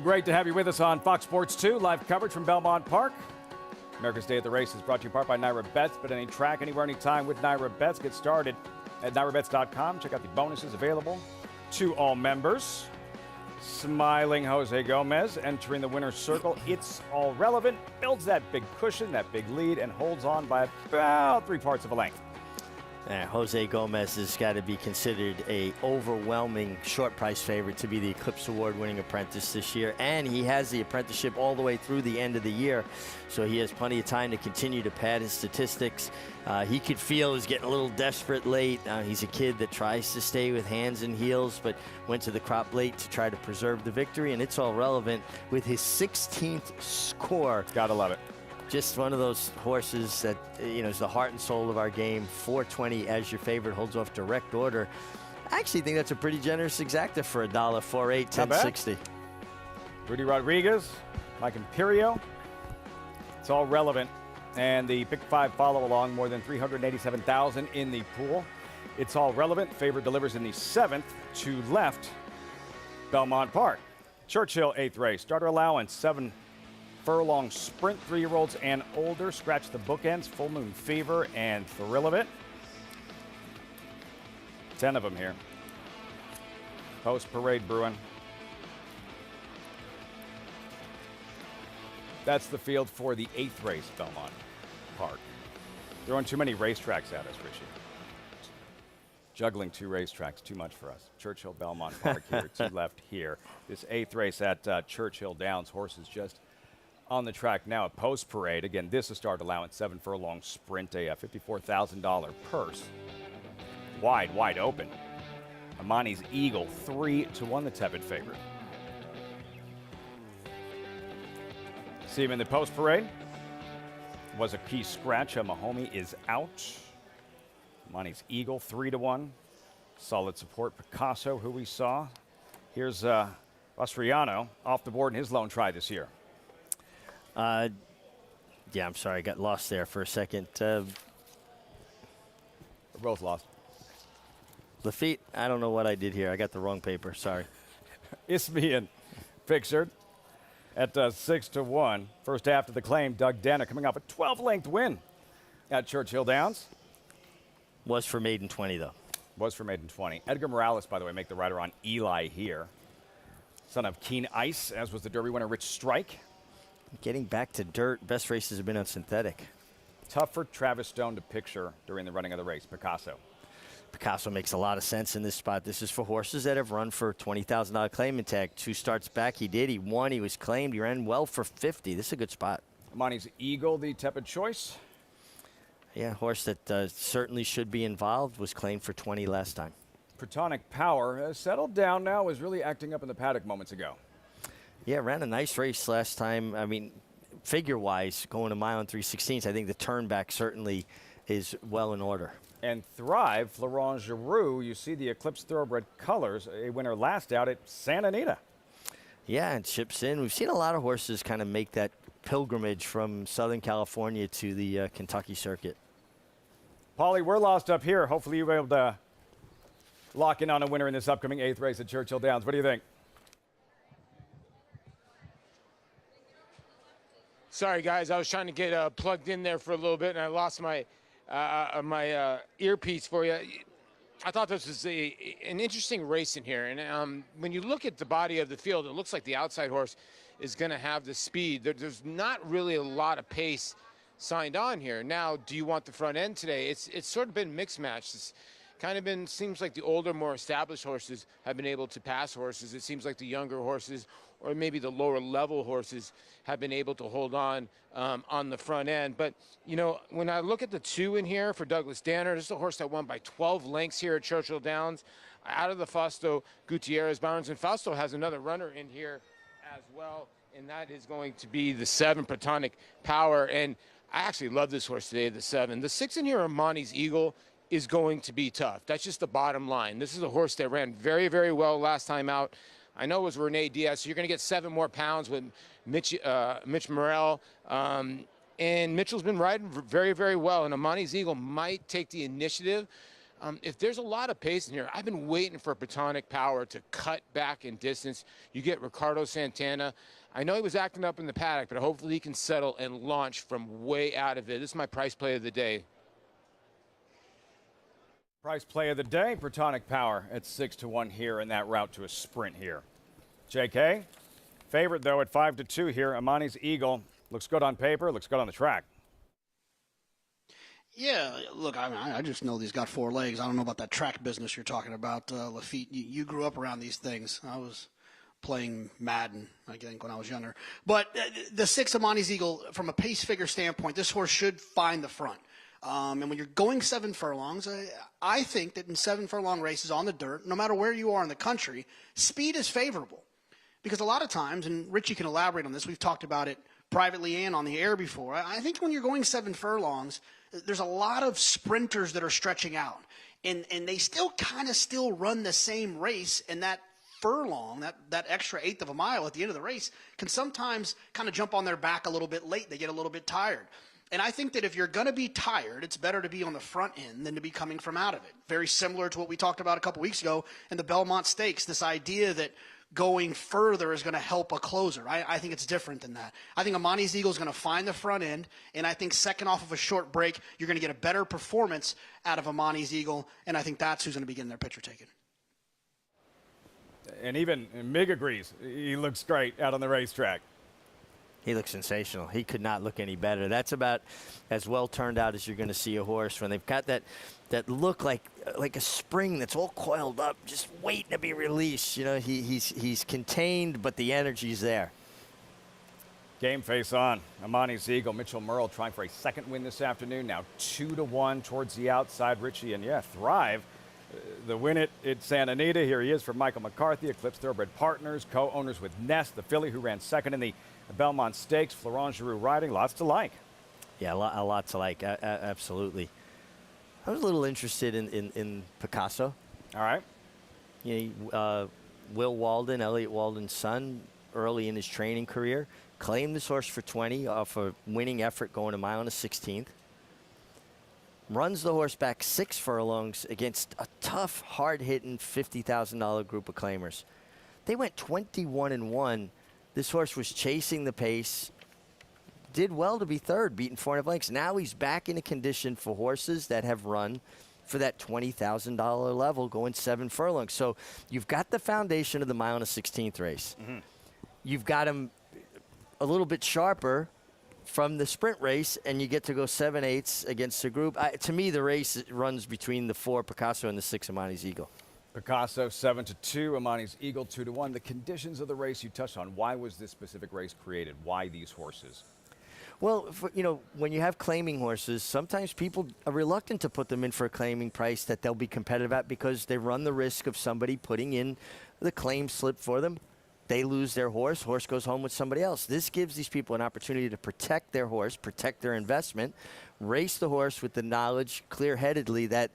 Great to have you with us on Fox Sports 2, live coverage from Belmont Park. America's Day at the Race is brought to you in part by Naira Bets, but any track, anywhere, anytime with Naira Bets. Get started at NairaBets.com. Check out the bonuses available to all members. Smiling Jose Gomez entering the winner's circle. It's all relevant, builds that big cushion, that big lead, and holds on by about 3/4 of a length. Jose Gomez has got to be considered a overwhelming short price favorite to be the Eclipse Award winning apprentice this year, and he has the apprenticeship all the way through the end of the year, so he has plenty of time to continue to pad his statistics. He could feel he's getting a little desperate late. He's a kid that tries to stay with hands and heels, but went to the crop late to try to preserve the victory, and it's all relevant with his 16th score. Gotta love it. Just one of those horses that, is the heart and soul of our game. 420 as your favorite, holds off direct order. I actually think that's a pretty generous exacta for $1, 4.8, 10.60. Rudy Rodriguez, Mike Imperio. It's all relevant. And the Pick 5 follow along, more than 387,000 in the pool. It's all relevant. Favorite delivers in the 7th to left, Belmont Park. Churchill, 8th race. Starter allowance, 7 furlong sprint, 3-year-olds and older. Scratch the bookends, Full Moon Fever and Thrill of It. 10 of them here. Post Parade Bruin. That's the field for the 8th race, Belmont Park. Throwing too many racetracks at us, Richie. Juggling 2 racetracks, too much for us. Churchill, Belmont Park here, 2 left here. This 8th race at Churchill Downs, horses just on the track now at Post Parade. Again, this is start allowance, 7 furlong sprint, a $54,000 purse. Wide open. Amani's Eagle, 3-1, the tepid favorite. See him in the Post Parade. Was a key scratch. Mahomey is out. Amani's Eagle, 3-1. Solid support. Picasso, who we saw. Here's Ostriano off the board in his lone try this year. Yeah, I'm sorry, I got lost there for a second. We're both lost. Lafitte, I don't know what I did here. I got the wrong paper. Sorry. Isthmian pictured at 6-1. First half of the claim, Doug Denner coming off a 12-length win at Churchill Downs. Was for maiden 20, though. Was for maiden 20. Edgar Morales, by the way, make the rider on Eli here. Son of Keen Ice, as was the Derby winner Rich Strike. Getting back to dirt. Best races have been on synthetic. Tough for Travis Stone to picture during the running of the race. Picasso. Picasso makes a lot of sense in this spot. This is for horses that have run for $20,000 claimant tag. 2 starts back, he did. He won. He was claimed. He ran well for 50. This is a good spot. Amani's Eagle, the tepid choice. Yeah, horse that certainly should be involved. Was claimed for 20 last time. Protonic Power has settled down now. Was really acting up in the paddock moments ago. Yeah, ran a nice race last time. I mean, figure-wise, going a mile and 3/16, I think the turn back certainly is well in order. And Thrive, Florent Giroux, you see the Eclipse Thoroughbred colors, a winner last out at Santa Anita. Yeah, and ships in. We've seen a lot of horses kind of make that pilgrimage from Southern California to the Kentucky circuit. Paulie, we're lost up here. Hopefully you'll be able to lock in on a winner in this upcoming 8th race at Churchill Downs. What do you think? Sorry, guys. I was trying to get plugged in there for a little bit, and I lost my earpiece for you. I thought this was an interesting race in here. And when you look at the body of the field, it looks like the outside horse is going to have the speed. There's not really a lot of pace signed on here. Now, do you want the front end today? It's sort of been mixed match. It's kind of been, seems like the older, more established horses have been able to pass horses. It seems like the younger horses, or maybe the lower level horses, have been able to hold on the front end. But, you know, when I look at the 2 in here for Douglas Danner, this is a horse that won by 12 lengths here at Churchill Downs. Out of the Fausto Gutierrez Barnes, and Fausto has another runner in here as well, and that is going to be the 7, Protonic Power. And I actually love this horse today, the 7. The 6 in here, Amani's Eagle, is going to be tough. That's just the bottom line. This is a horse that ran very, very well last time out. I know it was Rene Diaz, so you're going to get 7 more pounds with Mitch Morel. And Mitchell's been riding very, very well, and Amani's Eagle might take the initiative. If there's a lot of pace in here, I've been waiting for Platonic Power to cut back in distance. You get Ricardo Santana. I know he was acting up in the paddock, but hopefully he can settle and launch from way out of it. This is my price play of the day. Price play of the day, Platonic Power at 6-1 here in that route to a sprint here. JK, favorite though at 5-2 here. Amani's Eagle looks good on paper, looks good on the track. Yeah, look, I just know he's got 4 legs. I don't know about that track business you're talking about, Lafitte. You grew up around these things. I was playing Madden, I think, when I was younger. But the 6 Amani's Eagle, from a pace figure standpoint, this horse should find the front. And when you're going 7 furlongs, I think that in 7 furlong races on the dirt, no matter where you are in the country, speed is favorable. Because a lot of times, and Richie can elaborate on this, we've talked about it privately and on the air before, I think when you're going 7 furlongs, there's a lot of sprinters that are stretching out. And they still kind of run the same race, and that furlong, that extra 1/8 of a mile at the end of the race, can sometimes kind of jump on their back a little bit late. They get a little bit tired. And I think that if you're going to be tired, it's better to be on the front end than to be coming from out of it. Very similar to what we talked about a couple weeks ago in the Belmont Stakes, this idea that going further is going to help a closer. I think it's different than that. I think Amani's Eagle is going to find the front end, and I think second off of a short break, you're going to get a better performance out of Amani's Eagle, and I think that's who's going to be getting their picture taken. And even Mig agrees. He looks great out on the racetrack. He looks sensational. He could not look any better. That's about as well turned out as you're going to see a horse when they've got that look like a spring that's all coiled up, just waiting to be released. You know, he's contained, but the energy's there. Game face on. Amani's Eagle. Mitchell Merle trying for a second win this afternoon. Now 2-1 towards the outside. Richie and Thrive. The win at Santa Anita. Here he is for Michael McCarthy. Eclipse Thoroughbred Partners, co-owners with Nest, the filly who ran second in the Belmont Stakes. Florent Giroux riding. Lots to like. Yeah, a lot to like. Absolutely. I was a little interested in Picasso. All right. You know, Will Walden, Elliot Walden's son, early in his training career, claimed this horse for 20 off a winning effort going a mile and a 16th. Runs the horse back 6 furlongs against a tough, hard-hitting $50,000 group of claimers. They went 21-1. This horse was chasing the pace. Did well to be third, beating 4.5 lengths. Now he's back in a condition for horses that have run for that $20,000 level going 7 furlongs. So you've got the foundation of the mile and a 16th race. Mm-hmm. You've got him a little bit sharper from the sprint race, and you get to go 7/8 against the group. To me, the race runs between the 4 Picasso and the 6 Amani's Eagle. Picasso 7-2, Amani's Eagle 2-1. The conditions of the race you touched on. Why was this specific race created? Why these horses? Well, when you have claiming horses, sometimes people are reluctant to put them in for a claiming price that they'll be competitive at because they run the risk of somebody putting in the claim slip for them. They lose their horse goes home with somebody else. This gives these people an opportunity to protect their horse, protect their investment, race the horse with the knowledge clear-headedly that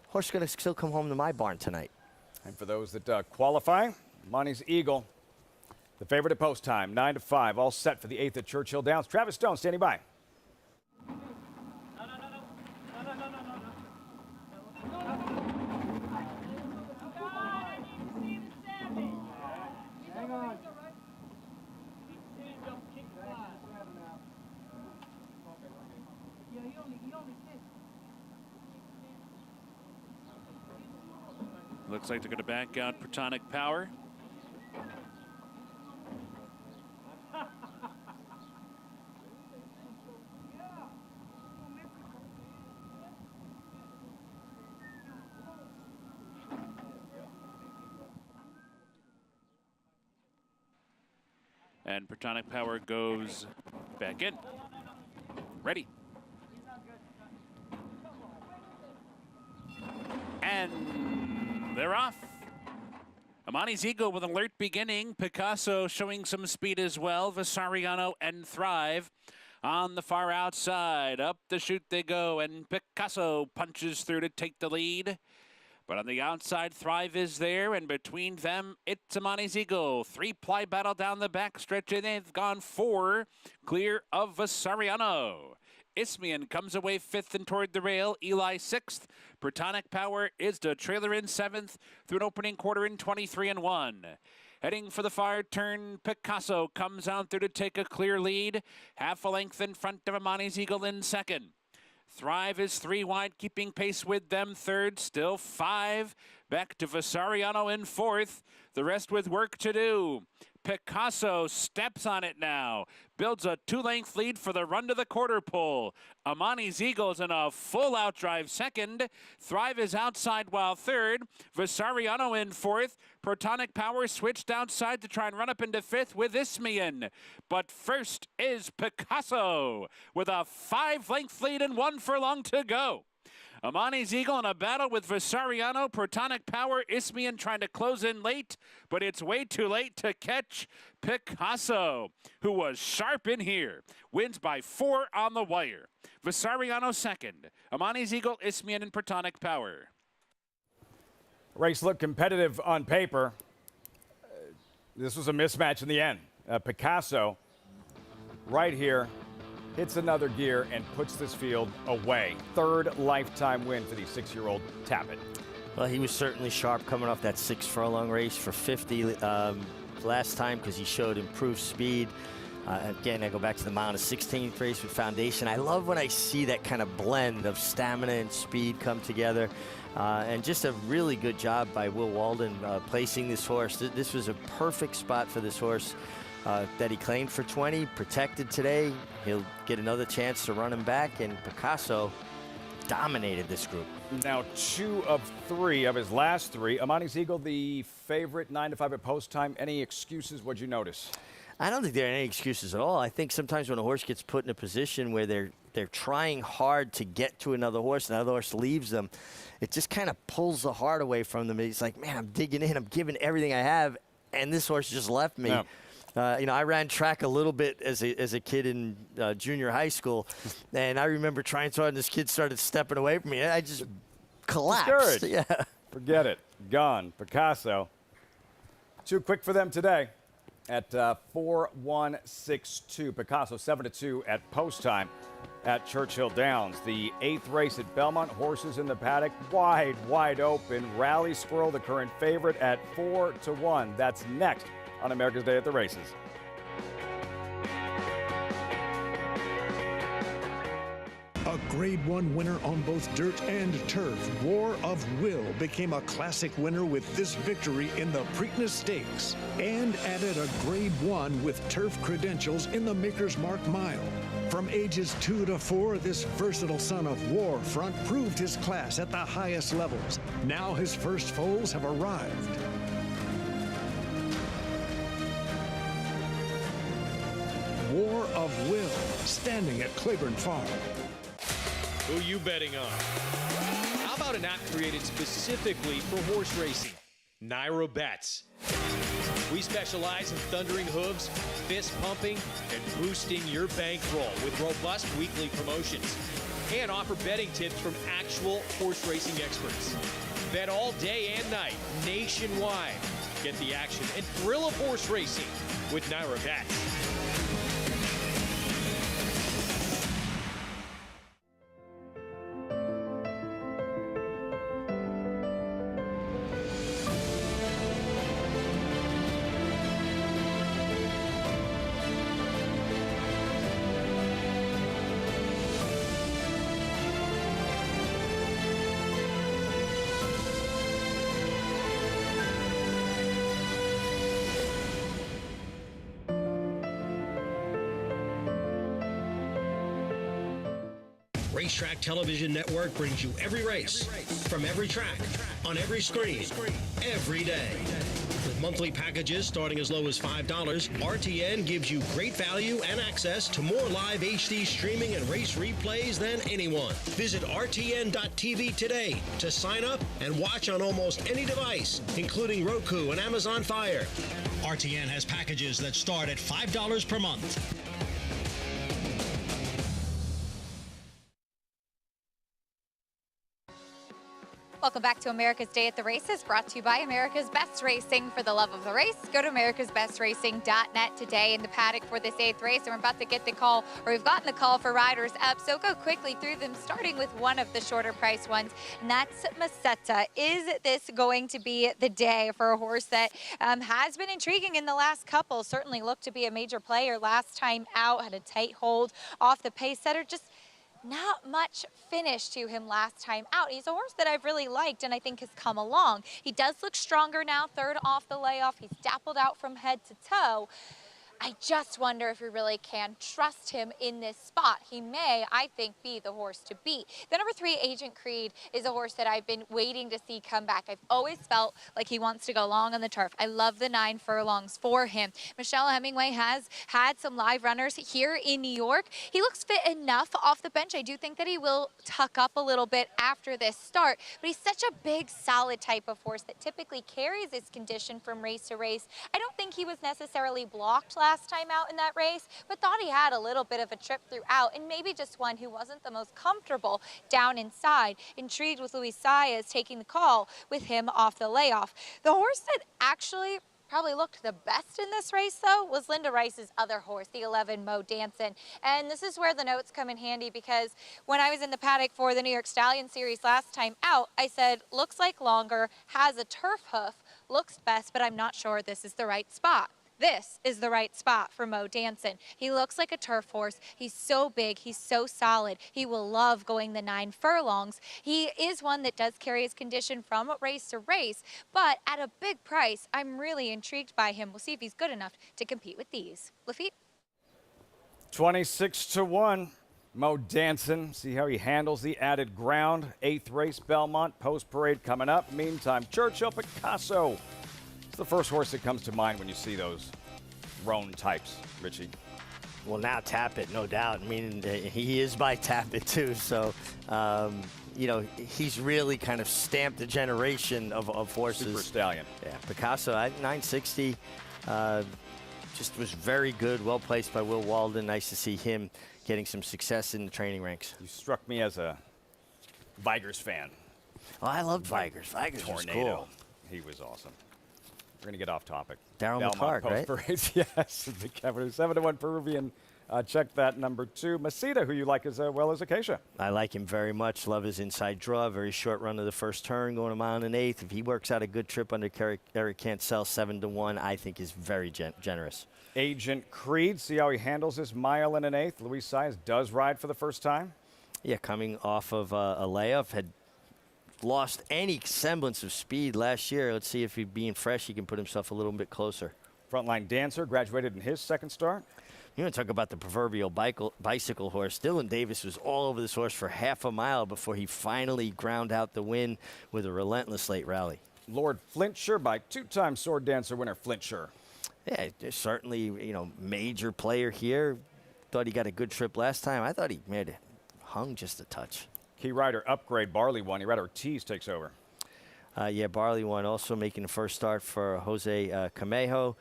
horse is going to still come home to my barn tonight. And for those that qualify, Amani's Eagle, the favorite at post time, 9-5, all set for the 8th at Churchill Downs. Travis Stone standing by. Looks like they're going to back out Platonic Power. And Platonic Power goes back in. Ready. And they're off. Amani's Eagle with an alert beginning. Picasso showing some speed as well. Vasariano and Thrive on the far outside. Up the chute they go, and Picasso punches through to take the lead. But on the outside, Thrive is there, and between them, it's Amani's Eagle. 3-ply battle down the back stretch, and they've gone 4 clear of Vasariano. Isthmian comes away 5th and toward the rail. Eli 6th. Protonic Power is the trailer in 7th through an opening quarter in 23-1. Heading for the far turn, Picasso comes out through to take a clear lead. Half a length in front of Amani's Eagle in 2nd. Thrive is 3 wide, keeping pace with them. 3rd, still 5. Back to Vasariano in 4th. The rest with work to do. Picasso steps on it now. Builds a 2-length lead for the run to the quarter pole. Amani's Eagles in a full outdrive 2nd. Thrive is outside while 3rd. Vasariano in 4th. Protonic Power switched outside to try and run up into 5th with Isthmian. But 1st is Picasso with a 5-length lead and 1 furlong to go. Amani's Eagle in a battle with Vasariano. Protonic Power, Isthmian trying to close in late, but it's way too late to catch Picasso, who was sharp in here. Wins by 4 on the wire. Vasariano 2nd. Amani's Eagle, Isthmian, and Protonic Power. Race looked competitive on paper. This was a mismatch in the end. Picasso, right here, hits another gear and puts this field away. 3rd lifetime win for the 6-year-old Tappet. Well, he was certainly sharp coming off that 6 furlong race for 50 last time because he showed improved speed. Again, I go back to the Mount of 16th race with Foundation. I love when I see that kind of blend of stamina and speed come together. And just a really good job by Will Walden placing this horse. This was a perfect spot for this horse. That he claimed for 20, protected today. He'll get another chance to run him back, and Picasso dominated this group. Now 2 of 3 of his last 3. Amani's Eagle, the favorite, 9-5 at post time. Any excuses? What'd you notice? I don't think there are any excuses at all. I think sometimes when a horse gets put in a position where they're trying hard to get to another horse, and another horse leaves them, it just kind of pulls the heart away from them. He's like, man, I'm digging in, I'm giving everything I have, and this horse just left me. Yeah. I ran track a little bit as a kid in junior high school, and I remember trying so hard, and this kid started stepping away from me. I just collapsed. Yeah. Forget it. Gone. Picasso. Too quick for them today at 4-1-6-2. Picasso 7-2 at post time at Churchill Downs. The 8th race at Belmont. Horses in the paddock. Wide open. Rally Squirrel, the current favorite, at 4-1. That's next on America's Day at the Races. A Grade 1 winner on both dirt and turf, War of Will became a classic winner with this victory in the Preakness Stakes and added a Grade 1 with turf credentials in the Maker's Mark Mile. From ages 2 to 4, this versatile son of War Front proved his class at the highest levels. Now his first foals have arrived. War of Will, standing at Claiborne Farm. Who you betting on? How about an app created specifically for horse racing? Nairo Bets. We specialize in thundering hooves, fist pumping, and boosting your bankroll with robust weekly promotions. And offer betting tips from actual horse racing experts. Bet all day and night, nationwide. Get the action and thrill of horse racing with Nairo Bets. Racetrack Television Network brings you every race, from every track, on every screen, every day. With monthly packages starting as low as $5, RTN gives you great value and access to more live HD streaming and race replays than anyone. Visit RTN.tv today to sign up and watch on almost any device, including Roku and Amazon Fire. RTN has packages that start at $5 per month. Welcome back to America's Day at the Races, brought to you by America's Best Racing. For the love of the race, go to americasbestracing.net today in the paddock for this 8th race. And we're about to get the call, or we've gotten the call for riders up. So go quickly through them, starting with one of the shorter price ones, and that's Meseta. Is this going to be the day for a horse that has been intriguing in the last couple? Certainly looked to be a major player last time out, had a tight hold off the pace setter. Just not much finish to him last time out. He's a horse that I've really liked and I think has come along. He does look stronger now, third off the layoff. He's dappled out from head to toe. I just wonder if we really can trust him in this spot. He may, I think, be the horse to beat. The number 3, Agent Creed, is a horse that I've been waiting to see come back. I've always felt like he wants to go long on the turf. I love the 9 furlongs for him. Michelle Hemingway has had some live runners here in New York. He looks fit enough off the bench. I do think that he will tuck up a little bit after this start, but he's such a big, solid type of horse that typically carries his condition from race to race. I don't think he was necessarily blocked last time out in that race, but thought he had a little bit of a trip throughout, and maybe just one who wasn't the most comfortable down inside. Intrigued with Louise taking the call with him off the layoff. The horse that actually probably looked the best in this race, though, was Linda Rice's other horse, the 11, Mo Danson. And this is where the notes come in handy, because when I was in the paddock for the New York Stallion Series last time out, I said, looks like longer, has a turf hoof, looks best, but I'm not sure this is the right spot. This is the right spot for Mo Danson. He looks like a turf horse. He's so big. He's so solid. He will love going the 9 furlongs. He is one that does carry his condition from race to race, but at a big price, I'm really intrigued by him. We'll see if he's good enough to compete with these. Lafitte? 26-1. Mo Danson. See how he handles the added ground. 8th race, Belmont. Post parade coming up. Meantime, Churchill Picasso. The first horse that comes to mind when you see those roan types, Richie? Well, now Tappet, no doubt. I mean, he is by Tappet, too. So, you know, he's really kind of stamped a generation of horses. Super stallion. Yeah, Picasso at 960 just was very good, well placed by Will Walden. Nice to see him getting some success in the training ranks. You struck me as a Vigors fan. Oh, I loved Vigors. Vigors was cool. He was awesome. We're going to get off topic. Darryl McClark, right? Parades, yes. The Cavaliers, 7-1 Peruvian. Check that, number 2. Meseta, who you like as well as Acacia. I like him very much. Love his inside draw. Very short run of the first turn, going a mile and 1/8. If he works out a good trip under Eric Cancel, 7-1, I think is very generous. Agent Creed, see how he handles this mile and 1/8. Louise Saez does ride for the first time. Yeah, coming off of a layoff, had lost any semblance of speed last year. Let's see if he, being fresh, he can put himself a little bit closer. Frontline Dancer graduated in his second start. You want to talk about the proverbial bicycle horse. Dylan Davis was all over this horse for half a mile before he finally ground out the win with a relentless late rally. Lord Flintshire by 2-time Sword Dancer winner Flintshire. Yeah, certainly, you know, major player here. Thought he got a good trip last time. I thought he made it hung just a touch. Key rider upgrade, Barley won. Rider Ortiz takes over. Yeah, Barley won, also making the first start for Jose Camejo.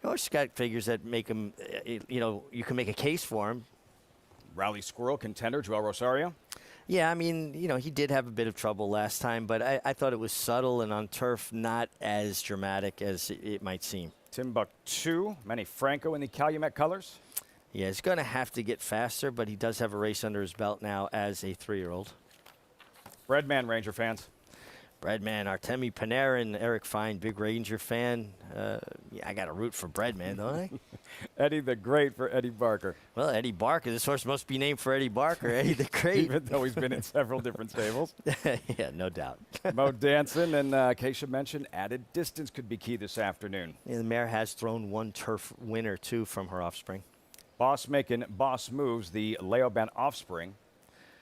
Horse got figures that make him, you know, you can make a case for him. Rally Squirrel contender, Joel Rosario. Yeah, I mean, you know, he did have a bit of trouble last time, but I thought it was subtle and on turf not as dramatic as it might seem. Timbuktu, Manny Franco in the Calumet colors. Yeah, he's going to have to get faster, but he does have a race under his belt now as a 3-year-old. Breadman Ranger fans. Breadman, Artemi Panarin, Eric Fine, big Ranger fan. Yeah, I got to root for Breadman, don't I? Eddie the Great for Eddie Barker. Well, Eddie Barker, this horse must be named for Eddie Barker, Eddie the Great. Even though he's been in several different stables. Yeah, no doubt. Mo Danson and Acacia mentioned added distance could be key this afternoon. Yeah, the mare has thrown one turf winner, too, from her offspring. Boss making boss moves, the Leoban offspring,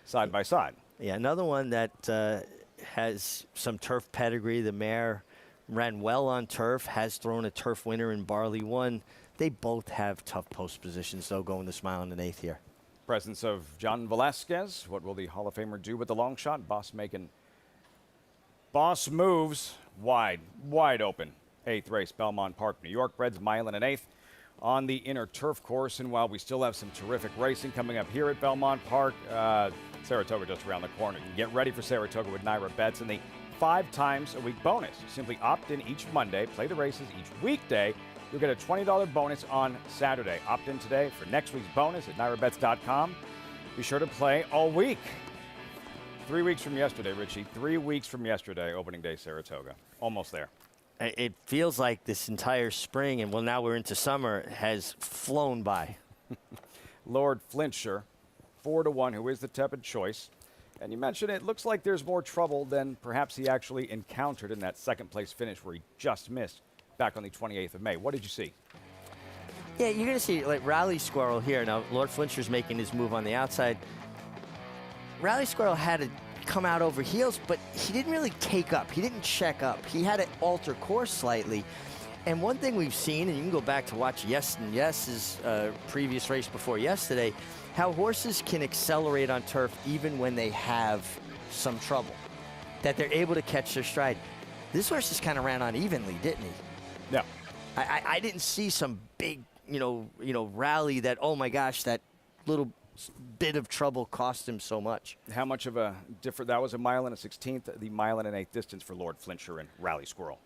side by side. Yeah, another one that has some turf pedigree. The mare ran well on turf, has thrown a turf winner in Barley 1. They both have tough post positions, though, going this mile and 1/8 here. Presence of John Velasquez. What will the Hall of Famer do with the long shot? Boss making boss moves wide open. 8th race, Belmont Park, New York. Breds, mile and 1/8. On the inner turf course, and while we still have some terrific racing coming up here at Belmont Park, Saratoga just around the corner. You can get ready for Saratoga with Naira Bets and the 5 times a week bonus. Simply opt in each Monday, play the races each weekday. You'll get a $20 bonus on Saturday. Opt in today for next week's bonus at nairabets.com. Be sure to play all week. 3 weeks from yesterday, Richie. 3 weeks from yesterday, opening day Saratoga. Almost there. It feels like this entire spring, and well, now we're into summer, has flown by. Lord Flintshire, 4-1, who is the tepid choice. And you mentioned it looks like there's more trouble than perhaps he actually encountered in that second-place finish where he just missed back on the 28th of May. What did you see? Yeah, you're going to see, like, Rally Squirrel here. Now, Lord Flincher's making his move on the outside. Rally Squirrel had to come out over heels, but he didn't really take up. He didn't check up. He had to alter course slightly. And one thing we've seen, and you can go back to watch Yes's previous race before yesterday, how horses can accelerate on turf even when they have some trouble, that they're able to catch their stride. This horse just kind of ran unevenly, didn't he? No. I didn't see some big, rally that, oh my gosh, that little bit of trouble cost him so much. How much of a different, that was a mile and a 16th, the mile and an 1/8 distance for Lord Flintshire and Rally Squirrel.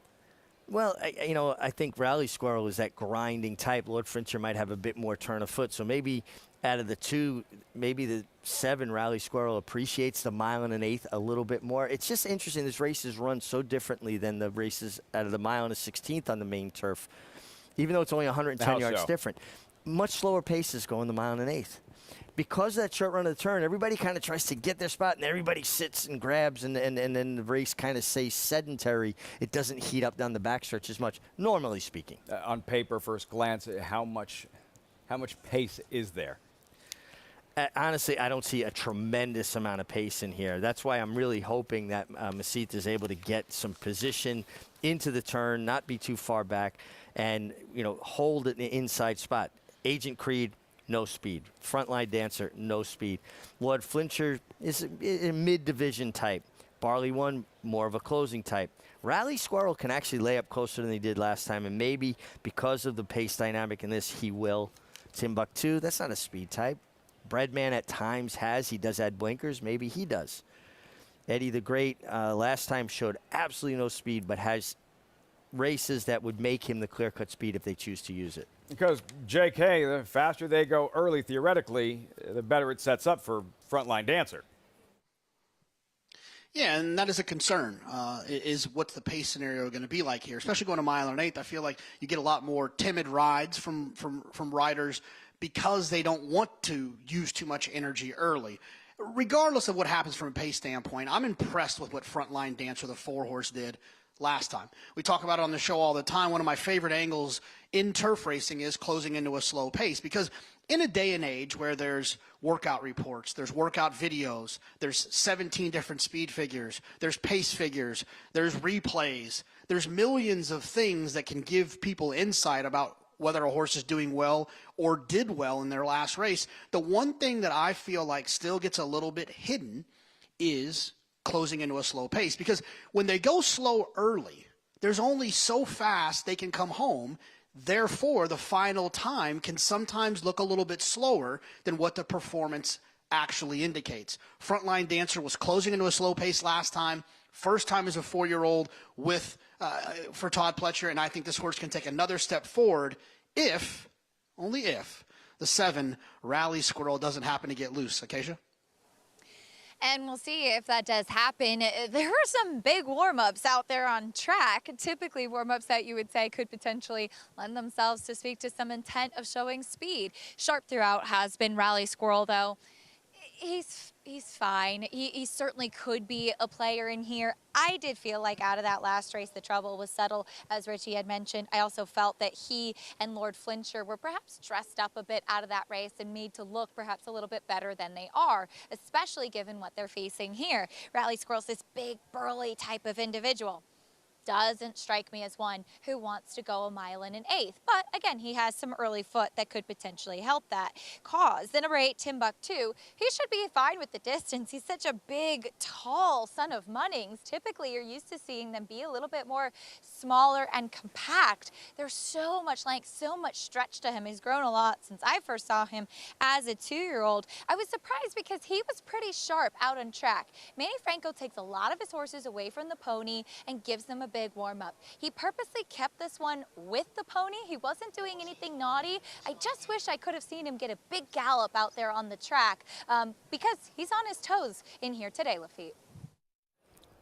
Well, I think Rally Squirrel is that grinding type. Lord Flintshire might have a bit more turn of foot. So maybe out of the two, maybe the 7 Rally Squirrel appreciates the mile and an 1/8 a little bit more. It's just interesting. This race is run so differently than the races out of the mile and a 16th on the main turf, even though it's only 110 yards different. Much slower paces going the mile and an 1/8. Because of that short run of the turn, everybody kind of tries to get their spot, and everybody sits and grabs, and then the race kind of stays sedentary. It doesn't heat up down the backstretch as much, normally speaking. On paper, first glance, how much pace is there? Honestly, I don't see a tremendous amount of pace in here. That's why I'm really hoping that Mesita is able to get some position into the turn, not be too far back, and hold it in the inside spot. Agent Creed, no speed. Frontline Dancer, no speed. Lord Flintshire is a mid-division type. Barley One, more of a closing type. Rally Squirrel can actually lay up closer than he did last time, and maybe because of the pace dynamic in this, he will. Timbuktu, that's not a speed type. Breadman at times he does add blinkers. Maybe he does. Eddie the Great last time showed absolutely no speed, but has races that would make him the clear-cut speed if they choose to use it. Because, JK, the faster they go early, theoretically, the better it sets up for Frontline Dancer. Yeah, and that is a concern, is what's the pace scenario going to be like here, especially going a mile and an 1/8. I feel like you get a lot more timid rides from riders because they don't want to use too much energy early. Regardless of what happens from a pace standpoint, I'm impressed with what Frontline Dancer, the 4-horse, did last time. We talk about it on the show all the time. One of my favorite angles in turf racing is closing into a slow pace, because in a day and age where there's workout reports, there's workout videos, there's 17 different speed figures, there's pace figures, there's replays, there's millions of things that can give people insight about whether a horse is doing well or did well in their last race. The one thing that I feel like still gets a little bit hidden is closing into a slow pace, because when they go slow early, there's only so fast they can come home. Therefore, the final time can sometimes look a little bit slower than what the performance actually indicates. Frontline Dancer was closing into a slow pace last time. First time as a 4-year-old for Todd Pletcher, and I think this horse can take another step forward if, only if, the 7 Rally Squirrel doesn't happen to get loose. Acacia? And we'll see if that does happen. There are some big warm-ups out there on track, typically warm-ups that you would say could potentially lend themselves to speak to some intent of showing speed. Sharp throughout has been Rally Squirrel, though. He's fine. He certainly could be a player in here. I did feel like out of that last race, the trouble was subtle, as Richie had mentioned. I also felt that he and Lord Flintshire were perhaps dressed up a bit out of that race and made to look perhaps a little bit better than they are, especially given what they're facing here. Rally Squirrel's this big, burly type of individual. doesn't strike me as one who wants to go a mile in an eighth. But again, he has some early foot that could potentially help that cause. The number 8, Timbuktu, he should be fine with the distance. He's such a big, tall son of Munnings. Typically, you're used to seeing them be a little bit more smaller and compact. There's so much length, so much stretch to him. He's grown a lot since I first saw him as a 2-year-old. I was surprised because he was pretty sharp out on track. Manny Franco takes a lot of his horses away from the pony and gives them a big warm-up. He purposely kept this one with the pony. He wasn't doing anything naughty. I just wish I could have seen him get a big gallop out there on the track because he's on his toes in here today, Lafitte.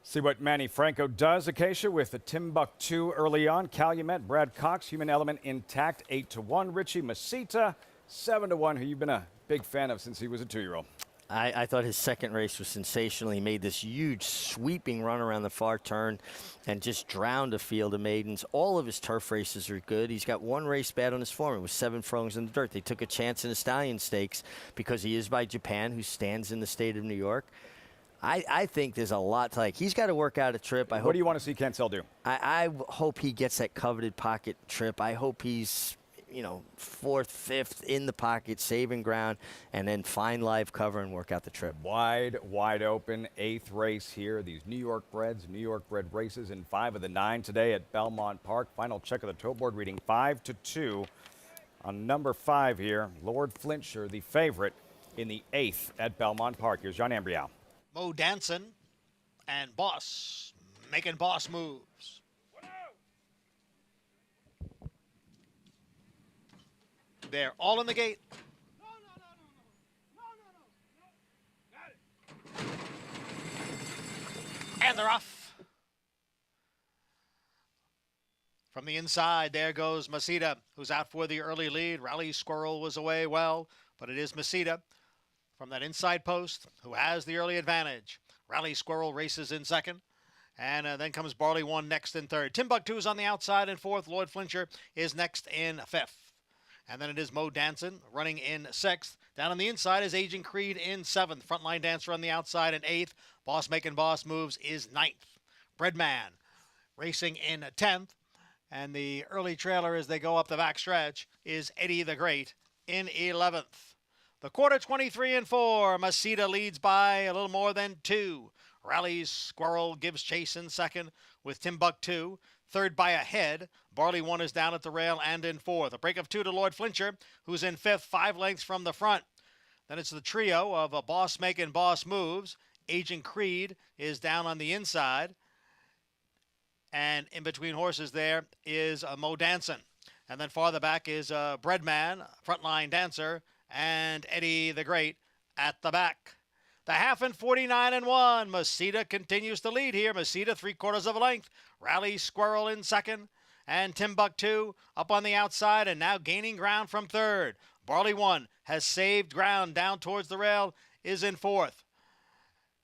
See what Manny Franco does, Acacia, with the Timbuktu early on. Calumet, Brad Cox, Human Element intact, 8-1. Richie Masita, 7-1, who you've been a big fan of since he was a 2-year-old. I thought his second race was sensational. He made this huge sweeping run around the far turn and just drowned a field of maidens. All of his turf races are good. He's got one race bad on his form. It was 7 furlongs in the dirt. They took a chance in the Stallion Stakes because he is by Japan, who stands in the state of New York. I think there's a lot to like. He's got to work out a trip. What do you want to see Cancel do? I hope he gets that coveted pocket trip. I hope he's, 4th, 5th in the pocket, saving ground, and then find live cover and work out the trip. Wide open, 8th race here. These New York bred races in 5 of the 9 today at Belmont Park. Final check of the toe board reading 5-2 on number 5 here. Lord Flintshire, the favorite in the 8th at Belmont Park. Here's John Ambrial. Mo Danson and Boss making boss moves. They're all in the gate. And they're off. From the inside, there goes Masita, who's out for the early lead. Rally Squirrel was away well, but it is Masita from that inside post who has the early advantage. Rally Squirrel races in second. And then comes Barley One next in third. Timbuktu is on the outside in fourth. Lord Flintshire is next in fifth. And then it is Mo Danson running in sixth. Down on the inside is Agent Creed in seventh. Frontline Dancer on the outside in eighth. Boss Making Boss Moves is ninth. Breadman racing in 10th. And the early trailer as they go up the back stretch is Eddie the Great in 11th. The quarter 23 and 4. Masita leads by a little more than 2. Rally Squirrel gives chase in second with Timbuktu. Third by a head. Barley One is down at the rail and in fourth. A break of 2 to Lord Flintshire, who's in fifth, 5 lengths from the front. Then it's the trio of a Boss Making Boss Moves. Agent Creed is down on the inside. And in between horses there is Mo Danson. And then farther back is Breadman, Frontline Dancer, and Eddie the Great at the back. The half and 49 and 1. Masita continues to lead here. Masita 3/4 of a length. Rally Squirrel in second. And Timbuktu up on the outside and now gaining ground from third. Barley One has saved ground down towards the rail, is in fourth.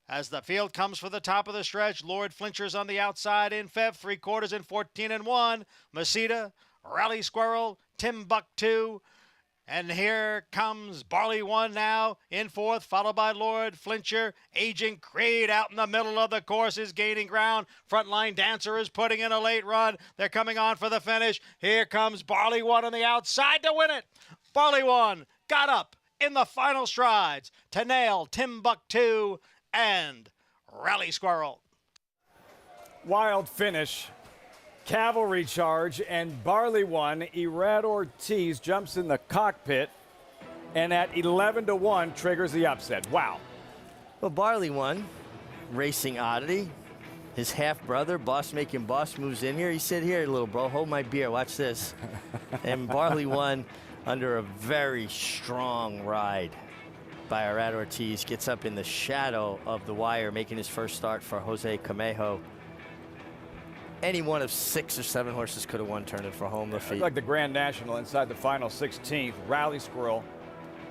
As the field comes for the top of the stretch, Lord Flinchers's on the outside in fifth. 3/4 and 14 and 1. Masita, Rally Squirrel, Timbuktu. And here comes Barley One now in fourth, followed by Lord Flintshire. Agent Creed out in the middle of the course is gaining ground. Frontline Dancer is putting in a late run. They're coming on for the finish. Here comes Barley One on the outside to win it. Barley One got up in the final strides to nail Timbuktu and Rally Squirrel. Wild finish. Cavalry charge, and Barley One, Irad Ortiz jumps in the cockpit, and at 11-1 triggers the upset. Wow. Well, Barley One, racing oddity. His half-brother, Boss Making Boss, moves in here. He said, "Here, little bro, hold my beer, watch this." And Barley One, under a very strong ride by Irad Ortiz, gets up in the shadow of the wire, making his first start for Jose Camejo. Any one of 6 or 7 horses could have won turning for home. Like the Grand National inside the final 16th. Rally Squirrel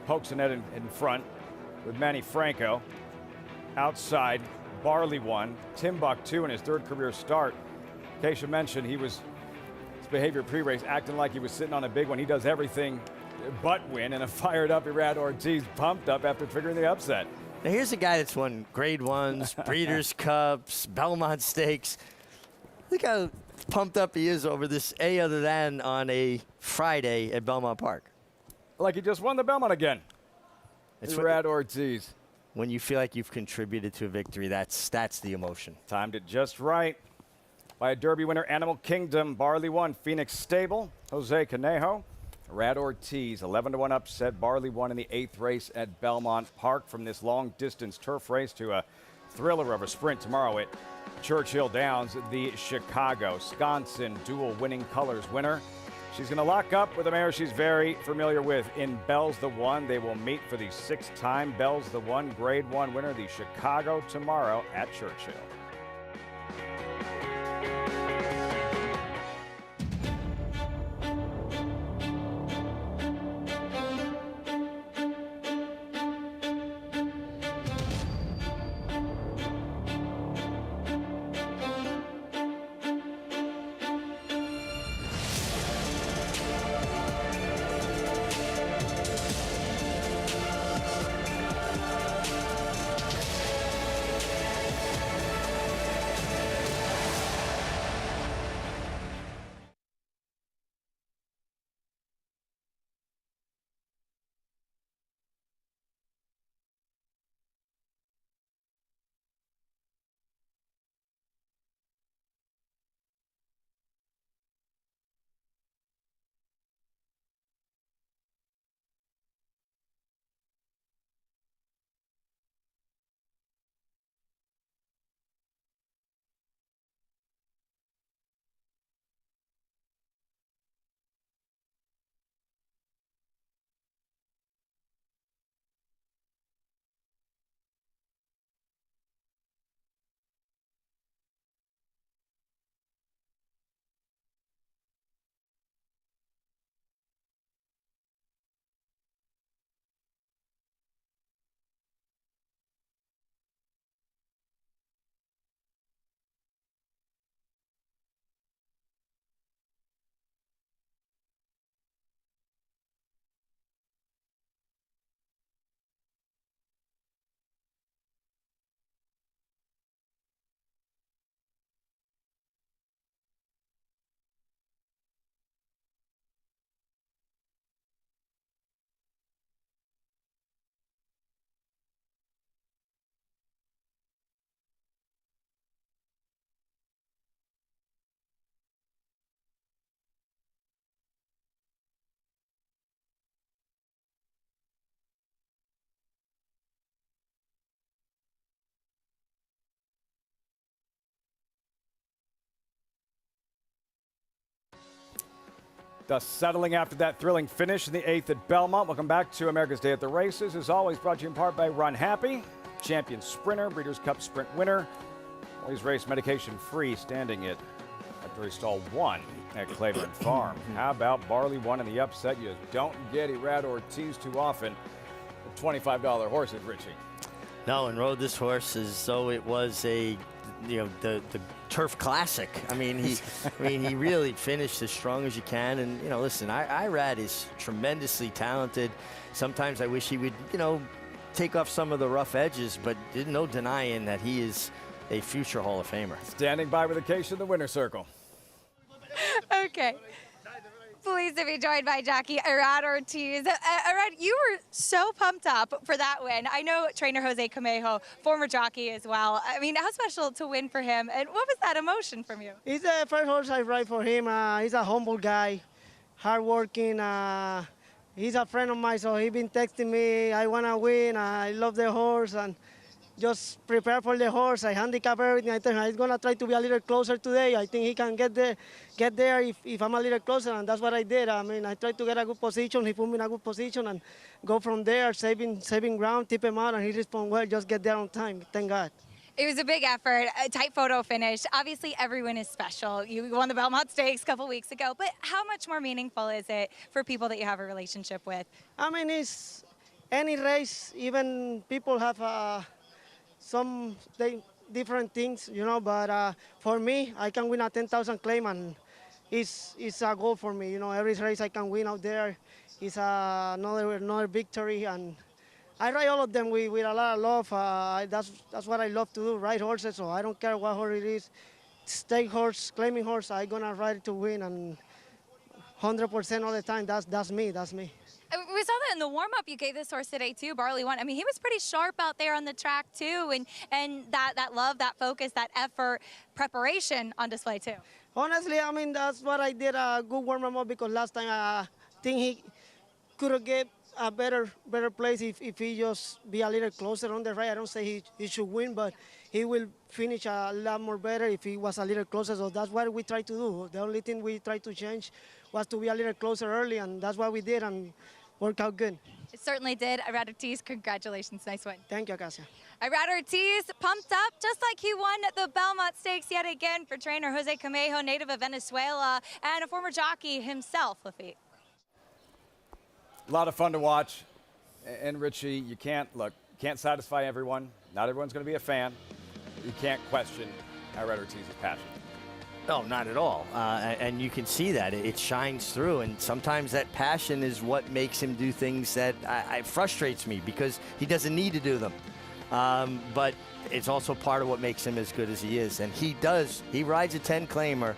pokes the net in front with Manny Franco. Outside, Barley One. Timbuktu in his 3rd career start. Keisha mentioned his behavior pre-race, acting like he was sitting on a big one. He does everything but win, and a fired up Irad Ortiz pumped up after triggering the upset. Now here's a guy that's won Grade 1s, Breeders' Cups, Belmont Stakes. Look how pumped up he is over this A other than on a Friday at Belmont Park. Like he just won the Belmont again. It's Rad Ortiz. When you feel like you've contributed to a victory, that's the emotion. Timed it just right. By a Derby winner, Animal Kingdom, Barley won, Phoenix Stable, Jose Conejo. Rad Ortiz, 11-1 upset. Barley won in the 8th race at Belmont Park. From this long-distance turf race to a thriller of a sprint tomorrow at Churchill Downs, the Chicago Wisconsin dual winning colors winner. She's going to lock up with a mare she's very familiar with in Bell's the One. They will meet for the 6th time Bell's the One Grade 1 winner, the Chicago, tomorrow at Churchill. Dust settling after that thrilling finish in the 8th at Belmont. Welcome back to America's Day at the Races. As always, brought to you in part by Run Happy, champion sprinter, Breeders' Cup Sprint winner. Always race medication free, standing at victory stall 1 at Claiborne Farm. How about Barley won in the upset? You just don't get Rad Ortiz too often. The $25 horses, Richie. No, and rode this horse as though it was a, the turf classic. I mean, he really finished as strong as you can. And listen, Irad is tremendously talented. Sometimes I wish he would, take off some of the rough edges, but there's no denying that he is a future Hall of Famer. Standing by with a case in the winner's circle. Okay. Pleased to be joined by jockey Rad Ortiz. Rad, you were so pumped up for that win. I know trainer Jose Conejo, former jockey as well. I mean, how special to win for him, and what was that emotion from you? He's the first horse I ride for him. He's a humble guy, hardworking. He's a friend of mine, so he's been texting me, I want to win, I love the horse, and just prepare for the horse. I handicap everything. I tell him he's gonna try to be a little closer today. I think he can get there if I'm a little closer, and that's what I did. I mean, I tried to get a good position. He put me in a good position and go from there, saving ground, tip him out, and he responded well. Just get there on time. Thank God. It was a big effort, a tight photo finish. Obviously, every win is special. You won the Belmont Stakes a couple weeks ago, but how much more meaningful is it for people that you have a relationship with? I mean, it's any race. Even people have different things, but for me, I can win a 10,000 claim, and it's a goal for me. Every race I can win out there is another victory, and I ride all of them with a lot of love. That's what I love to do, ride horses, so I don't care what horse it is. stake horse, claiming horse, I'm gonna ride to win, and 100% all the time. That's me. That's me. We saw that in the warm-up you gave this horse today too, Barley One. I mean, he was pretty sharp out there on the track too, and that love, that focus, that effort, preparation on display too. Honestly, I mean, that's what I did a good warm-up because last time I think he could have get a better place if he just be a little closer on the right. I don't say he should win, but he will finish a lot more better if he was a little closer. So that's what we try to do. The only thing we tried to change was to be a little closer early, and that's what we did, and worked out good. It certainly did. Irad Ortiz, congratulations. Nice win. Thank you, Acacia. Irad Ortiz pumped up just like he won the Belmont Stakes yet again for trainer Jose Camejo, native of Venezuela, and a former jockey himself, Lafitte. A lot of fun to watch. And Richie, you can't satisfy everyone. Not everyone's going to be a fan. You can't question Irad Ortiz's passion. No, not at all. And you can see that. It shines through. And sometimes that passion is what makes him do things that frustrates me because he doesn't need to do them. But it's also part of what makes him as good as he is. And he rides a 10-claimer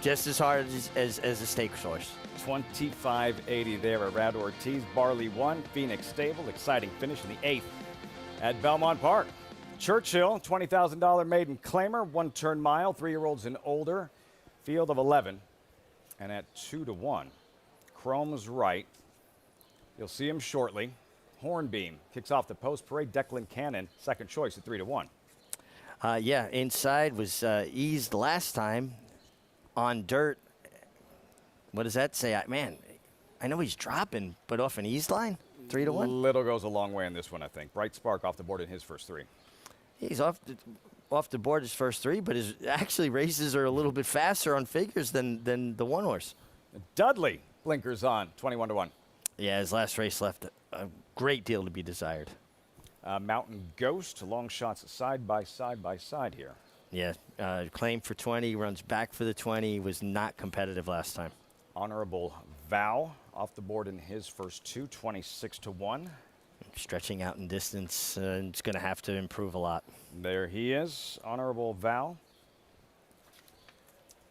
just as hard as a stakes horse. 25.80 there. Irad Ortiz, Barley One, Phoenix Stable. Exciting finish in the 8th at Belmont Park. Churchill, $20,000 maiden claimer, 1-turn mile, 3-year-olds and older. Field of 11. And at 2-1. Chrome's right. You'll see him shortly. Hornbeam kicks off the post parade. Declan Cannon, second choice at 3-1. Yeah, inside was eased last time on dirt. What does that say? Man, I know he's dropping, but off an eased line, 3-1. Little goes a long way in this one, I think. Bright Spark off the board in his first 3. He's off the board his first 3, but his actually races are a little bit faster on figures than the one horse. Dudley blinkers on, 21-1. Yeah, his last race left a great deal to be desired. Mountain Ghost, long shots side by side here. Yeah, claim for 20, runs back for the 20, was not competitive last time. Honorable Vow off the board in his first 2, 26-1. Stretching out in distance, it's going to have to improve a lot. There he is, Honorable Vow.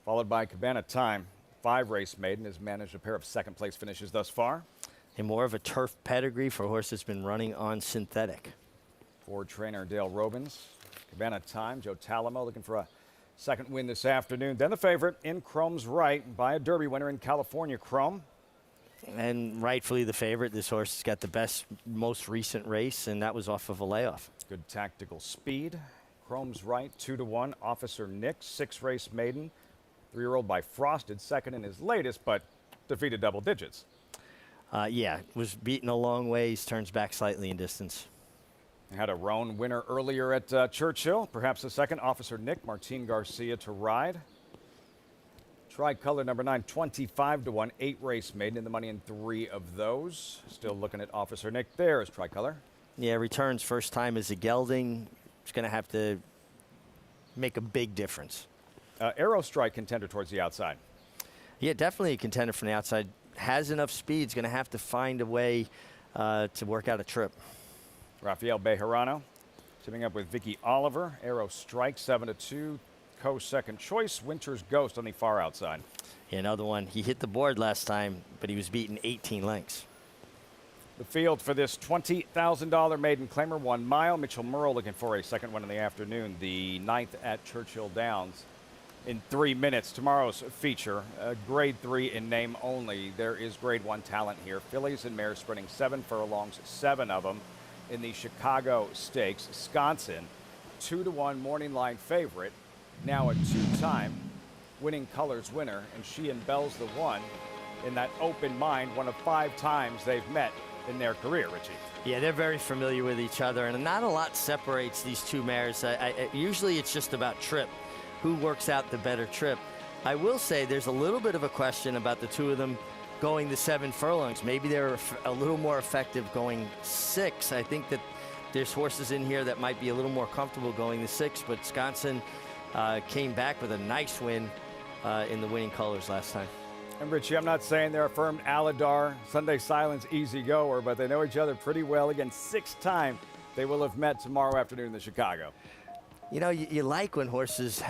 Followed by Cabana Time, 5-race maiden, has managed a pair of second-place finishes thus far. And more of a turf pedigree for a horse that's been running on synthetic. Ford trainer Dale Robins. Cabana Time, Joe Talamo looking for a second win this afternoon. Then the favorite in Chrome's right by a Derby winner in California, Chrome. And rightfully the favorite. This horse has got the best, most recent race, and that was off of a layoff. Good tactical speed. Chrome's right, 2-1. Officer Nick, 6-race maiden. 3-year-old by Frosted, second in his latest, but defeated double digits. Yeah, was beaten a long ways, turns back slightly in distance. Had a Roan winner earlier at Churchill. Perhaps a second. Officer Nick, Martin Garcia to ride. Tricolor number 9, 25-1, 8-race maiden in the money in 3 of those. Still looking at Officer Nick. There's Tricolor. Yeah, returns first time as a gelding. It's going to have to make a big difference. Arrow Strike contender towards the outside. Yeah, definitely a contender from the outside. Has enough speed. He's going to have to find a way to work out a trip. Rafael Bejarano teaming up with Vicky Oliver. Arrow Strike, 7-2. Co-second choice. Winter's Ghost on the far outside. Yeah, another one. He hit the board last time, but he was beaten 18 lengths. The field for this $20,000 maiden claimer, 1 mile. Mitchell Murrow looking for a second one in the afternoon. The 9th at Churchill Downs in 3 minutes. Tomorrow's feature, grade 3 in name only. There is grade 1 talent here. Phillies and Mares sprinting 7 furlongs, 7 of them in the Chicago Stakes. Wisconsin, 2-1 morning line favorite. Now a 2-time winning colors winner, and she and Bell's the one in that open mind, one of 5 times they've met in their career, Richie. Yeah, they're very familiar with each other, and not a lot separates these two mares. Usually it's just about trip, who works out the better trip. I will say there's a little bit of a question about the two of them going the 7 furlongs. Maybe they're a little more effective going 6. I think that there's horses in here that might be a little more comfortable going the 6, but Wisconsin came back with a nice win in the winning colors last time. And Richie, I'm not saying they're a firm Aladar, Sunday Silence, easy goer, but they know each other pretty well. Again, 6th time they will have met tomorrow afternoon in the Chicago. You know, you like when horses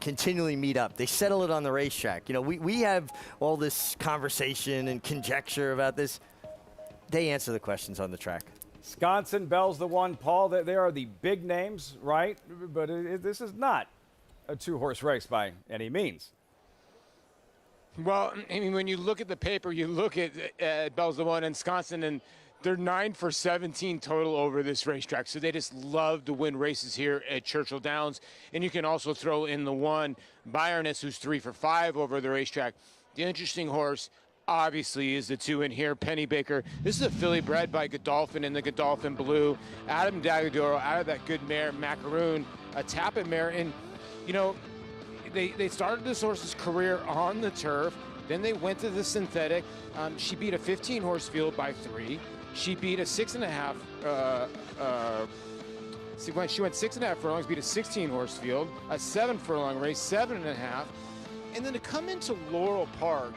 continually meet up. They settle it on the racetrack. You know, we have all this conversation and conjecture about this. They answer the questions on the track. Wisconsin, Bell's the one, Paul. They are the big names, right? But this is not a two-horse race by any means. Well, I mean, when you look at the paper, you look at Bell's the one and Wisconsin, and they're 9 for 17 total over this racetrack. So they just love to win races here at Churchill Downs. And you can also throw in the one, Byroness, who's 3 for 5 over the racetrack. The interesting horse, obviously, is the 2 in here, Penny Baker. This is a filly bred by Godolphin in the Godolphin Blue. Adam Dagadoro out of that good mare, Macaroon, a Tappan mare. And, you know, they started this horse's career on the turf. Then they went to the synthetic. She beat a 15-horse field by 3. She beat a 6.5. She went 6.5 furlongs, beat a 16-horse field, a 7 furlong race, 7.5. And then to come into Laurel Park,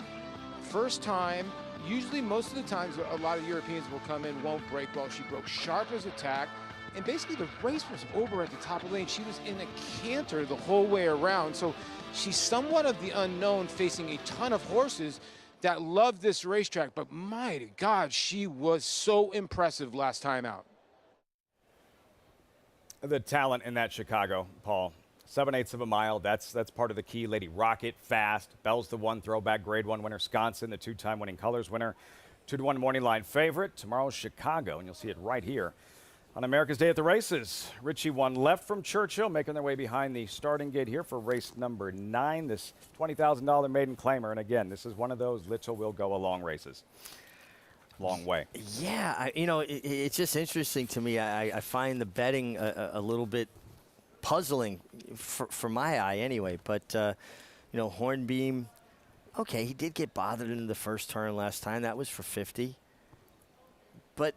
first time, usually most of the times a lot of Europeans will come in, won't break well. She broke sharp as attack. And basically the race was over at the top of the lane. She was in a canter the whole way around. So she's somewhat of the unknown, facing a ton of horses that love this racetrack. But my God, she was so impressive last time out. The talent in that Chicago, Paul. 7/8 of a mile. That's part of the key. Lady Rocket, fast. Bell's the one, throwback Grade 1 winner. Wisconsin, the 2-time winning colors winner. 2-1 morning line favorite. Tomorrow's Chicago, and you'll see it right here on America's Day at the Races. Richie won left from Churchill, making their way behind the starting gate here for race number 9, this $20,000 maiden claimer. And again, this is one of those little will go a long races. Long way. Yeah, it's just interesting to me. I find the betting a little bit puzzling for my eye anyway. But, Hornbeam, okay, he did get bothered in the first turn last time. That was for 50. But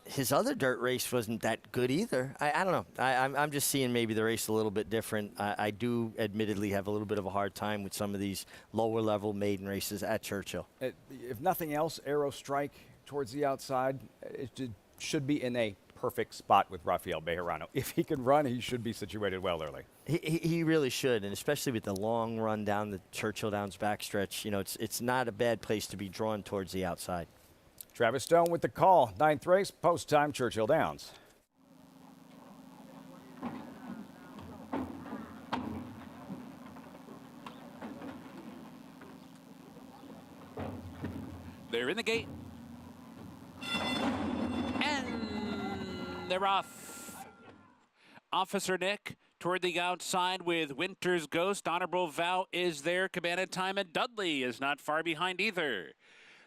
his other dirt race wasn't that good either. I don't know. I'm just seeing maybe the race a little bit different. I do admittedly have a little bit of a hard time with some of these lower level maiden races at Churchill. If nothing else, Arrow Strike towards the outside, it should be in a perfect spot with Rafael Bejarano. If he can run, he should be situated well early. He really should, and especially with the long run down the Churchill Downs backstretch, it's not a bad place to be drawn towards the outside. Travis Stone with the call. 9th race, post time, Churchill Downs. They're in the gate. And they're off. Officer Nick toward the outside with Winter's Ghost. Honorable Vow is there. Cabana Time, and Dudley is not far behind either.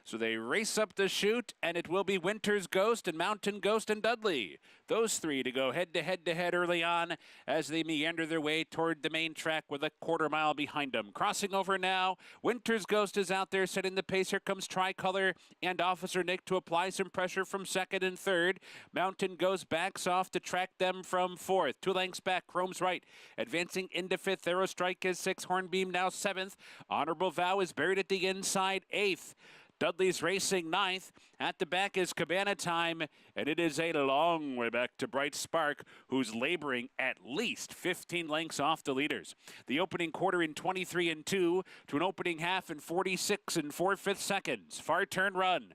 So they race up the chute, and it will be Winter's Ghost and Mountain Ghost and Dudley. Those three to go head-to-head early on as they meander their way toward the main track with a quarter mile behind them. Crossing over now, Winter's Ghost is out there setting the pace. Here comes Tricolor and Officer Nick to apply some pressure from second and third. Mountain Ghost backs off to track them from fourth. 2 lengths back, Chrome's right. Advancing into fifth, Arrow Strike is 6th, Hornbeam now 7th. Honorable Vow is buried at the inside, 8th. Dudley's racing 9th. At the back is Cabana Time, and it is a long way back to Bright Spark, who's laboring at least 15 lengths off the leaders. The opening quarter in 23 and 2 to an opening half in 46 and 4/5 seconds. Far turn run.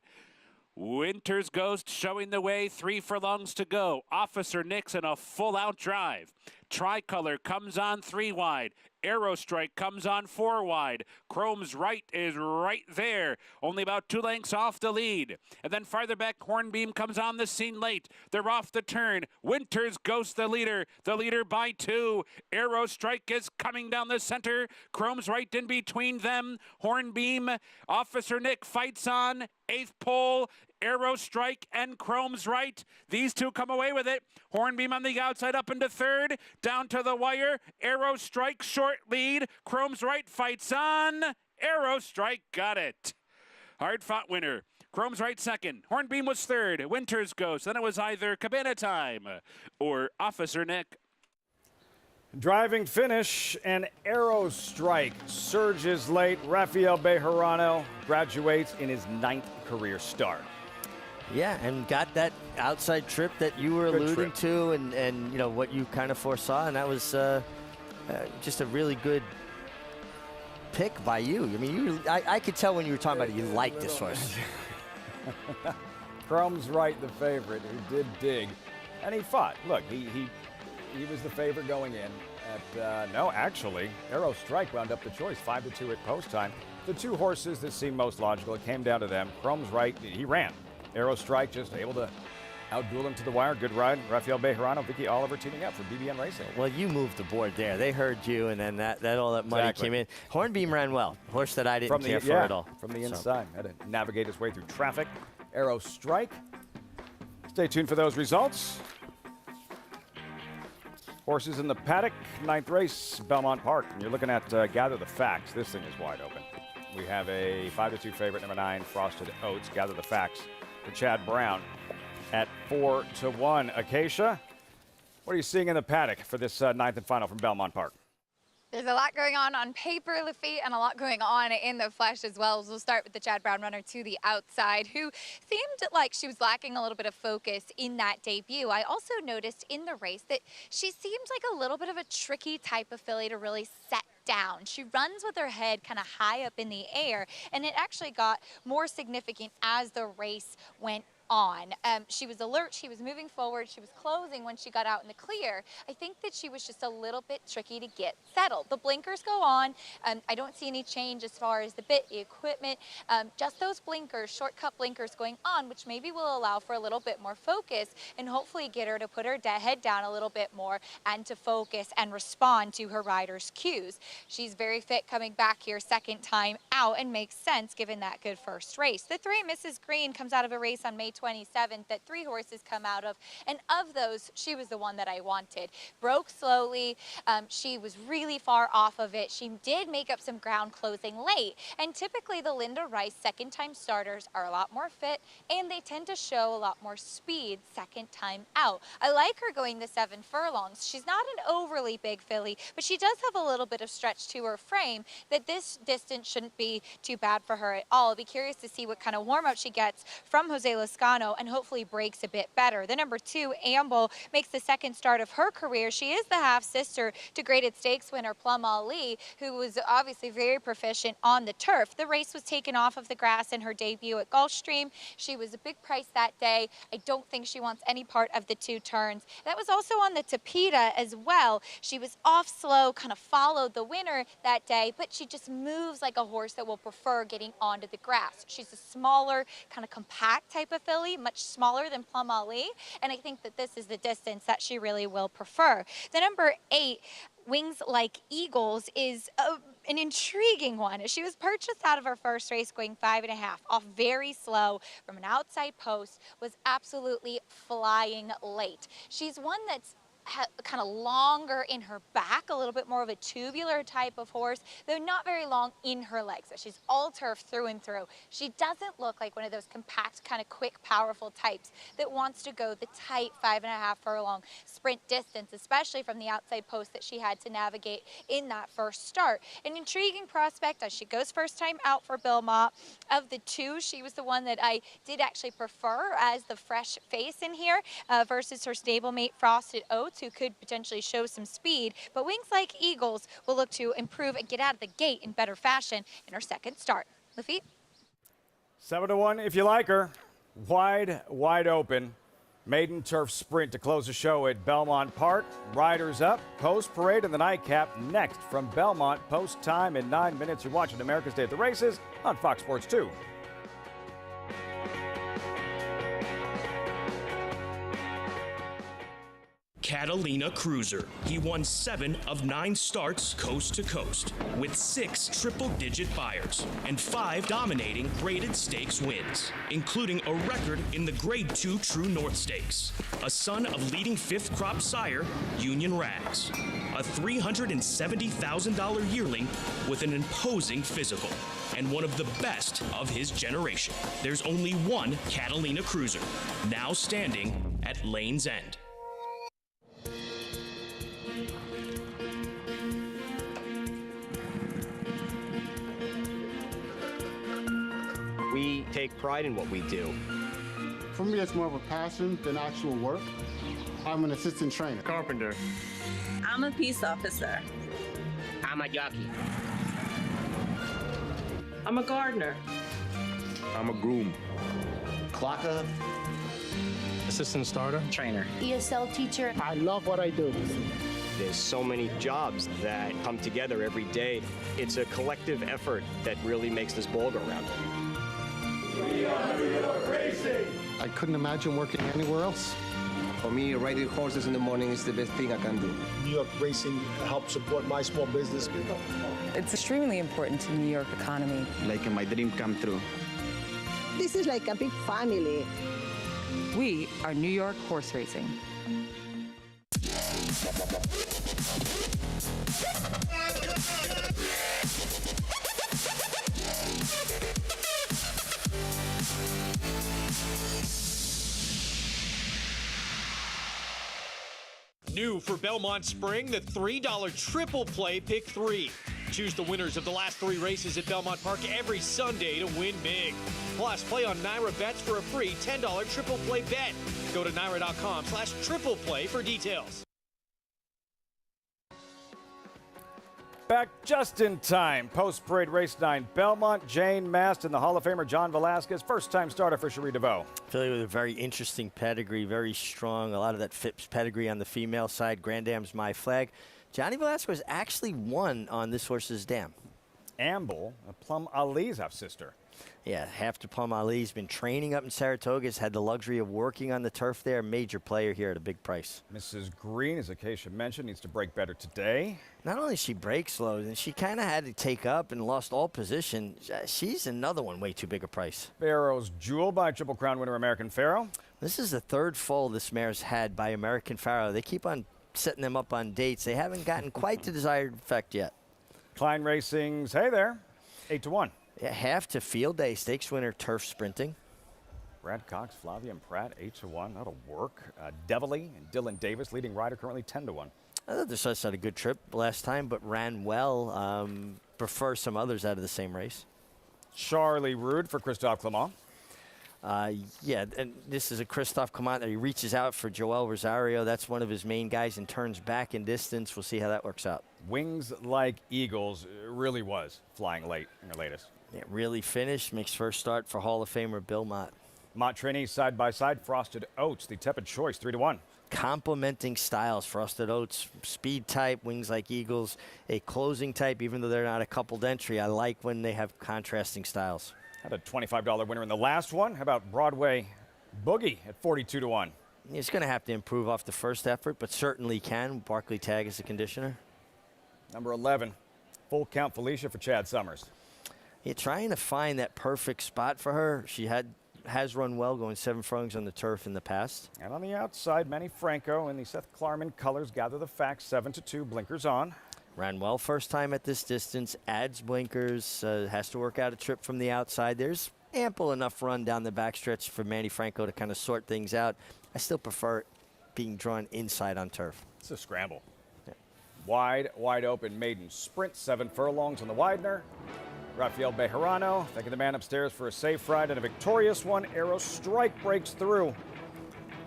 Winter's Ghost showing the way, 3 furlongs to go. Officer Nixon a full out drive. Tricolor comes on 3 wide. Arrow Strike comes on 4 wide. Chrome's right is right there, only about 2 lengths off the lead. And then farther back, Hornbeam comes on the scene late. They're off the turn. Winter's Ghost the leader by 2. Arrow Strike is coming down the center. Chrome's right in between them. Hornbeam, Officer Nick fights on. 8th pole, Arrow Strike and Chrome's right. These two come away with it. Hornbeam on the outside up into 3rd. Down to the wire. Arrow Strike short lead. Chrome's right fights on. Arrow Strike got it. Hard fought winner. Chrome's right 2nd. Hornbeam was 3rd. Winter's Ghost. Then it was either Cabana Time or Officer Nick. Driving finish, and Arrow Strike surges late. Rafael Bejarano graduates in his 9th career start. Yeah, and got that outside trip that you were alluding to, and what you kind of foresaw, and that was just a really good pick by you. I mean, I could tell when you were talking about it, you liked this horse. Chrome's right, the favorite, who did dig, and he fought. Look, he was the favorite going in. No, actually, Arrow Strike wound up the choice, 5-2 at post time. The two horses that seemed most logical, it came down to them. Chrome's right, he ran. Arrow Strike just able to outduel him to the wire. Good ride. Rafael Bejarano, Vicky Oliver teaming up for BBN Racing. Well, you moved the board there. They heard you, and then that all that money came in. Hornbeam ran well. Horse that I didn't care for at all. From the inside. Had to navigate his way through traffic. Arrow Strike. Stay tuned for those results. Horses in the paddock, 9th race, Belmont Park. And you're looking at Gather the Facts. This thing is wide open. We have a 5-2 favorite, number 9, Frosted Oats. Gather the Facts for Chad Brown at 4-1. Acacia, what are you seeing in the paddock for this 9th and final from Belmont Park? There's a lot going on paper, Lafitte, and a lot going on in the flesh as well. So we'll start with the Chad Brown runner to the outside, who seemed like she was lacking a little bit of focus in that debut. I also noticed in the race that she seemed like a little bit of a tricky type of filly to really set down. She runs with her head kind of high up in the air, and it actually got more significant as the race went on. She was alert, she was moving forward, she was closing when she got out in the clear. I think that she was just a little bit tricky to get settled. The blinkers go on. I don't see any change as far as the bit, the equipment, just those blinkers, shortcut blinkers going on, which maybe will allow for a little bit more focus and hopefully get her to put her head down a little bit more and to focus and respond to her rider's cues. She's very fit coming back here second time out, and makes sense given that good first race. The 3 Mrs. Green comes out of a race on May 27th that 3 horses come out of, and of those, she was the one that I wanted. Broke slowly. She was really far off of it. She did make up some ground closing late, and typically the Linda Rice second-time starters are a lot more fit, and they tend to show a lot more speed second time out. I like her going the 7 furlongs. She's not an overly big filly, but she does have a little bit of stretch to her frame that this distance shouldn't be too bad for her at all. I'll be curious to see what kind of warm-up she gets from Jose Lascano and hopefully breaks a bit better. The number 2, Amble, makes the second start of her career. She is the half-sister to graded stakes winner Plum Ali, who was obviously very proficient on the turf. The race was taken off of the grass in her debut at Gulfstream. She was a big price that day. I don't think she wants any part of the 2 turns. That was also on the Tapeta as well. She was off slow, kind of followed the winner that day, but she just moves like a horse that will prefer getting onto the grass. She's a smaller, kind of compact type of filly, much smaller than Plum Ali, and I think that this is the distance that she really will prefer. The number 8, Wings Like Eagles, is an intriguing one. She was purchased out of her first race going 5.5 off very slow from an outside post, was absolutely flying late. She's one that's kind of longer in her back, a little bit more of a tubular type of horse, though not very long in her legs. So she's all turf through and through. She doesn't look like one of those compact, kind of quick, powerful types that wants to go the tight 5.5 furlong sprint distance, especially from the outside post that she had to navigate in that first start. An intriguing prospect as she goes first time out for Belmont. Of the 2, she was the one that I did actually prefer as the fresh face in here versus her stablemate Frosted Oats, who could potentially show some speed, but Wings Like Eagles will look to improve and get out of the gate in better fashion in her second start. Lafitte? 7-1 if you like her. Wide open. Maiden turf sprint to close the show at Belmont Park. Riders up, post parade and the nightcap next from Belmont. Post time in 9 minutes. You're watching America's Day at the Races on Fox Sports 2. Catalina Cruiser. He won 7 of 9 starts coast to coast, with 6 triple-digit buyers and 5 dominating graded stakes wins, including a record in the Grade 2 True North Stakes. A son of leading 5th crop sire, Union Rags. A $370,000 yearling with an imposing physical, and one of the best of his generation. There's only one Catalina Cruiser, now standing at Lane's End. We take pride in what we do. For me, it's more of a passion than actual work. I'm an assistant trainer. Carpenter. I'm a peace officer. I'm a jockey. I'm a gardener. I'm a groom. Clocker. Assistant starter. Trainer. ESL teacher. I love what I do. There's so many jobs that come together every day. It's a collective effort that really makes this ball go round. We are New York Racing. I couldn't imagine working anywhere else. For me, riding horses in the morning is the best thing I can do. New York Racing helps support my small business. It's extremely important to the New York economy. Like my dream come true. This is like a big family. We are New York Horse Racing. New for Belmont Spring, the $3 triple play pick 3. Choose the winners of the last 3 races at Belmont Park every Sunday to win big. Plus, play on Naira Bets for a free $10 triple play bet. Go to Naira.com/triple play for details. Back just in time. Post-parade race 9. Belmont, Jane Mast, and the Hall of Famer John Velasquez. First-time starter for Cherie DeVoe. Filly with a very interesting pedigree, very strong. A lot of that Phipps pedigree on the female side. Grand Dam's My Flag. Johnny Velasquez actually won on this horse's dam. Amble, Plum Ali's half-sister. Yeah, half to Plum Ali's been training up in Saratoga. Has had the luxury of working on the turf there. Major player here at a big price. Mrs. Green, as Acacia mentioned, needs to break better today. Not only she breaks slow, and she kind of had to take up and lost all position. She's another one way too big a price. Pharaoh's Jewel by Triple Crown winner American Pharaoh. This is the 3rd foal this mare's had by American Pharaoh. They keep on setting them up on dates. They haven't gotten quite the desired effect yet. Klein Racing's, hey there, 8-1. Yeah, half to Field Day Stakes winner turf sprinting. Brad Cox, Flavia and Pratt, 8-1. That'll work. Devilly and Dylan Davis, leading rider, currently 10-1. I thought this had a good trip last time, but ran well. Prefer some others out of the same race. Charlie Rude for Christophe Clement. Yeah, and this is a Christophe Clement that he reaches out for Joel Rosario. That's one of his main guys and turns back in distance. We'll see how that works out. Wings Like Eagles really was flying late in her latest. Yeah, really finished. Makes first start for Hall of Famer Bill Mott. Mott trainees side by side. Frosted Oats, the tepid choice, 3-1. Complementing styles. Frosted Oats, speed type. Wings Like Eagles, a closing type. Even though they're not a coupled entry, I like when they have contrasting styles. Had a $25 winner in the last one. How about Broadway Boogie at 42-1? He's going to have to improve off the first effort, but certainly can. Barkley Tag is the conditioner. Number 11, Full Count Felicia for Chad Summers. Yeah, trying to find that perfect spot for her. She has run well, going 7 furlongs on the turf in the past. And on the outside, Manny Franco in the Seth Klarman colors gather the facts, 7-2, blinkers on. Ran well first time at this distance, adds blinkers, has to work out a trip from the outside. There's ample enough run down the backstretch for Manny Franco to kind of sort things out. I still prefer being drawn inside on turf. It's a scramble. Yeah. Wide open maiden sprint, 7 furlongs on the Widener. Rafael Bejarano thanking the man upstairs for a safe ride and a victorious one. Arrow Strike breaks through.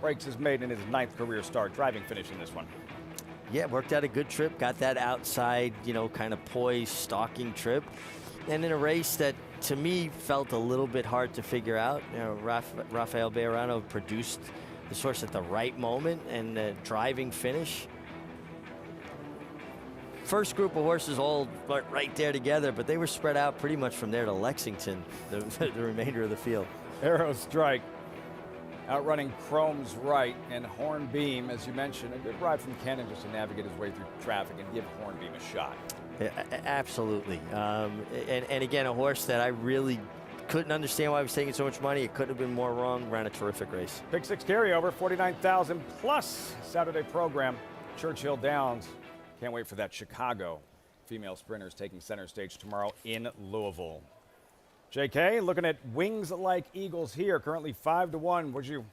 Breaks his maiden in his 9th career start. Driving finish in this one. Yeah, worked out a good trip. Got that outside, kind of poised, stalking trip. And in a race that, to me, felt a little bit hard to figure out. Rafael Bejarano produced the horse at the right moment and a driving finish. First group of horses all right there together, but they were spread out pretty much from there to Lexington, the remainder of the field. Arrow Strike outrunning Chrome's Right and Hornbeam, as you mentioned, a good ride from Cannon just to navigate his way through traffic and give Hornbeam a shot. Yeah, absolutely. And again, a horse that I really couldn't understand why he was taking so much money. It couldn't have been more wrong. Ran a terrific race. Pick 6 carryover, 49,000 plus Saturday program, Churchill Downs. Can't wait for that Chicago female sprinters taking center stage tomorrow in Louisville. JK, looking at Wings Like Eagles here, currently 5-1. Would you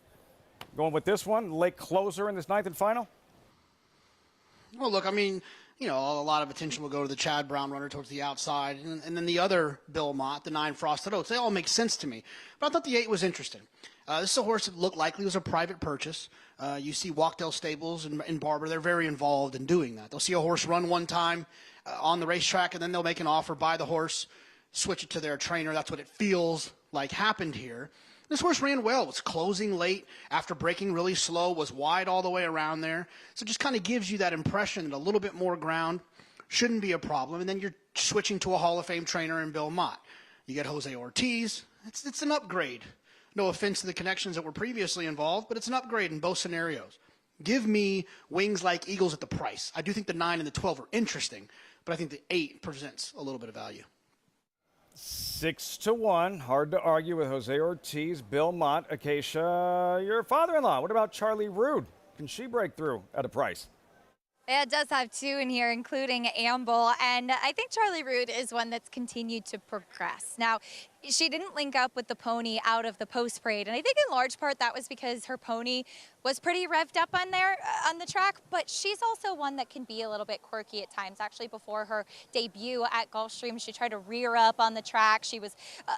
going with this one, late closer in this 9th and final? Well, look, I mean, a lot of attention will go to the Chad Brown runner towards the outside, and then the other Bill Mott, the 9 Frosted Oats. They all make sense to me. But I thought the 8 was interesting. This is a horse that looked likely was a private purchase. You see Walkdale Stables and Barber, they're very involved in doing that. They'll see a horse run one time, on the racetrack, and then they'll make an offer, buy the horse, switch it to their trainer. That's what it feels like happened here. This horse ran well, was closing late after breaking really slow, was wide all the way around there. So it just kind of gives you that impression that a little bit more ground shouldn't be a problem. And then you're switching to a Hall of Fame trainer in Bill Mott. You get Jose Ortiz. It's an upgrade. No offense to the connections that were previously involved, but it's an upgrade in both scenarios. Give me wings like Eagles at the price. I do think the 9 and the 12 are interesting, but I think the 8 presents a little bit of value. 6-1. Hard to argue with Jose Ortiz, Bill Mott, Acacia. Your father-in-law. What about Charlie Roode? Can she break through at a price? Yeah, it does have 2 in here, including Amble, and I think Charlie Roode is one that's continued to progress. Now, she didn't link up with the pony out of the post parade, and I think in large part that was because her pony was pretty revved up on there on the track, but she's also one that can be a little bit quirky at times. Actually, before her debut at Gulfstream, she tried to rear up on the track. She was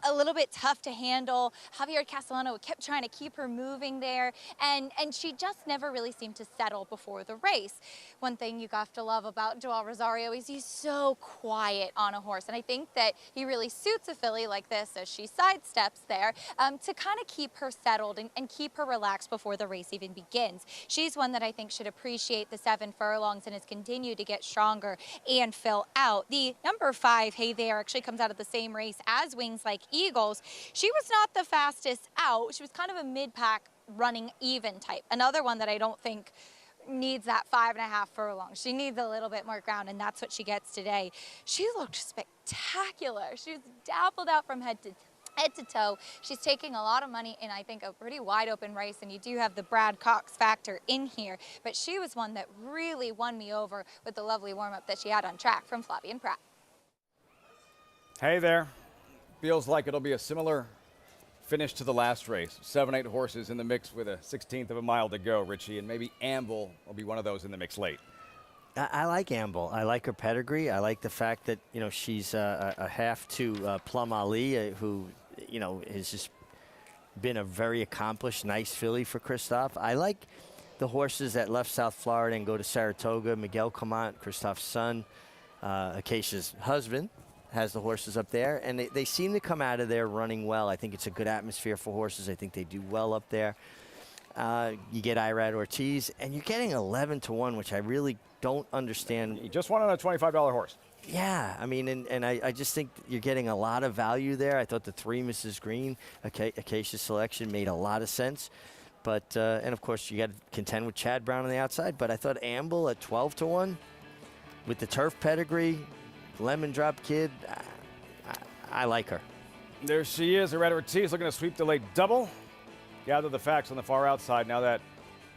a little bit tough to handle. Javier Castellano kept trying to keep her moving there, and she just never really seemed to settle before the race. One thing you have to love about Joel Rosario is he's so quiet on a horse, and I think that he really suits a filly like this as she sidesteps there to kind of keep her settled and keep her relaxed before the race even begins. She's one that I think should appreciate the 7 furlongs and has continued to get stronger and fill out. The number 5, Hey There, actually comes out of the same race as Wings Like Eagles. She was not the fastest out. She was kind of a mid-pack running even type. Another one that I don't think needs that 5.5 furlongs. She needs a little bit more ground, and that's what she gets today. She looked spectacular. She was dappled out from head to toe. She's taking a lot of money in, I think, a pretty wide open race, and you do have the Brad Cox factor in here, but she was one that really won me over with the lovely warm-up that she had on track from Flavien Prat. Hey There. Feels like it'll be a similar finish to the last race. 7-8 horses in the mix with a 1/16 of a mile to go, Richie, and maybe Amble will be one of those in the mix late. I like Amble. I like her pedigree. I like the fact that, you know, she's a half to Plum Ali, who, you know, has just been a very accomplished, nice filly for Christophe. I like the horses that left South Florida and go to Saratoga. Miguel Comant, Christophe's son, Acacia's husband, has the horses up there, and they seem to come out of there running well. I think it's a good atmosphere for horses. I think they do well up there. You get Irad Ortiz, and you're getting 11-1, which I really don't understand. You just won on a $25 horse. Yeah, I mean, and I just think you're getting a lot of value there. I thought the 3 Mrs. Green, Acacia selection made a lot of sense. But, and of course, you got to contend with Chad Brown on the outside. But I thought Amble at 12-1 with the turf pedigree, lemon drop kid, I like her. There she is, Irad Ortiz looking to sweep the late double. Gather the Facts on the far outside. Now that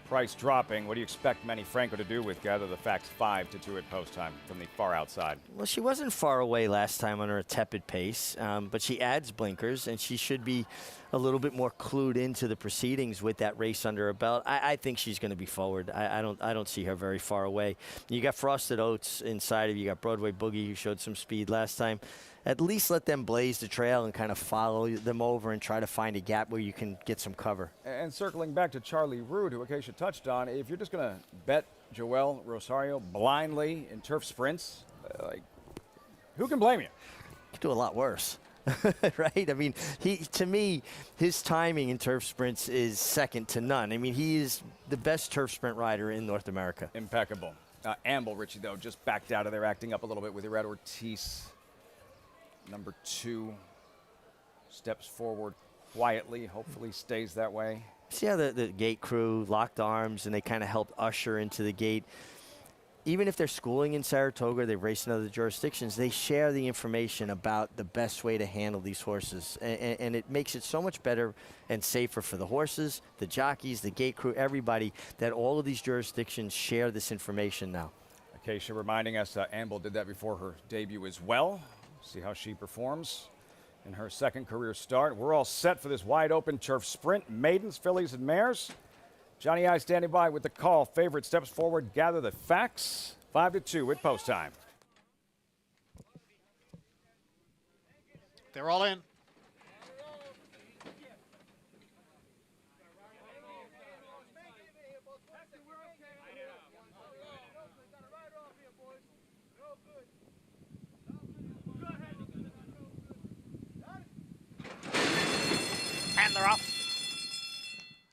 price dropping, what do you expect Manny Franco to do with Gather the Facts 5-2 at post time from the far outside? Well, she wasn't far away last time on her tepid pace, but she adds blinkers, and she should be a little bit more clued into the proceedings with that race under her belt. I think she's going to be forward. I don't see her very far away. You got Frosted Oats inside of you. You got Broadway Boogie, who showed some speed last time. At least let them blaze the trail and kind of follow them over and try to find a gap where you can get some cover. And circling back to Charlie Roode, who Acacia touched on, if you're just going to bet Joel Rosario blindly in turf sprints, who can blame you? You could do a lot worse. Right? I mean, to me, his timing in turf sprints is second to none. I mean, he is the best turf sprint rider in North America. Impeccable. Amble, Richie, though, just backed out of there, acting up a little bit with Irad Ortiz. Number 2 steps forward quietly, hopefully stays that way. See how the gate crew locked arms and they kind of helped usher into the gate. Even if they're schooling in Saratoga, they've raced in other jurisdictions, they share the information about the best way to handle these horses. And it makes it so much better and safer for the horses, the jockeys, the gate crew, everybody, that all of these jurisdictions share this information now. Acacia reminding us Amble did that before her debut as well. See how she performs in her second career start. We're all set for this wide open turf sprint. Maidens, Phillies, and Mares. Johnny I standing by with the call. Favorite steps forward. Gather the Facts. 5-2 at post time. They're all in. they're off.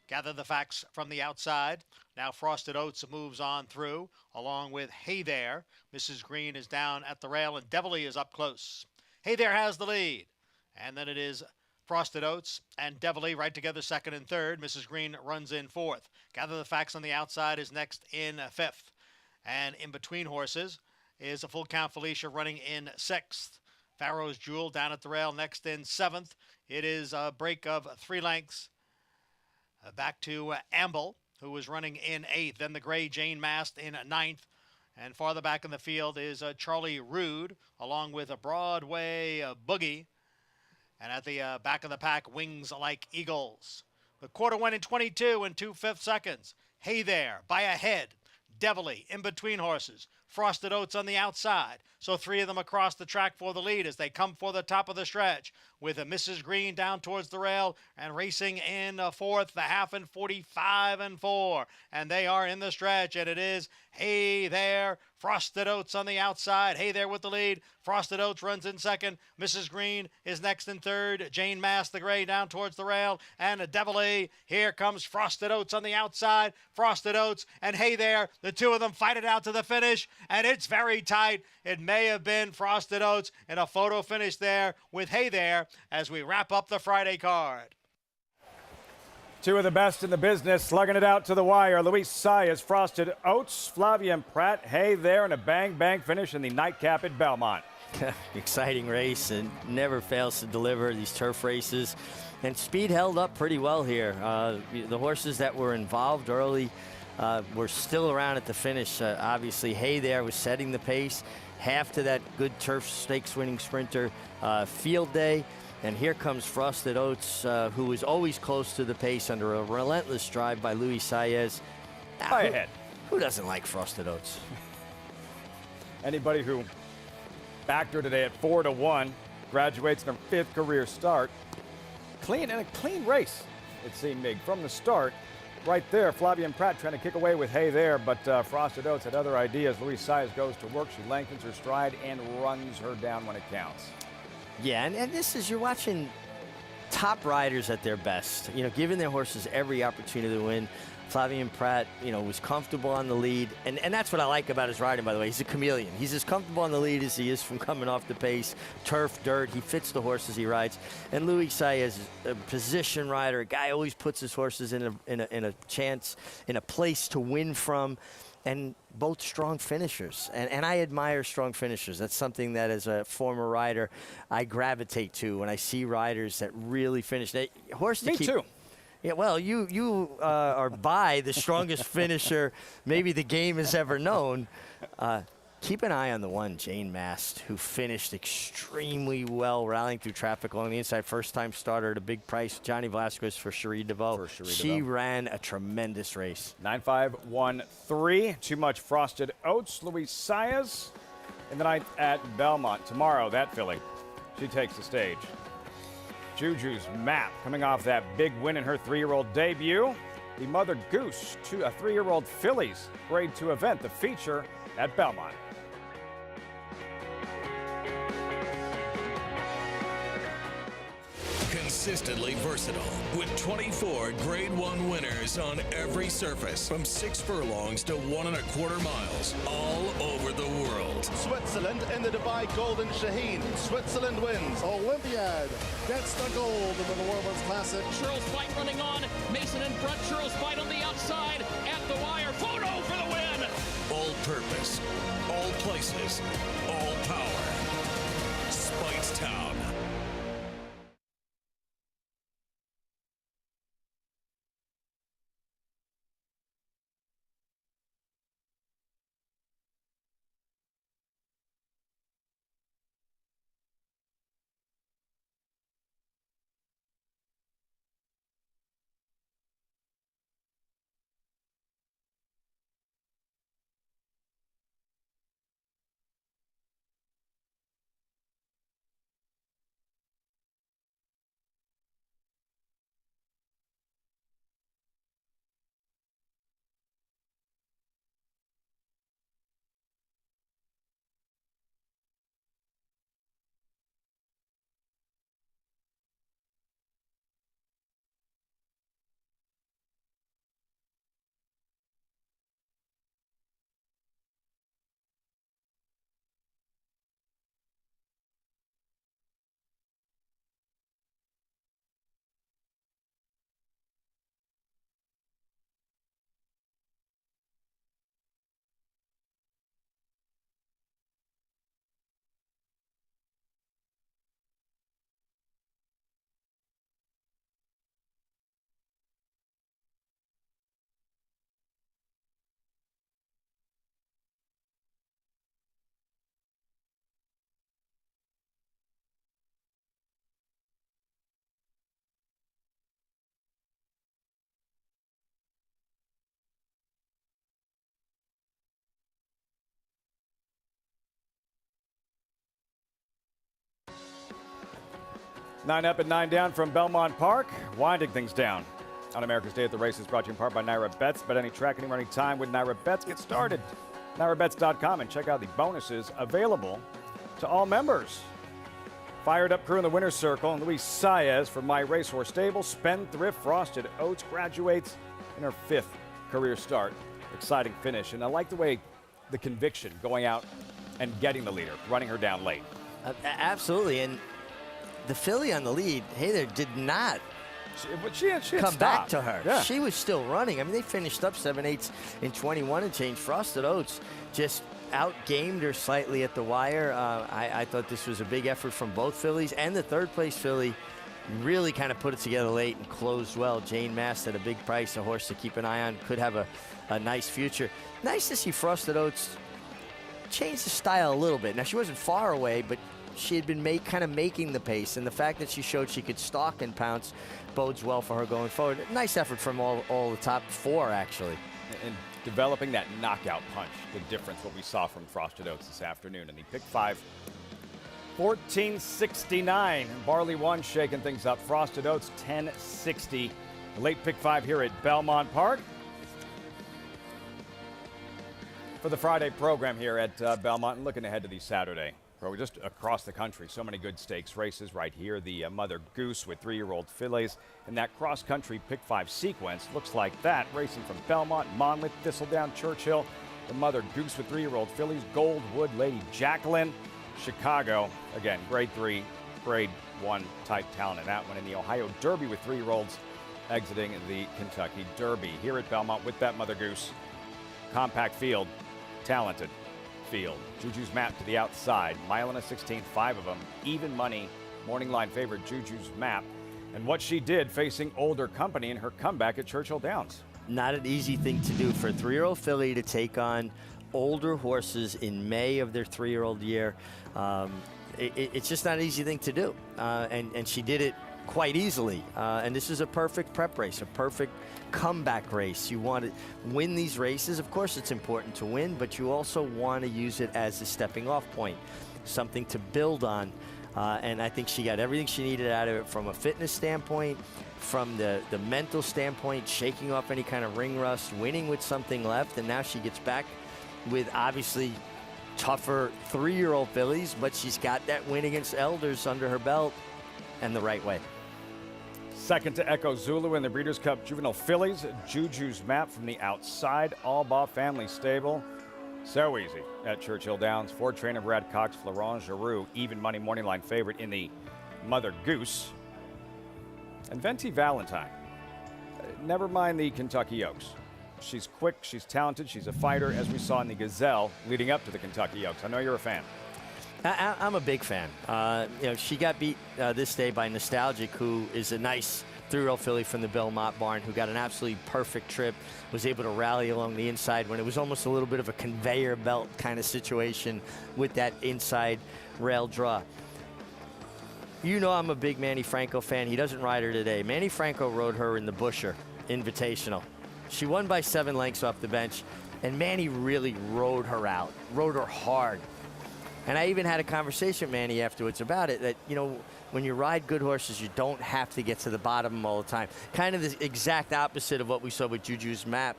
Gather the facts from the outside. Now Frosted Oats moves on through, along with Hey There. Mrs. Green is down at the rail, and Devilly is up close. Hey There has the lead. And then it is Frosted Oats and Devilly right together, second and third. Mrs. Green runs in fourth. Gather the Facts on the outside is next in fifth. And in between horses is a Full Count Felicia running in sixth. Pharaoh's Jewel down at the rail next in seventh. It is a break of 3 lengths. Back to Amble, who was running in eighth. Then the gray Jane Mast in ninth. And farther back in the field is Charlie Rude, along with a Broadway Boogie. And at the back of the pack, Wings Like Eagles. The quarter went in 22 and 2/5 seconds. Hey There, by a head. Devilly in between horses. Frosted Oats on the outside. So 3 of them across the track for the lead as they come for the top of the stretch. With Mrs. Green down towards the rail and racing in fourth, the half in 45 and 4. And they are in the stretch, and it is Hey There. Frosted Oats on the outside. Hey There with the lead. Frosted Oats runs in second. Mrs. Green is next in third. Jane Mass, the gray, down towards the rail. And Devilly. Here comes Frosted Oats on the outside. Frosted Oats and Hey There. The two of them fight it out to the finish, and it's very tight. It may have been Frosted Oats in a photo finish there with Hey There as we wrap up the Friday card. 2 of the best in the business, slugging it out to the wire. Louise Saez, Frosted Oats, Flavia and Pratt, Hey There, and a bang-bang finish in the nightcap at Belmont. Exciting race, and never fails to deliver these turf races. And speed held up pretty well here. The horses that were involved early were still around at the finish. Obviously, Hey There was setting the pace. Half to that good turf stakes winning sprinter Field Day. And here comes Frosted Oats, who is always close to the pace under a relentless drive by Louise Saez. By ahead. Who doesn't like Frosted Oats? Anybody who backed her today at 4-1, graduates in her 5th career start. Clean, and a clean race, it seemed, Mig, from the start. Right there, Flavia and Pratt trying to kick away with Hey There, but Frosted Oats had other ideas. Louise Saez goes to work. She lengthens her stride and runs her down when it counts. Yeah, and this is, you're watching top riders at their best, giving their horses every opportunity to win. Flavia Pratt, was comfortable on the lead, and that's what I like about his riding, by the way. He's a chameleon. He's as comfortable on the lead as he is from coming off the pace. Turf, dirt, he fits the horses he rides. And Louis Saez is a position rider, a guy who always puts his horses in a chance, in a place to win from. And both strong finishers. And I admire strong finishers. That's something that, as a former rider, I gravitate to when I see riders that really finish. Me too. Yeah, well, you are by the strongest finisher maybe the game has ever known. Keep an eye on the one, Jane Mast, who finished extremely well, rallying through traffic along the inside. First-time starter at a big price. Johnny Velasquez for Cherie DeVoe. She ran a tremendous race. 9-5-1-3. Too much Frosted Oats. Louise Saez in the ninth at Belmont. Tomorrow, that filly, she takes the stage. Juju's Map, coming off that big win in her 3-year-old debut. The Mother Goose, a 3-year-old fillies Grade 2 event, the feature at Belmont. Consistently versatile with 24 Grade 1 winners on every surface from 6 furlongs to 1 1/4 miles all over the world. Switzerland in the Dubai Golden Shaheen. Switzerland wins. Olympiad gets the gold in the New Orleans Classic. Churls Fight running on. Mason in front. Churls Fight on the outside. At the wire. Photo for the win. All purpose, all places, all power. Speightstown. 9 up and 9 down from Belmont Park, winding things down. On America's Day at the Races, brought to you in part by Naira Bets. Bet any track, anywhere, anytime with Naira Bets. Get started. NairaBets.com and check out the bonuses available to all members. Fired up crew in the winner's circle, and Louise Saez from My Racehorse Stable. Spendthrift Frosted Oats graduates in her 5th career start. Exciting finish, and I like the way the conviction going out and getting the leader, running her down late. Absolutely, and the filly on the lead, hey there, did not she had come back to her. Yeah. She was still running. I mean, they finished up 7/8 in 21 and change. Frosted Oats just outgamed her slightly at the wire. I thought this was a big effort from both fillies, and the third-place filly really kind of put it together late and closed well. Jane Mast at a big price, a horse to keep an eye on, could have a nice future. Nice to see Frosted Oats change the style a little bit. Now, she wasn't far away, but she had been kind of making the pace, and the fact that she showed she could stalk and pounce bodes well for her going forward. Nice effort from all the top 4, actually. And developing that knockout punch, the difference, what we saw from Frosted Oats this afternoon. And the pick 5, 1469. Barley 1 shaking things up. Frosted Oats, 1060. The late pick 5 here at Belmont Park. For the Friday program here at Belmont, and looking ahead to the Saturday. We're just across the country, so many good stakes races right here. The Mother Goose with 3-year-old fillies, and that cross-country pick 5 sequence looks like that. Racing from Belmont, Monmouth, Thistledown, Churchill. The Mother Goose with 3-year-old fillies, Goldwood, Lady Jacqueline, Chicago. Again, grade 3, grade 1 type talent in that one. In the Ohio Derby with 3-year-olds exiting the Kentucky Derby. Here at Belmont with that Mother Goose. Compact field, talented field. Juju's Map to the outside. Mile and a 16th, 5 of them. Even money, morning line favorite Juju's Map. And what she did facing older company in her comeback at Churchill Downs. Not an easy thing to do for a 3-year-old filly to take on older horses in May of their 3-year-old year. It's just not an easy thing to do. And she did it quite easily. And this is a perfect prep race, a perfect comeback race. You want to win these races. Of course, it's important to win, but you also want to use it as a stepping off point, something to build on. And I think she got everything she needed out of it from a fitness standpoint, from the mental standpoint, shaking off any kind of ring rust, winning with something left. And now she gets back with obviously tougher 3-year-old fillies, but she's got that win against Elders under her belt and the right way. Second to Echo Zulu in the Breeders' Cup Juvenile Fillies. Juju's Map from the outside. Albaugh family stable. So easy at Churchill Downs. 4 trainer Brad Cox, Florent Giroux, even money morning line favorite in the Mother Goose. And Venti Valentine. Never mind the Kentucky Oaks. She's quick, she's talented, she's a fighter, as we saw in the Gazelle leading up to the Kentucky Oaks. I know you're a fan. I'm a big fan. She got beat this day by Nostalgic, who is a nice 3-year-old filly from the Belmont barn, who got an absolutely perfect trip, was able to rally along the inside when it was almost a little bit of a conveyor belt kind of situation with that inside rail draw. You know I'm a big Manny Franco fan. He doesn't ride her today. Manny Franco rode her in the Busher Invitational. She won by 7 lengths off the bench, and Manny really rode her out, rode her hard. And I even had a conversation with Manny afterwards about it, that, when you ride good horses, you don't have to get to the bottom of them all the time. Kind of the exact opposite of what we saw with Juju's Map,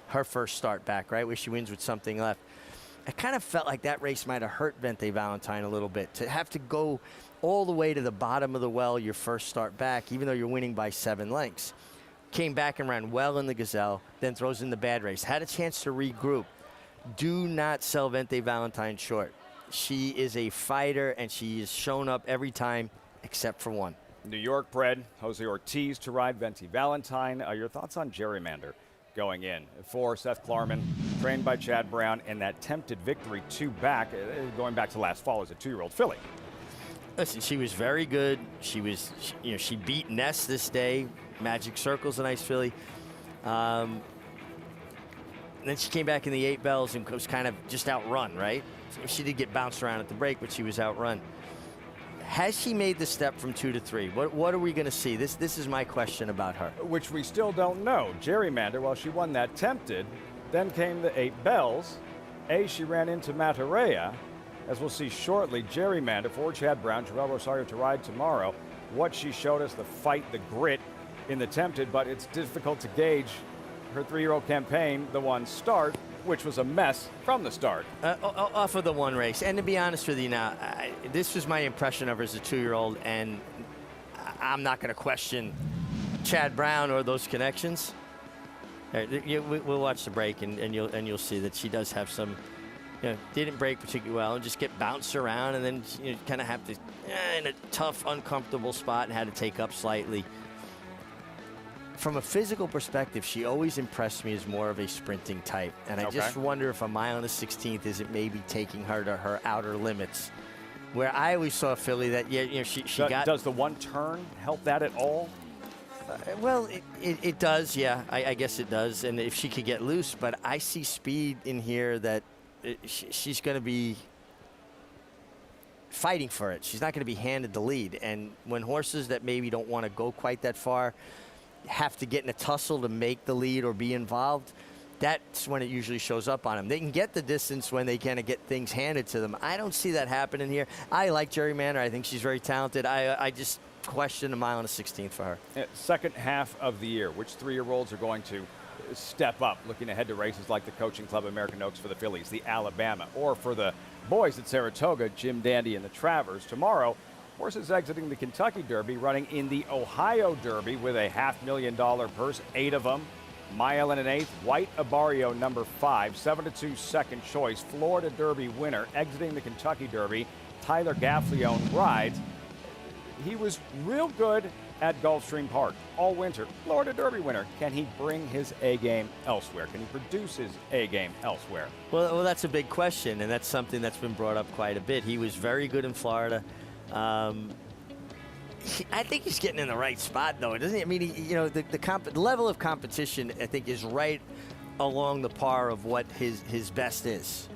her first start back, right, where she wins with something left. I kind of felt like that race might have hurt Venti Valentine a little bit, to have to go all the way to the bottom of the well your first start back, even though you're winning by 7 lengths. Came back and ran well in the Gazelle, then throws in the bad race. Had a chance to regroup. Do not sell Venti Valentine short. She is a fighter, and she has shown up every time except for one. New York bred Jose Ortiz to ride Venti Valentine. Your thoughts on Gerrymander going in? For Seth Klarman, trained by Chad Brown, and that tempted victory 2 back, going back to last fall as a 2-year-old filly. Listen, she was very good. She beat Ness this day. Magic Circle's a nice filly. And then she came back in the 8 bells and was kind of just outrun, right? She did get bounced around at the break, but she was outrun. Has she made the step from 2 to 3? What are we going to see? This is my question about her. Which we still don't know. Gerrymander, while she won that tempted, then came the 8 bells. She ran into Matarea. As we'll see shortly, Gerrymander for Chad Brown, Joel Rosario to ride tomorrow. what she showed us, the fight, the grit in the Tempted, but it's difficult to gauge her 3-year-old campaign, the one start, which was a mess from the start. Off of the one race. And to be honest with you now, this was my impression of her as a 2-year-old, and I'm not going to question Chad Brown or those connections. We'll watch the break, and you'll see that she does have some, didn't break particularly well and just get bounced around, and then kind of have to, in a tough, uncomfortable spot, and had to take up slightly. From a physical perspective, she always impressed me as more of a sprinting type, and I just wonder if a mile and a 16th isn't maybe taking her to her outer limits. Where I always saw a filly that, she got. Does the one turn help that at all? Well, it does, yeah. I guess it does. And if she could get loose, but I see speed in here that she's going to be fighting for it. She's not going to be handed the lead. And when horses that maybe don't want to go quite that far have to get in a tussle to make the lead or be involved, that's when it usually shows up on them. They can get the distance when they kind of get things handed to them. I don't see that happening here. I like Jerry Manor. I think she's very talented. I just question a mile and a 16th for her. Second half of the year, which 3-year-olds are going to step up, looking ahead to races like the Coaching Club American Oaks for the Phillies, the Alabama, or for the boys at Saratoga, Jim Dandy and the Travers. Tomorrow, horses exiting the Kentucky Derby, running in the Ohio Derby with a $500,000 purse, 8 of them. Mile and an 1/8, White Abario, number 5, 7-2 second choice, Florida Derby winner, exiting the Kentucky Derby. Tyler Gaffleone rides. He was real good at Gulfstream Park all winter. Florida Derby winner. Can he bring his A game elsewhere? Can he produce his A game elsewhere? Well, that's a big question, and that's something that's been brought up quite a bit. He was very good in Florida. I think he's getting in the right spot, though, doesn't he? I mean, the level of competition, I think, is right along the par of what his best is.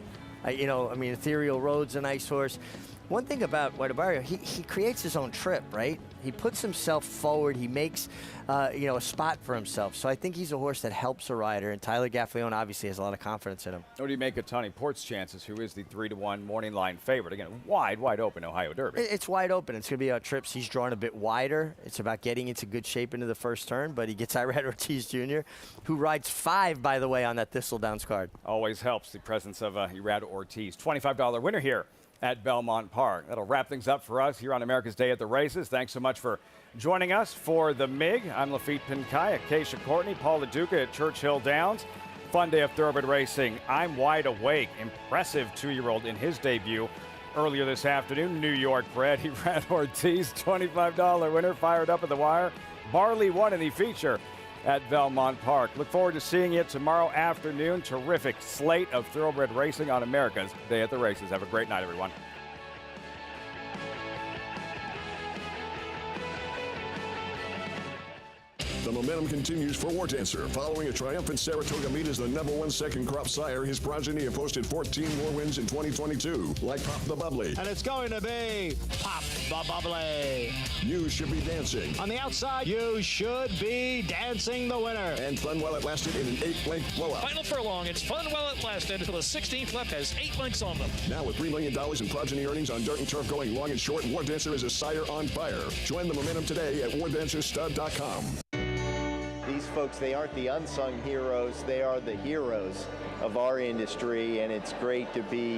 Ethereal Road's a nice horse. One thing about White Abario, he creates his own trip, right? He puts himself forward. He makes, a spot for himself. So I think he's a horse that helps a rider, and Tyler Gaffleone obviously has a lot of confidence in him. What do you make of Tawny Port's chances, who is the 3-1 morning line favorite? Again, wide open Ohio Derby. It's wide open. It's going to be about trips. He's drawn a bit wider. It's about getting into good shape into the first turn, but he gets Irad Ortiz Jr., who rides 5, by the way, on that Thistle Downs card. Always helps the presence of Irad Ortiz. $25 winner here at Belmont Park. That'll wrap things up for us here on America's Day at the Races. Thanks so much for joining us for the MIG. I'm Lafitte Pincay, Acacia Courtney, Paul LaDuca at Churchill Downs. Fun day of thoroughbred racing. I'm Wide Awake. Impressive 2-year-old in his debut earlier this afternoon. New York bred. Irad Ortiz, $25 winner, fired up at the wire. Barley won in the feature at Belmont Park. Look forward to seeing you tomorrow afternoon. Terrific slate of thoroughbred racing on America's Day at the Races. Have a great night, everyone. The momentum continues for War Dancer. Following a triumphant Saratoga meet as the #1 second crop sire, his progeny have posted 14 more wins in 2022, like Pop the Bubbly. And it's going to be Pop the Bubbly. You Should Be Dancing. On the outside, You Should Be Dancing, the winner. And Fun While It Lasted in an 8-length blowout. Final furlong, it's Fun While It Lasted until the 16th left has 8 lengths on them. Now with $3 million in progeny earnings on dirt and turf going long and short, War Dancer is a sire on fire. Join the momentum today at wardancerstud.com. These folks, they aren't the unsung heroes, they are the heroes of our industry, and it's great to be